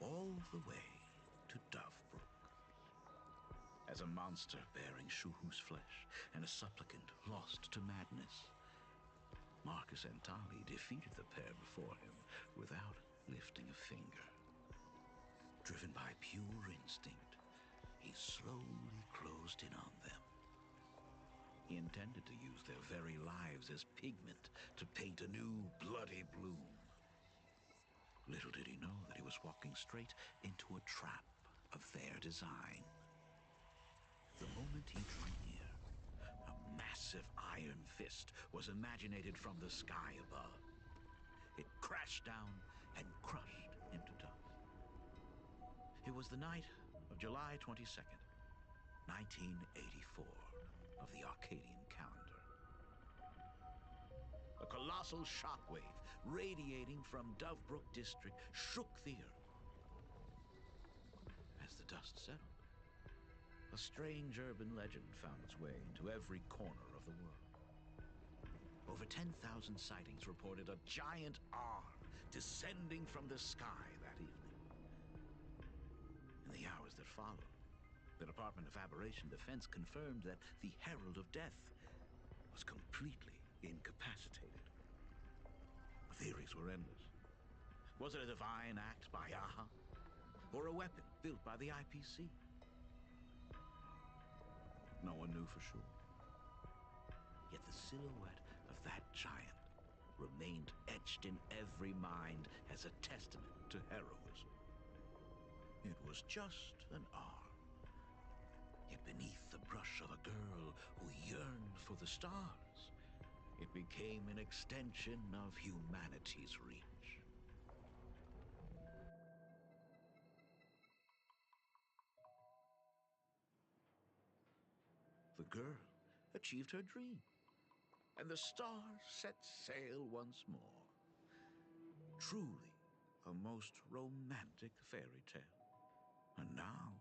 all the way to Dovebrook. As a monster bearing Shuhu's flesh and a supplicant lost to madness, Marcus Antali defeated the pair before him without lifting a finger. Driven by pure instinct, he slowly closed in on them. He intended to use their very lives as pigment to paint a new bloody bloom. Little did he know that he was walking straight into a trap of their design. The moment he drew near, a massive iron fist was imaginated from the sky above. It crashed down and crushed into dust. It was the night of July 22nd, 1984, of the Arcadian calendar. A colossal shockwave radiating from Dovebrook District shook the earth. As the dust settled, a strange urban legend found its way into every corner of the world. Over 10,000 sightings reported a giant arm descending from the sky that evening. In the hours that followed, the Department of Aberration Defense confirmed that the Herald of Death was completely incapacitated. Theories were endless. Was it a divine act by Aha? Or a weapon built by the IPC? No one knew for sure. Yet the silhouette of that giant remained etched in every mind as a testament to heroism. It was just an arm. Yet beneath the brush of a girl who yearned for the stars, it became an extension of humanity's reach. The girl achieved her dream, and the stars set sail once more. Truly a most romantic fairy tale. And now,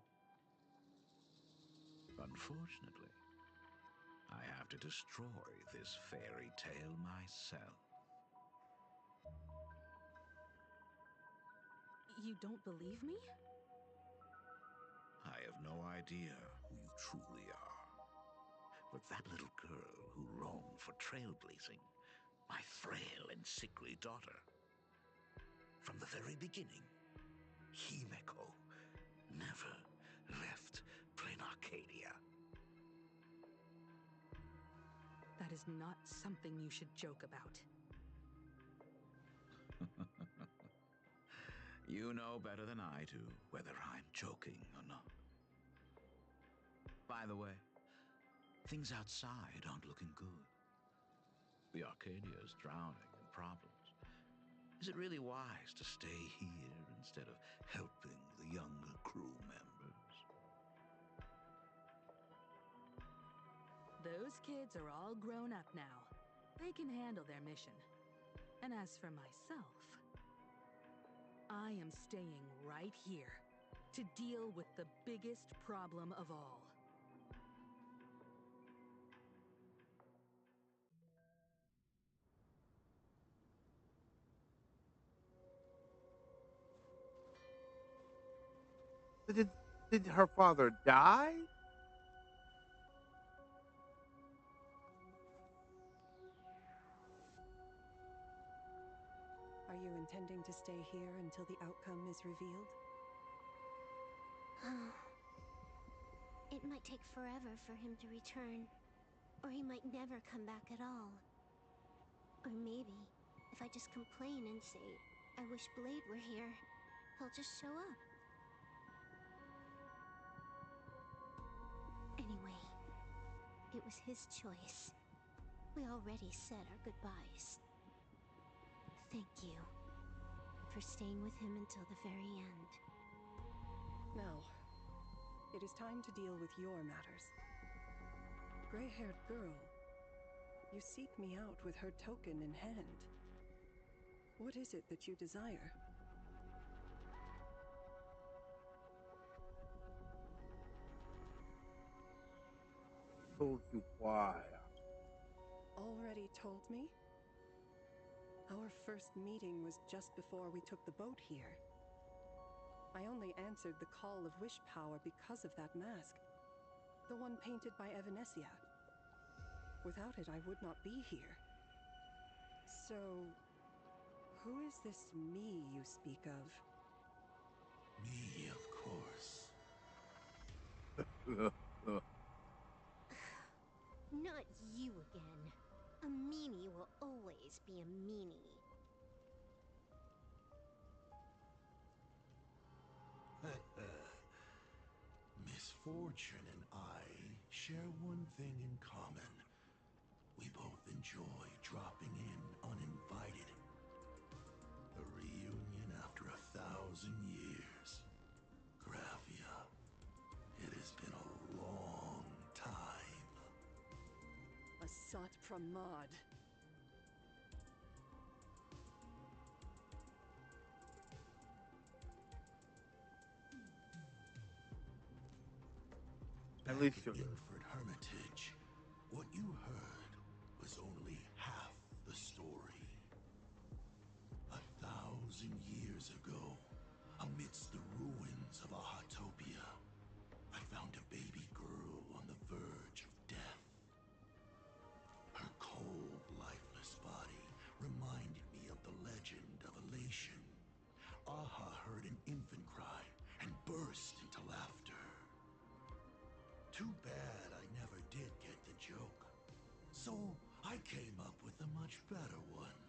unfortunately, I have to destroy this fairy tale myself. You don't believe me? I have no idea who you truly are. But that little girl who longed for trailblazing, my frail and sickly daughter. From the very beginning, Himeko never left Plain Arcadia. That is not something you should joke about. You know better than I do whether I'm joking or not. By the way, things outside aren't looking good. The Arcadia is drowning in problems. Is it really wise to stay here instead of helping the younger crew members? Those kids are all grown up now. They can handle their mission. And as for myself, I am staying right here to deal with the biggest problem of all. Did her father die? Are you intending to stay here until the outcome is revealed? It might take forever for him to return, or he might never come back at all. Or maybe, if I just complain and say, I wish Blade were here, he'll just show up. Anyway, it was his choice. We already said our goodbyes. Thank you for staying with him until the very end. Now, it is time to deal with your matters. Gray-haired girl, you seek me out with her token in hand. What is it that you desire? Told you why. Already told me? Our first meeting was just before we took the boat here. I only answered the call of wish power because of that mask. The one painted by Evanescia. Without it, I would not be here. So, who is this me you speak of? Me, of course. Not you again. A meanie will always be a meanie. Misfortune and I share one thing in common. We both enjoy dropping in uninvited. A reunion after 1,000 years. Graphia, it has been a long time. Asat Pramad. At least you're Inford Hermitage, what you heard was only half the story. 1,000 years ago, amidst the ruins of Ahatopia, I found a baby girl on the verge of death. Her cold, lifeless body reminded me of the legend of Elation. Aha heard an infant cry and burst into laughter. Too bad I never did get the joke. So I came up with a much better one.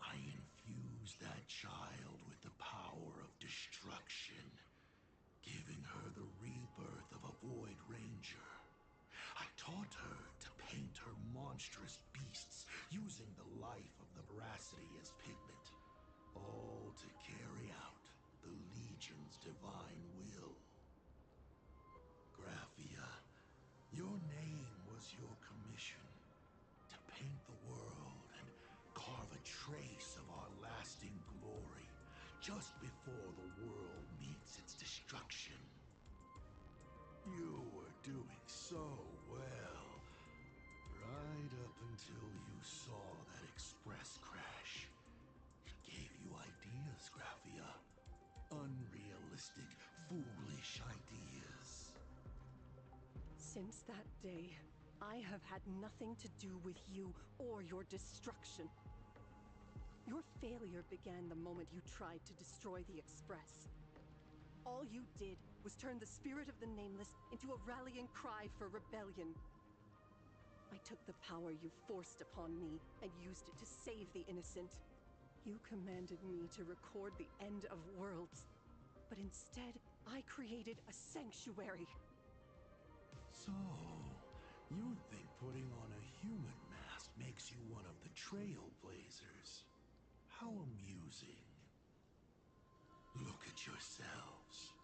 I infused that child with the power of destruction, giving her the rebirth of a Void Ranger. I taught her to paint her monstrous beasts using the life of the veracity as pigment, all to carry out the Legion's divine will. Graphia, your name was your commission, to paint the world and carve a trace of our lasting glory just before the world meets its destruction. You were doing so well, right up until you saw that express crash. It gave you ideas, Graphia. Unrealistic, foolish ideas. Since that day, I have had nothing to do with you or your destruction. Your failure began the moment you tried to destroy the Express. All you did was turn the spirit of the Nameless into a rallying cry for rebellion. I took the power you forced upon me and used it to save the innocent. You commanded me to record the end of worlds, but instead, I created a sanctuary. So, you think putting on a human mask makes you one of the Trailblazers? How amusing. Look at yourselves.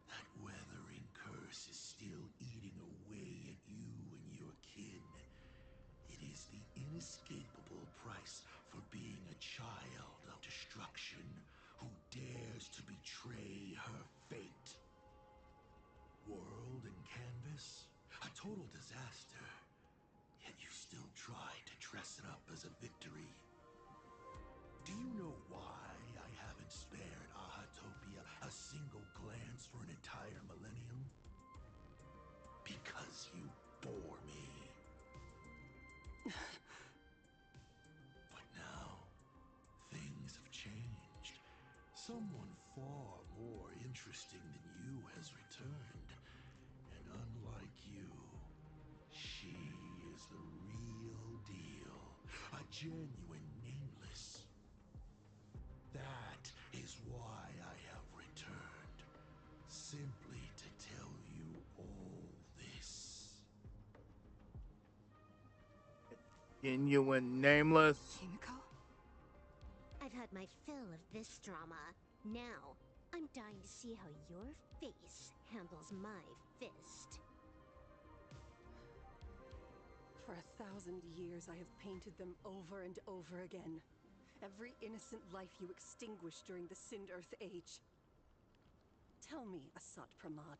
That weathering curse is still eating away at you and your kin. It is the inescapable price for being a child of destruction who dares to betray her fate. World and canvas, a total disaster. Yet you still try to dress it up as a victory. Do you know why I haven't spared Ahatopia a single glance for an entire millennium? Because you bore me. But now, things have changed. Someone far more interesting than you has returned. And unlike you, she is the real deal. A genuine nameless. That is why I have returned. Simply to tell you all this. Genuine nameless. Himiko? I've had my fill of this drama. Now, I'm dying to see how your face handles my fist. For 1,000 years, I have painted them over and over again. Every innocent life you extinguished during the Sind Earth Age. Tell me, Asat Pramad,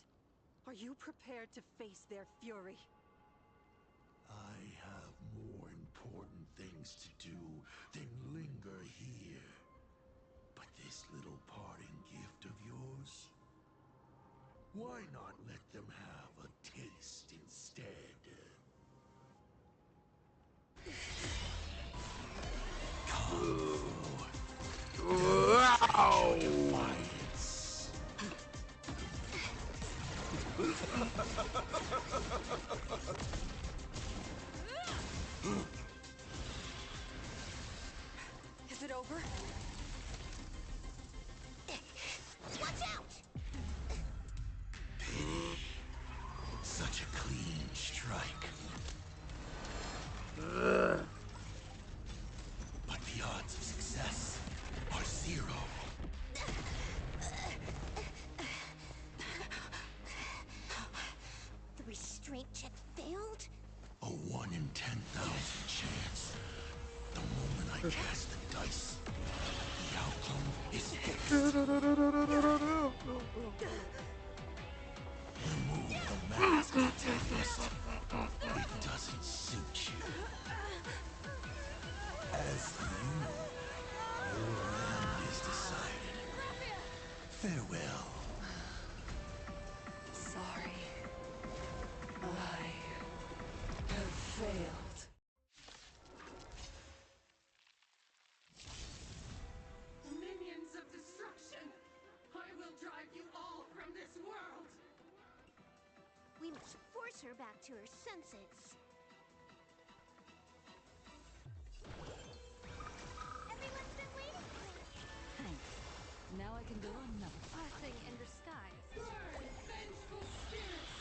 are you prepared to face their fury? I have more important things to do than linger here. But this little parting gift of yours? Why not let them have a taste instead? Wow! Is it over? Watch out! Such a clean strike. But the odds of success are 0. The restraint check failed? A 1 in 10,000 chance. The moment I cast the dice, the outcome is fixed. Remove the mask, antagonist. It doesn't suit you. As for you, your end is decided. Farewell. Sorry. I have failed. Minions of destruction! I will drive you all from this world! We must force her back to her senses. Everyone's been waiting for us. Thanks. Now I can go on another. Blessing in disguise. Burn, vengeful spirits!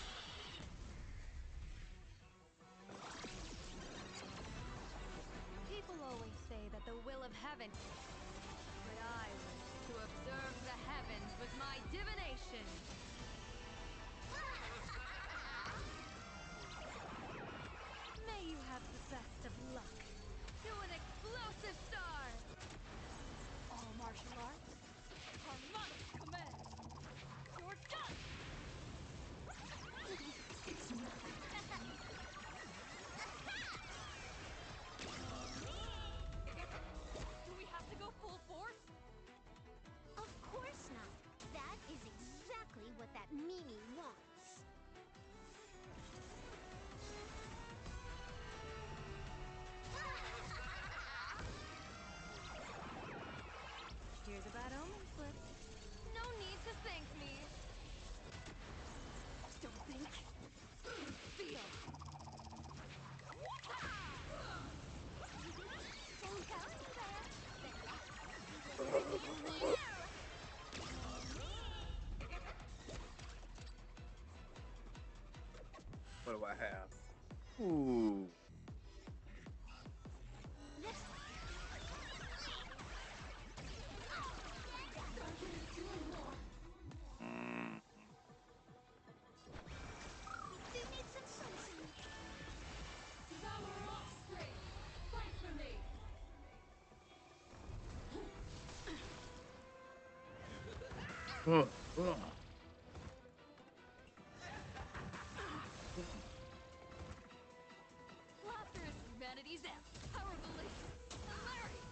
People always say that the will of heaven, but I wish to observe the heavens with my divination. May you have the best of luck. To an explosive start! All martial arts are my command. You're done! It's nothing. Do we have to go full force? Of course not. That is exactly what that Mimi wants. Here's a bad omen slip. No need to thank me. Don't think. Feel. Don't go anywhere. But yes, we will begin now. What do I have? Ooh. Do need some sunshine. Our offspring! Fight for me! Laughter is humanity's end. Power belief. Hilarious.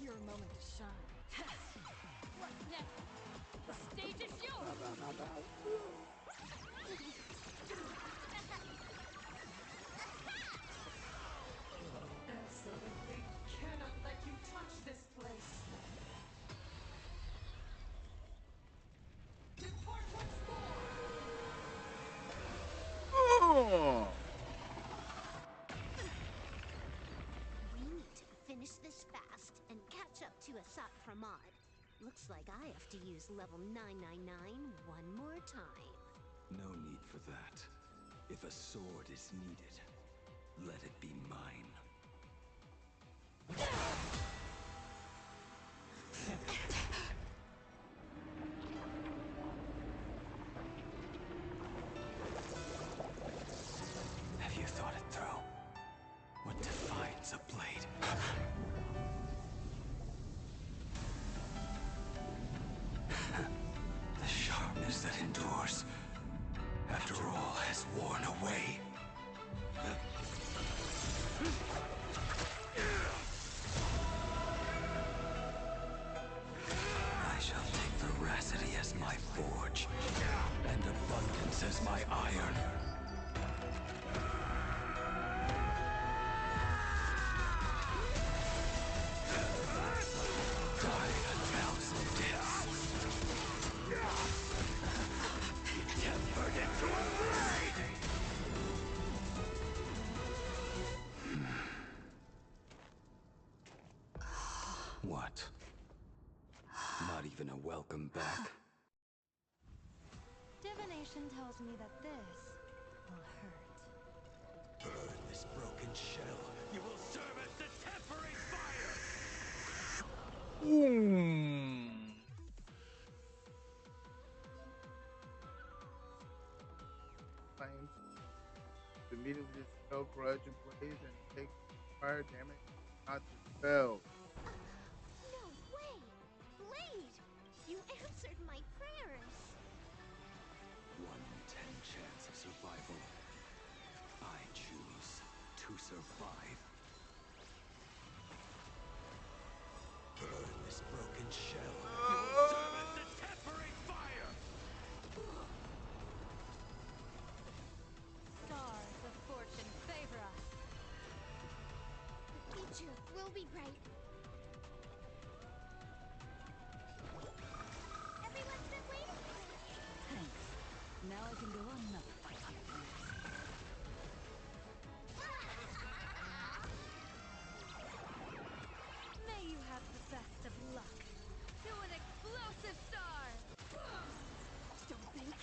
Your moment Absolutely cannot let you touch this place. Depart once more. Oh. We need to finish this fast and catch up to Asat Pramod. Looks like I have to use level 999 one more time. No need for that. If a sword is needed, let it be mine. Have you thought it through? What defines a blade? The sharpness that endures, after all has worn away. I shall take veracity as my forge, and abundance as my iron. Die a thousand deaths. He tempered into a blade! What? Not even a welcome back? Divination tells me that this will hurt. Burn this broken shell. You will serve as the tempering fire! Claims to immediately dispel grudge and blaze and take fire damage not dispelled. No way! Blade! You answered my prayers! 1 in 10 chance of survival. I choose to survive. Burn this broken shell. You will serve as the tempering fire! Stars of fortune favor us. The future will be bright. Everyone's been waiting for me. Thanks. Now I can go on another fight. May you have the best of luck. To an explosive star! Don't think.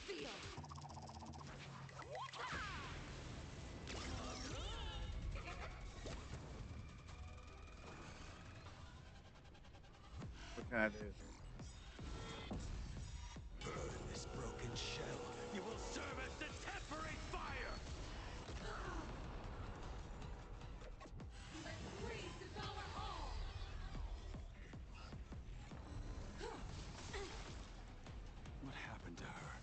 Feel! What can I do? Burn this broken shell. You will serve as the tempering fire! Let greed devour all. What happened to her?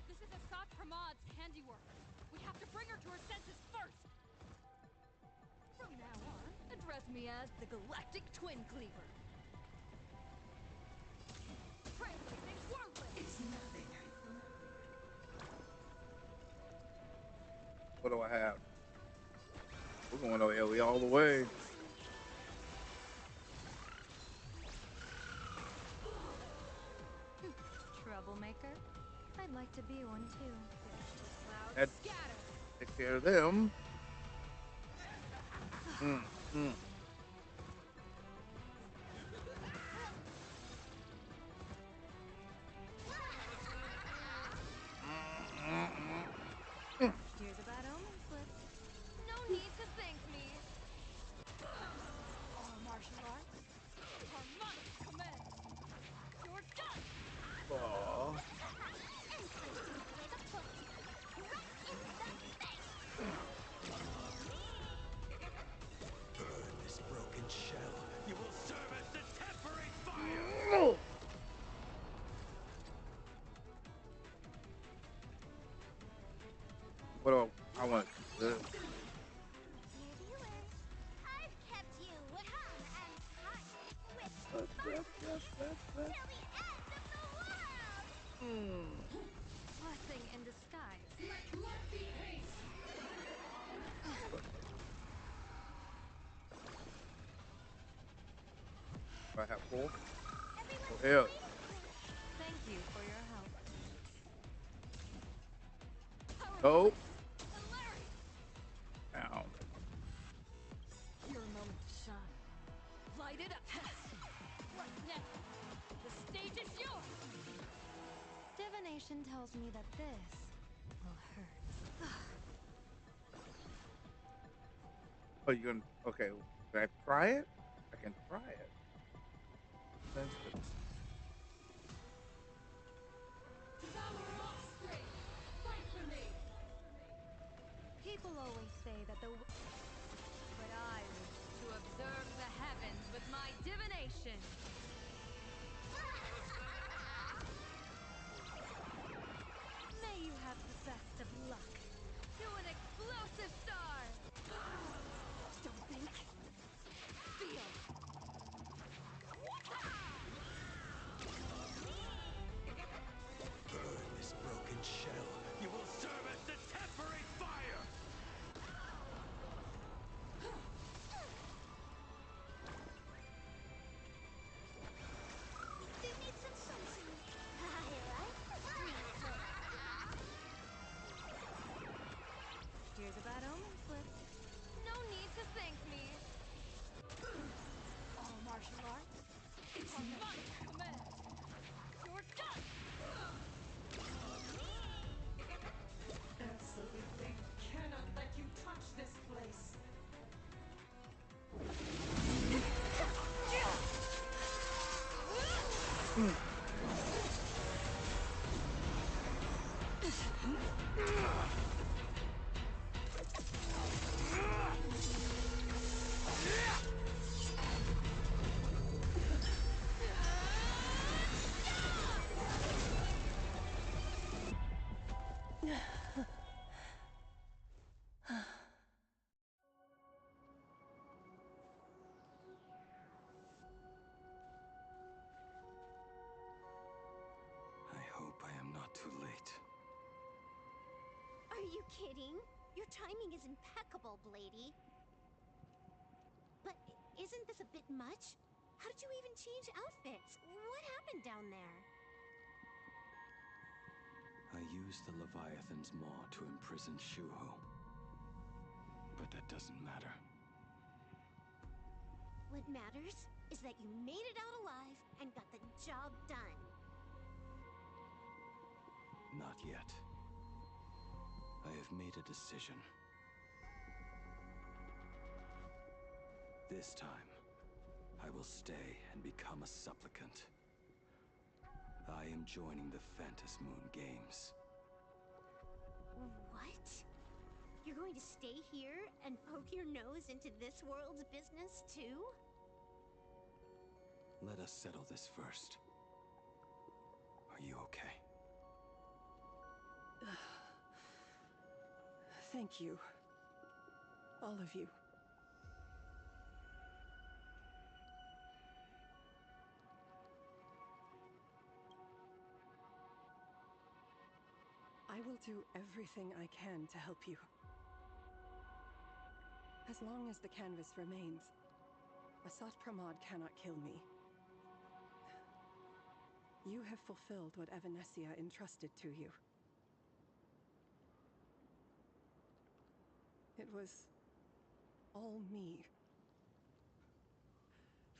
This is Asat Pramod's handiwork. We have to bring her to her senses first. From now on, address me as the Galactic Twin Cleaver. Trailblazing Whirlwind! It's nothing. What do I have? We're going to LE all the way. Troublemaker? I'd like to be one too. Cloud That scatter! take care of them. Here's a bad omen slip. No need to thank me. Our martial arts are mine to command. You're done! Aww. Burn this broken shell. You will serve as the tempering fire! What do I want? Dear viewers, I've kept you hung and hot with fun till the end of the world! Blessing in disguise. Let blood be pace. Do I have full? Everyone's Yeah. Thank you for your help. Go. Down. Your moment to shine. Light it up. What next? The stage is yours. Divination tells me that this will hurt. Oh, you gonna? Okay. Can I try it? I can try it. That's the... People always say that but I wish to observe the heavens with my divination. May you have the best of luck. To an explosive star. Don't think. Feel. Burn this broken shell. You will serve as the temporary fire! They need some sunshine. I like the streets. Here's a bad omen slip. No need to thank me. All martial arts. It's my command. You're done. Absolutely cannot let you touch this place. I hope I am not too late. Are you kidding? Your timing is impeccable, Blady. But isn't this a bit much? How did you even change outfits? What happened down there? I used the Leviathan's maw to imprison Shuho. But that doesn't matter. What matters is that you made it out alive and got the job done. Not yet. I have made a decision. This time, I will stay and become a supplicant. I am joining the Phantas Moon Games. What? You're going to stay here and poke your nose into this world's business too? Let us settle this first. Are you okay? Thank you. All of you. I will do everything I can to help you. As long as the canvas remains, Asat Pramod cannot kill me. You have fulfilled what Evanescia entrusted to you. It was all me.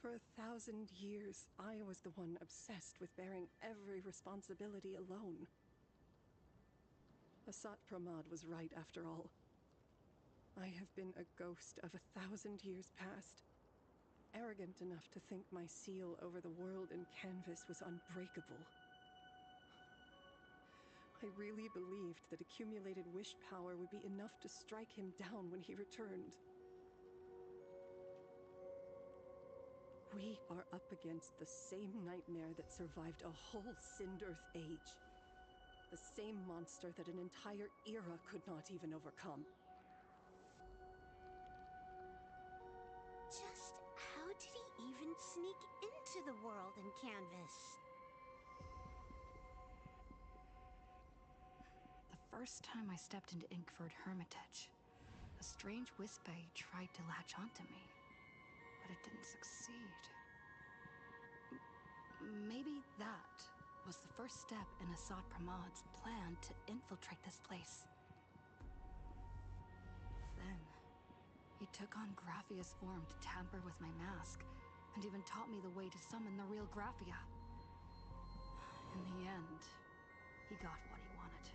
For 1,000 years, I was the one obsessed with bearing every responsibility alone. Asat Pramod was right after all. I have been a ghost of 1,000 years past, arrogant enough to think my seal over the world and canvas was unbreakable. I really believed that accumulated wish power would be enough to strike him down when he returned. We are up against the same nightmare that survived a whole Sindearth age. The same monster that an entire era could not even overcome. Just how did he even sneak into the world and canvas? first time I stepped into Inkford Hermitage, a strange Wispe tried to latch onto me, but it didn't succeed. Maybe that was the first step in Assad Pramad's plan to infiltrate this place. Then, he took on Graphia's form to tamper with my mask, and even taught me the way to summon the real Graphia. In the end, he got what he wanted.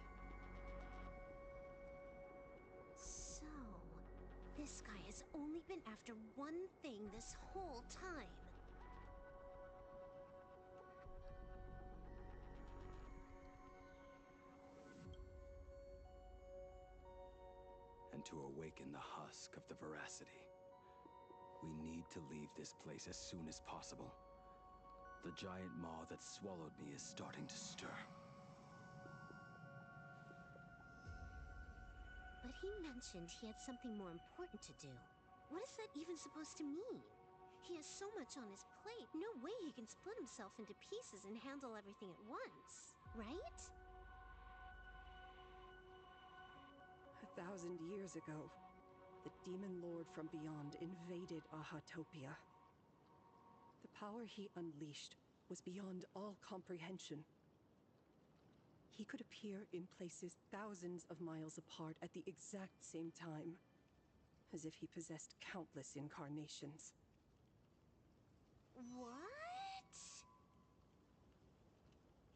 So, this guy has only been after one thing this whole time. And to awaken the husk of the veracity, we need to leave this place as soon as possible. The giant maw that swallowed me is starting to stir. But he mentioned he had something more important to do. What is that even supposed to mean? He has so much on his plate, no way he can split himself into pieces and handle everything at once, right? 1,000 years ago, the demon lord from beyond invaded Ahatopia. The power he unleashed was beyond all comprehension. He could appear in places thousands of miles apart at the exact same time, as if he possessed countless incarnations. What?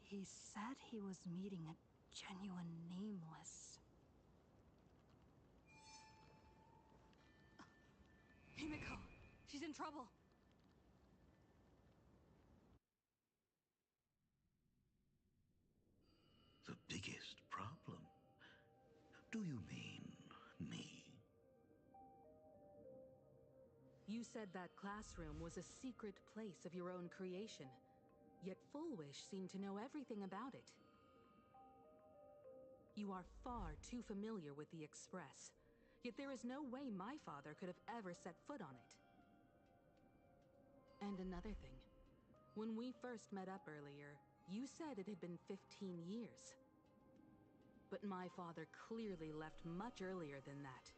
He said he was meeting a genuine nameless. Himiko, she's in trouble. The biggest problem? Do you mean me? You said that classroom was a secret place of your own creation, yet Fullwish seemed to know everything about it. You are far too familiar with the Express, yet there is no way my father could have ever set foot on it. And another thing, when we first met up earlier, you said it had been 15 years. But my father clearly left much earlier than that.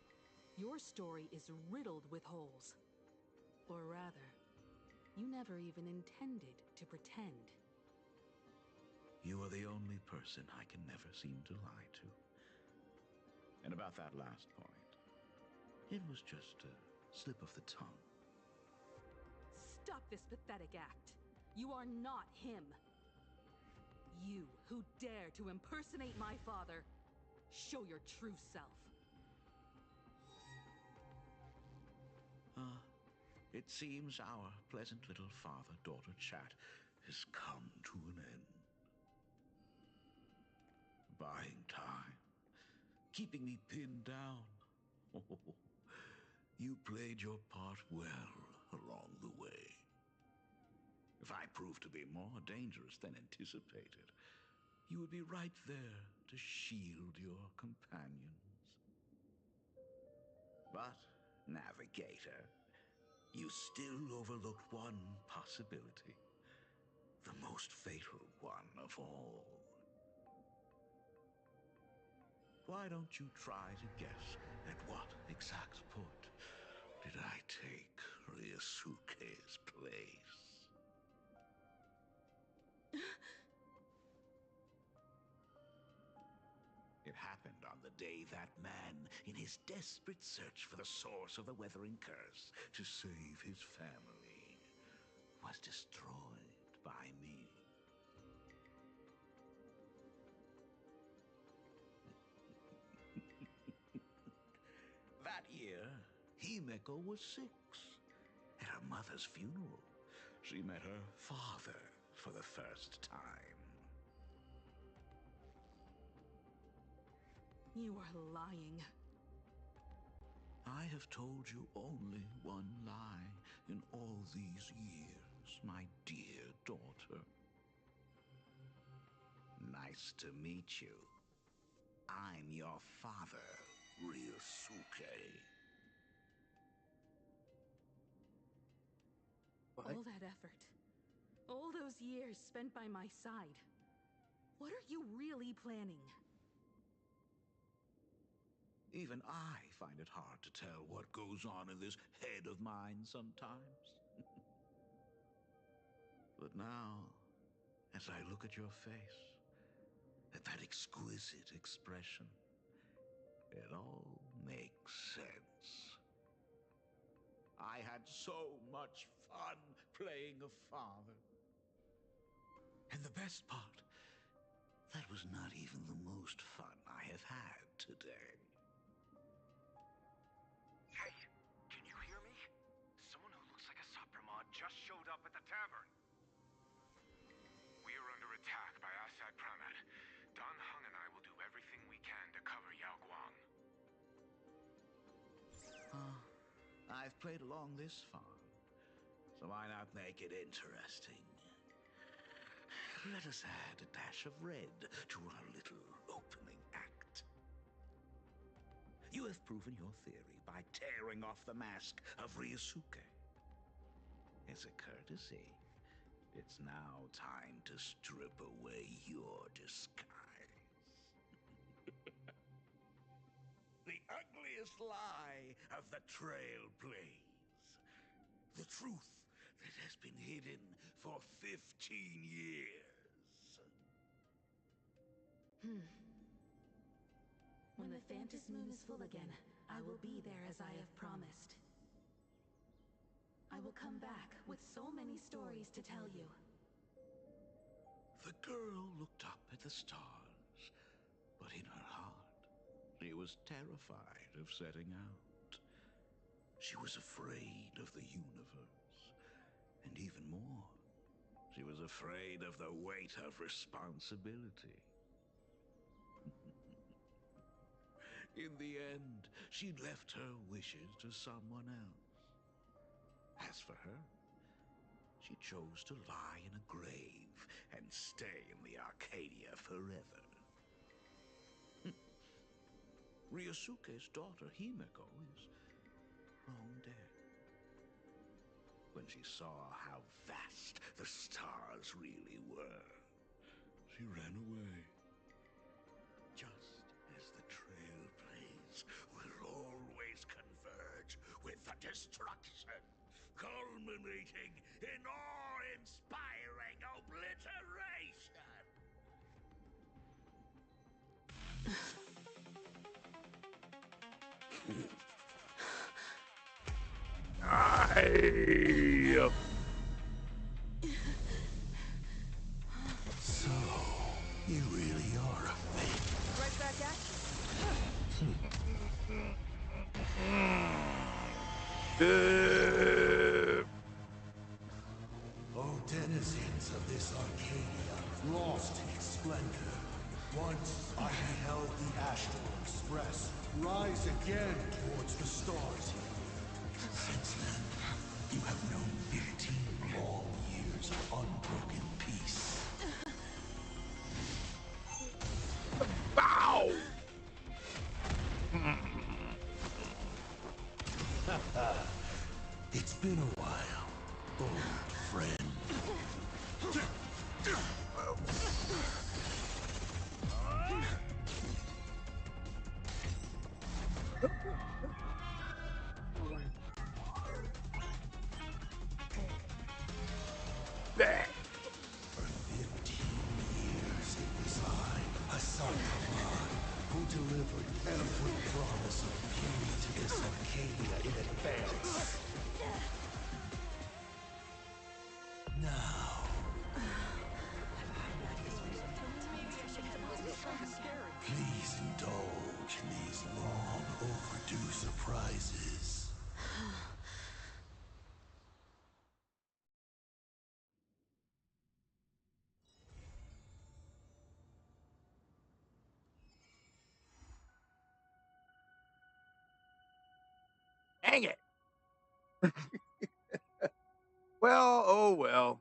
Your story is riddled with holes. Or rather, you never even intended to pretend. You are the only person I can never seem to lie to. And about that last point, it was just a slip of the tongue. Stop this pathetic act. You are not him. You who dare to impersonate my father, show your true self. It seems our pleasant little father-daughter chat has come to an end. Buying time, keeping me pinned down. Oh, you played your part well along the way. If I proved to be more dangerous than anticipated, you would be right there to shield your companions. But, Navigator, you still overlooked one possibility. The most fatal one of all. Why don't you try to guess at what exact point did I take Ryusuke's place? It happened on the day that man, in his desperate search for the source of the Weathering Curse to save his family, was destroyed by me. That year, Himeko was 6. At her mother's funeral, she met her father for the first time. You are lying. I have told you only one lie in all these years, my dear daughter. Nice to meet you. I'm your father, Ryusuke. What? All that effort, all those years spent by my side. What are you really planning? Even I find it hard to tell what goes on in this head of mine sometimes. But now, as I look at your face, at that exquisite expression, it all makes sense. I had so much fun playing a father. And the best part, that was not even the most fun I have had today. Hey, can you hear me? Someone who looks like a Supremod just showed up at the tavern. We are under attack by Assad Pramet. Don Hung and I will do everything we can to cover Yaoguang. I've played along this far, so why not make it interesting? Let us add a dash of red to our little opening act. You have proven your theory by tearing off the mask of Ryosuke. As a courtesy, it's now time to strip away your disguise. The ugliest lie of the Trailblaze. The truth that has been hidden for 15 years. When the Phantom Moon is full again, I will be there as I have promised. I will come back with so many stories to tell you. The girl looked up at the stars, but in her heart, she was terrified of setting out. She was afraid of the universe, and even more, she was afraid of the weight of responsibility. In the end, she'd left her wishes to someone else. As for her, she chose to lie in a grave and stay in the Arcadia forever. Ryosuke's daughter, Himeko, is long dead. When she saw how vast the stars really were, she ran away. Just as the Trailblaze will always converge with the destruction, culminating in awe-inspiring obliteration. So, you really are a fake. Right back at O denizens of this Arcadia, lost in its splendor. Once I beheld the Astral Express rise again towards the stars. Since then, you have known 15 long years of unbroken peace. Bow! It's been a while, old friend. For 15 years it was I, Asakaman, who delivered every promise of beauty to this Arcadia in advance. Now, please indulge in these long overdue surprises. Dang it! Well, oh well.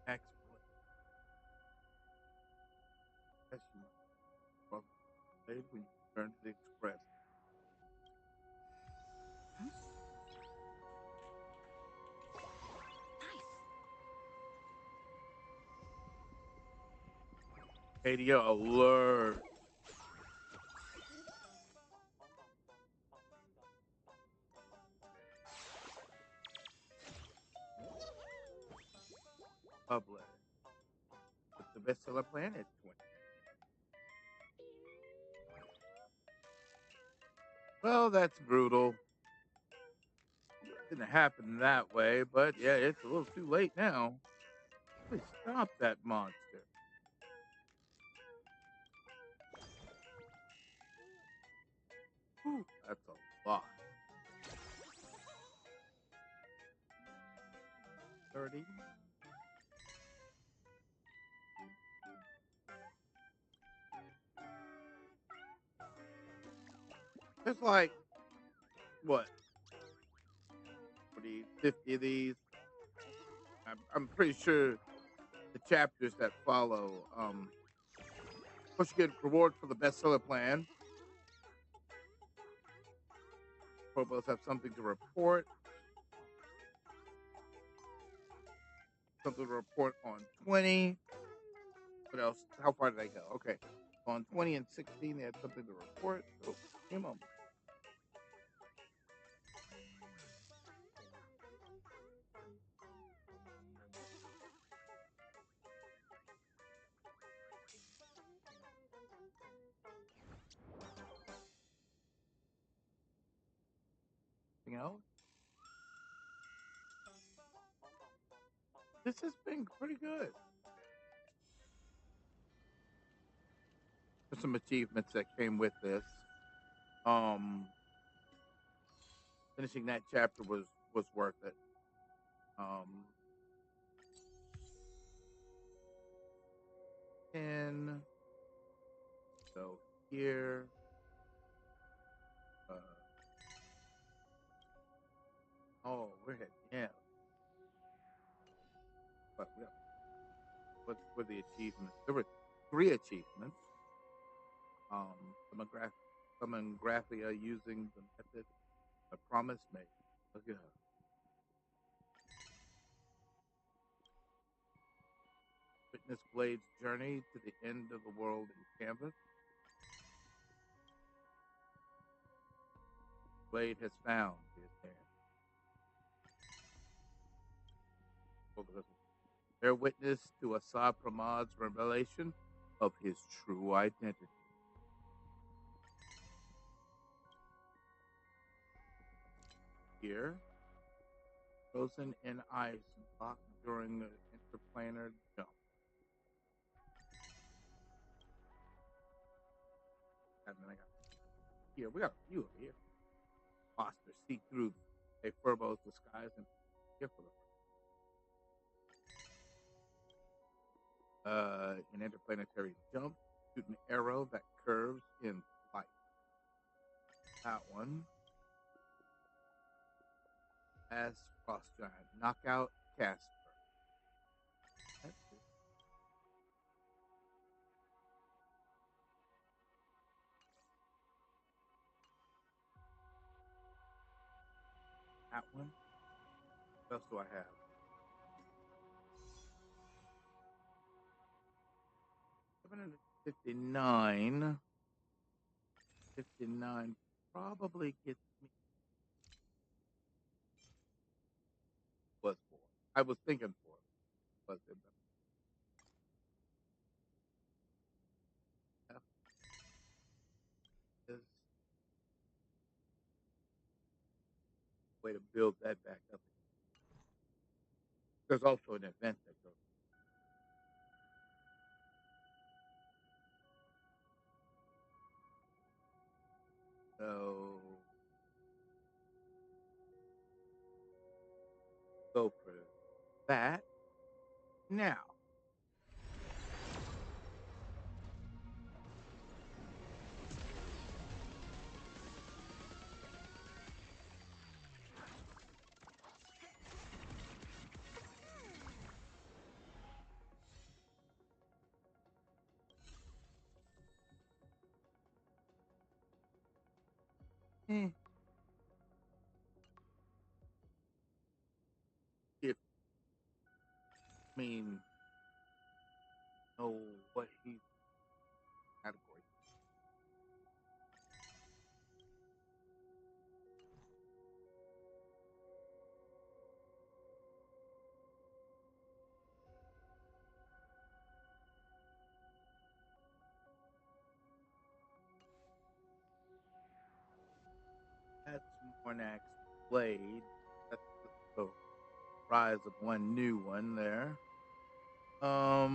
Excellent. Yes, you well, when you turn to the express. Arcadia alert. Public. What's the bestseller planet? 20. Well, that's brutal. Didn't happen that way, but yeah, it's a little too late now. Please stop that monster. Whew, that's a lot. 30. It's like, what, 40, 50 of these? I'm pretty sure the chapters that follow, of course, you get reward for the bestseller plan. Phobos have something to report. Something to report on 20. What else? How far did I go? Okay. On 20 and 16, they had something to report. So, give me a moment. Anything else? This has been pretty good. There's some achievements that came with this. Finishing that chapter was worth it. And so here, oh, we're heading, yeah. But what were the achievements? There were 3 achievements. Summon Graphia using the method the promise made. Look at her. Witness Blade's journey to the end of the world in canvas. Blade has found his hand. Bear witness to Assad Pramad's revelation of his true identity. Here, frozen in ice, locked during the interplanar jump. And then I got here. We got a few of here. Monsters see through a Furbo's disguise and here for an interplanetary jump, shoot an arrow that curves in flight. That one. As Frost Giant, knockout Casper. That's it. That one. What else do I have? 759. 59 probably gets me. Was 4. I was thinking 4. Was it? Is way to build that back up. There's also an event that goes. So go for that now. If I mean know what he's Mornax Blade. That's the rise of one new one there. Oh,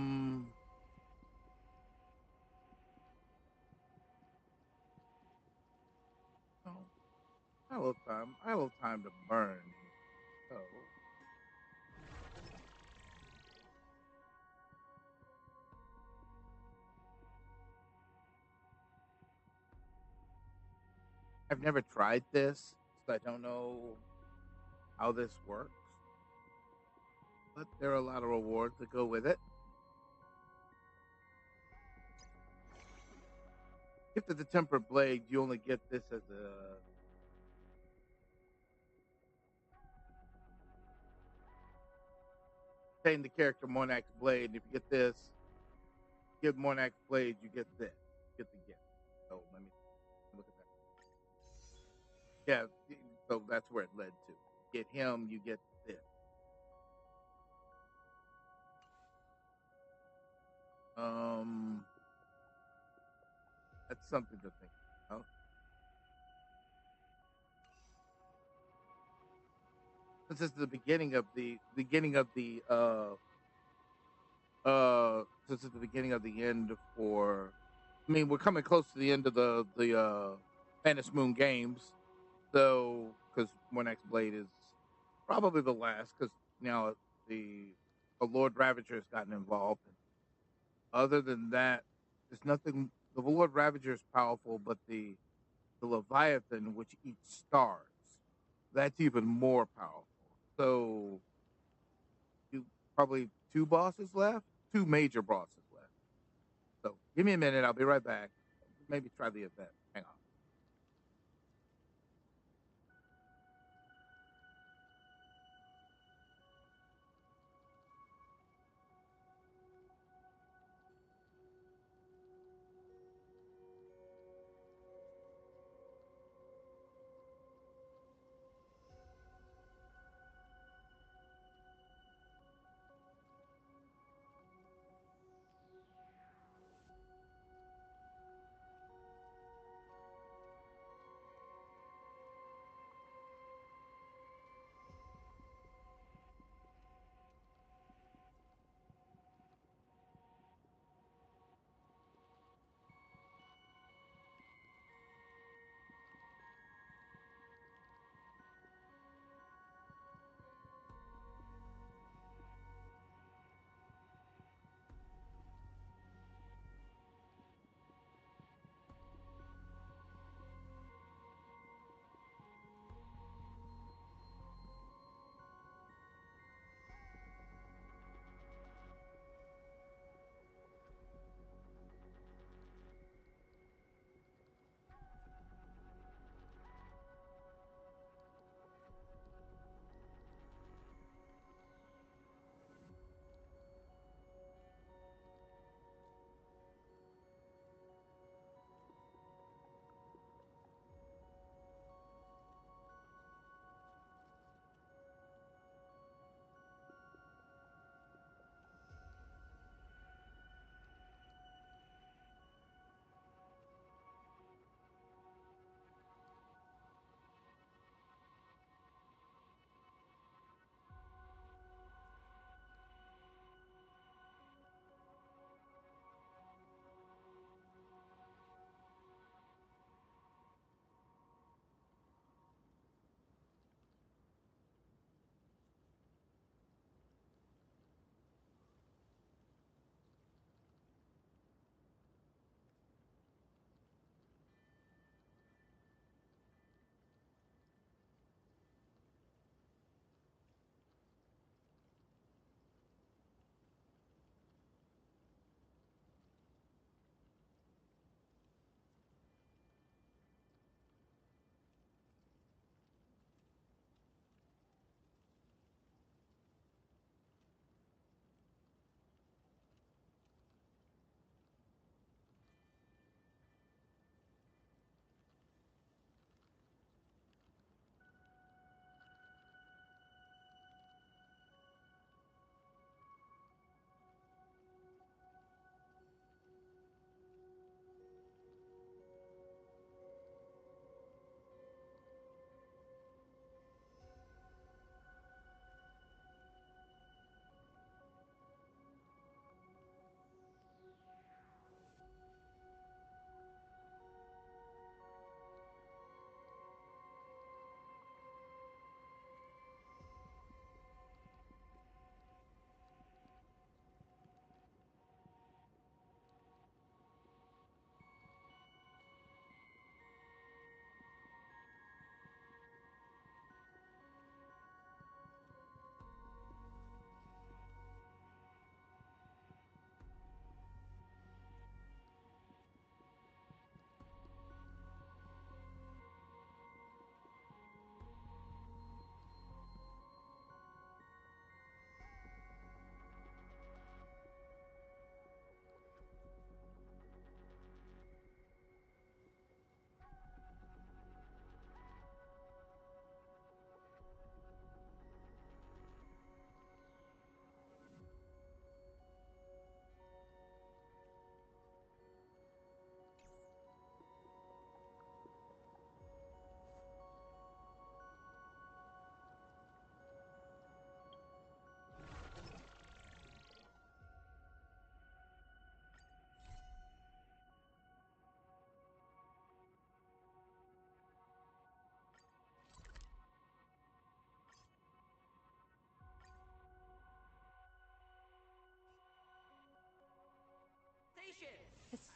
I have a little time. I have a little time to burn. So. I've never tried this, so I don't know how this works. But there are a lot of rewards that go with it. Gift of the Tempered Blade, you only get this as a obtain the character Mornax Blade. If you get this, get Mornax Blade, you get this. Get the gift. So let me look at that. Yeah, so that's where it led to. Get him, you get this. That's something to think about. Since this is the beginning of the since it's the beginning of the end for I mean we're coming close to the end of the Fantasy Moon games. So because Mornax Blade is probably the last because now the Lord Ravager has gotten involved. Other than that, there's nothing. The Lord Ravager is powerful, but the Leviathan, which eats stars, that's even more powerful. So you probably two bosses left, two major bosses left. So give me a minute, I'll be right back. Maybe try the event. Hang on.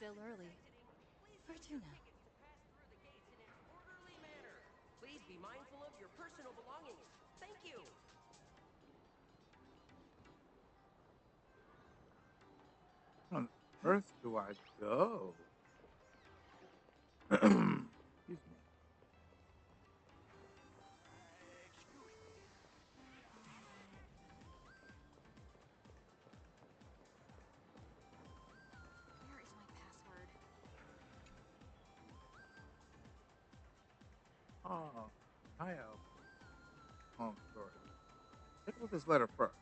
fill early. Where to now? Please be mindful of your personal belongings. Thank you. Where on earth do I go? Excuse me. Where is my password? Oh, I have a long story. Take a look at this letter first.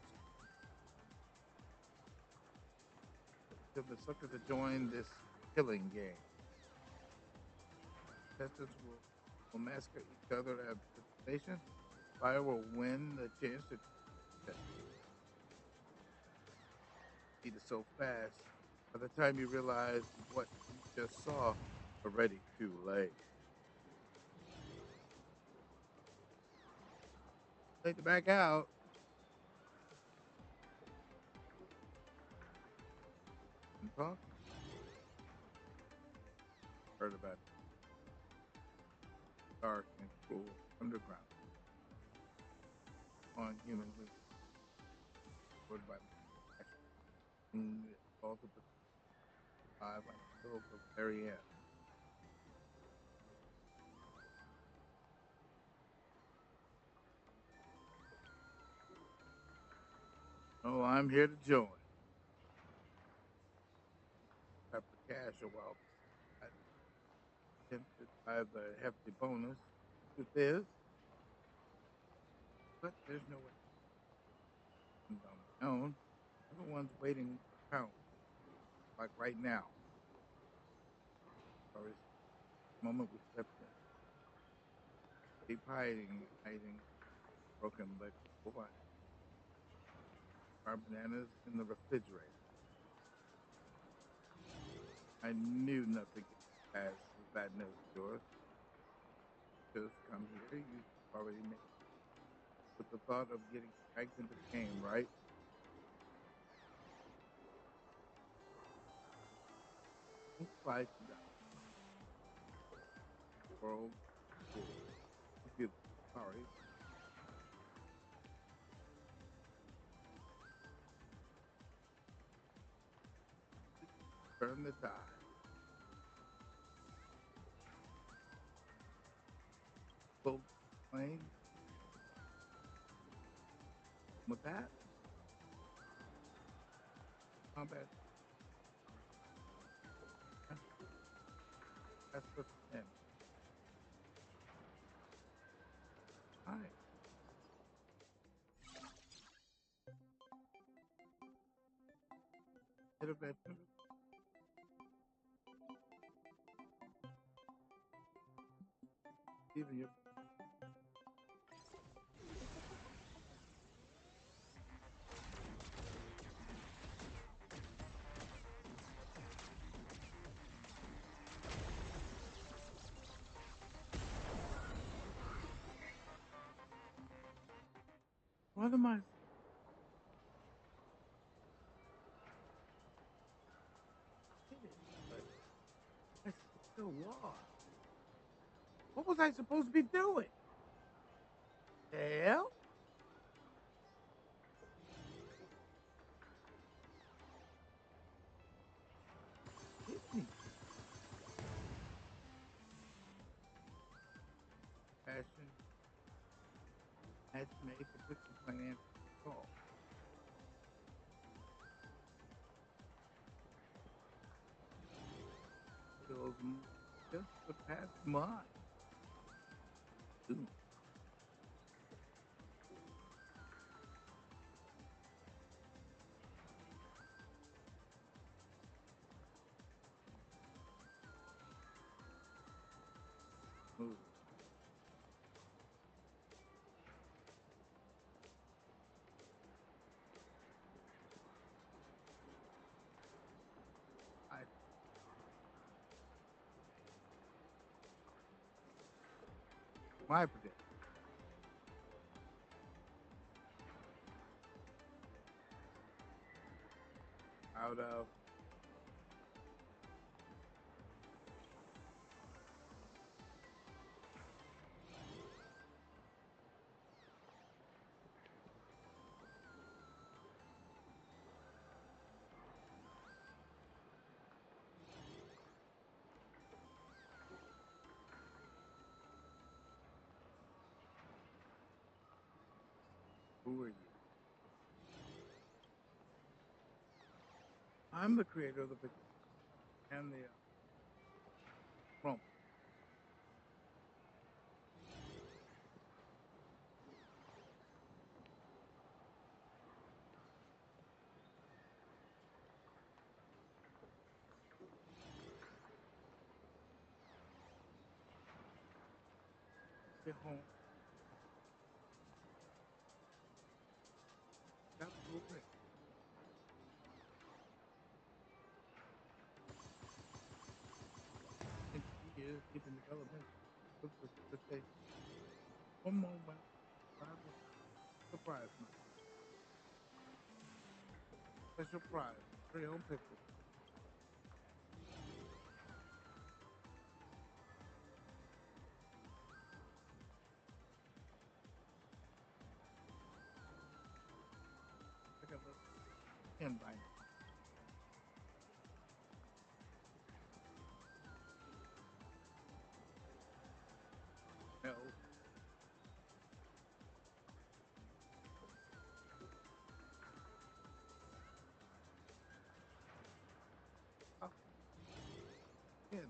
To the sucker to join this killing game. Contestants will massacre each other at the station. Fire will win the chance to beat it so fast. By the time you realize what you just saw, already too late. Late to back out. And talk. Heard about it. Dark and cruel underground. On human weak. Word by all the five until the very end. Oh, I'm here to join. After cash a while. I tempted by the hefty bonus. Truth is, but there's no way on my own. Everyone's waiting to count. Like right now. Or is the moment we stepped in. Keep hiding, broken but over. Our bananas in the refrigerator. I knew nothing as bad news yours. Just come here, you already made it. With the thought of getting dragged into the game, right? Looks like the world will be sorry. Turn the tide. Full plane. With that, combat. That's what's in. Hi. Hit a veteran. Even you. What am I? But I still lost. What was I supposed to be doing? Hell? Hit me. Passion. Match made for quickly playing answer call. Feels just the past mine. Ooh. Ooh. My prediction. Out of Who are you? I'm the creator of the picture and the Chrome. Get home. Absolutely. And she is deep in development. Let's say one moment. I will surprise my special prize. Very own picture. I got a little pin by now. No. Oh, pin.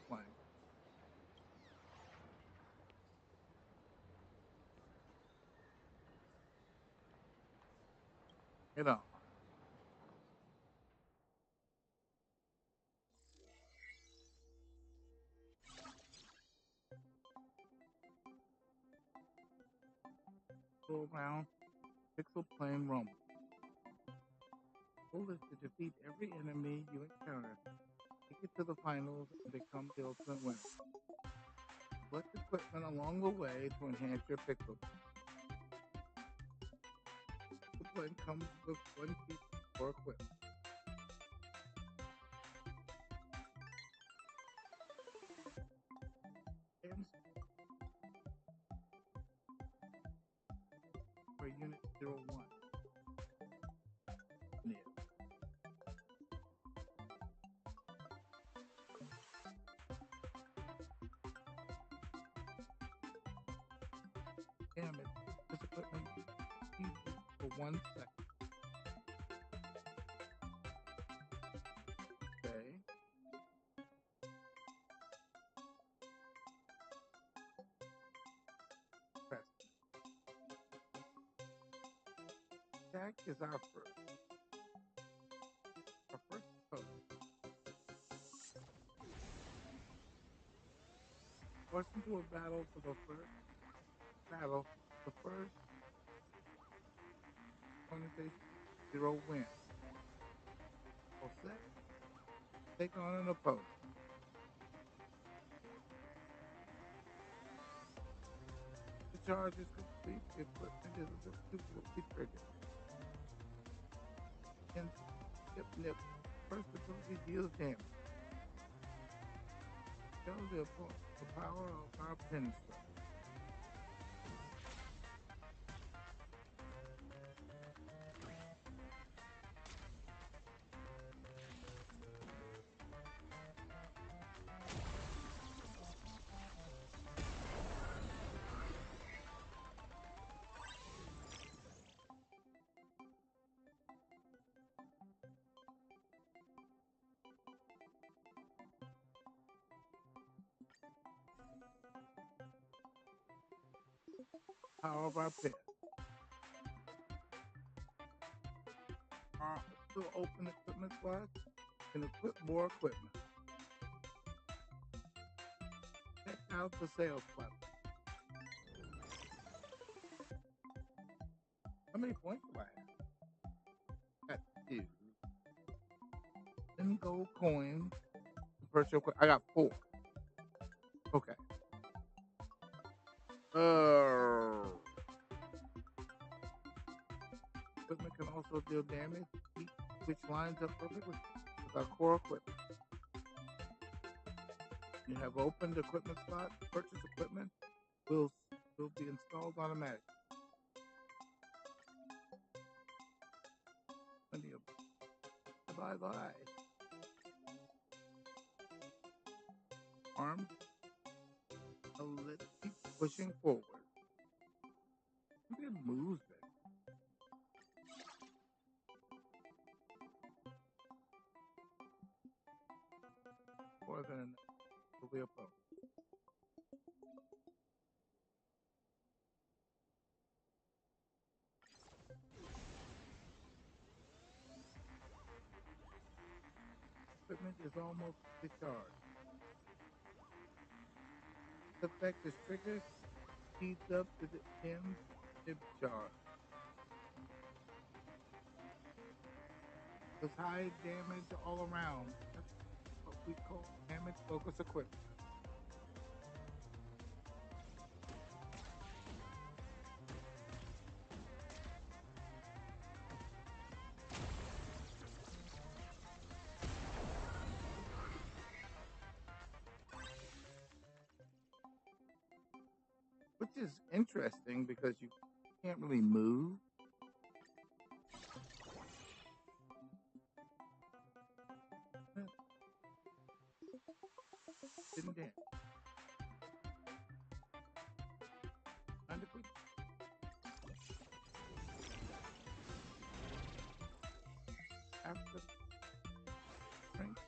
Fine. Get on. Go around. Pixel plane rumble. Goal is to defeat every enemy you encounter. Make it to the finals and become the ultimate winner. Select equipment along the way to enhance your pixel. The plane comes with one piece for equipment. And for Unit 01. Yeah. Damn it. This equipment uses for 1 second. Okay. Press. Attack is our first. Our first opponent. Forced into a battle for the first battle. The first organization 0 wins. All set. Take on an opponent. The charge is complete. The equipment is will be triggered. And nip. First ability deals damage. Show the power of our pen stroke. Power of our pen. To open equipment slot and equip more equipment. Check out the sales platform. How many points do I have? Got 2. 10 gold coins. Virtual I got 4. Okay. Equipment can also deal damage, which lines up perfectly with our core equipment. You have opened equipment slot. Purchase equipment will be installed automatically. Plenty of bye. Arms. Now let's keep pushing forward. Maybe it moves better. More than the opponent. Equipment is almost discharged. The effect is triggered, speeds up to the end discharge. Does high damage all around. That's what we call damage focus equipment. Which is interesting because you can't really move. Didn't dance. Kind of quick. After strength,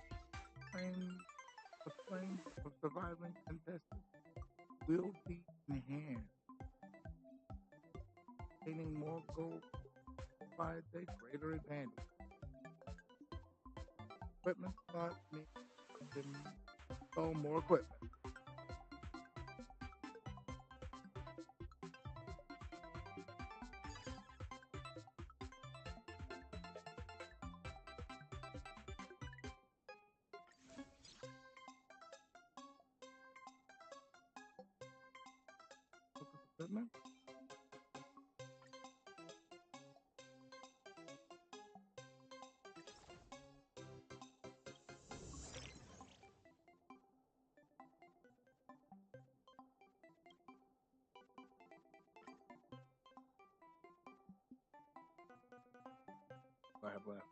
the flames of surviving contestants will be enhanced. Gaining more gold provides a greater advantage. Equipment slot means you can install more equipment. Focus equipment. I have left.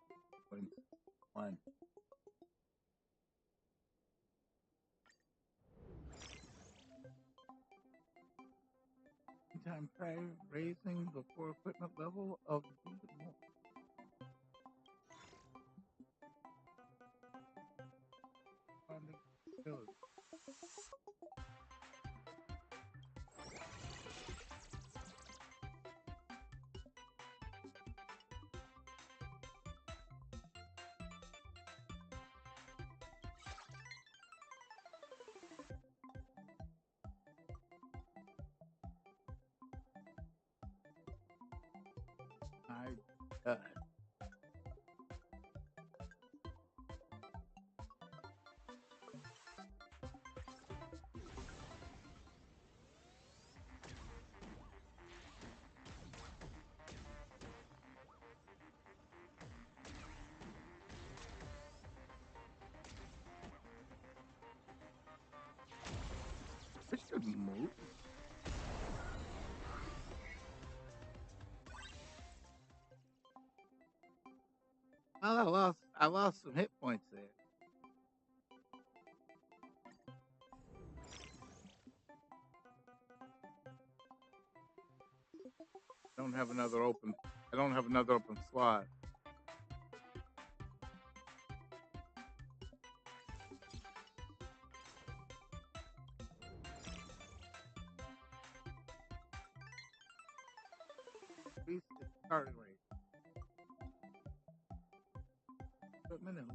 1. Anytime try raising the core equipment level of the ability. I It should move. Well, I lost some hit points there. I don't have another open slot. Increase the starting rate. Equipment and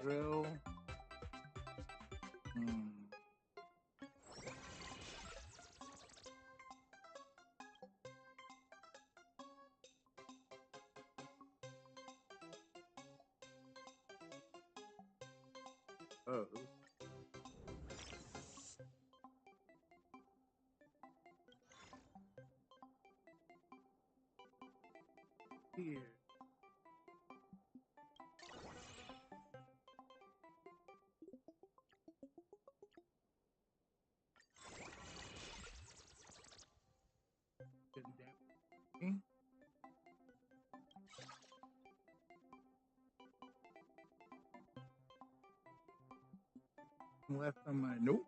Drill. Oh. Here. Left on my nope.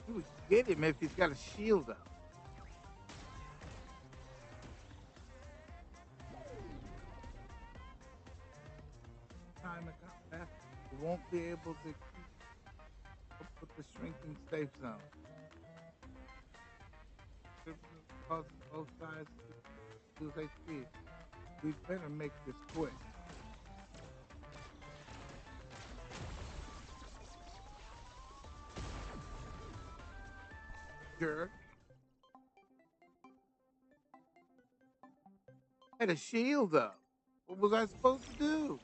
You would get him if he's got a shield up. Time to come back. You won't be able to keep up with the shrinking safe zone. Causes both sides to lose HP. We better make this quick. Jerk. Had a shield up. What was I supposed to do?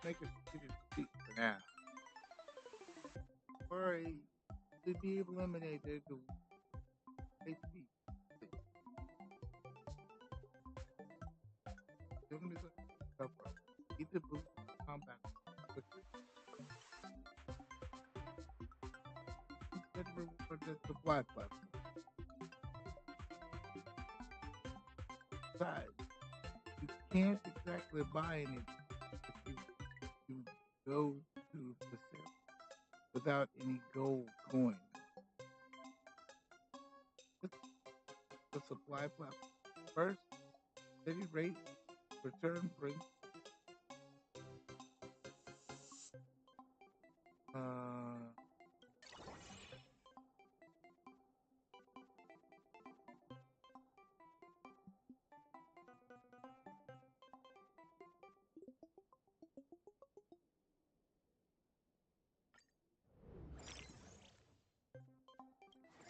Make a strategic defeat for now. Worry to be eliminated to HP. Enemies are tougher. Keep the boost combat quickly. Instead reward the supply platform. Besides, you can't exactly buy anything if you go to the sale without any gold coins. The supply platform. First, steady rate return brings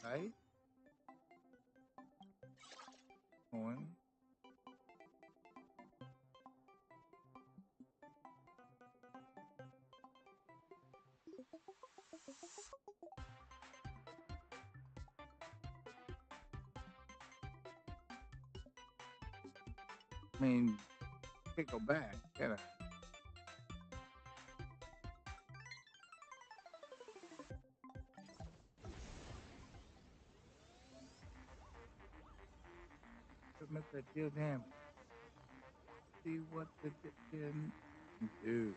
right? Coin. I mean, can't go back, can I? Submit that deal damage. See what the can do.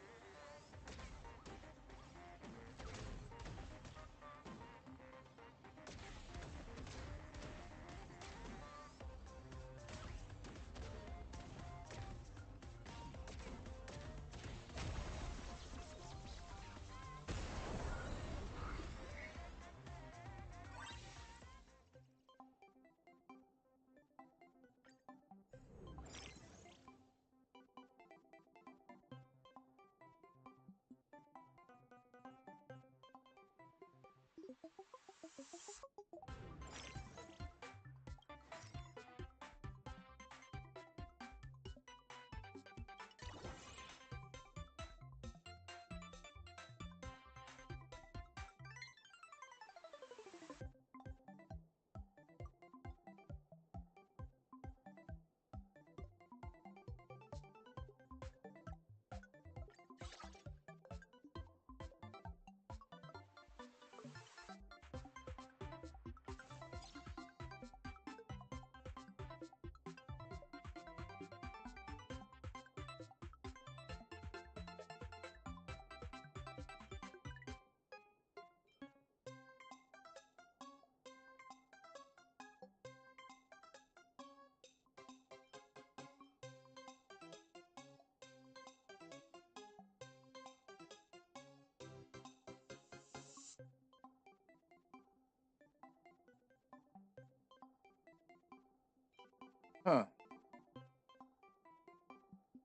Huh.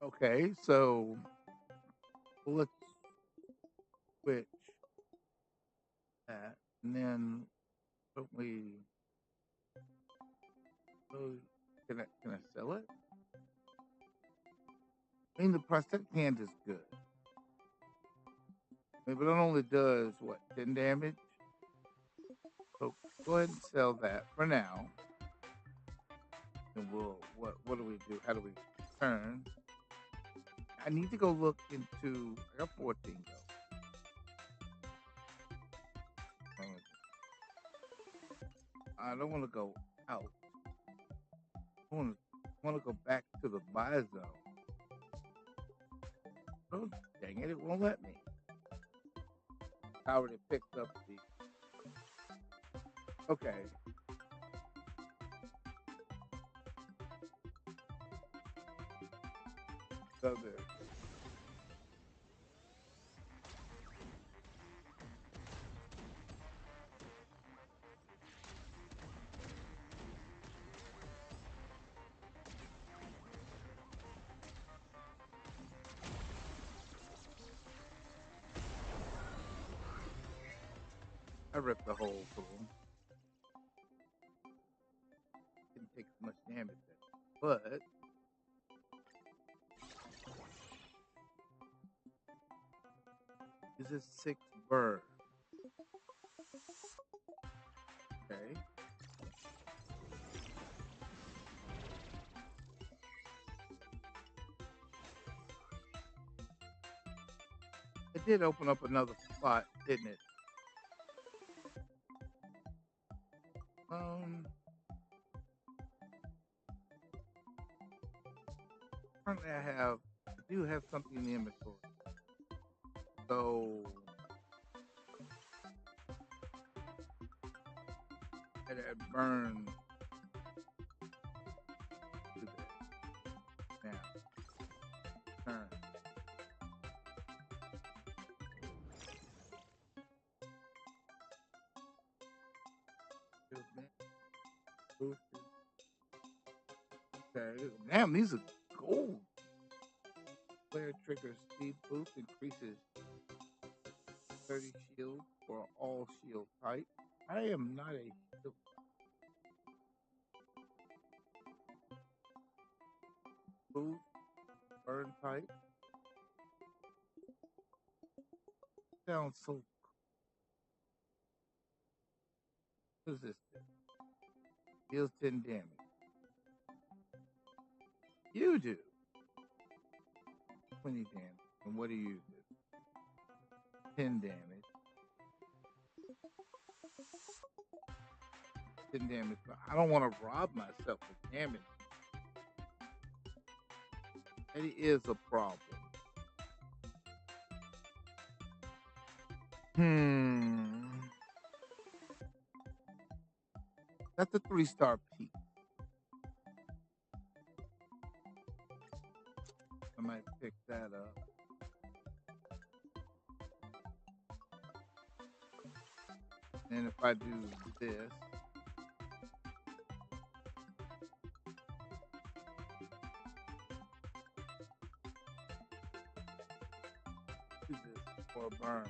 Okay, so let's switch that, and then don't we? Oh, can I sell it? I mean, the prosthetic hand is good. I mean, but it only does what 10 damage. So go ahead and sell that for now, and we'll what do we do? How do we turn? I need to go look into. I got 14 though. I don't want to go out. I want to go back to the buy zone. Oh, dang it! It won't let me. I already picked up the. Okay. So there. I ripped the hole through him. Didn't take as much damage, but this is 6 birds. Okay. It did open up another spot, didn't it? Currently I do have something in the inventory. So it burned to that. Now, turn. Boosted. Okay. Damn, these are gold. Player triggers speed boost, increases 30 shield for all shield type. I am not a shield boost burn type. Sounds so. What is this? Deals 10 damage. You do 20 damage. And what do you do? 10 damage. 10 damage. But I don't want to rob myself of damage. That is a problem. That's a 3-star peak. I might pick that up. And if I do this, do this for a burn.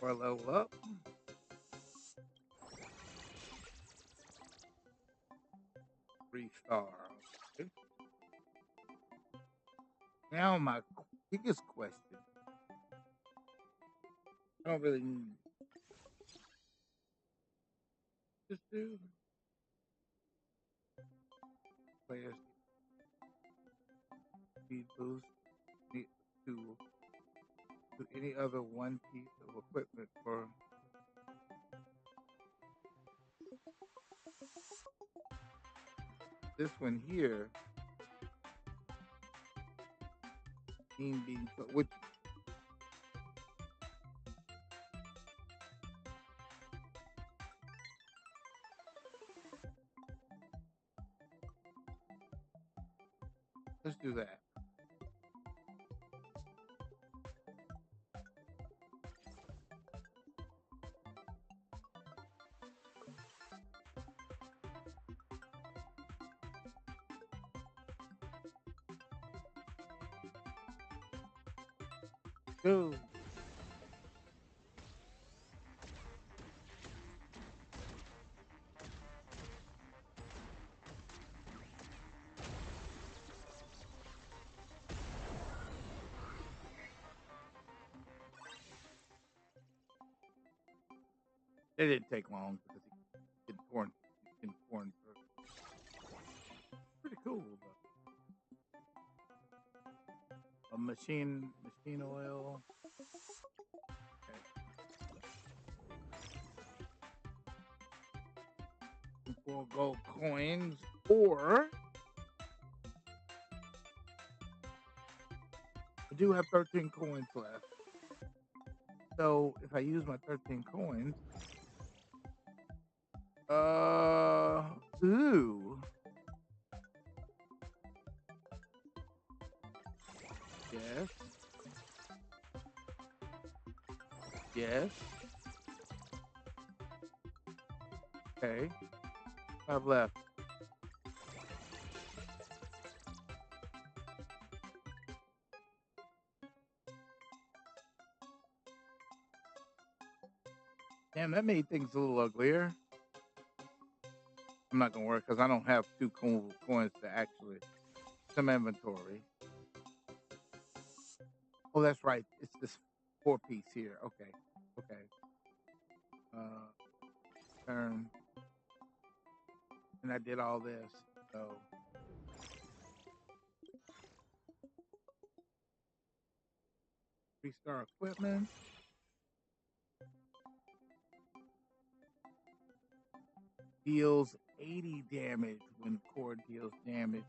Or level up. 3-star. Okay. Now my biggest question. I don't really need this do. Players speed boost to any other one piece of equipment for this one here. Being which Let's do that. Go. It didn't take long because he get torn through. Pretty cool. A machine oil. Okay. 4 gold coins, or I do have 13 coins left. So if I use my 13 coins, ooh. Yes. Yes. Okay. 5 left. Damn, that made things a little uglier. I'm not gonna work because I don't have 2 coins to actually some inventory. Oh, that's right. It's this 4-piece here. Okay. Okay. Turn. And I did all this. So 3-star equipment. Deals 80 damage when core deals damage.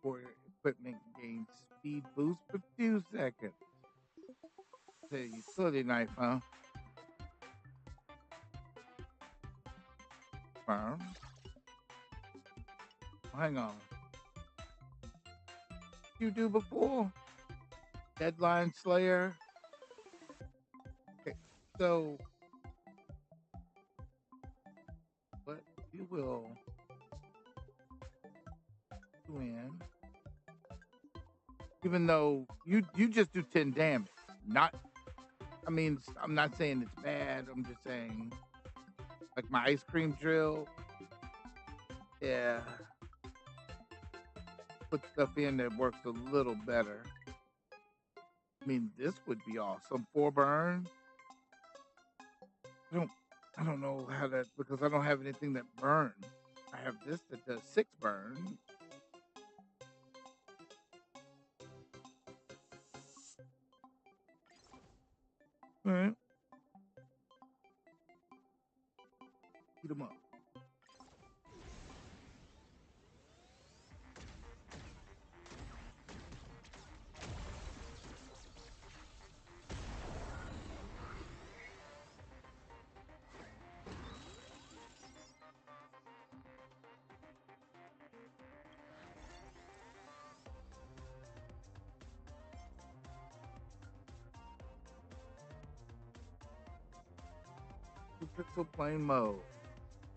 Core equipment gains speed boost for 2 seconds. The utility knife, huh? Firm. Hang on. You do before? Deadline Slayer. Okay, so what you will do in, even though you just do 10 damage, not. I mean, I'm not saying it's bad. I'm just saying, like my ice cream drill. Yeah, put stuff in that works a little better. I mean, this would be awesome. 4 burn. I don't know how that, because I don't have anything that burns. I have this that does 6 burn. All right. Heat them up. Pixel plane mode.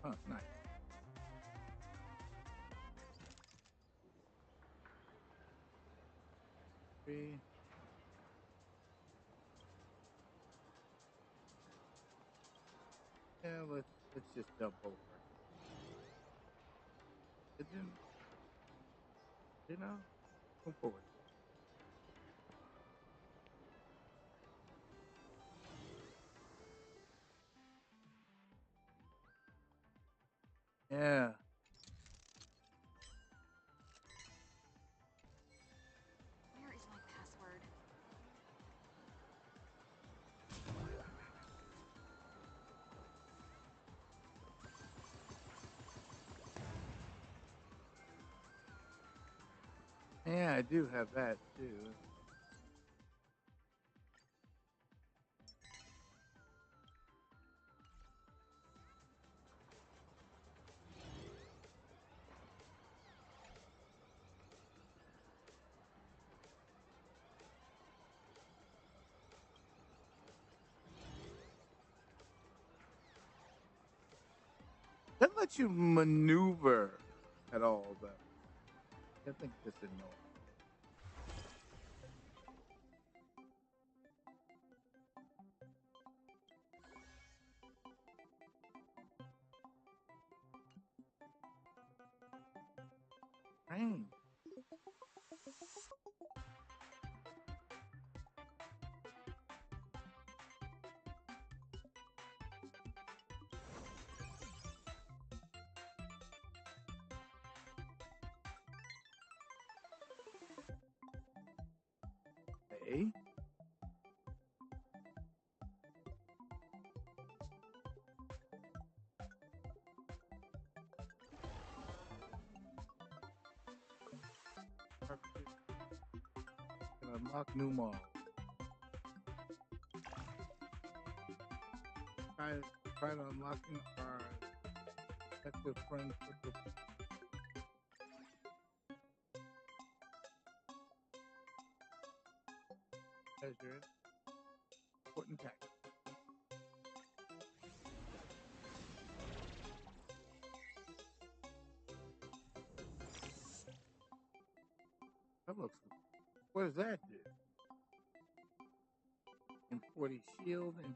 Oh, nice. Three. Yeah, let's just jump over. Didn't you know? Go forward. Yeah. Where is my password? Yeah, I do have that too. That lets you maneuver at all, though. I think this is annoying. Rain. Hey. Can unlock new mode. Try to unlocking our effective friends with the pleasure. Important tactic. That looks good. What does that do? And 40 shield and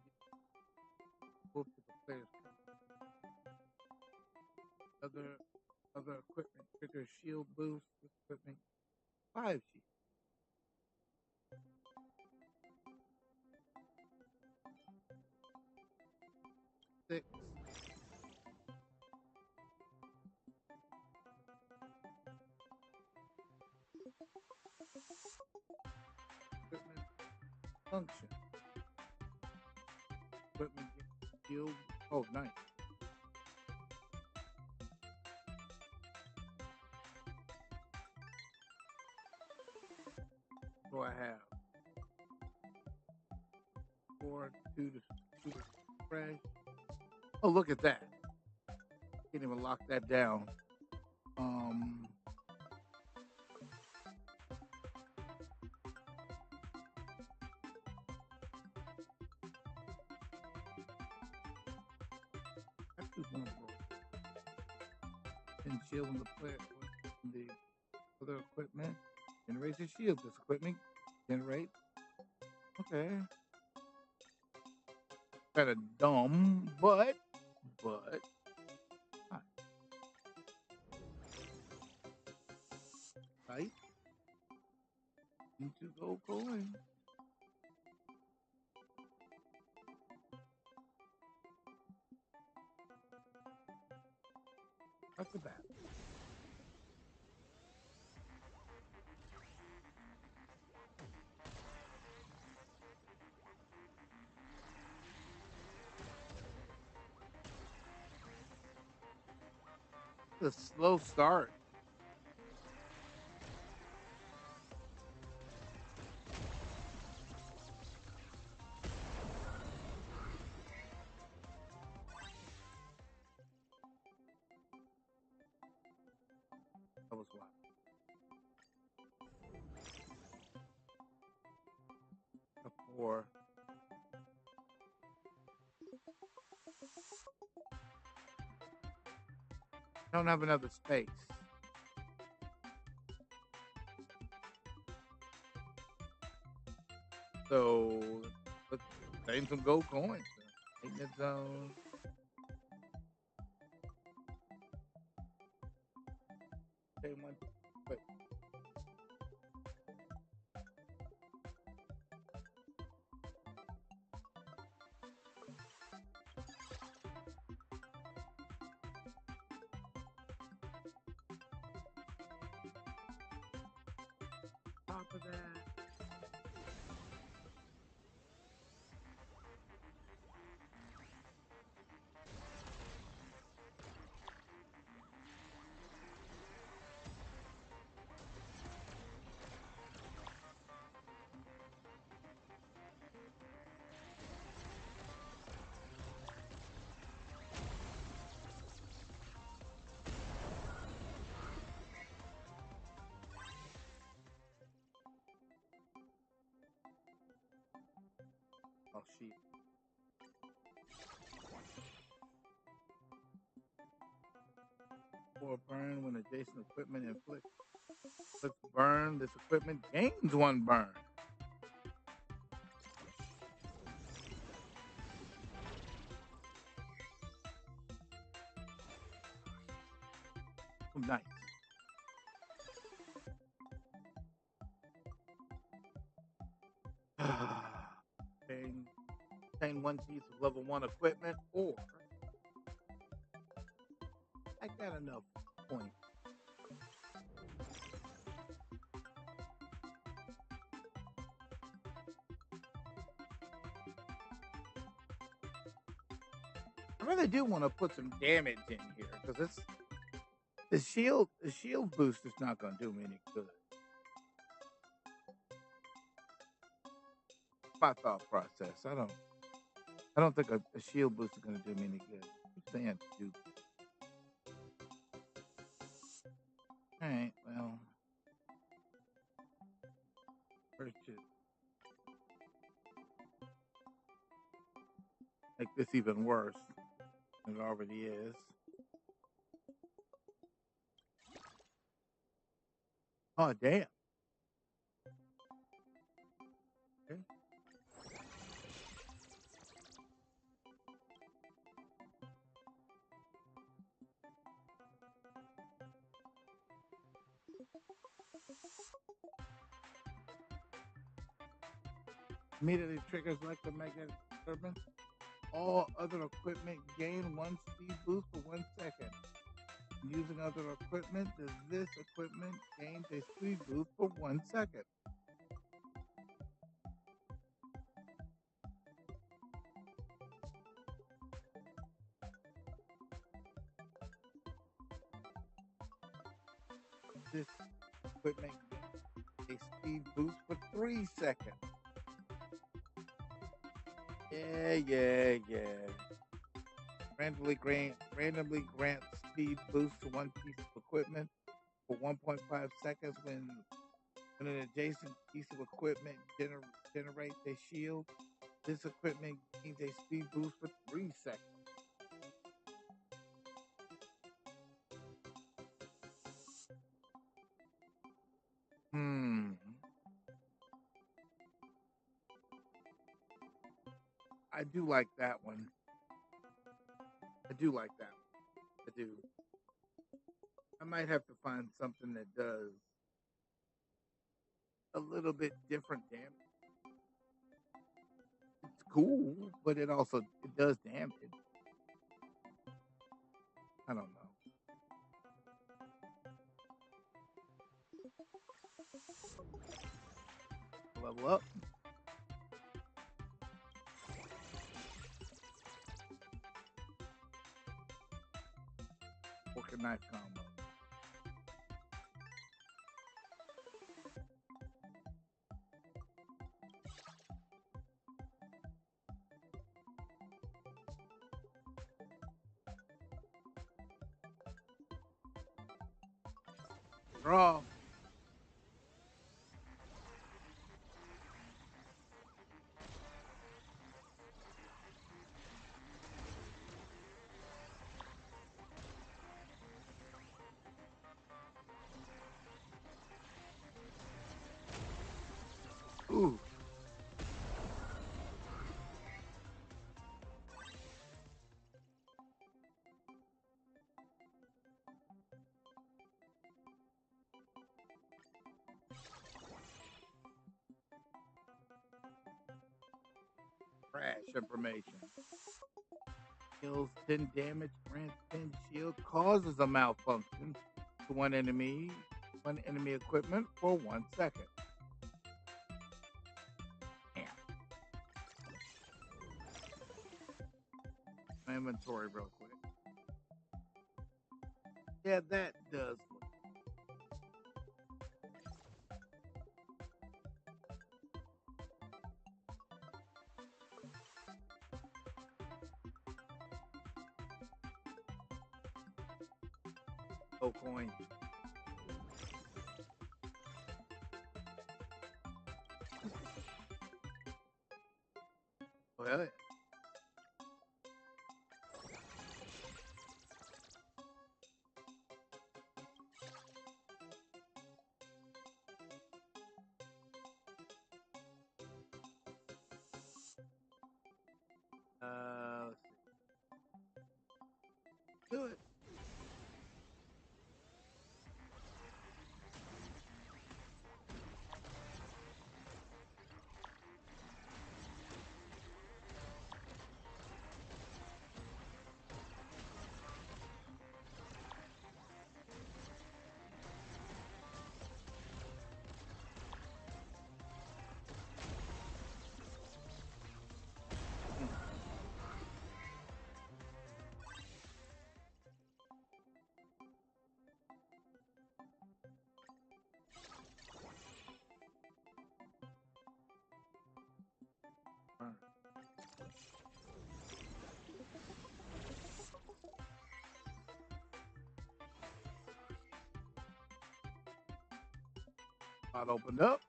both to the player's other equipment trigger shield boost. This equipment 5 shield. 6. Equipment function. Equipment shield. Oh, nice. So I have 4, 2 to fresh. Oh, look at that. Can't even lock that down. That's just one roll. And shield on the player. The other equipment generates a shield. This equipment generate. Okay. Kind of dumb, but right. Into gold coin. That's the bad. The slow start. That was wild. A 4. I don't have another space. So let's save some gold coins. Maintenance zone. Okay, one. Wait. Top of that. Oh shit. or burn when adjacent equipment inflicts. Let's burn. This equipment gains 1 burn. Oh, nice. Obtain 1 piece of level 1 equipment, or I got enough points. I really do want to put some damage in here because it's the shield boost is not going to do me any good. My thought process. I don't think a shield boost is going to do me any good. I'm saying, dude. All right, well, purchase. Make this even worse than it already is. Oh, damn. Okay. Immediately triggers electromagnetic disturbance. All other equipment gain 1 speed boost for 1 second. Using other equipment, does this equipment gains a speed boost for 1 second? This equipment gains a speed boost for 3 seconds. Yeah. Randomly grant speed boost to 1 piece of equipment for 1.5 seconds when an adjacent piece of equipment generates a shield. This equipment gains a speed boost for 3 seconds. I do like that one. I do. I might have to find something that does a little bit different damage. It's cool, but it does damage. I don't know. Level up. Fork and knife combo. Draw. Ooh. Crash information. Deals 10 damage, grants 10 shield, causes a malfunction to one enemy equipment for 1 second. Damn. My inventory real quick. Yeah, that does look. No coin. Well, Let's see. Do it. Spot opened up.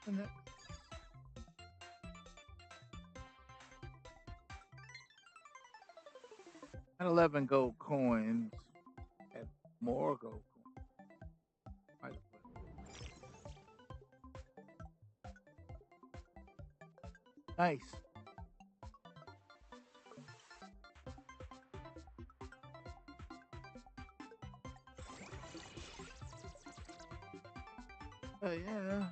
And 11 gold coins. And more gold coins. Might as well. Nice. Oh yeah.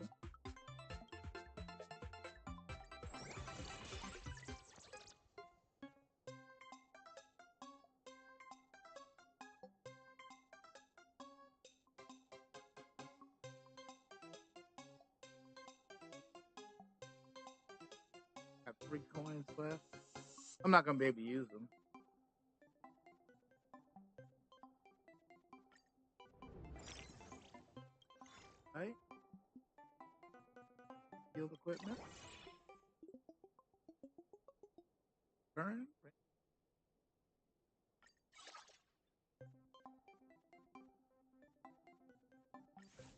Got 3 coins left. I'm not gonna be able to use them. Right? Field equipment. Burn.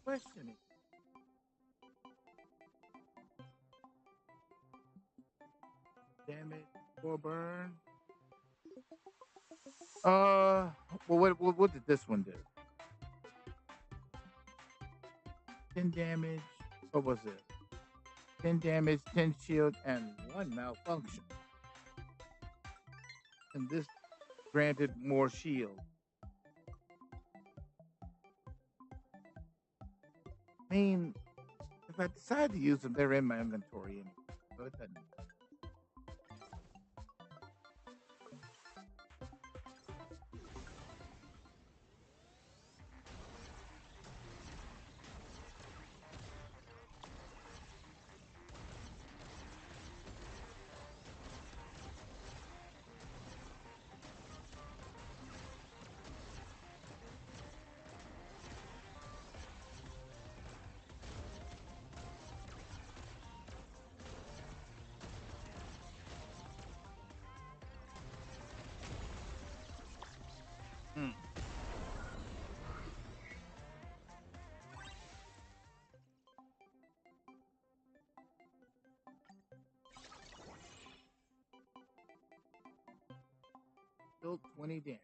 Questioning. Damage or burn. Well, what did this one do? 10 damage. What was it? 10 damage, 10 shield, and 1 malfunction. And this granted more shield. I mean, if I decide to use them, they're in my inventory anyway. So it doesn't. Hmm. Still 20 damage.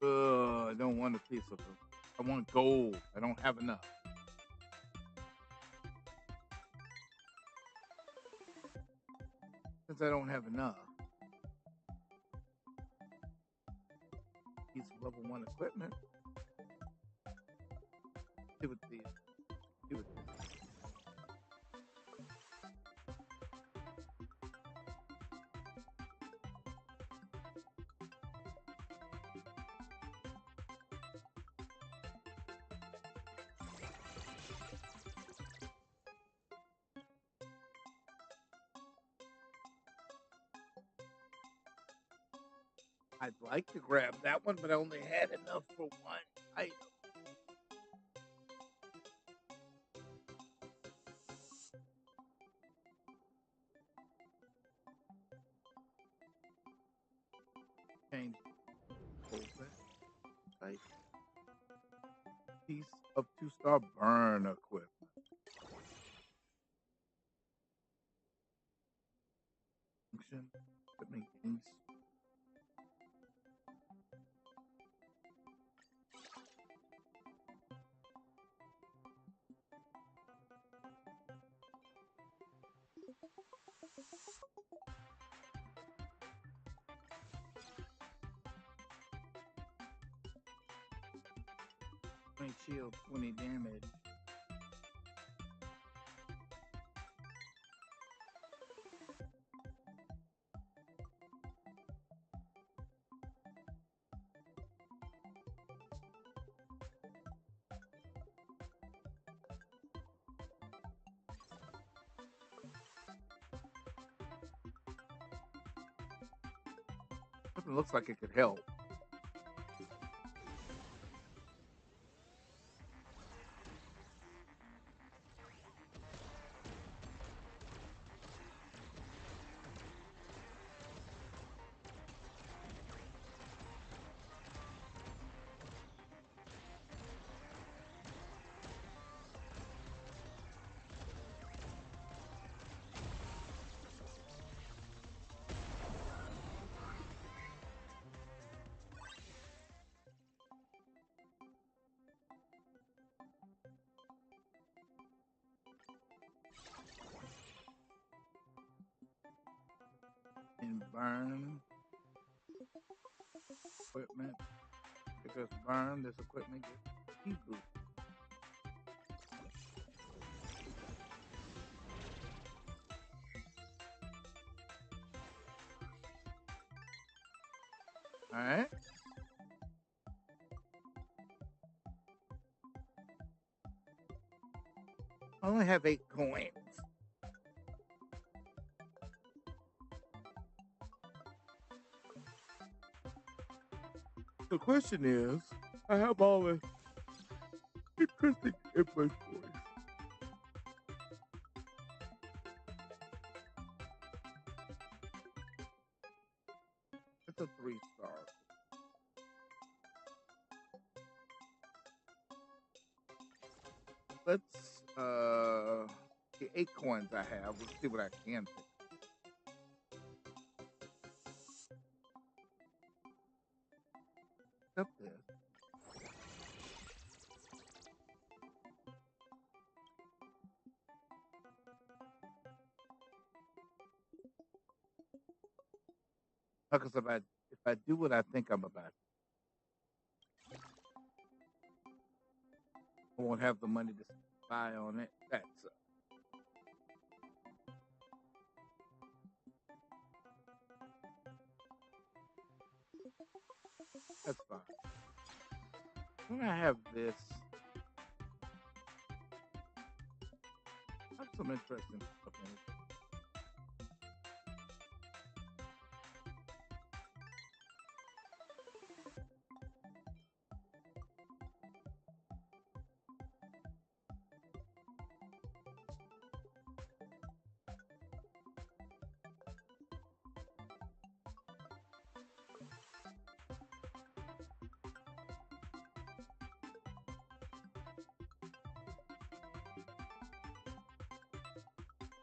I don't want a piece of it. I want gold. I don't have enough. Since I don't have enough. Piece of level 1 equipment. See what these. See what this. I'd like to grab that one, but I only had enough for 1 item. Change open type. Piece of 2-star burn equipment. Function. Equipment gains. 20 shield, 20 damage. It looks like it could help. And burn equipment. Because burn, this equipment gets speed boost. Alright. I only have 8 coins. The question is, I have all this interesting inventory. It's a 3-star. Let's the 8 coins I have. Let's see what I can pick. Up this. Because if I do what I think I'm about to, I won't have the money to buy on it. That's fine. When I have this, I have some interesting stuff in it.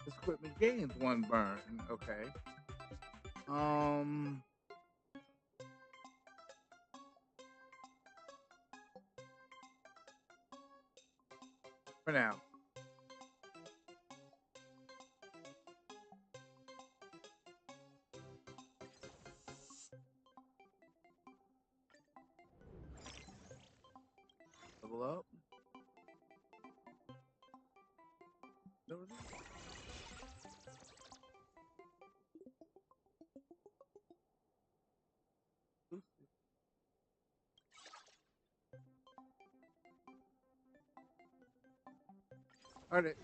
This equipment gains 1 burn. Okay. For now. Level up. All right.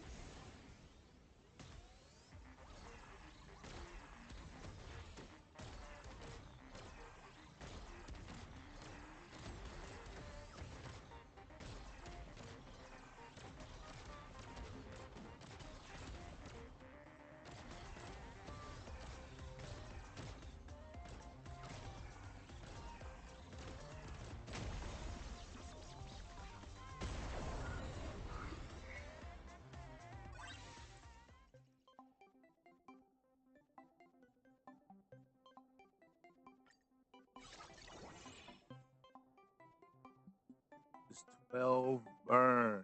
It's 12 burn.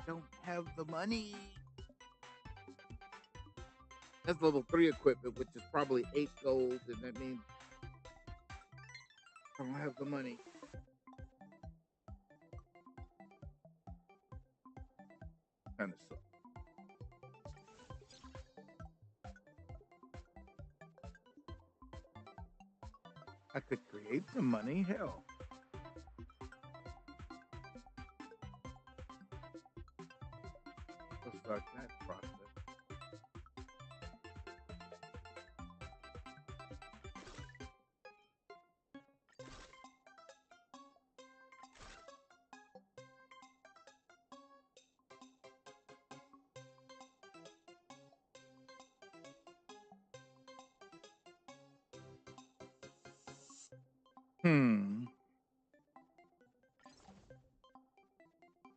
Don't have the money. That's level 3 equipment, which is probably 8 gold, and that means I don't have the money. Kind of sucks. I could create some money. Hell. Let's start that process.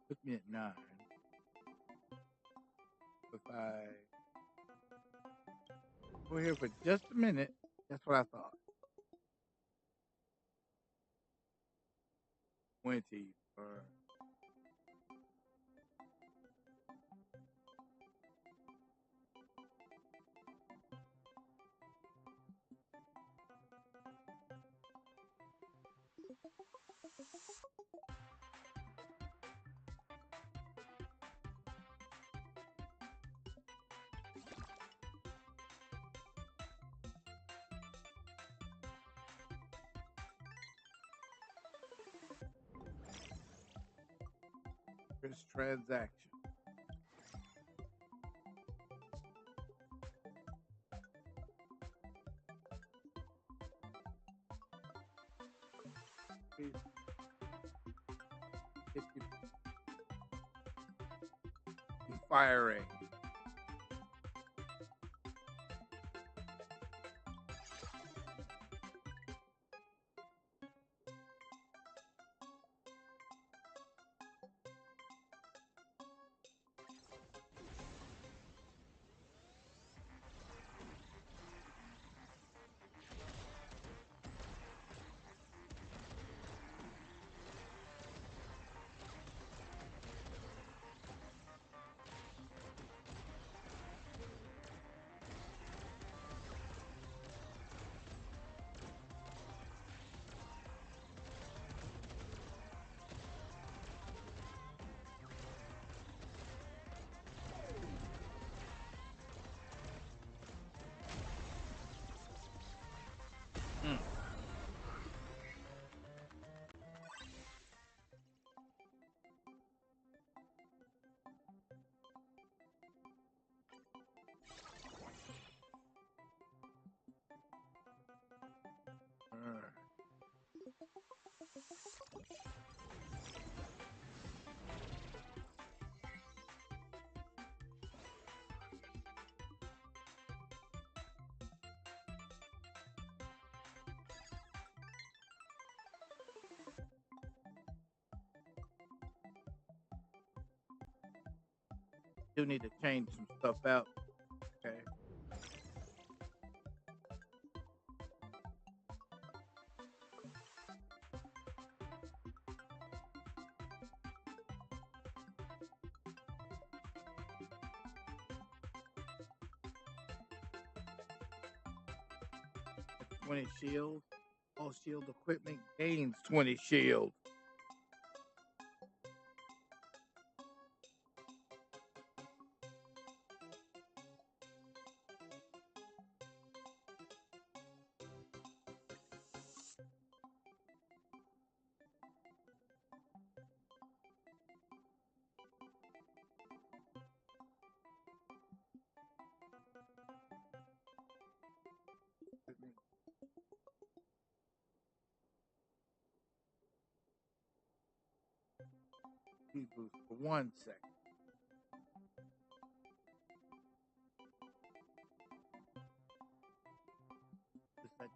Put me at 9. If I go here for just a minute, that's what I thought. 20 or this transaction. Firing. Do need to change some stuff out. Okay. That's 20 shield. All shield equipment gains 20 shield. Speed boost for 1 second. Just like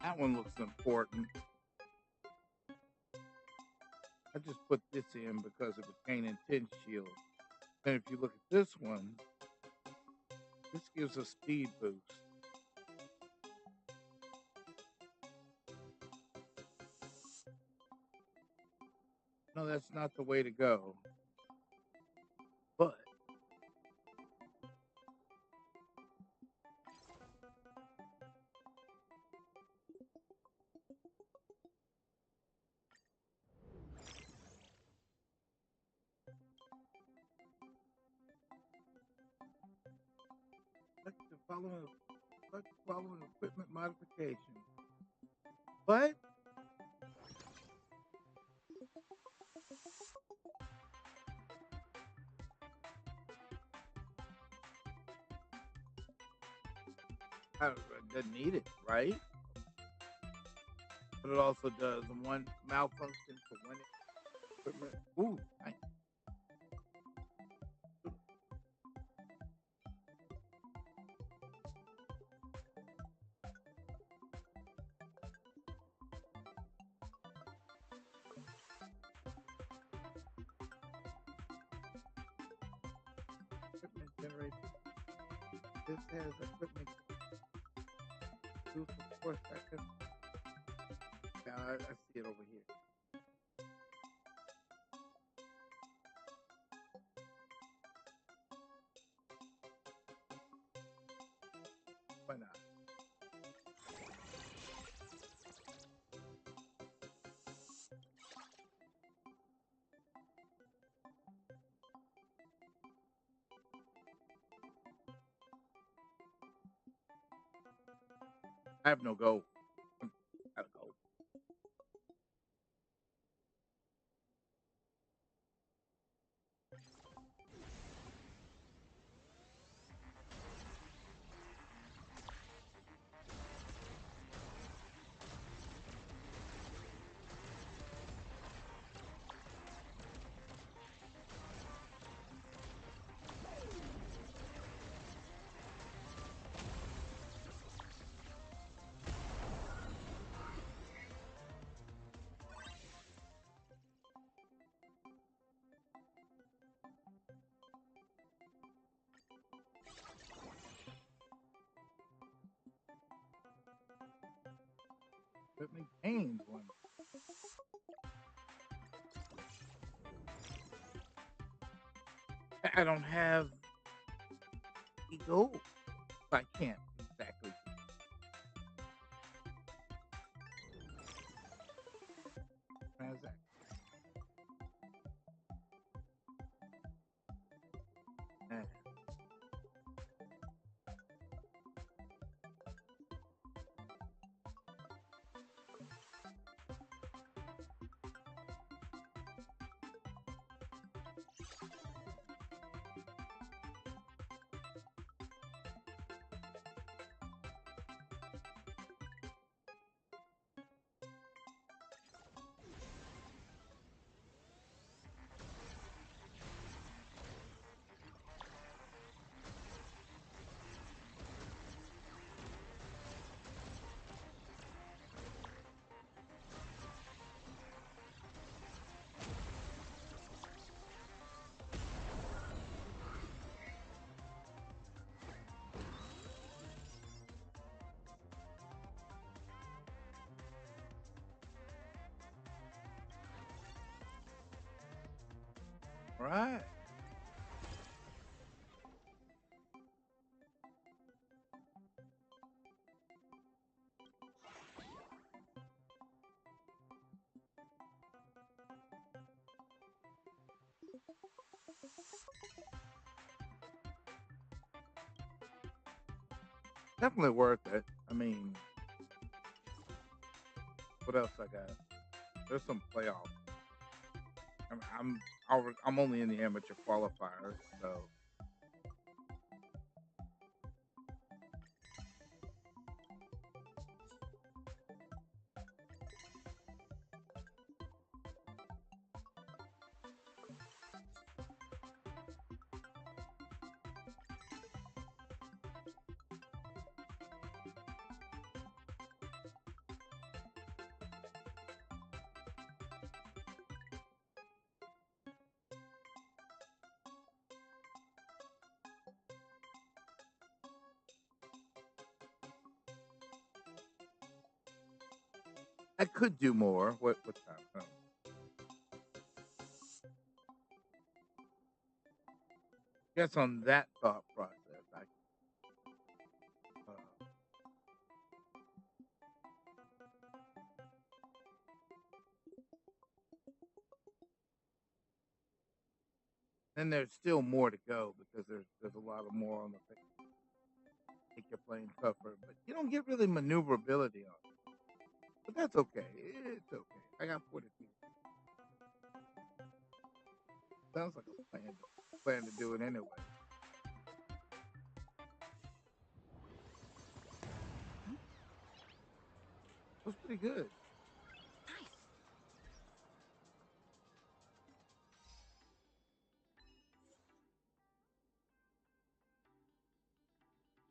That one looks important. I just put this in because it was gain intense shield. And if you look at this one, this gives a speed boost. No, that's not the way to go. But following equipment modification. But it doesn't need it, right? But it also does one malfunction for one equipment. Ooh, nice. Equipment generator. This has equipment boost for 4 seconds. Now I see it over here. Why not? I have no gold. Gotta go. Equipment gained one. I don't have the gold. I can't exactly. Transact. Right. Definitely worth it. I mean, what else I got? There's some playoffs. I'm only in the amateur qualifiers, so I could do more. What time? Oh. Guess on that thought process, then there's still more to go because there's a lot of more on the thing. Make your plane tougher, but you don't get really maneuverability on it. But that's okay. It's okay. I got 42. Sounds like a plan to do it anyway. It was pretty good.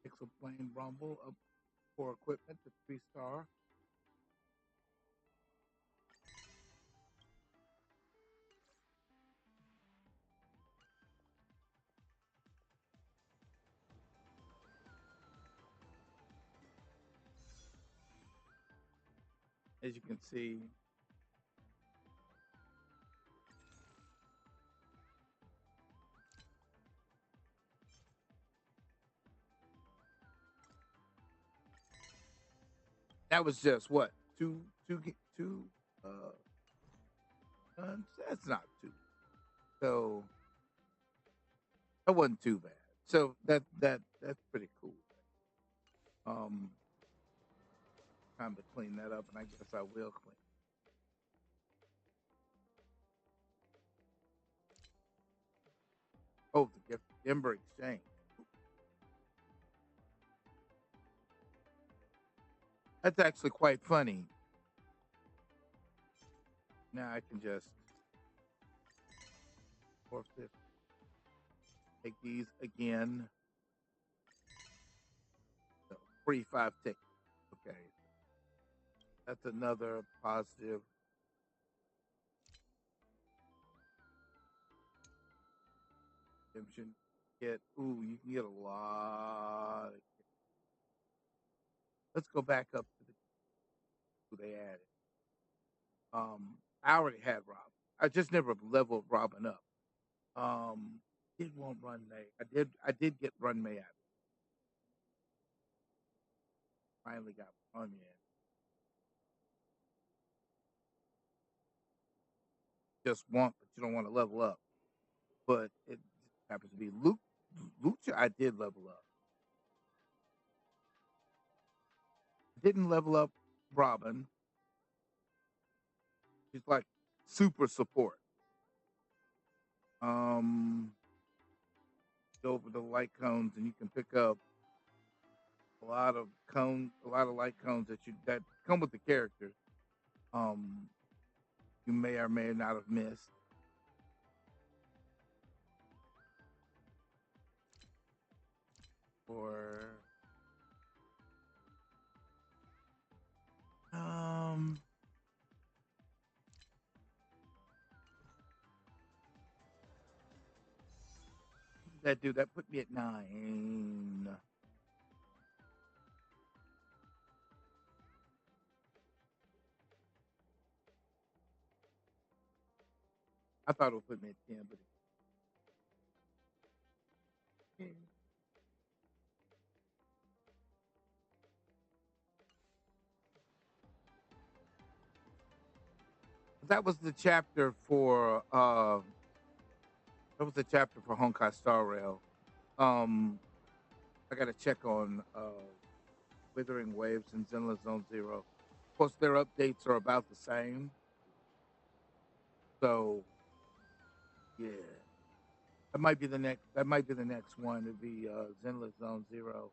Pixel plane rumble up for equipment to 3-star. As you can see, that was just what two guns. That's not two. So that wasn't too bad. So that's pretty cool. Time to clean that up, and I guess I will clean. Oh, the gift Ember exchange. That's actually quite funny. Now I can just forfeit. Take these again. So, free 5 tickets. Okay. That's another positive. Redemption. You can get a lot. Let's go back up to who they added. I already had Rob. I just never leveled Robin up. Did want Run May. I did get Run May out. Finally got Run May. Just want, but you don't want to level up. But it happens to be Lucha. I did level up. Didn't level up Robin. She's like super support. Go over the light cones and you can pick up a lot of light cones that come with the characters. You may or may not have missed. Or that dude that put me at 9. I thought it would put me at 10, but that was the chapter for Honkai Star Rail. I gotta check on Withering Waves and Zenless Zone Zero. Of course, their updates are about the same. So yeah. That might be the next one. It'd be Zenless Zone Zero.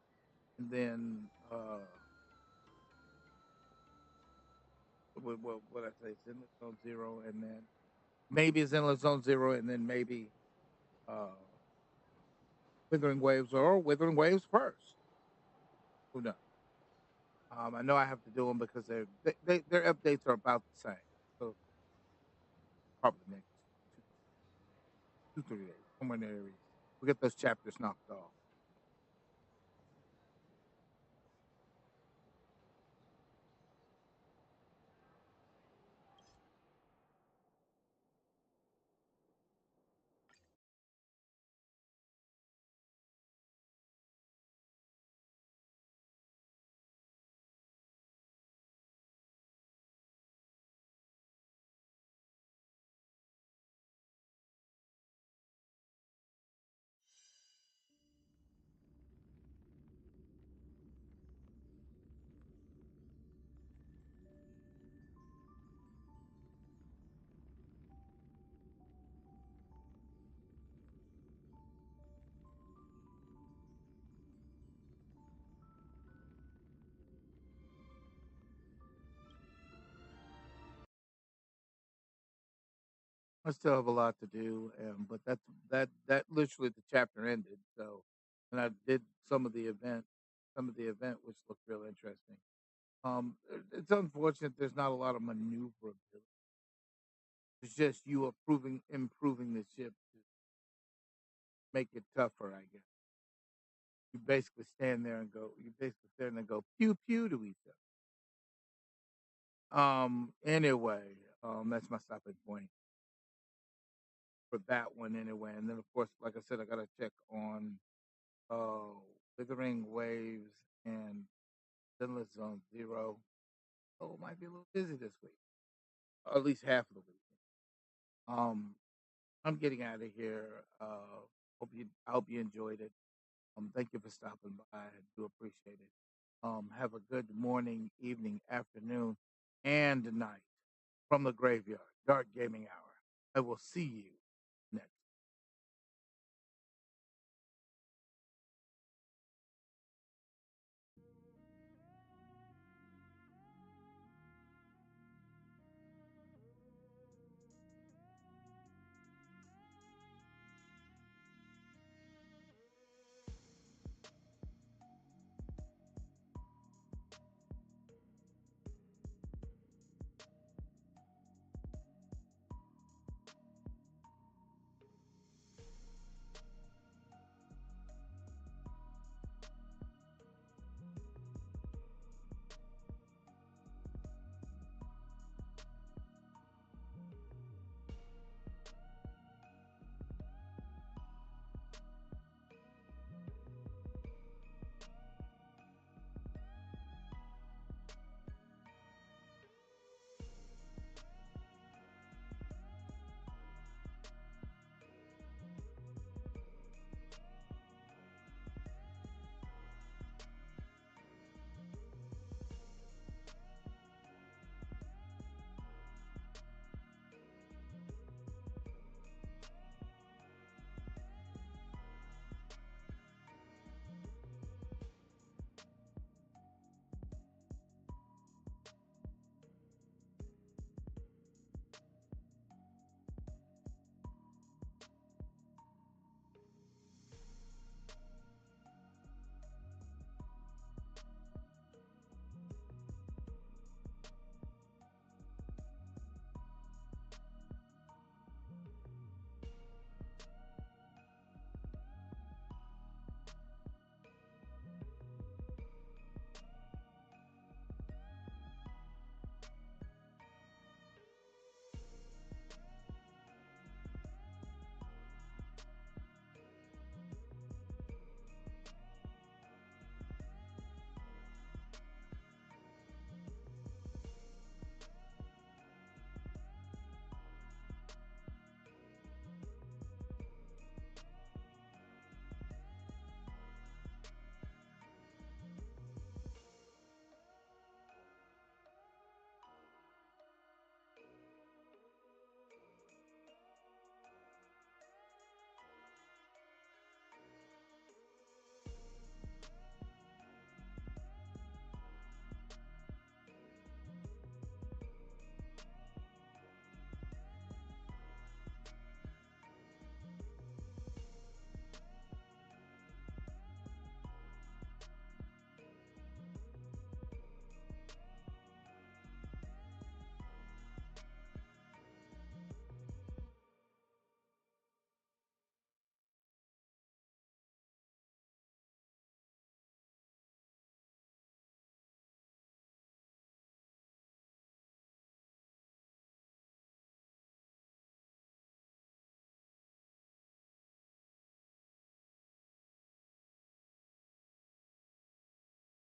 And then what I say, Zenless Zone Zero, and then maybe Zenless Zone Zero, and then maybe Withering Waves or Withering Waves first. Who knows? I know I have to do them because their updates are about the same. So probably next 2-3 days, somewhere in that area. We'll get those chapters knocked off. I still have a lot to do, but that literally the chapter ended. So, and I did some of the event, which looked real interesting. It's unfortunate there's not a lot of maneuverability. It's just you improving the ship to make it tougher, I guess. You basically stand there and go. You basically stand there and go pew pew to each other. Anyway, that's my stopping point for that one anyway. And then of course, like I said, I gotta check on uh Withering Waves and Endless Zone Zero. Oh, it might be a little busy this week. Or at least half of the week. Um I'm getting out of here. I hope you enjoyed it. Thank you for stopping by. I do appreciate it. Have a good morning, evening, afternoon, and night from the graveyard. Dark Gaming Hour. I will see you